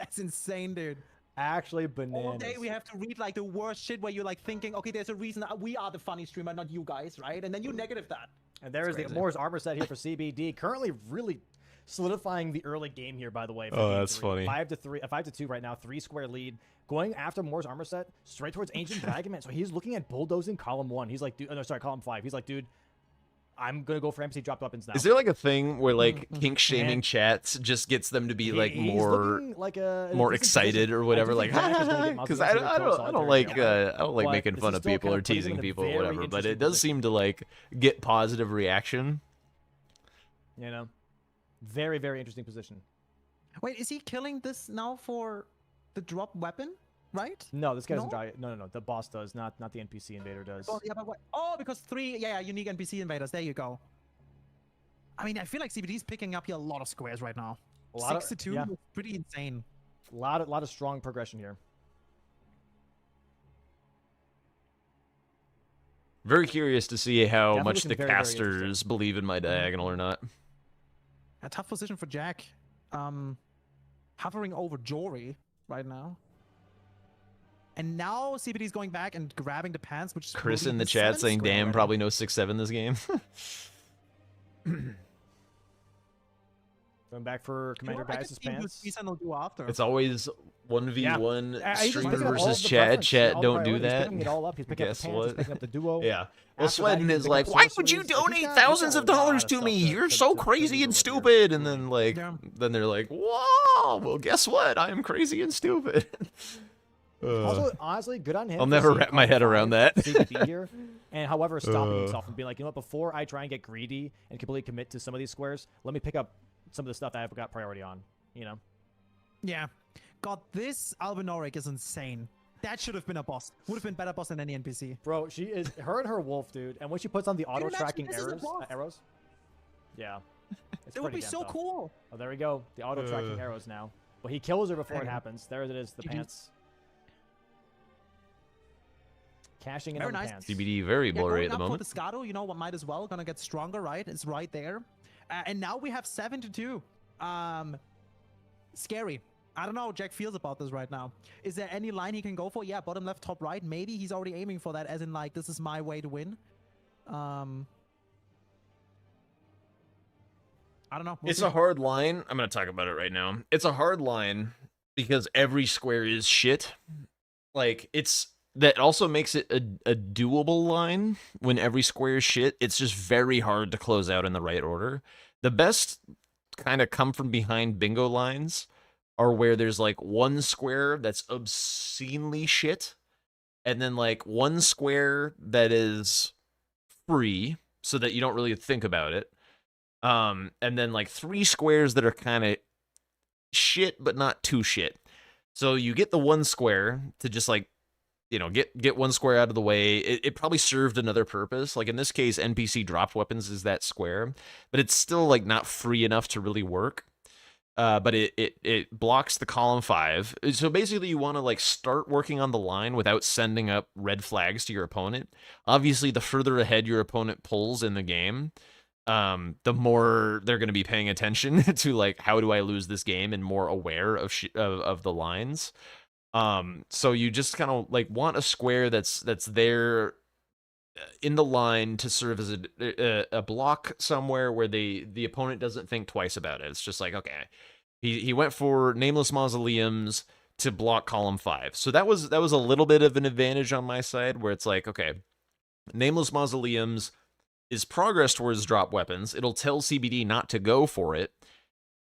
That's insane, dude. Actually bananas. All day we have to read like the worst shit where you're like thinking, okay, there's a reason we are the funny streamer, not you guys, right? And then you negative that. And there's the Moore's armor set here for CBD. Currently really solidifying the early game here, by the way. For Oh, game that's 3. funny. 5-2 right now, 3-square lead. Going after Moore's armor set, straight towards Ancient Dragon Man. So he's looking at bulldozing column 1. He's like, dude, oh, no, sorry, column 5. He's like, dude, I'm gonna go for MC dropped weapons now. Is there like a thing where like kink shaming chats just gets them to be like more like more excited or whatever? Like, because I don't like making fun of people or teasing people or whatever, but it does seem to like get positive reaction. You know, very, very interesting position. Wait, is he killing this now for the drop weapon? Right? No, this guy doesn't die. No. The boss does, not the NPC invader does. Oh, yeah, but what? Oh, because 3, unique NPC invaders. There you go. I mean, I feel like CBD's picking up here a lot of squares right now. 6-2, yeah. Pretty insane. A lot of strong progression here. Very curious to see how Definitely much the casters believe in my diagonal or not. A tough position for Jack. Hovering over Jory right now. And now CBD's going back and grabbing the pants, which Chris in the chat saying, damn, probably no 6-7 this game. Going back for Commander Geist's pants. Will do after. It's always 1v1 streamer versus chat. Chat, don't do that. He's picking it all up. He's picking up the pants, he's picking up the duo. Yeah. Well, Sweden is like, why would you donate thousands of dollars to me? You're so crazy and stupid. And then like, then they're like, whoa, well, guess what? I am crazy and stupid. Also, honestly, good on him. I'll never wrap my head around that. Here, and however, stopping himself and being like, you know what, before I try and get greedy and completely commit to some of these squares, let me pick up some of the stuff that I've got priority on, you know? Yeah. God, this Albinoric is insane. That should have been a boss. Would have been better boss than any NPC. Bro, she is, her and her wolf, dude. And when she puts on the auto-tracking arrows. Yeah. It would be so cool. Oh, there we go. The auto-tracking arrows now. But he kills her before it happens. There it is, the pants. Cashing in on the pants. CBD very blurry at the moment. For the Scado, you know what, might as well. Gonna get stronger, right? It's right there. And now we have 7-2. Scary. I don't know how Jack feels about this right now. Is there any line he can go for? Yeah, bottom left, top right. Maybe he's already aiming for that, as in like, this is my way to win. I don't know. It's a hard line. I'm going to talk about it right now. It's a hard line because every square is shit. Like, that also makes it a doable line when every square is shit. It's just very hard to close out in the right order. The best kind of come from behind bingo lines are where there's like one square that's obscenely shit, and then like one square that is free so that you don't really think about it. And then like 3 squares that are kind of shit, but not too shit. So you get the one square to just like, you know, get one square out of the way. It probably served another purpose. Like in this case, NPC dropped weapons is that square, but it's still like not free enough to really work. But it blocks the column 5. So basically you want to like start working on the line without sending up red flags to your opponent. Obviously, the further ahead your opponent pulls in the game, the more they're going to be paying attention to like, how do I lose this game, and more aware of the lines. So you just kind of like want a square that's there in the line to serve as a block somewhere where the opponent doesn't think twice about it. It's just like, okay, he went for Nameless Mausoleums to block column 5. So that was a little bit of an advantage on my side, where it's like, okay, Nameless Mausoleums is progress towards drop weapons. It'll tell CBD not to go for it,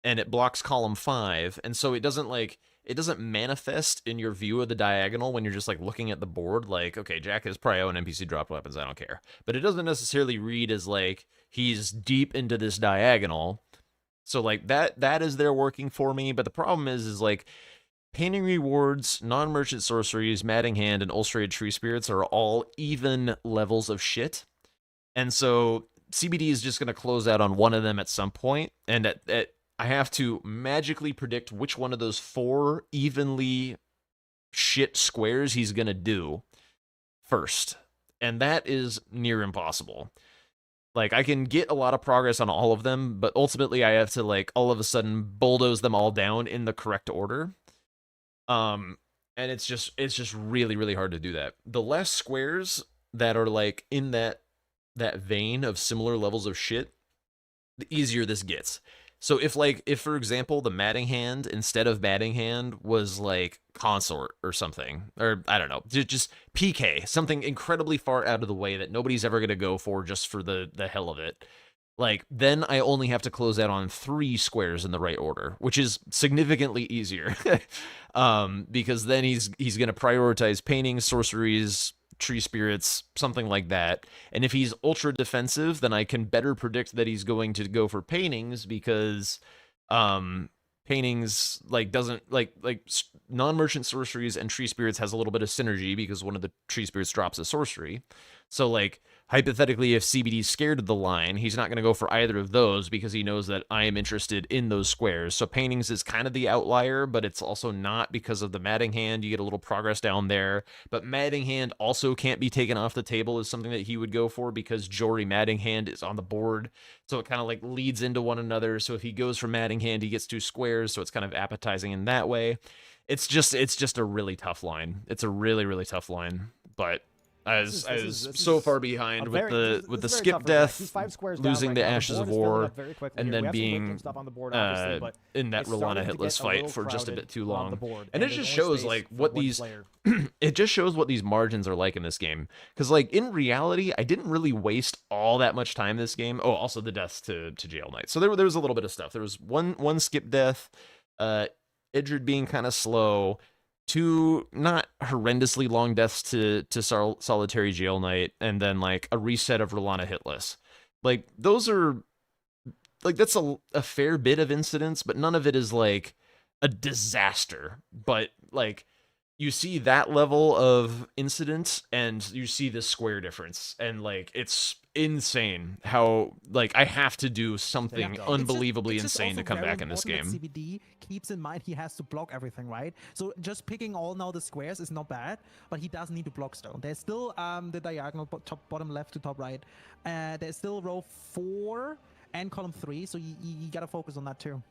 and it blocks column 5, and so it doesn't manifest in your view of the diagonal when you're just like looking at the board like, okay, Jack is prio and NPC dropped weapons, I don't care. But it doesn't necessarily read as like he's deep into this diagonal. So like that is there working for me. But the problem is like painting rewards, non-merchant sorceries, Matting Hand, and ulcerated tree spirits are all even levels of shit. And so CBD is just going to close out on one of them at some point, and I have to magically predict which one of those 4 evenly shit squares he's going to do first. And that is near impossible. Like, I can get a lot of progress on all of them, but ultimately I have to, like, all of a sudden bulldoze them all down in the correct order. And it's just really, really hard to do that. The less squares that are like in that vein of similar levels of shit, the easier this gets. So if for example the matting hand instead of batting hand was like consort or something, or I don't know, just PK, something incredibly far out of the way that nobody's ever gonna go for just for the hell of it. Like, then I only have to close out on 3 squares in the right order, which is significantly easier. Because then he's gonna prioritize paintings, sorceries, tree spirits, something like that. And if he's ultra defensive, then I can better predict that he's going to go for paintings because paintings doesn't non-merchant sorceries and tree spirits has a little bit of synergy because one of the tree spirits drops a sorcery. So like hypothetically, if CBD's scared of the line, he's not going to go for either of those because he knows that I am interested in those squares. So paintings is kind of the outlier, but it's also not because of the matting hand. You get a little progress down there. But matting hand also can't be taken off the table as something that he would go for because Jory matting hand is on the board. So it kind of like leads into one another. So if he goes for matting hand, he gets 2 squares. So it's kind of appetizing in that way. It's just a really tough line. It's a really, really tough line. But I was so far behind with the skip death, losing the Ashes of War, and then being in that Rolana hitless fight for just a bit too long. And it just shows like what these it just shows what these margins are like in this game. Because like in reality, I didn't really waste all that much time this game. Oh, also the deaths to Jail Knight. So there was a little bit of stuff. There was one skip death, Idrid being kind of slow. 2 not horrendously long deaths to Solitary Jail Knight, and then like a reset of Rolana hitless. Like those are like that's a fair bit of incidents, but none of it is like a disaster. But like you see that level of incidents and you see the square difference, and like it's insane how like I have to do something unbelievably insane to come back in this game. CBD keeps in mind he has to block everything, right? So just picking all now the squares is not bad, but he does need to block still. There's still the diagonal top, bottom left to top right. There's still row 4 and column 3, so you gotta focus on that too.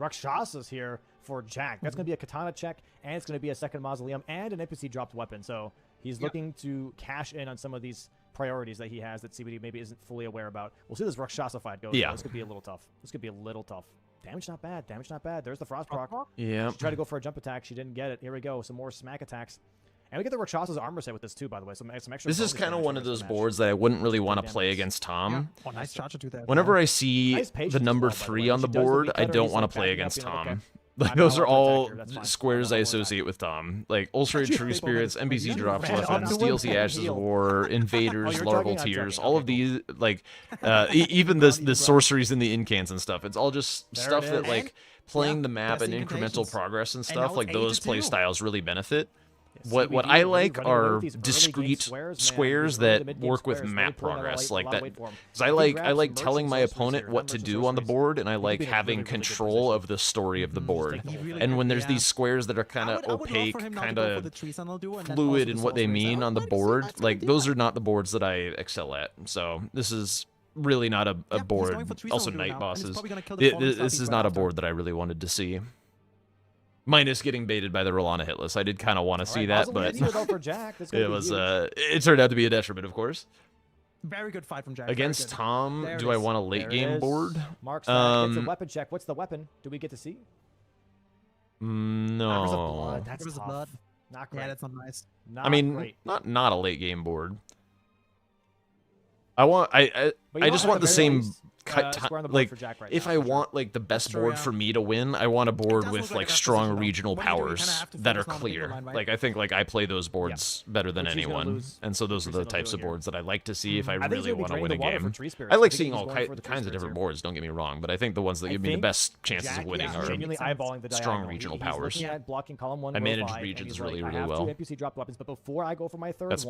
Rakshasa's here for Jack. That's going to be a katana check, and it's going to be a second mausoleum and an NPC dropped weapon. So he's looking to cash in on some of these priorities that he has that CBD maybe isn't fully aware about. We'll see this Rakshasa fight go. Yeah. This could be a little tough. This could be a little tough. Damage not bad. Damage not bad. There's the Frost proc. Yeah. She tried to go for a jump attack. She didn't get it. Here we go. Some more smack attacks. And we get the Rakshasa's armor set with this too, by the way. Some extra. This is kind of one of those boards that I wouldn't really want to play against Tom. Yeah. Oh, nice charger to that. Whenever I see the number 3 on the board, I don't want to play against Tom. Like those are all squares I associate with Tom. Like Ulcerated True Spirits, NPC drops weapons, DLC Ashes of War, Invaders, Larval Tears, all of these, like even the sorceries and the incans and stuff. It's all just stuff that like playing the map and incremental progress and stuff, like those play styles really benefit. What I like are discrete squares that work with map progress, like that. Because I like telling my opponent what to do on the board, and I like having control of the story of the board. And when there's these squares that are kind of opaque, kind of fluid in what they mean on the board, like those are not the boards that I excel at. So this is really not a board. Also, Night Bosses. This is not a board that I really wanted to see. Minus getting baited by the Rolana hitless. I did kind of want to see that, but it was it turned out to be a detriment, of course. Very good fight from Jack. Against Tom, do I want a late game board? Mark's it's a weapon check. What's the weapon? Do we get to see? No. That's tough. Blood. Not great. Yeah, that's not nice. I mean, not a late game board. I just want the same like if I want like the best board for me to win, I want a board with like strong regional powers that are clear. Like I think like I play those boards better than anyone, and so those are the types of boards that I like to see if I really want to win a game. I like seeing all kinds of different boards. Don't get me wrong, but I think the ones that give me the best chances of winning are strong regional powers. I manage regions really well.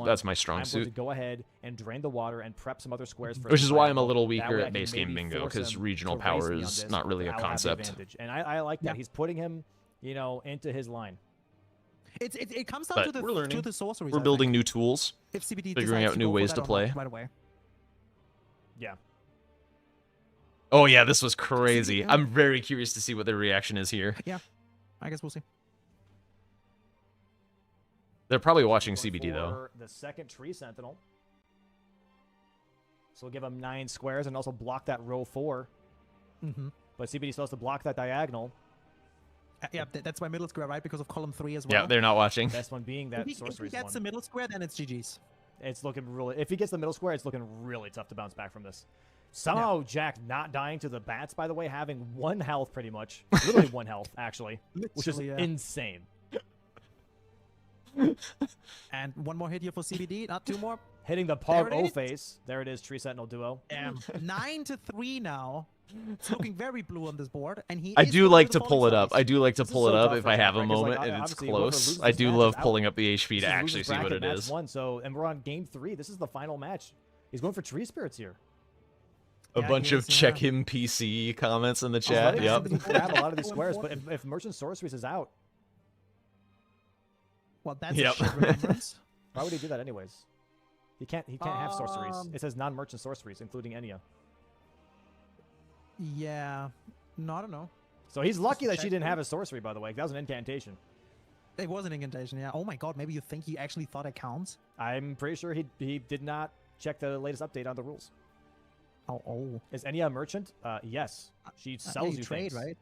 That's my strong suit. Go ahead and drain the water and prep some other squares for. Which is why I'm a little weaker at base game bingo, because regional power is not really a concept. And I like that. He's putting him, into his line. It comes down to the sorceries. We're building new tools, figuring out new ways to play. Right away. Yeah. Oh yeah, this was crazy. I'm very curious to see what their reaction is here. Yeah, I guess we'll see. They're probably watching Going CBD though. for the second Tree Sentinel. So we'll give him 9 squares and also block that row 4. Mm-hmm. But CBD still has to block that diagonal. Yeah, that's my middle square, right? Because of column 3 as well. Yeah, they're not watching. Best one being that If he sorcery's gets one. the middle square, then it's GG's. It's looking really... If he gets the middle square, it's looking really tough to bounce back from this. Somehow, Jack not dying to the bats, by the way, having 1 health pretty much. Literally 1 health, actually. Which is Literally, yeah. insane. And 1 more hit here for CBD, not 2 more. Hitting the There Pog it is. O-face. There it is, Tree Sentinel duo. 9-3 now. It's looking very blue on this board, and he. I is do going like to to the pull falling it up. stars. I do like to This is pull it so up tough if for I Jack, have a right? 'Cause, like, moment and it's obviously, whoever close. loses I this do match love is out. pulling up the HP This to is actually loser's see what bracket, it match is. 1, so, and we're on game 3. This is the final match. He's going for Tree Spirits here. A Yeah, bunch he of is, check yeah. him PC comments in the He's chat. letting Yep. somebody grab a lot of these squares, but if Merchant Sorceries is out, Well, that's Yep. a shit remembrance. why would he do that anyways? He can't have sorceries. Um, It says non-merchant sorceries, including Enya. Yeah. No, I don't know. So he's lucky that she check didn't it. have a sorcery, by the way. That was an incantation. It was an incantation, yeah. Oh my god, maybe you think he actually thought it counts? I'm pretty sure he did not check the latest update on the rules. Oh. Is Enya a merchant? Yes. She sells you trade, things. right?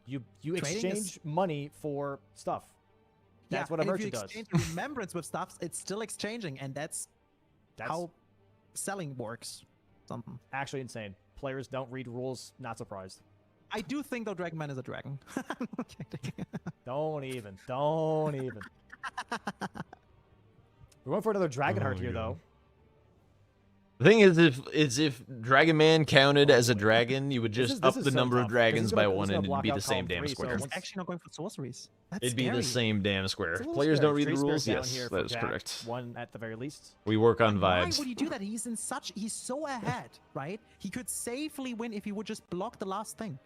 You Trading is- exchange money for stuff. That's what a and merchant if you does. exchange remembrance with stuff, it's still exchanging, and that's That's how selling works. Something. actually insane. Players don't read rules. Not surprised. I do think though Dragon Man is a dragon. I'm kidding. Don't even. Don't even. We're going for another Dragonheart Oh, here, God. though. The thing is, if Dragon Man counted as a dragon, you would This just is- this up is the so number tough, of 'cause dragons he's by gonna- he's 1 gonna and it'd block be out the same column damn 3, so square. once- He's actually not going for sorceries. That's It'd be scary. the same damn It's a square. little Players scary. don't read the Tree Spirit rules? down Yes, here for that is Jack. correct. 1 at the very least. We work on Why vibes. would he do that? He's so ahead, right? He could safely win if he would just block the last thing.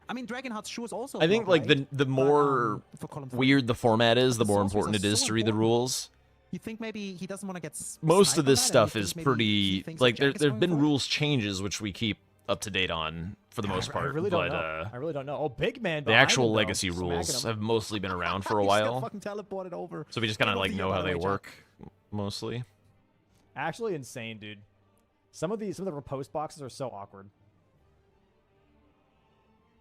I mean, Dragonheart's sure is also. I think block, like right? the But, more for column 3. weird the format is, the The more sorceries important are it is so to read the important. rules. You think maybe he doesn't want to get Most sniped of on this that, and stuff you is think maybe he pretty thinks like that Jack is there've going been for it? rules changes which we keep up to date on for the most I part, really don't but know. I really don't know. Oh, big man. the behind actual him, though, legacy smacking rules him. have mostly been around for a He still while, fucking teleported over. so we just kind of Game of like the year, know by how the they way, Jack. work mostly. Actually insane, dude. Some of the riposte boxes are so awkward.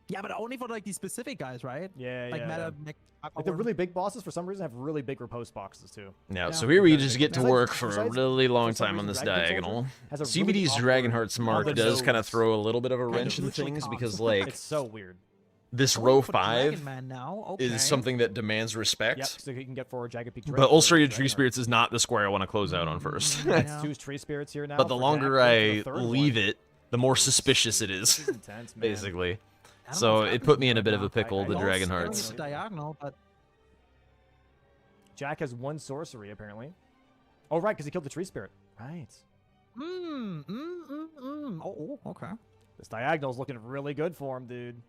Yeah, but only for like these specific guys, right? Yeah, Like yeah. meta. yeah. Like the really big bosses, for some reason, have really big riposte boxes too. Yeah, Yeah. so here we Because just get to besides- work for a besides- really long for some time on reason, this Dragon Soldier diagonal. has a really CBD's awkward Dragonheart's on mark the does kind of nose. throw a little bit of a Kind of wrench in literally things can't. because like It's so weird. this Going row for Dragon 5 Man now. Okay. is something that demands respect. Yep. So he can get forward Jagged Peak. But Drake Ulcerated for Tree Dragonheart. Spirits is not the square I want to close out on first. That's Yeah. 2 Tree Spirits here now. But the for longer Jack. I Going for the third leave one. it, the more suspicious it This is, is intense, man. basically. I don't know So what's it put me in a happening bit of a right now. pickle, I the don't Dragon know. Hearts. It's diagonal, but Jack has 1 sorcery apparently. Oh right, because he killed the Tree Spirit. Right. Oh, okay. This diagonal's looking really good for him, dude.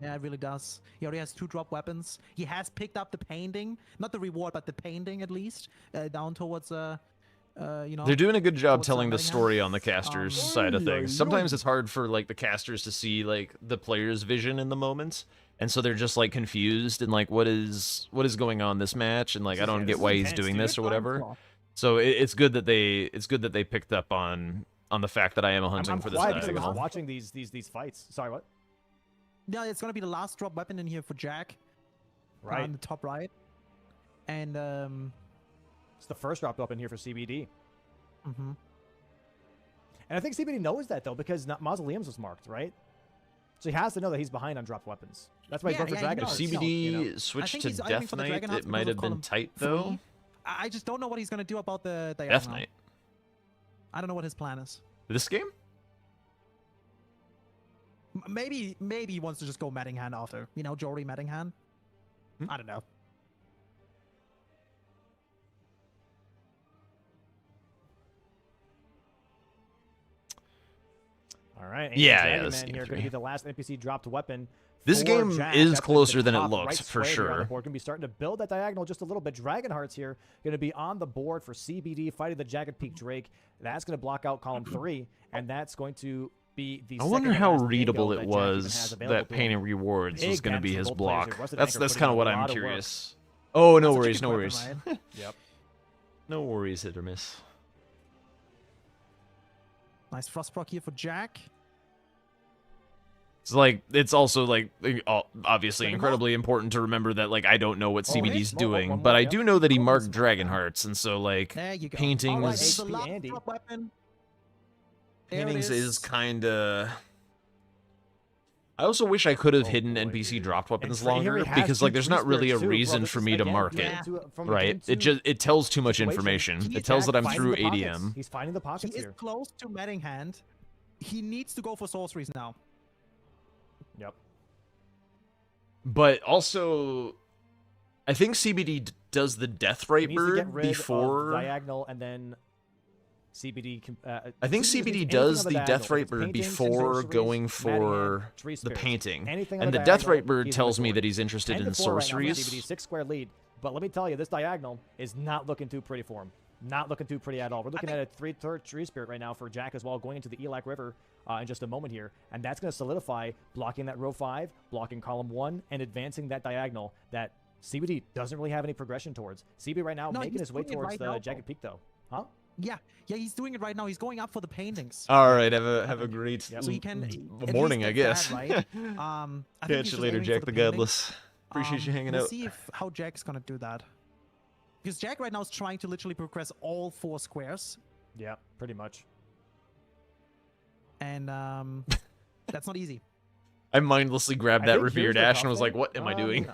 Yeah, it really does. He already has 2 drop weapons. He has picked up the painting, not the reward, but the painting at least, down towards you know. They're doing a good job What's telling the something story on the casters side of things. Sometimes it's hard for like the casters to see like the player's vision in the moment, and so they're just like confused and like what is going on this match, and like I don't This get is why he's intense, doing dude. this or whatever. So it's good that they picked up on the fact that I am hunting I'm for this quiet because I'm diagonal. just watching these fights. Sorry, what? Yeah, it's gonna be the last drop weapon in here for Jack. Right. On the top right. And It's the first drop weapon here for CBD. mhm. And I think CBD knows that though, because Mausoleums was marked, right? So he has to know that he's behind on drop weapons. That's why he's Yeah, going for yeah, he Dragon. knows. If No, CBD you know? switched think to he's aiming Death for the Knight, Dragonheart it might because have of been column tight 3. though. I just don't know what he's gonna do about the Death diagonal. Knight. I don't know what his plan is. This game? Maybe he wants to just go Mattingham after. You know, Jory Mattingham. I don't know. All right. Yeah, Dragon this is Man game here going to 3. be the last NPC dropped weapon. This for game Jack. is That's gonna be closer the than it top looked, right for square here on the sure. board. Going to be starting to build that diagonal just a little bit. Dragonheart's here going to be on the board for CBD fighting the Jagged Peak Drake. That's going to block out column 3, and that's going to be the I wonder second how last main readable build it that Jack even was has available that to him. painting rewards was Big going to gems be for his both players block. here. Rusted That's Anchor kind putting of in what a I'm lot of work. curious. Oh, no That's a worries, chicken no weapon, worries. right? Yep. No worries, hit or miss. Nice frost proc here for Jack. It's like, it's also like obviously Dragon incredibly important to remember that like I don't know what Oh, CBD's more, doing, one but more, I yep. do know that he Oh, marked smart, Dragon yeah. Hearts, and so like There you go. paintings, All right, Paintings- the last Andy. drop weapon. There it paintings is is. kind of. I also wish I could have Oh, hidden boy, NPC dude. dropped weapons And here he longer has because two like there's tree not really a spirits, too, bro. reason This for is, me to again, mark getting it. into from a Right? game It just it tells too much situation. information. He It tells Jack that I'm finding through the pockets. ADM. He's finding the He pockets is here. close to Medding Hand. He needs to go for sorceries now. Yep. But also, I think CBD does the Death He Right needs to get Bird rid of before. diagonal, and then CBD. I think just CBD anything does on the diagonal. Death If Right it's Bird paintings, before sorceries, going Madden Hand, for tree the spirits. painting. Anything on And the the Death diagonal, Right Bird he's tells going me for that it. he's interested 10 in to 4 right now for sorceries. CBD, 6-square lead. But let me tell you, this diagonal is not looking too pretty for him. Not looking too pretty at all. We're looking at a 3/3 tree spirit right now for Jack as well, going into the Elac River in just a moment here. And that's going to solidify blocking that row 5, blocking column 1, and advancing that diagonal that CBD doesn't really have any progression towards. CBD right now No, making he's his way doing it towards right the now, Jagged Peak, though. Huh? Yeah, he's doing it right now. He's going up for the paintings. All right, have a great Yep. So he can at morning, least I get guess. that, right? I think Catch he's you just later, aiming for Jack the paintings. Godless. Appreciate you hanging we'll out. see how Jack's gonna do that. Because Jack right now is trying to literally progress all 4 squares, Yeah, pretty much. and that's not easy. I mindlessly grabbed I that think Revere here's the Dash tough and was like, thing. "What am I doing?"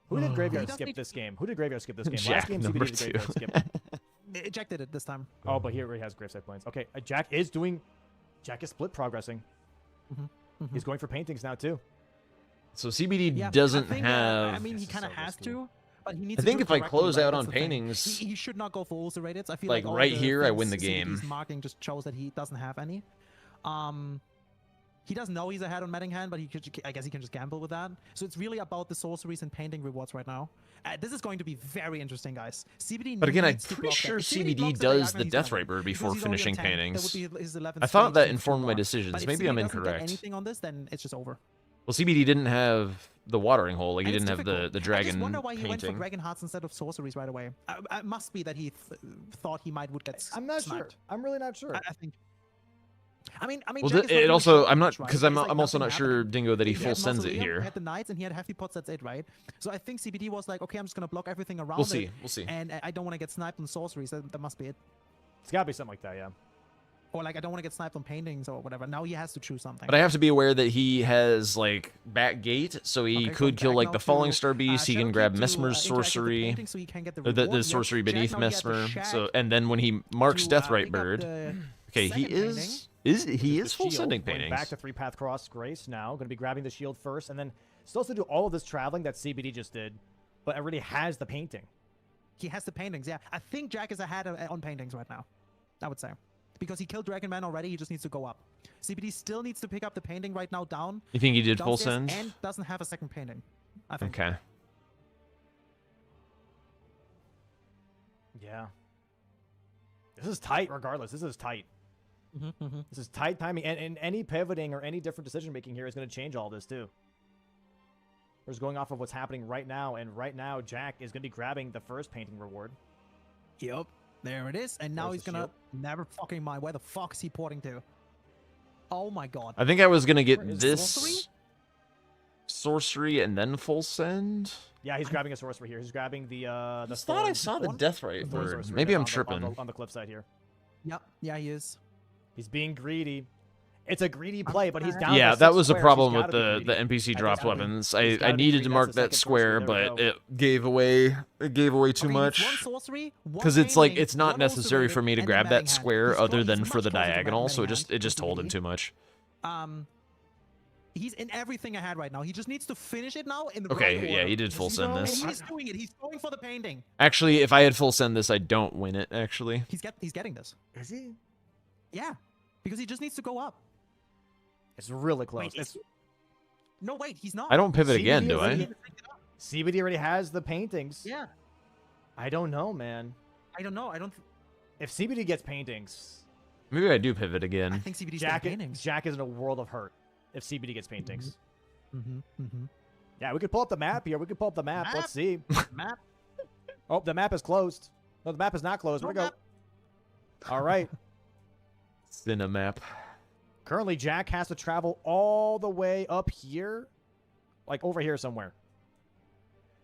Who did He Graveyard does skip need- this game? Who did Graveyard skip this game? Jack, Last game number CBD did Graveyard 2. skip. Jack did it this time. Oh, but here he has Graveside Plains. Okay, Jack is split progressing. He's going for paintings now too. So CBD Yeah, doesn't I think, have. I mean, he This is kind of so has risky. to, but he needs I to think do it if I correctly, close right? out That's on the thing. paintings, he should not go for ulcerated. I feel like, like all right the here, I things win the CBD game. is marking just shows that he doesn't have any. He doesn't know he's ahead on Medding Hand, but I guess he can just gamble with that. So it's really about the sorceries and painting rewards right now. This is going to be very interesting, guys. CBD but again, I'm needs to pretty block sure that. If CBD blocks the does diagonal, the he's Death gonna Right Bird win. before Because he's already finishing on 10. paintings. That would be his 11th I thought straight that to informed my block. decisions. But if Maybe CBD I'm doesn't get incorrect. anything on this, then it's just over. Well, CBD didn't have the watering hole. Like he And it's didn't have difficult. the I dragon just wonder why he went for painting. Dragon Hearts instead of sorceries right away. It must be that he thought he would get I'm not sure. sniped. I'm really not sure. I think. I mean, Well, Jack is not it really also showing I'm not much, right? because There's, I'm like, also nothing not sure happening. Dingo that he He full had sends it Mausoleum, here. He had the knights and he had hefty pots. That's it, right? So I think CBD was like, okay, I'm just gonna block everything around We'll see. it, We'll see. and I don't want to get sniped on sorceries. That must be it. It's gotta be something like that, yeah. Or like I don't want to get sniped on paintings or whatever. Now he has to choose something. But I have to be aware that he has like back gate, so he Okay, could from kill like Jack the now Falling to, Star Beast. He can Shadowkeep grab to, Mesmer's interact with the sorcery, painting so he can get the or the reward. Yep. sorcery Jack beneath now he has the Mesmer. shack So and then when he marks to, Death Right pick up Bird, the okay, he second is The he is full shield, sending going paintings. back to 3-path cross Grace now. Going to be grabbing the shield first, and then still has to do all of this traveling that CBD just did, but already has the painting. He has the paintings, yeah. I think Jack is ahead on paintings right now. I would say. Because he killed Dragon Man already, he just needs to go up. CBD still needs to pick up the painting right now down. You think he did full downstairs, send? And doesn't have a second painting. I think. Okay. Yeah. This is tight regardless. This is tight. Mm-hmm. This is tight timing, and any pivoting or any different decision making here is going to change all this too. There's going off of what's happening right now, and right now Jack is going to be grabbing the first painting reward. Yep. There it is. And now There's he's the gonna shield. never fucking mind. Where the fuck is he porting to? Oh my god. I think I was gonna get Where is this sorcery? sorcery and then full send. Yeah, he's grabbing a sorcery here. He's grabbing the I thought I thorn- saw the thorn- Death Right the thorn Bird. sorcery Maybe there I'm on the- tripping. on the cliffside here. Yep. Yeah, he is. He's being greedy. It's a greedy play, but he's down. Yeah, by that 6 was a squares. problem He's with gotta be the greedy. NPC At dropped this point. weapons. He's I gotta be needed greedy. to That's mark the that second square, sorcery. There but we go. it gave away too Okay, much. One sorcery, one Because it's like painting, it's not one necessary ulcerated, for me to and grab then that Medding Hand. square He's other close- than he's for much the closer to diagonal, so Medding it Hand just than told him CBD. too much. He's in everything ahead right now. He just needs to finish it now in the Okay, right yeah, order. he did full send And this. he's doing it. He's going for the painting. Actually, if I had full send this, I don't win it. Actually, He's getting this. Is he? Yeah, because he just needs to go up. It's really close. Wait, It's, no, wait, he's not. I don't pivot again, do already- I? CBD already has the paintings. Yeah, I don't know, man. I don't know. I don't. If CBD gets paintings, Maybe I do pivot I again. think CBD's Jack, getting paintings. Jack is in a world of hurt if CBD gets paintings. Mm-hmm. Yeah, we could pull up the map here. We could pull up the map. Map? Let's see. Map. Oh, the map is closed. No, the map is not closed. Where'd it go? All right. Cinemap. Currently, Jack has to travel all the way up here, like over here somewhere.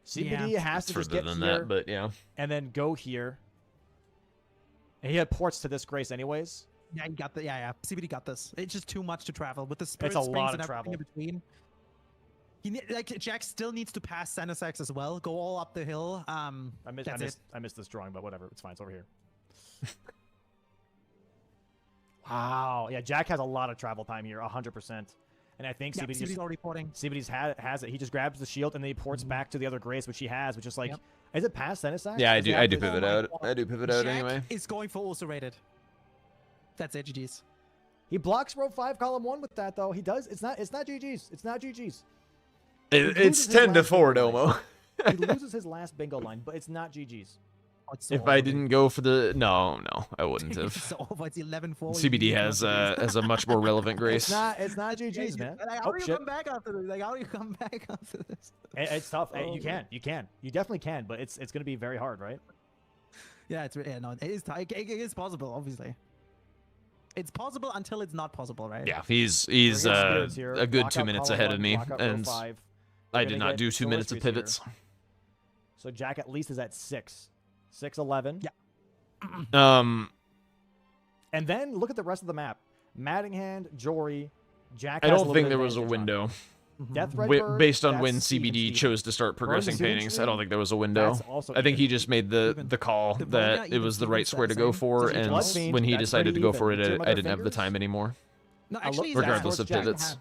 CBD has to just Further get than here that, but yeah. and then go here. And he had ports to this grace anyways. Yeah, he got the. Yeah. CBD got this. It's just too much to travel with the spirit a springs lot and of everything travel. in between. Like Jack still needs to pass Senesex as well. Go all up the hill. I That's it. missed this drawing, but whatever. It's fine. It's over here. Wow. Yeah, Jack has a lot of travel time here, 100%. And I think Yeah, CBD CBD's already porting. CBD's has it. He just grabs the shield and then he ports back to the other grace, which he has, which is like, Yep. is it past Senesax? Yeah, I Is do. it I do after- pivot my out. God. I do pivot out Jack anyway. is going for also rated. That's it, GG's. He blocks row 5, column 1 with that though. He does. It's not GG's. It's not GG's. It's loses his 10 to last 4, bingo Domo. he loses his last bingo line, but it's not GG's. Oh, it's so If I over. didn't go for the no, I wouldn't have. It's so over. It's 11-4. CBD has a much more relevant grace. It's not GG's, man. Like, how Oh do you shit. come back after this? Like, how do you come back after this? It's tough. Oh, You can. You definitely can, but it's going to be very hard, right? Yeah, no, it is. It is possible, obviously. It's possible until it's not possible, right? Yeah, he's Bring in spirits here, a good block 2 up minutes column ahead 1, of me, block up row and 5. I We're did gonna not get do 2 solar minutes of streets here. pivots. So Jack at least is at 6. 6-11. Yeah. And then look at the rest of the map. Mattingham, Jory, Jack. I has don't little think bit there of was a advantage on. window. Death Red Wi- Bird, based on when that's Steven CBD Steven. chose to start progressing Steven paintings. I Steven? don't think there was a window. That's also I think he even. just made the Even. call The that Volga it was the even right Steven square to said go same. for, Did he and blood fiend? when he That's decided to pretty go even. for it, Two I middle didn't have the fingers? time anymore. No, look- actually, Regardless that's of Jack pivots. had.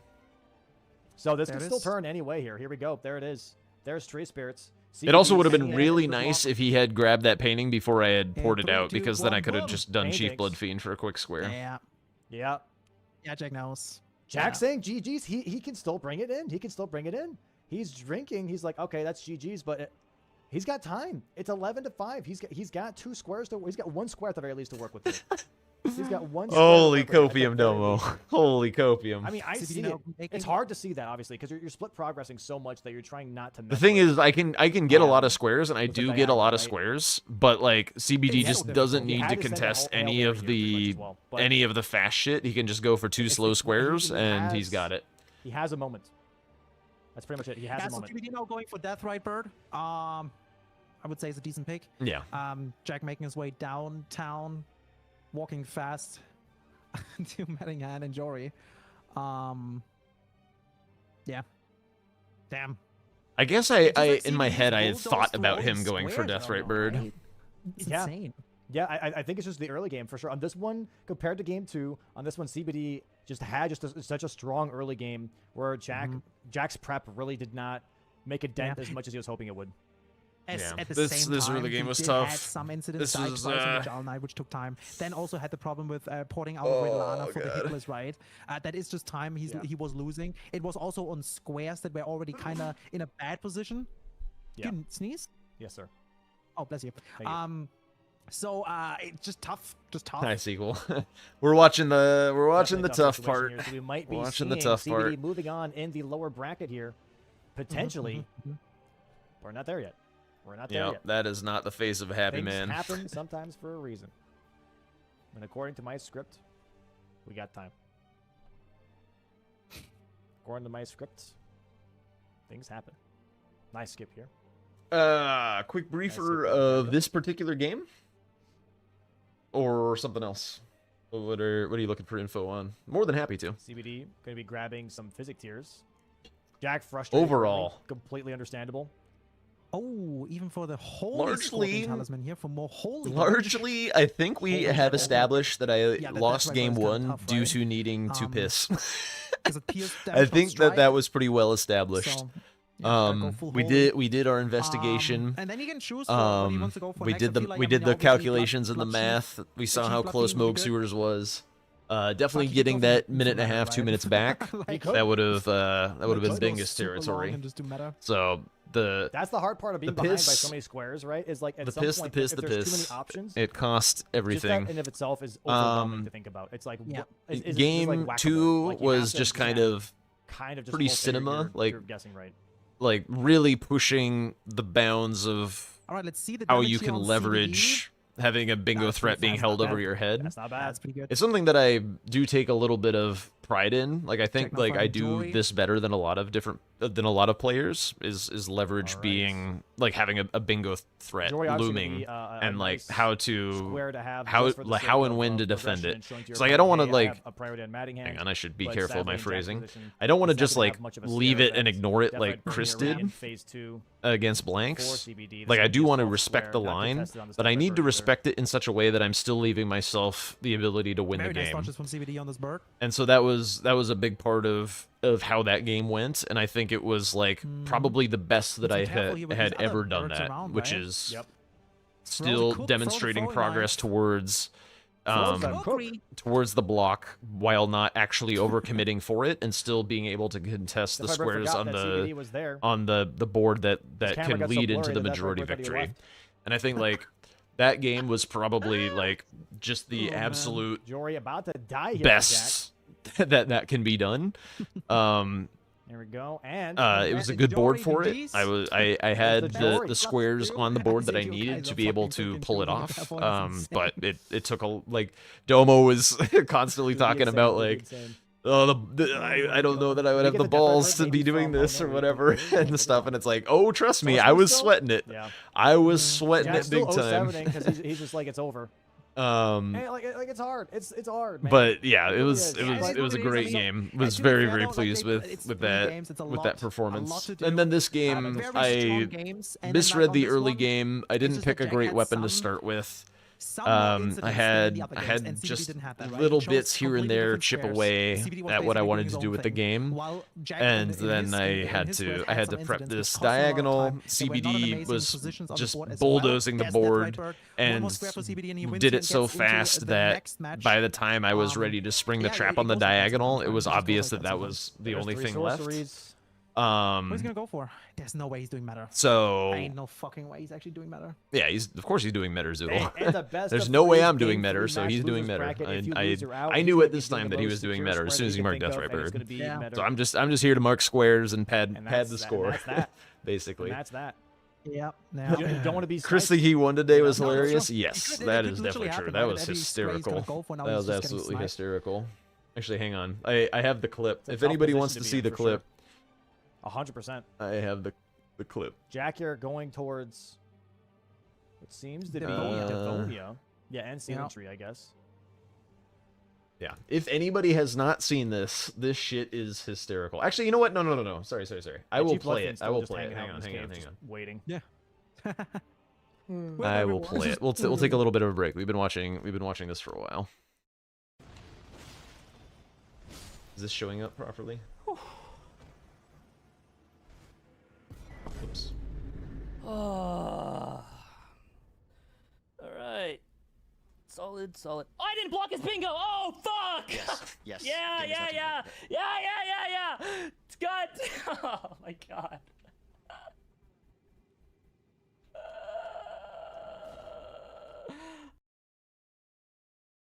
So this There could it still is. turn anyway here. Here we go. There it is. There's Tree Spirits. It also CBD would have been sitting really in the nice block. if he had grabbed that painting before I had Yeah, ported 3, out, 2, because then I 1, could have boom. just done Chief Paintings. Blood Fiend for a quick square. Yeah. Yeah. Yeah, Jack knows. Jack Yeah. saying GG's. He can still bring it in. He can still bring it in. He's drinking. He's like, okay, that's GG's, but he's got time. It's 11-5. He's got 2 squares to. He's got 1 square at the very least to work with. Here. He's got 1. square to Holy work with at the copium, very Domo. least. Holy copium. I mean, I CBD see now it. making- It's hard to see that obviously because you're split progressing so much that you're trying not to. The mess thing with is, I can get a lot of Yeah. squares, and I With the do get a diagonal, lot of right? squares, but like CBD Yeah, just with doesn't difficulty. He need had to to send a contest Hail any Mary of here pretty much the as well, but any of the fast shit. He can just go for 2 slow it's- squares, he and he's has- got it. He has a moment. That's pretty much it. He has Yeah, a so moment. CBD now going for Death Right Bird. I would say it's a decent pick. Yeah. Jack making his way downtown, walking fast to Mattingham and Jory. Yeah. Damn. I guess It's just I like in my CBD's head I had bulldozed thought through about all him these going for squares Death right Right now, Bird. right? It's Yeah. insane. Yeah, I think it's just the early game for sure. On this one, compared to game 2, on this one, CBD just had such a strong early game where Jack's prep really did not make a dent as much as he was hoping it would. Yeah. At the This- same this time, early game he was did tough. Had some incidents This died is, twice on the Jarl Knight, which took time. Then also had the problem with porting out Oh, Lana for the God. hitless right. That is just time Yeah. he was losing. It was also on squares that were already kind of in a bad position. Yeah. You can sneeze? Yes, sir. Oh, bless you. Thank you. So it's just tough. Just tough. Nice sequel. We're watching the Definitely tough situation part. here, so we might be Watching seeing the tough CBD part. moving on in the lower bracket here, potentially. Mhm. We're not there yet. We're not there Yeah, yet. that is not the face of a happy Things man. happen sometimes for a reason. And according to my script, we got time. According to my script, things happen. Nice skip here. Quick briefer super of good. this particular game, or something else. What are you looking for info on? More than happy to. CBD going to be grabbing some physic tears. Jack frustrated. Overall. early, completely understandable. Oh, even for the holy Largely- Scorpion Talisman here for more holy. Largely, I think we Holy have shit. established that I Yeah, lost that's game kinda 1 tough, due right? to needing to piss. Because it pierced I damage from think strike, that was pretty well established. so, yeah, gotta go full holy. We did our investigation. And then he can choose for what he wants to go for We next. did I the feel like, we I did mean, the obviously, blood- calculations and the blood sheath- math. We saw sheath how blood close fiend would Moog be good. Sewers was. Definitely Lucky getting he that doesn't minute and a matter, half, 2 right? minutes back. Like, That would have been Just go Dingus super long territory. and just do meta. So the That's the hard part of being The behind by piss- so many squares, right? Is like at the some piss, the point, piss, if the there's too piss. many options, It cost just that everything. in of itself is overwhelming Um, to think about. It's like yeah. is it just Game like whack-a-mole? 2 Like, you have was to just kind yeah, of kind of just pretty hope that cinema, you're like- guessing right. like really pushing the bounds of All right, let's see the how damage you here can on CBD. leverage having a bingo That's threat pretty being fast, held not over bad. your head. That's not bad. That's pretty good. It's something that I do take a little bit of pride in. Like I think Check like now I from do Jory. this better than a lot of players is leverage Alright. being like having a bingo threat Jory obviously gonna looming be, a and like nice how to square to have how just for the like sake how of, and when to defend progression it. and showing to your It's like I don't want to opponent, hey, I like have a priority on Matting hang hand, on, I should be but careful of sadly my in Jack's phrasing. position, I don't want to he's not just gonna like have much of a leave scare it and event. ignore it Definitely like bringing Chris it around did in phase 2 against for Blanks. CBD. This Like I gonna do be a want to 12 respect the square, not line, contested on this but I type of need to burger. respect it in such a way that I'm still leaving myself the ability to win Very the nice game. touches from CBD on this bird. And so that was a big part of how that game went, and I think it was like probably the best that I Listen careful here with had these other ever done birds that, around, which right? is Yep. still cook, demonstrating throw the progress knife. towards Throws that cook. towards the block while not actually overcommitting for it and still being able to contest the If I ever squares forgot on that the CBD was there. board that camera can got so lead into blurry the that that's majority where I thought he victory. left. And I think like that game was probably like just the Oh, man. absolute Jory about to die here. best that can be done. There we go. And It was a good board for it. Jory, I had the Jory. the squares on the I board that see I you needed guys to are be able fucking to freaking pull it killing off. that one. It's But it took a like Domo was constantly talking about like, oh, I don't know that I would Did have he the get the death balls record to be maybe doing from- this oh, or no, whatever he didn't. and stuff. And it's like, oh, trust me, Someone I was still? sweating it. Yeah. I was sweating Jack's it big still time. 0-7-ing because he's just like, it's over. Hey, like it's hard. It's hard, man. But yeah, it really was is. it Yeah, was it it was a is. I great mean, game. and Was to be very fair, very though, like, pleased it's with 3 that games, it's a with lot- that a lot performance. to do. And then this Very game, strong I games, and then, like, misread on the this early one, game. I it's didn't just pick that a Jack great had weapon to some- start with. some more I incidents than in had the other I games, had and CBD just didn't have that, right? little It chose bits here and completely there different chip squares. away CBD was at what I basically wanted doing to his do own with the thing, game. while Jack And in then his- I in had his to squares I had some to prep incidents this which cost him a lot of diagonal. time. There were not CBD amazing was positions on the just board as well. bulldozing the Gets that right board bird. One and more square for CBD and he wins did and it so gets into fast the that next match. by the time I was ready to spring the yeah, trap it on the goes like that diagonal, sometimes, it was it just goes obvious like that that that was the There's only 3 thing left. sorceries. What is he gonna go for? There's no way he's doing meta. So Ain't no fucking way he's actually doing meta. yeah, of course he's doing Meta And Zoodle. the best There's of no way 3 I'm doing game Meta, 3 so match he's doing losers Meta. bracket. If you lose, you're out. I He's knew gonna at be this doing time the that he most was doing secure Meta as squares soon as that he you marked can Death think of, and Viper. it's gonna be Yeah. Meta. So I'm just here to mark squares and pad And the that's score, that. basically. And that's that. Yeah. You don't want to be Chris sniped. think he won today was No, that's hilarious. true. Yes, It could- that it is could definitely literally true. happen, That right? was Every square he's gonna hysterical. go for, now That he's was just getting absolutely sniped. hysterical. Actually, hang on. I have the clip. It's a If tough anybody position wants to to be see in, the for sure. clip, 100%. I have the clip. Jack here going towards what seems to be Devonia. Devonia. Yeah, and Ceiling Yeah. Tree, I guess. Yeah. If anybody has not seen this shit is hysterical. Actually, you know what? No. Sorry. I will Chief play Luffin's it. I still will just play it. hanging out Hang in on. his cave, just waiting. Yeah. I will play it. We'll take a little bit of a break. We've been watching this for a while. Is this showing up properly? Oops. All right. Solid. Oh, I didn't block his bingo. Oh, fuck. Yes. Yeah. It's good. Oh my god.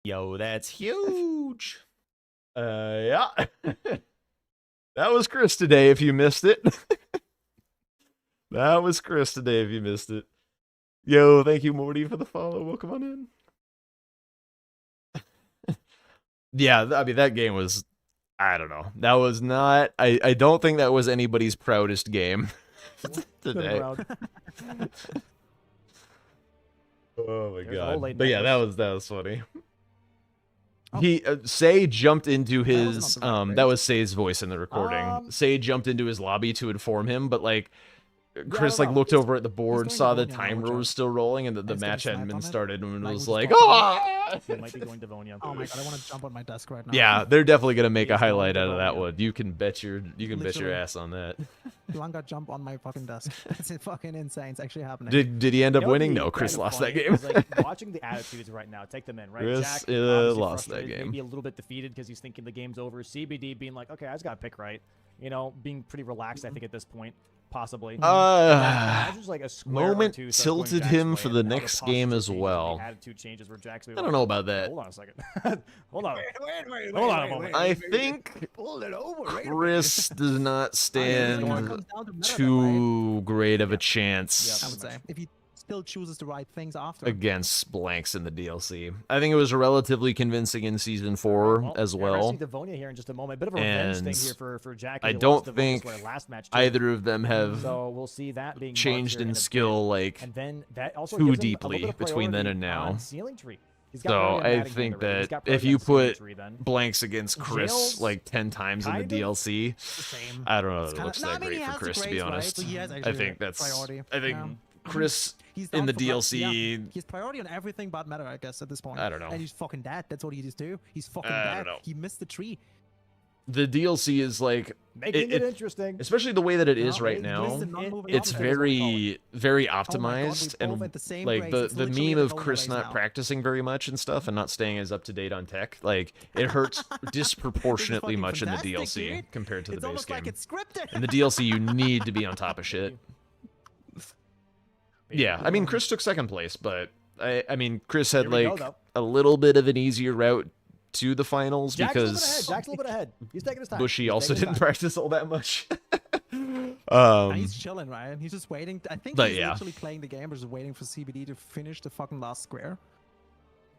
Yo, that's huge. Yeah. That was Chris today if you missed it. That was Chris today if you missed it. Yo, thank you, Morty, for the follow. Welcome on in. Yeah, I mean, that game was, I don't know. That was not, I don't think that was anybody's proudest game today. Oh my There's a whole god. late But yeah, necklace. that was funny. Oh. He Say jumped into That wasn't his on the right that page. was Say's voice in the recording. Say jumped into his lobby to inform him, but like Chris don't like know. looked over at the board, going saw the Devonia now, timer which was still rolling, and the he's match getting hadn't been sniped on it. started, and Like, was we'll like, just talk ah! He might be going Devonia. Oh my god, I want to jump on my desk right now. Yeah, they're definitely gonna make a He's going highlight out of that Devonia. one. You can bet your Literally. ass on that. Blanca jump on my fucking desk. It's fucking insane. It's actually happening. Did he end up You know what'd winning? be No, Chris kinda lost funny that game. is, like, watching the attitudes right now, take them in, right? Chris, Jack lost lost that game. Maybe a little bit defeated because he's thinking the game's over. CBD being like, okay, I just got to pick right. You know, being pretty relaxed, I think, at this point. possibly. Uh, Just like a square or Moment two starts going tilted Jack's him way, for and the now next postures game are as changing, well. The attitude changes where Jack's I don't know about that. Hold on a second. Hold on. Wait, Hold on a moment. I think Pull it over. Wait a minute. Chris does not I think it stand comes down to meta then, right? too great of a I chance I would say if he still chooses the right things after. against blanks in the DLC. I think it was relatively convincing in Season 4 as We're gonna well. see Devonia here in just a moment. Bit of a revenge thing And here for Jack. I He don't lost Devonia's think sweater last match too. either of them have So we'll see that being marked changed here in a bit. skill like And then that also too gives him a deeply little bit of between then priority and on now. Ceiling Tree. He's got So priority on I Matting think already. He's that got if priority you on Ceiling put Tree then. blanks against Chris Jails, like 10 times in the kind of. DLC, Same. I don't know It's that it kinda- looks no, I that mean, great he for has the Chris, to be grades, right? honest. So he has I actually think that's priority. I think Yeah. Chris He's in down the for blood. DLC. Yeah. He has priority on everything but meta, I guess, at this point. I don't know. And he's fucking dead. That's what he just do. He's fucking I dead. don't know. He missed the tree. The DLC is like Making it it- interesting. especially the way that it is No, right he now. missed the non-moving It's object, is what we call it. very Oh my God, we optimized both and at the same like race. the It's the literally meme a of Devonia Chris race not now. practicing very much and stuff and not staying as up to date on tech, like it hurts disproportionately fucking much in the fantastic, DLC dude. compared to the It's base almost game. like it's scripted. In the DLC, you need to be on top of shit. Yeah, I mean Chris took second place, but I mean Chris had Here we go, like though. a little bit of an easier route to the finals Jack's because a little bit ahead. He's taking his time. Bushy He's also taking his didn't time. practice all that much. He's chilling, right? He's just waiting. I think But he's yeah. literally playing the game, but just waiting for CBD to finish the fucking last square.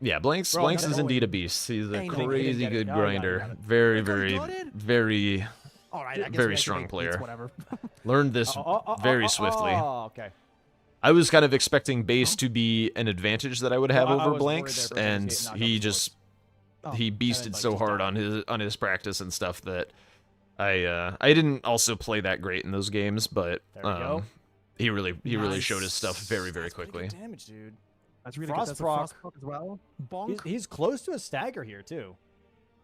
Yeah, Blanks Bro, Blanks no, is no, indeed a beast. He's a Ain't no way he crazy didn't get it. good Oh, he got it, he grinder. got it. Very, Oh, he very, got it? very All right, I guess very we strong activate player. beats, whatever. learned this very swiftly. Oh, okay. I was kind of expecting base to be an advantage that I would have Well, I over was worried Blanks, there for a second and he got knocked he out just Oh, he beasted like, so just hard died. on his practice and stuff that I didn't also play that great in those games, but There we go. he really showed his stuff Nice. very That's pretty quickly. good damage, dude. That's really Frost good. That's a proc. frost proc as well. Bonk. He's close to a stagger here too.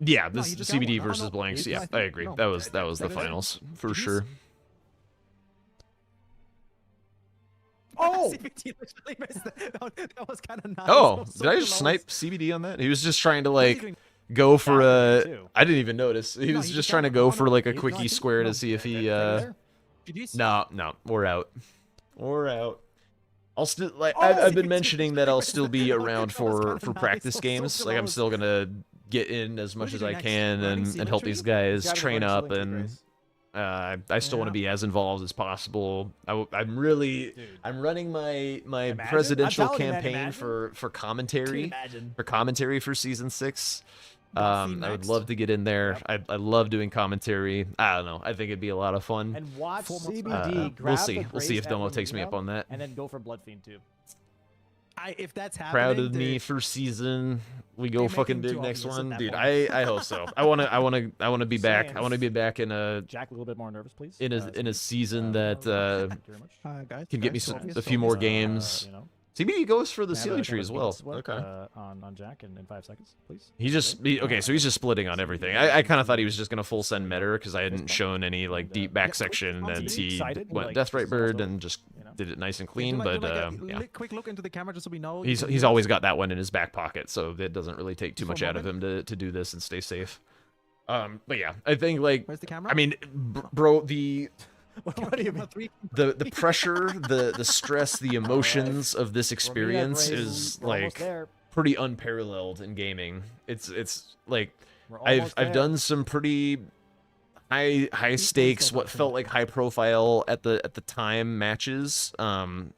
Yeah, No, this he just got CBD one. No, versus no, Blanks. he's- Yeah, I I think- agree. no. That was the That is- finals for He's- sure. Oh! CBD literally missed that. That was kind of nice. Oh, That was so did I just close. snipe CBD on that? He was just trying to What are you like doing? go for Yeah, a. too. I didn't even notice. He No, was he just just trying to got- go no, for no, like a no, I quickie think- square no, to see if he. There. Did you see? No, we're out. We're out. I'll still like Oh, I've been CBD mentioning that I'll missed still it. be That around was for kinda nice. practice So games. Like I'm close. still gonna get in as much are you as doing I next? can Learning and help symmetry? these guys Gotta train learn up Ceiling Tree, and. Grace. I still want to Yeah. be as involved as possible. I'm really Dude. I'm running my Imagine? presidential I'm telling you, man, campaign imagine. for Can you commentary imagine? for season 6. Got I would next. love to get in there. I love doing commentary. I don't know. I think it'd be a lot of fun. And watch 4 months CBD back. grab We'll the see. We'll see if Grace Domo at takes me up on that. and then go for Blood Fiend too. If that's happening, Proud of me dude, for season. We go They fucking making big too next obvious at one, that dude. point. I hope so. I wanna be back. I wanna be back in a Jack, a little bit more nervous, please. in a season that Thank you very much. guys, can get me guys, some, obvious, a few obvious. more games. You know, CBD goes for the have ceiling a tree kind as of well. split, Okay. on Jack in 5 seconds, please. Okay, so he's just splitting on everything. I kind of thought he was just gonna full send meta because I hadn't shown any like deep back section, and he Excited, went like, Death this Right is Bird also, and just you know. did it nice and Do clean. like- But do like a yeah, quick look into the camera just so we know. he's always got that one in his back pocket, so it doesn't really take too For a much out of him to do this and stay safe. But yeah, I think like Where's the camera? I mean, bro, the What do you mean? the pressure, the stress, the emotions of this experience Grace, is we're almost like there. pretty unparalleled in gaming. It's like We're I've almost there. done some pretty high stakes, so what much, felt like high profile at the time matches.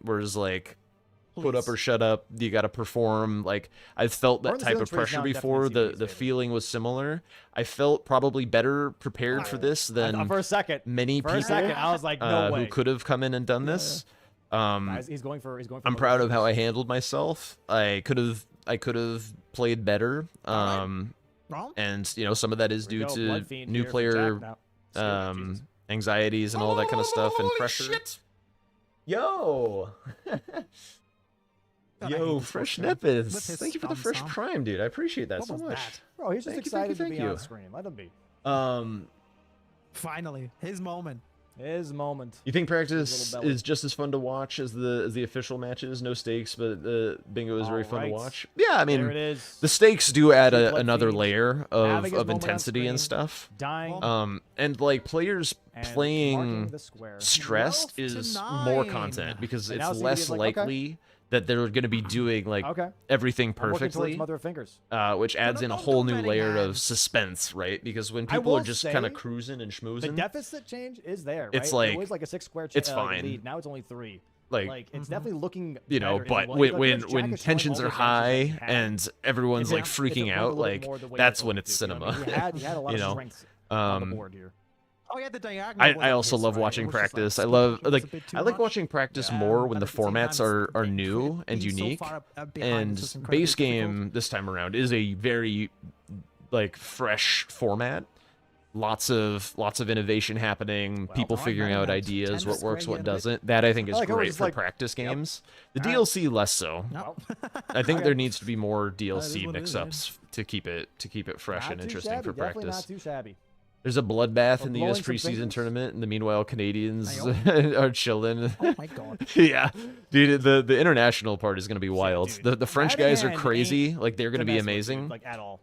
Whereas like put up Please. or shut up, you got to perform. Like I've felt Burn that the type Ceiling of Tree is pressure now before. definitely The CBD's feeling was similar. I felt probably better prepared for this than For a second. many For people a second, I was like, no way. who could have come in and done this. Guys, he's going for. I'm proud of how I handled myself. I could have played better. Wrong? And you know some of that is due to new player anxieties and all that kind of stuff and pressure. Yo, God, I hate yo, this fresh fucker. With Nepis. his Thank you for the dumb fresh song. prime, dude. I appreciate that What so was much. that? Bro, he's just Thank you, excited thank to you, be thank on you. screen. Let him be. Finally, his moment. His moment. You think practice little belly. is just as fun to watch as the official matches? No stakes, but bingo is very fun to Alright. watch. Yeah, I mean, There it is. the stakes do add Street Blood another Fiend layer having his of moment on intensity and screen, stuff. Dying. And like players and playing marking the square. stressed 12 to is 9. more content because And it's now CBD less is like, okay. likely that they're going to be doing like Okay. everything I'm working towards perfectly. Mother of Fingers. Which adds in a don't whole go new betting, layer man. of suspense, right? Because when I people are will just kind of say, cruising and The schmoozing, deficit change is there, right? It's It like- was like a 6 square it's fine. lead. Now it's only 3. like It's definitely looking you know, better. but Like, when Jack when is showing tensions all are the advantages high that he had. and everyone's If like it- if it freaking went a out, little bit like more the way that's he when wanted it's to, you know cinema. what I mean? He had a lot You of know, strengths on the Um, board here. Oh yeah, the diagonal. I wasn't also his, love right? It watching was just, practice. I stuck. love It was like a bit too I like much. watching practice Yeah, more when but the at the same formats time, are they new could and be so unique. far behind, And it's just incredibly base difficult. game this time around is a very like fresh format. Lots of innovation happening, people alright, figuring out man. ideas, 10 what to works, square what yet a bit. doesn't. That I think is I like how it's great just for like- practice Yep. games. The Alright. DLC less so. No. I think Okay. there needs to be more is DLC what it is, mix-ups to keep it fresh Not and too interesting shabby, for definitely practice. not too shabby. There's a bloodbath Or in the blowing US some preseason fingers? tournament, and the meanwhile Canadians Ayo. are chilling. Oh my god. Yeah, dude, the international part is gonna be wild. dude. The French That guys are hand crazy. ain't Like they're gonna to be mess with, amazing. dude, like at all.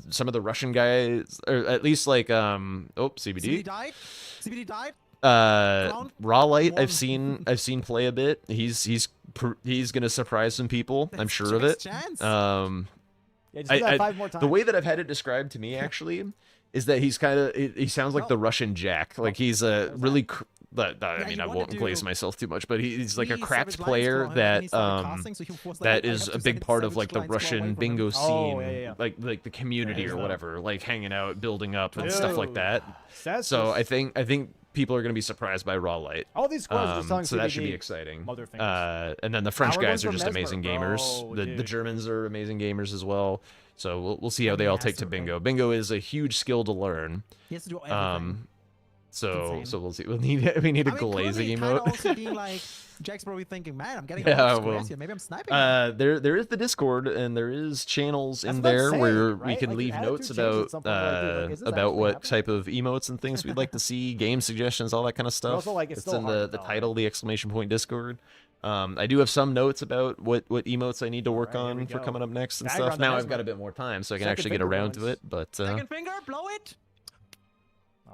Some of the Russian guys, or at least like CBD CBD. died. CBD died. Raw Light. One. I've seen play a bit. He's gonna surprise some people. I'm That's sure of Jack's it. chance. Yeah, just do that 5 more times. The way that I've had it described to me actually is that he's kind of he sounds like Well- the Russian Jack. Like he's a really I Yeah, mean he I wanted won't glaze to myself too much, but he's like a He cracked Savage Lions player Claw him, and he that started casting, so he was like, that I is have a to big send part of Savage like the Lions Claw away Russian from him. bingo Oh, scene, yeah, yeah. like the community There's or the- whatever, like hanging out, building up and stuff like Dude. that. Says So this. I think people are gonna be surprised by Raw Light. all these scores are just telling So that should be CBD. exciting. Mother fingers. And then the French we're going guys are for just Mesmer, amazing bro, gamers. The dude. Germans are amazing gamers as well. So we'll see how they all take to Master, bingo. Bingo is a huge skill to learn. He has to do everything. So Insane. we'll see. We need a I mean, glazing currently, kinda emote. also being like, Jack's probably thinking, man, I'm getting a Yeah, lot of well, squares here. Maybe I'm sniping. There is the Discord and there is channels That's in what I'm there saying, where we right? can Like, leave your attitude notes changes at about some point, like, dude, like, is this about actually what happening? type of emotes and things we'd like to see, game suggestions, all that kind of stuff. also, like, it's it's still in hard the to tell. title, the exclamation point Discord. I do have some notes about what emotes I need to work Alright, here on we for go. coming up next and Background stuff. Now I've Mesmer. got a bit more time, so I can Second actually get finger around to bonus. it. But Second finger, blow it.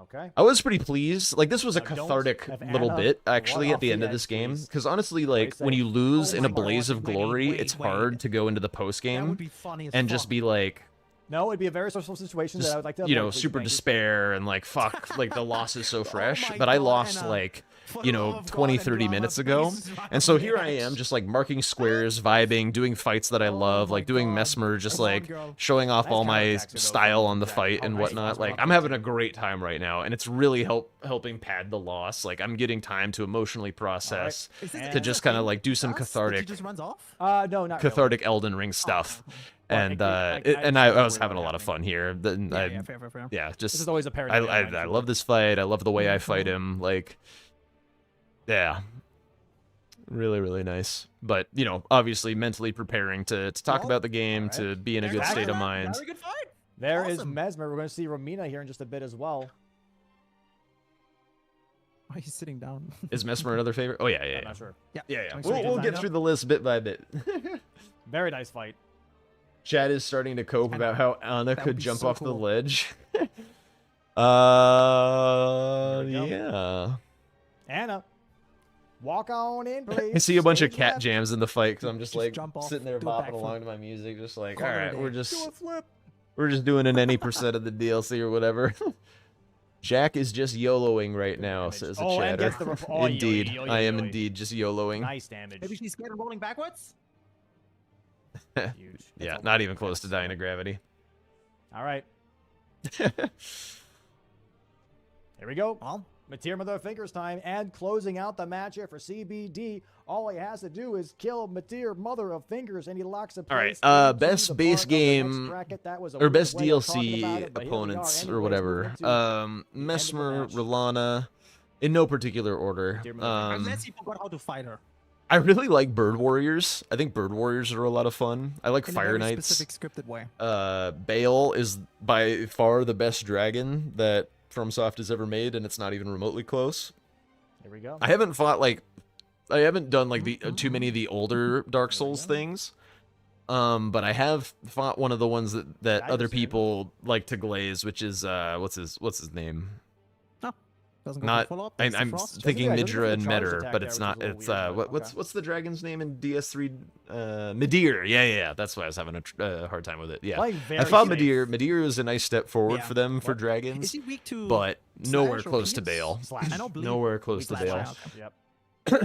Okay. I was pretty pleased. Like this was a Now, don't cathartic have little Anna bit actually run at the off end the of this edge, game. please. Because honestly, like Play when safe. you lose Oh in a my God, blaze of wait, glory, wait, it's wait. hard to go into the post That game would be funny as and fuck. just be like, No, it'd be a very stressful situation that I would like to avoid, you know, please, super thank you. despair and like fuck, like the loss is so fresh. my But I God, lost Anna. like, For you the know, love of 20, God, 30 and minutes drama, ago. please run And so the here I edge. am just like marking squares, vibing, doing fights that I love, my like doing God. Mesmer, just Come on, like girl. showing off Nice all my counterattacks, though, style from on the Jack. fight Oh, and nice whatnot. cross Like walk I'm there, having too. a great time right now. And it's really helping pad the loss. Like I'm getting time to emotionally process, Is this- And- is to this just a kind of thing like do some with us that cathartic He just runs off. No, not really. cathartic Elden Ring stuff. But And it- I and I was understand having a what's lot of happening. fun here. Yeah, fair. Yeah, just This is always a pair. I love this fight. I love the way I fight him. Like, yeah, really nice. But you know, obviously mentally preparing to talk Well, about the game, alright. to be in a good Exactly. state of mind. Very good fight. There is Awesome. Mesmer. We're going to see Romina here in just a bit as well. Oh, he's sitting down. Is Mesmer another favorite? Oh yeah, I'm not sure. yeah. Thanks for We'll your get time, through the list bit by bit. Very nice fight. Chad is starting to cope I about how Anna That could would be jump so off the cool. ledge. There we go. Yeah. Anna, walk on in, please. I see a bunch of Stage cat left. jams in the fight because I'm just Just like jump off, sitting there do a bopping backflip. along to my music, just like, all Call it a right, day. we're Do just a flip. we're just doing an any percent of the DLC or whatever. Jack is just YOLOing right now, damage. says a Oh, and chatter. gets the oi, oi, Indeed, oi, oi, I am oi. indeed just YOLOing. Nice damage. Maybe she's scared of rolling backwards. Huge. Yeah, That's not a- even close to dying to gravity. All right. Here we go. Well, Matir Mother of Fingers time and closing out the match here for CBD. All he has to do is kill Matir Mother of Fingers and he locks a All right, place into best the base part of the next game bracket. That was a or weird best way of talking DLC about it, but here we are. opponents Anyways, or whatever. moving to Mesmer, match. Rolana, in no particular order. Dear Mother of unless he forgot how to fight her. I really like Bird Warriors. I think Bird Warriors are a lot of fun. I like In Fire a very Knights. specific scripted way. Bale is by far the best dragon that FromSoft has ever made, and it's not even remotely close. Here we go. I haven't fought like, I haven't done like the too many of the older Dark Souls things. But I have fought one of the ones that other people like to glaze, which is what's his name? Doesn't go Not full up. I'm It's the Frost. thinking Doesn't Midra and the charged Metter, attack but there, it's which is not. a little It's weird, but okay. what's the dragon's name in DS3? Midir. Yeah. That's why I was having a hard time with it. Yeah, Playing I very found safe. Midir. Midir is a nice step forward Yeah. for them for Is dragons, he weak to but nowhere Slash or close to Pierce? Bale. Slash. I know bleed. Nowhere close to Weak Bale. Slash. Yep.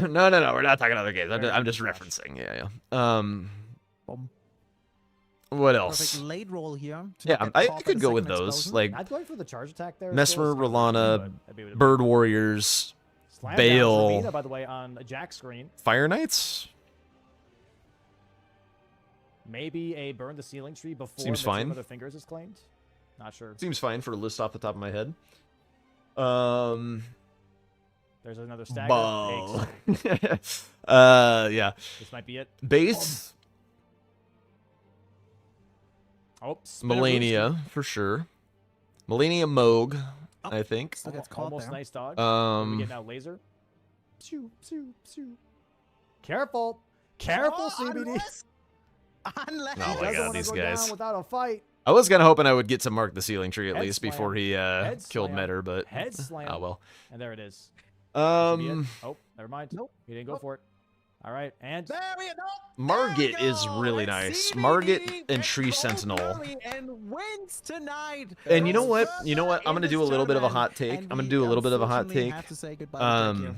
No, we're not talking other games. Very I'm good just Slash. referencing. Yeah. Boom. What Perfect else? late roll here. to Yeah, get I caught by could the go with second those. explosion. Like Not going for the charge attack there. Mesmer, of course, Rolana, but that'd be with a Bird Warriors, slam Bale. down Serena, by the way, on Jack's screen. Fire Knights. Maybe a burn the ceiling tree before Seems Mitsuo fine. of the Fingers is claimed. Not sure. Seems fine for a list off the top of my head. There's another stagger. Ball. Eggs. Yeah. This might be it. Base. Oh, spinner boost. Melania for sure. Melania Moog, I think. Still gets caught Almost there. nice dodge. What do we get Um, now? Laser. Pew, pew, pew. Careful. Careful, CBD. Unless. Oh my Doesn't God, wanna these go guys. down without a fight. I was kind of hoping I would get to mark the ceiling tree at Head least slam. before he Head killed slam. Metter, but Head slam. oh well. And there it is. Should be it. Oh, never mind. Nope. He didn't go for it. All right, and There we go. Margit There we is go. really And nice. CBD Margit and gets Tree gold Sentinel. early and wins tonight. And you know Goes what? further You know what? I'm in gonna do this a little bit of a tournament, hot take. and I'm gonna we do a little bit of a hot unfortunately take. have to say goodbye to Jack here.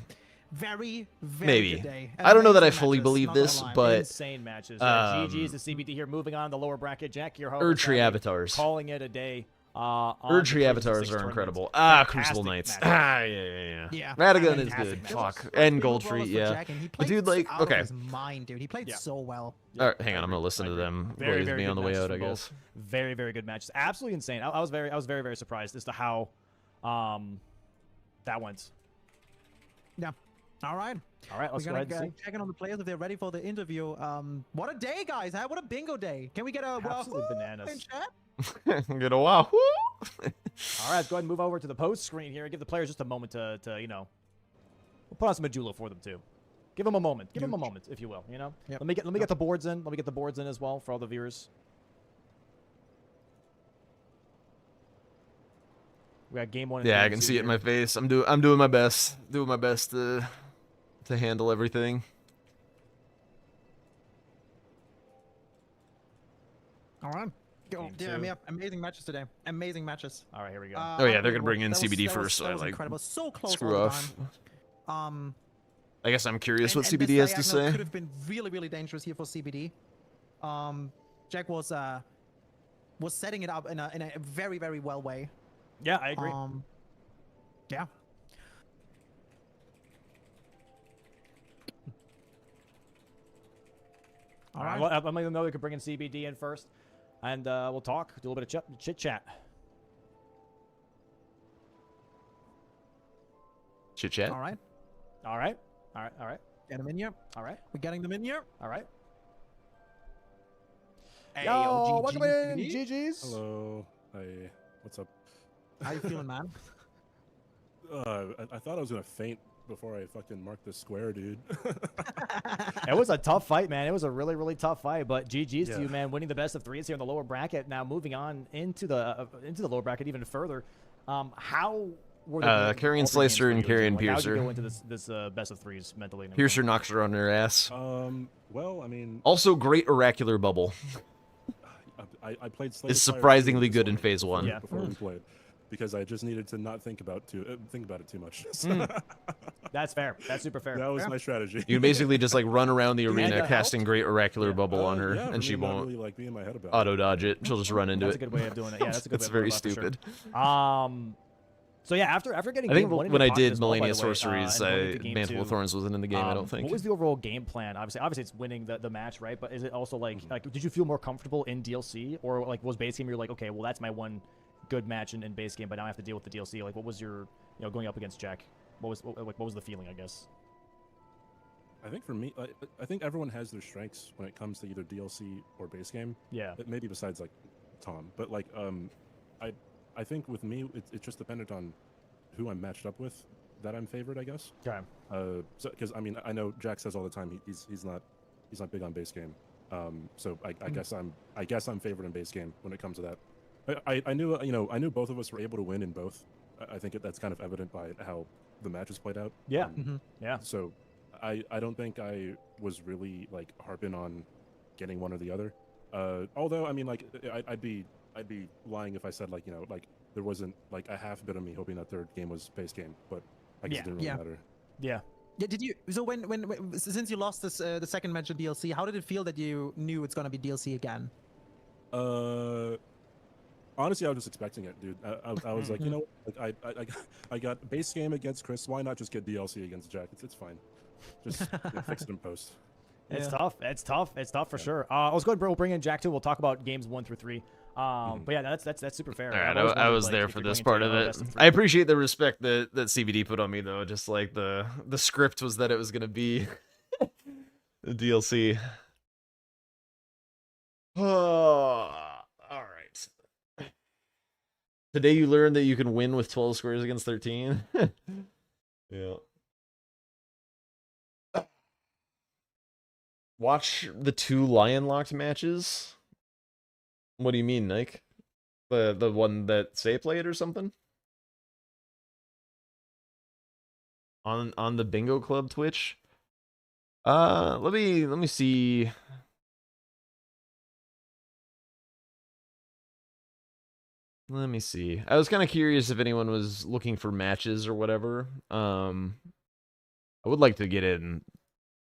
Very Maybe. good day. I don't know that I Amazing fully matches, believe not gonna this, lie. but insane matches. Yeah, GG's to um, CBD here. Moving on the lower bracket. Jack, your host. Erdtree avatars. Calling it a day. On the Erdtree Crucible avatars 6 are tournament. incredible. Fantastic Crucible Knights. matches. Yeah. Yeah. Radagon is Fantastic good. matches. Fuck. There was And Brawlers Goldtree, for yeah. Jack, and he But played dude, like, out of okay. his mind, dude. He played Yeah. so well. All right, hang on. I'm gonna listen to agree. them Very, blaze very me good on the way matches out, I from guess. both. Very, very good matches. Absolutely insane. I was very surprised as to how that went. Yeah. All right. All right, let's We're go ahead and gonna see. check in on the players if they're ready for the interview. What a day, guys! Huh? What a bingo day! Can we get a Absolutely wahoo bananas. in chat? Get a wahoo. All right, let's go ahead and move over to the post screen here and give the players just a moment to we'll put on some Majula for them too. Give them a moment. Give them a moment, if you will. You know. Yep. Let me get the boards in. Let me get the boards in as well for all the viewers. We got game one. And Yeah, I game can two see it in here. my face. I'm doing my best. Doing my best to handle everything. All right. Go. Game Damn, two. yeah. Amazing matches today. Amazing matches. All right, here we go. Oh, yeah, they're gonna bring in that was- CBD that was- first, so that I, was like, incredible. So close Screw all the off. time. I guess I'm curious what and CBD has to this diagonal say. could have been really, really dangerous here for CBD. Jack was setting it up in a very, very well way. Yeah, I agree. Yeah. All right. Well, I'm letting them know they can bring in CBD in first, and we'll talk, do a little bit of chit chat. Chit chat. All right. All right. All right. All right. Get him in here. All right. We're getting them in here. All right. Hey, Yo, GG, welcome in, CBD. GG's. Hello. Hi. What's up? How you feeling, man? I thought I was gonna faint before I fucking marked this square, dude. It was a tough fight, man. It was a really, really tough fight. But GG's to Yeah. you, man, winning the best of threes here in the lower bracket. Now moving on into the lower bracket even further. How were the Carrion all three games Slicer for and you? Carrion Like, how'd you Piercer. go into this best of threes mentally? and Piercer everything? knocks her on her ass. Well, I mean, Also, great oracular bubble. I played. Slay It's the Spire surprisingly 2 good in this phase morning one. before we played, because I just needed to not think about it too much. That's fair. That's super fair. That was my strategy. You can basically just like run around the arena that casting great oracular bubble on her, Yeah, and she really not won't really, like, be in my head about auto it. dodge it. She'll just run into That's a it. good way of doing it. Yeah, that's a good It's way very of doing it, for stupid. sure. So yeah, after getting I think game one in when your I pocket did as well, by Millennia the way, Sorceries, and going into game Mantle of two, Thorns wasn't in the game, I don't think. What was the overall game plan? Obviously it's winning the match, right? But is it also like did you feel more comfortable in DLC, or like was base game you're like, okay, well that's my one good match in base game, but now I have to deal with the DLC. Like, what was your going up against Jack? What was the feeling? I guess. I think for me, I think everyone has their strengths when it comes to either DLC or base game. Yeah. Maybe besides like Tom, but like I I think with me, it's just dependent on who I'm matched up with that I'm favored, I guess. Okay. So because I mean, I know Jack says all the time he's not big on base game. So I guess I'm favored in base game when it comes to that. I knew I knew both of us were able to win in both. I think that's kind of evident by how the matches played out. Yeah. Yeah. So I don't think I was really like harping on getting one or the other. Although I mean, like I'd be lying if I said like like there wasn't like a half bit of me hoping that third game was base game, but I guess it didn't really matter. Yeah. Yeah, did you? So when since you lost this the second match of DLC, how did it feel that you knew it's gonna be DLC again? Honestly, I was just expecting it, dude. I was like, like I got base game against Chris. Why not just get DLC against Jack? It's fine. Just fix it in post. It's tough. It's tough. It's tough for sure. Let's go ahead, bro. We'll bring in Jack too. We'll talk about games 1 through 3. But yeah, that's super fair. All right, I was there for this part of it. I appreciate the respect that CBD put on me, though. Just like the script was that it was gonna be the DLC. Oh, all right. Today you learned that you can win with 12 squares against 13. Yeah. Watch the 2 Lion Locked matches. What do you mean, Nike? The one that Say played or something? On the Bingo Club Twitch? Let me see. Let me see. I was kind of curious if anyone was looking for matches or whatever. I would like to get in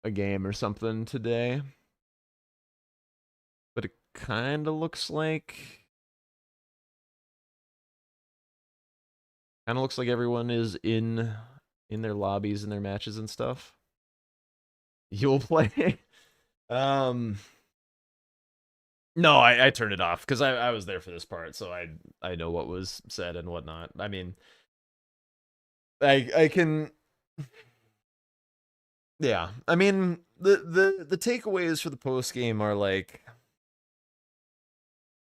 a game or something today. But it kind of looks like everyone is in their lobbies and their matches and stuff. You'll play. No, I turned it off because I was there for this part, so I know what was said and whatnot. I mean, I can. Yeah, I mean the takeaways for the post game are like,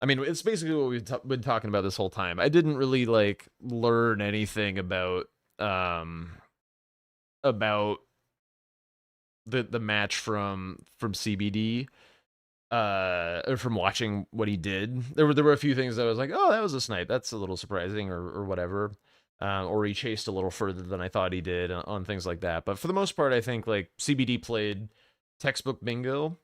I mean it's basically what we've been talking about this whole time. I didn't really like learn anything about the match from CBD or from watching what he did. There were a few things that I was like, oh, that was a snipe. That's a little surprising or whatever. Or he chased a little further than I thought he did on things like that. But for the most part, I think like CBD played textbook bingo.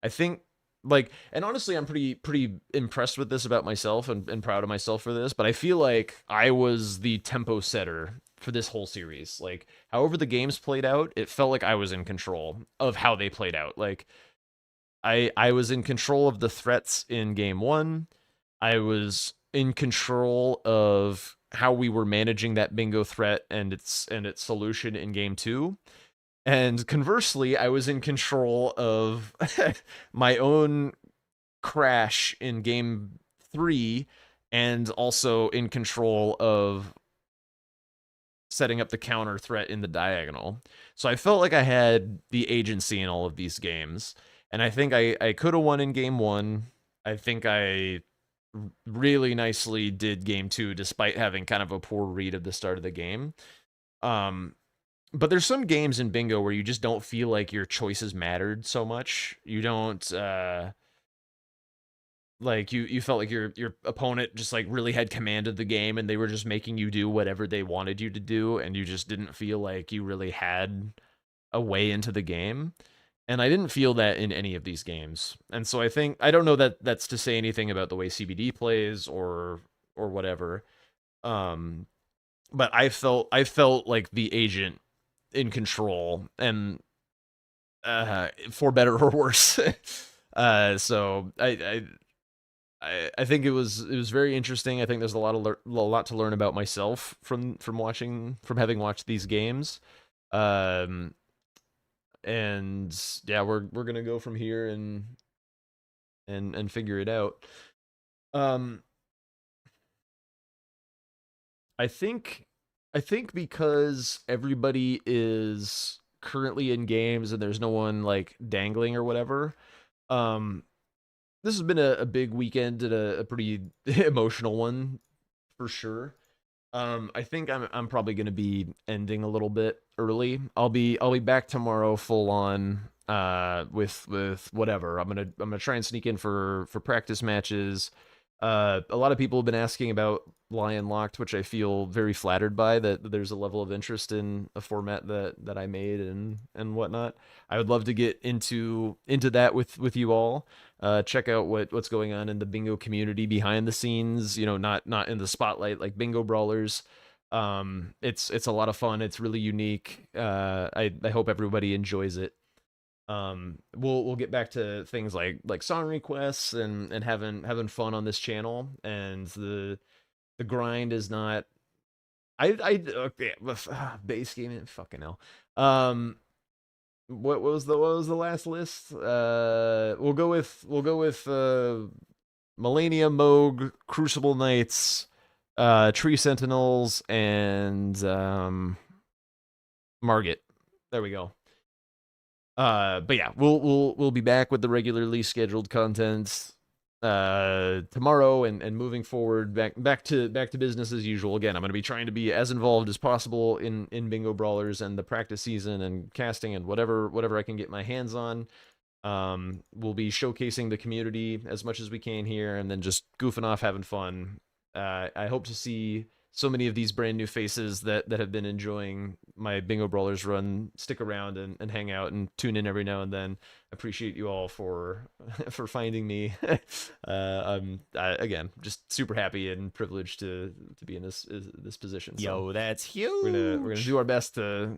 I think like, and honestly, I'm pretty impressed with this about myself and proud of myself for this. But I feel like I was the tempo setter for this whole series. Like, however the games played out, it felt like I was in control of how they played out. Like, I was in control of the threats in game 1. I was in control of how we were managing that bingo threat and its solution in game 2. And conversely, I was in control of my own crash in game 3 and also in control of setting up the counter threat in the diagonal. So I felt like I had the agency in all of these games. And I think I could have won in game 1. I think I really nicely did game 2 despite having kind of a poor read of the start of the game. But there's some games in bingo where you just don't feel like your choices mattered so much. You don't like you felt like your opponent just like really had command of the game and they were just making you do whatever they wanted you to do, and you just didn't feel like you really had a way into the game. And I didn't feel that in any of these games. And so I think, I don't know that that's to say anything about the way CBD plays or whatever. But I felt like the agent in control, and for better or worse. So I think it was very interesting. I think there's a lot to learn about myself from having watched these games. And yeah, we're gonna go from here and figure it out. I think because everybody is currently in games and there's no one like dangling or whatever. This has been a big weekend and a pretty emotional one for sure. I think I'm probably gonna be ending a little bit early. I'll be back tomorrow full on with whatever. I'm gonna try and sneak in for practice matches. A lot of people have been asking about Lion Locked, which I feel very flattered by, that there's a level of interest in a format that I made and whatnot. I would love to get into that with you all. Check out what's going on in the bingo community behind the scenes. You know, not in the spotlight like bingo brawlers. It's a lot of fun. It's really unique. I hope everybody enjoys it. We'll get back to things like song requests and having fun on this channel, and the grind is not. Okay, base gaming, fucking hell. What was the last list? We'll go with Millennia Moog, Crucible Knights, Tree Sentinels, and Margit. There we go. But yeah, we'll be back with the regularly scheduled content tomorrow and moving forward back to business as usual. Again, I'm going to be trying to be as involved as possible in bingo brawlers and the practice season and casting and whatever I can get my hands on. We'll be showcasing the community as much as we can here, and then just goofing off, having fun. I hope to see so many of these brand new faces that have been enjoying my bingo brawlers run stick around and hang out and tune in every now and then. Appreciate you all for finding me. I'm again just super happy and privileged to be in this position. So Yo, that's huge. we're gonna do our best to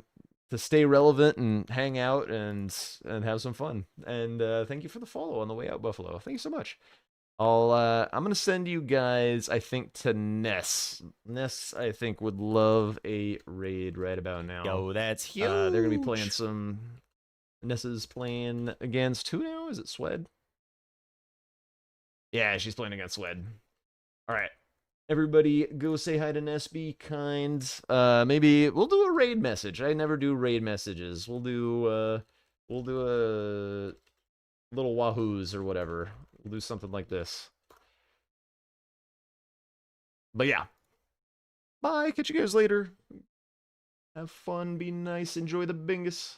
stay relevant and hang out and have some fun. And thank you for the follow on the way out, Buffalo. Thank you so much. I'm gonna send you guys, I think, to Ness. Ness, I think, would love a raid right about now. Yo, that's huge. They're gonna be playing some. Ness is playing against who now? Is it Swed? Yeah, she's playing against Swed. All right, everybody, go say hi to Ness. Be kind. Maybe we'll do a raid message. I never do raid messages. We'll do a little wahoos or whatever. We'll do something like this. But yeah. Bye. Catch you guys later. Have fun. Be nice. Enjoy the bingus.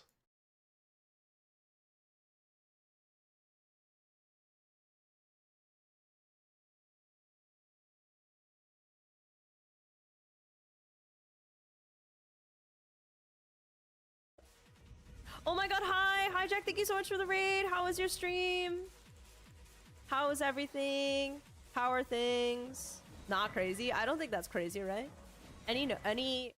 Oh my god, hi! Hi Jack, thank you so much for the raid. How was your stream? How is everything? How are things? Not crazy? I don't think that's crazy, right? Any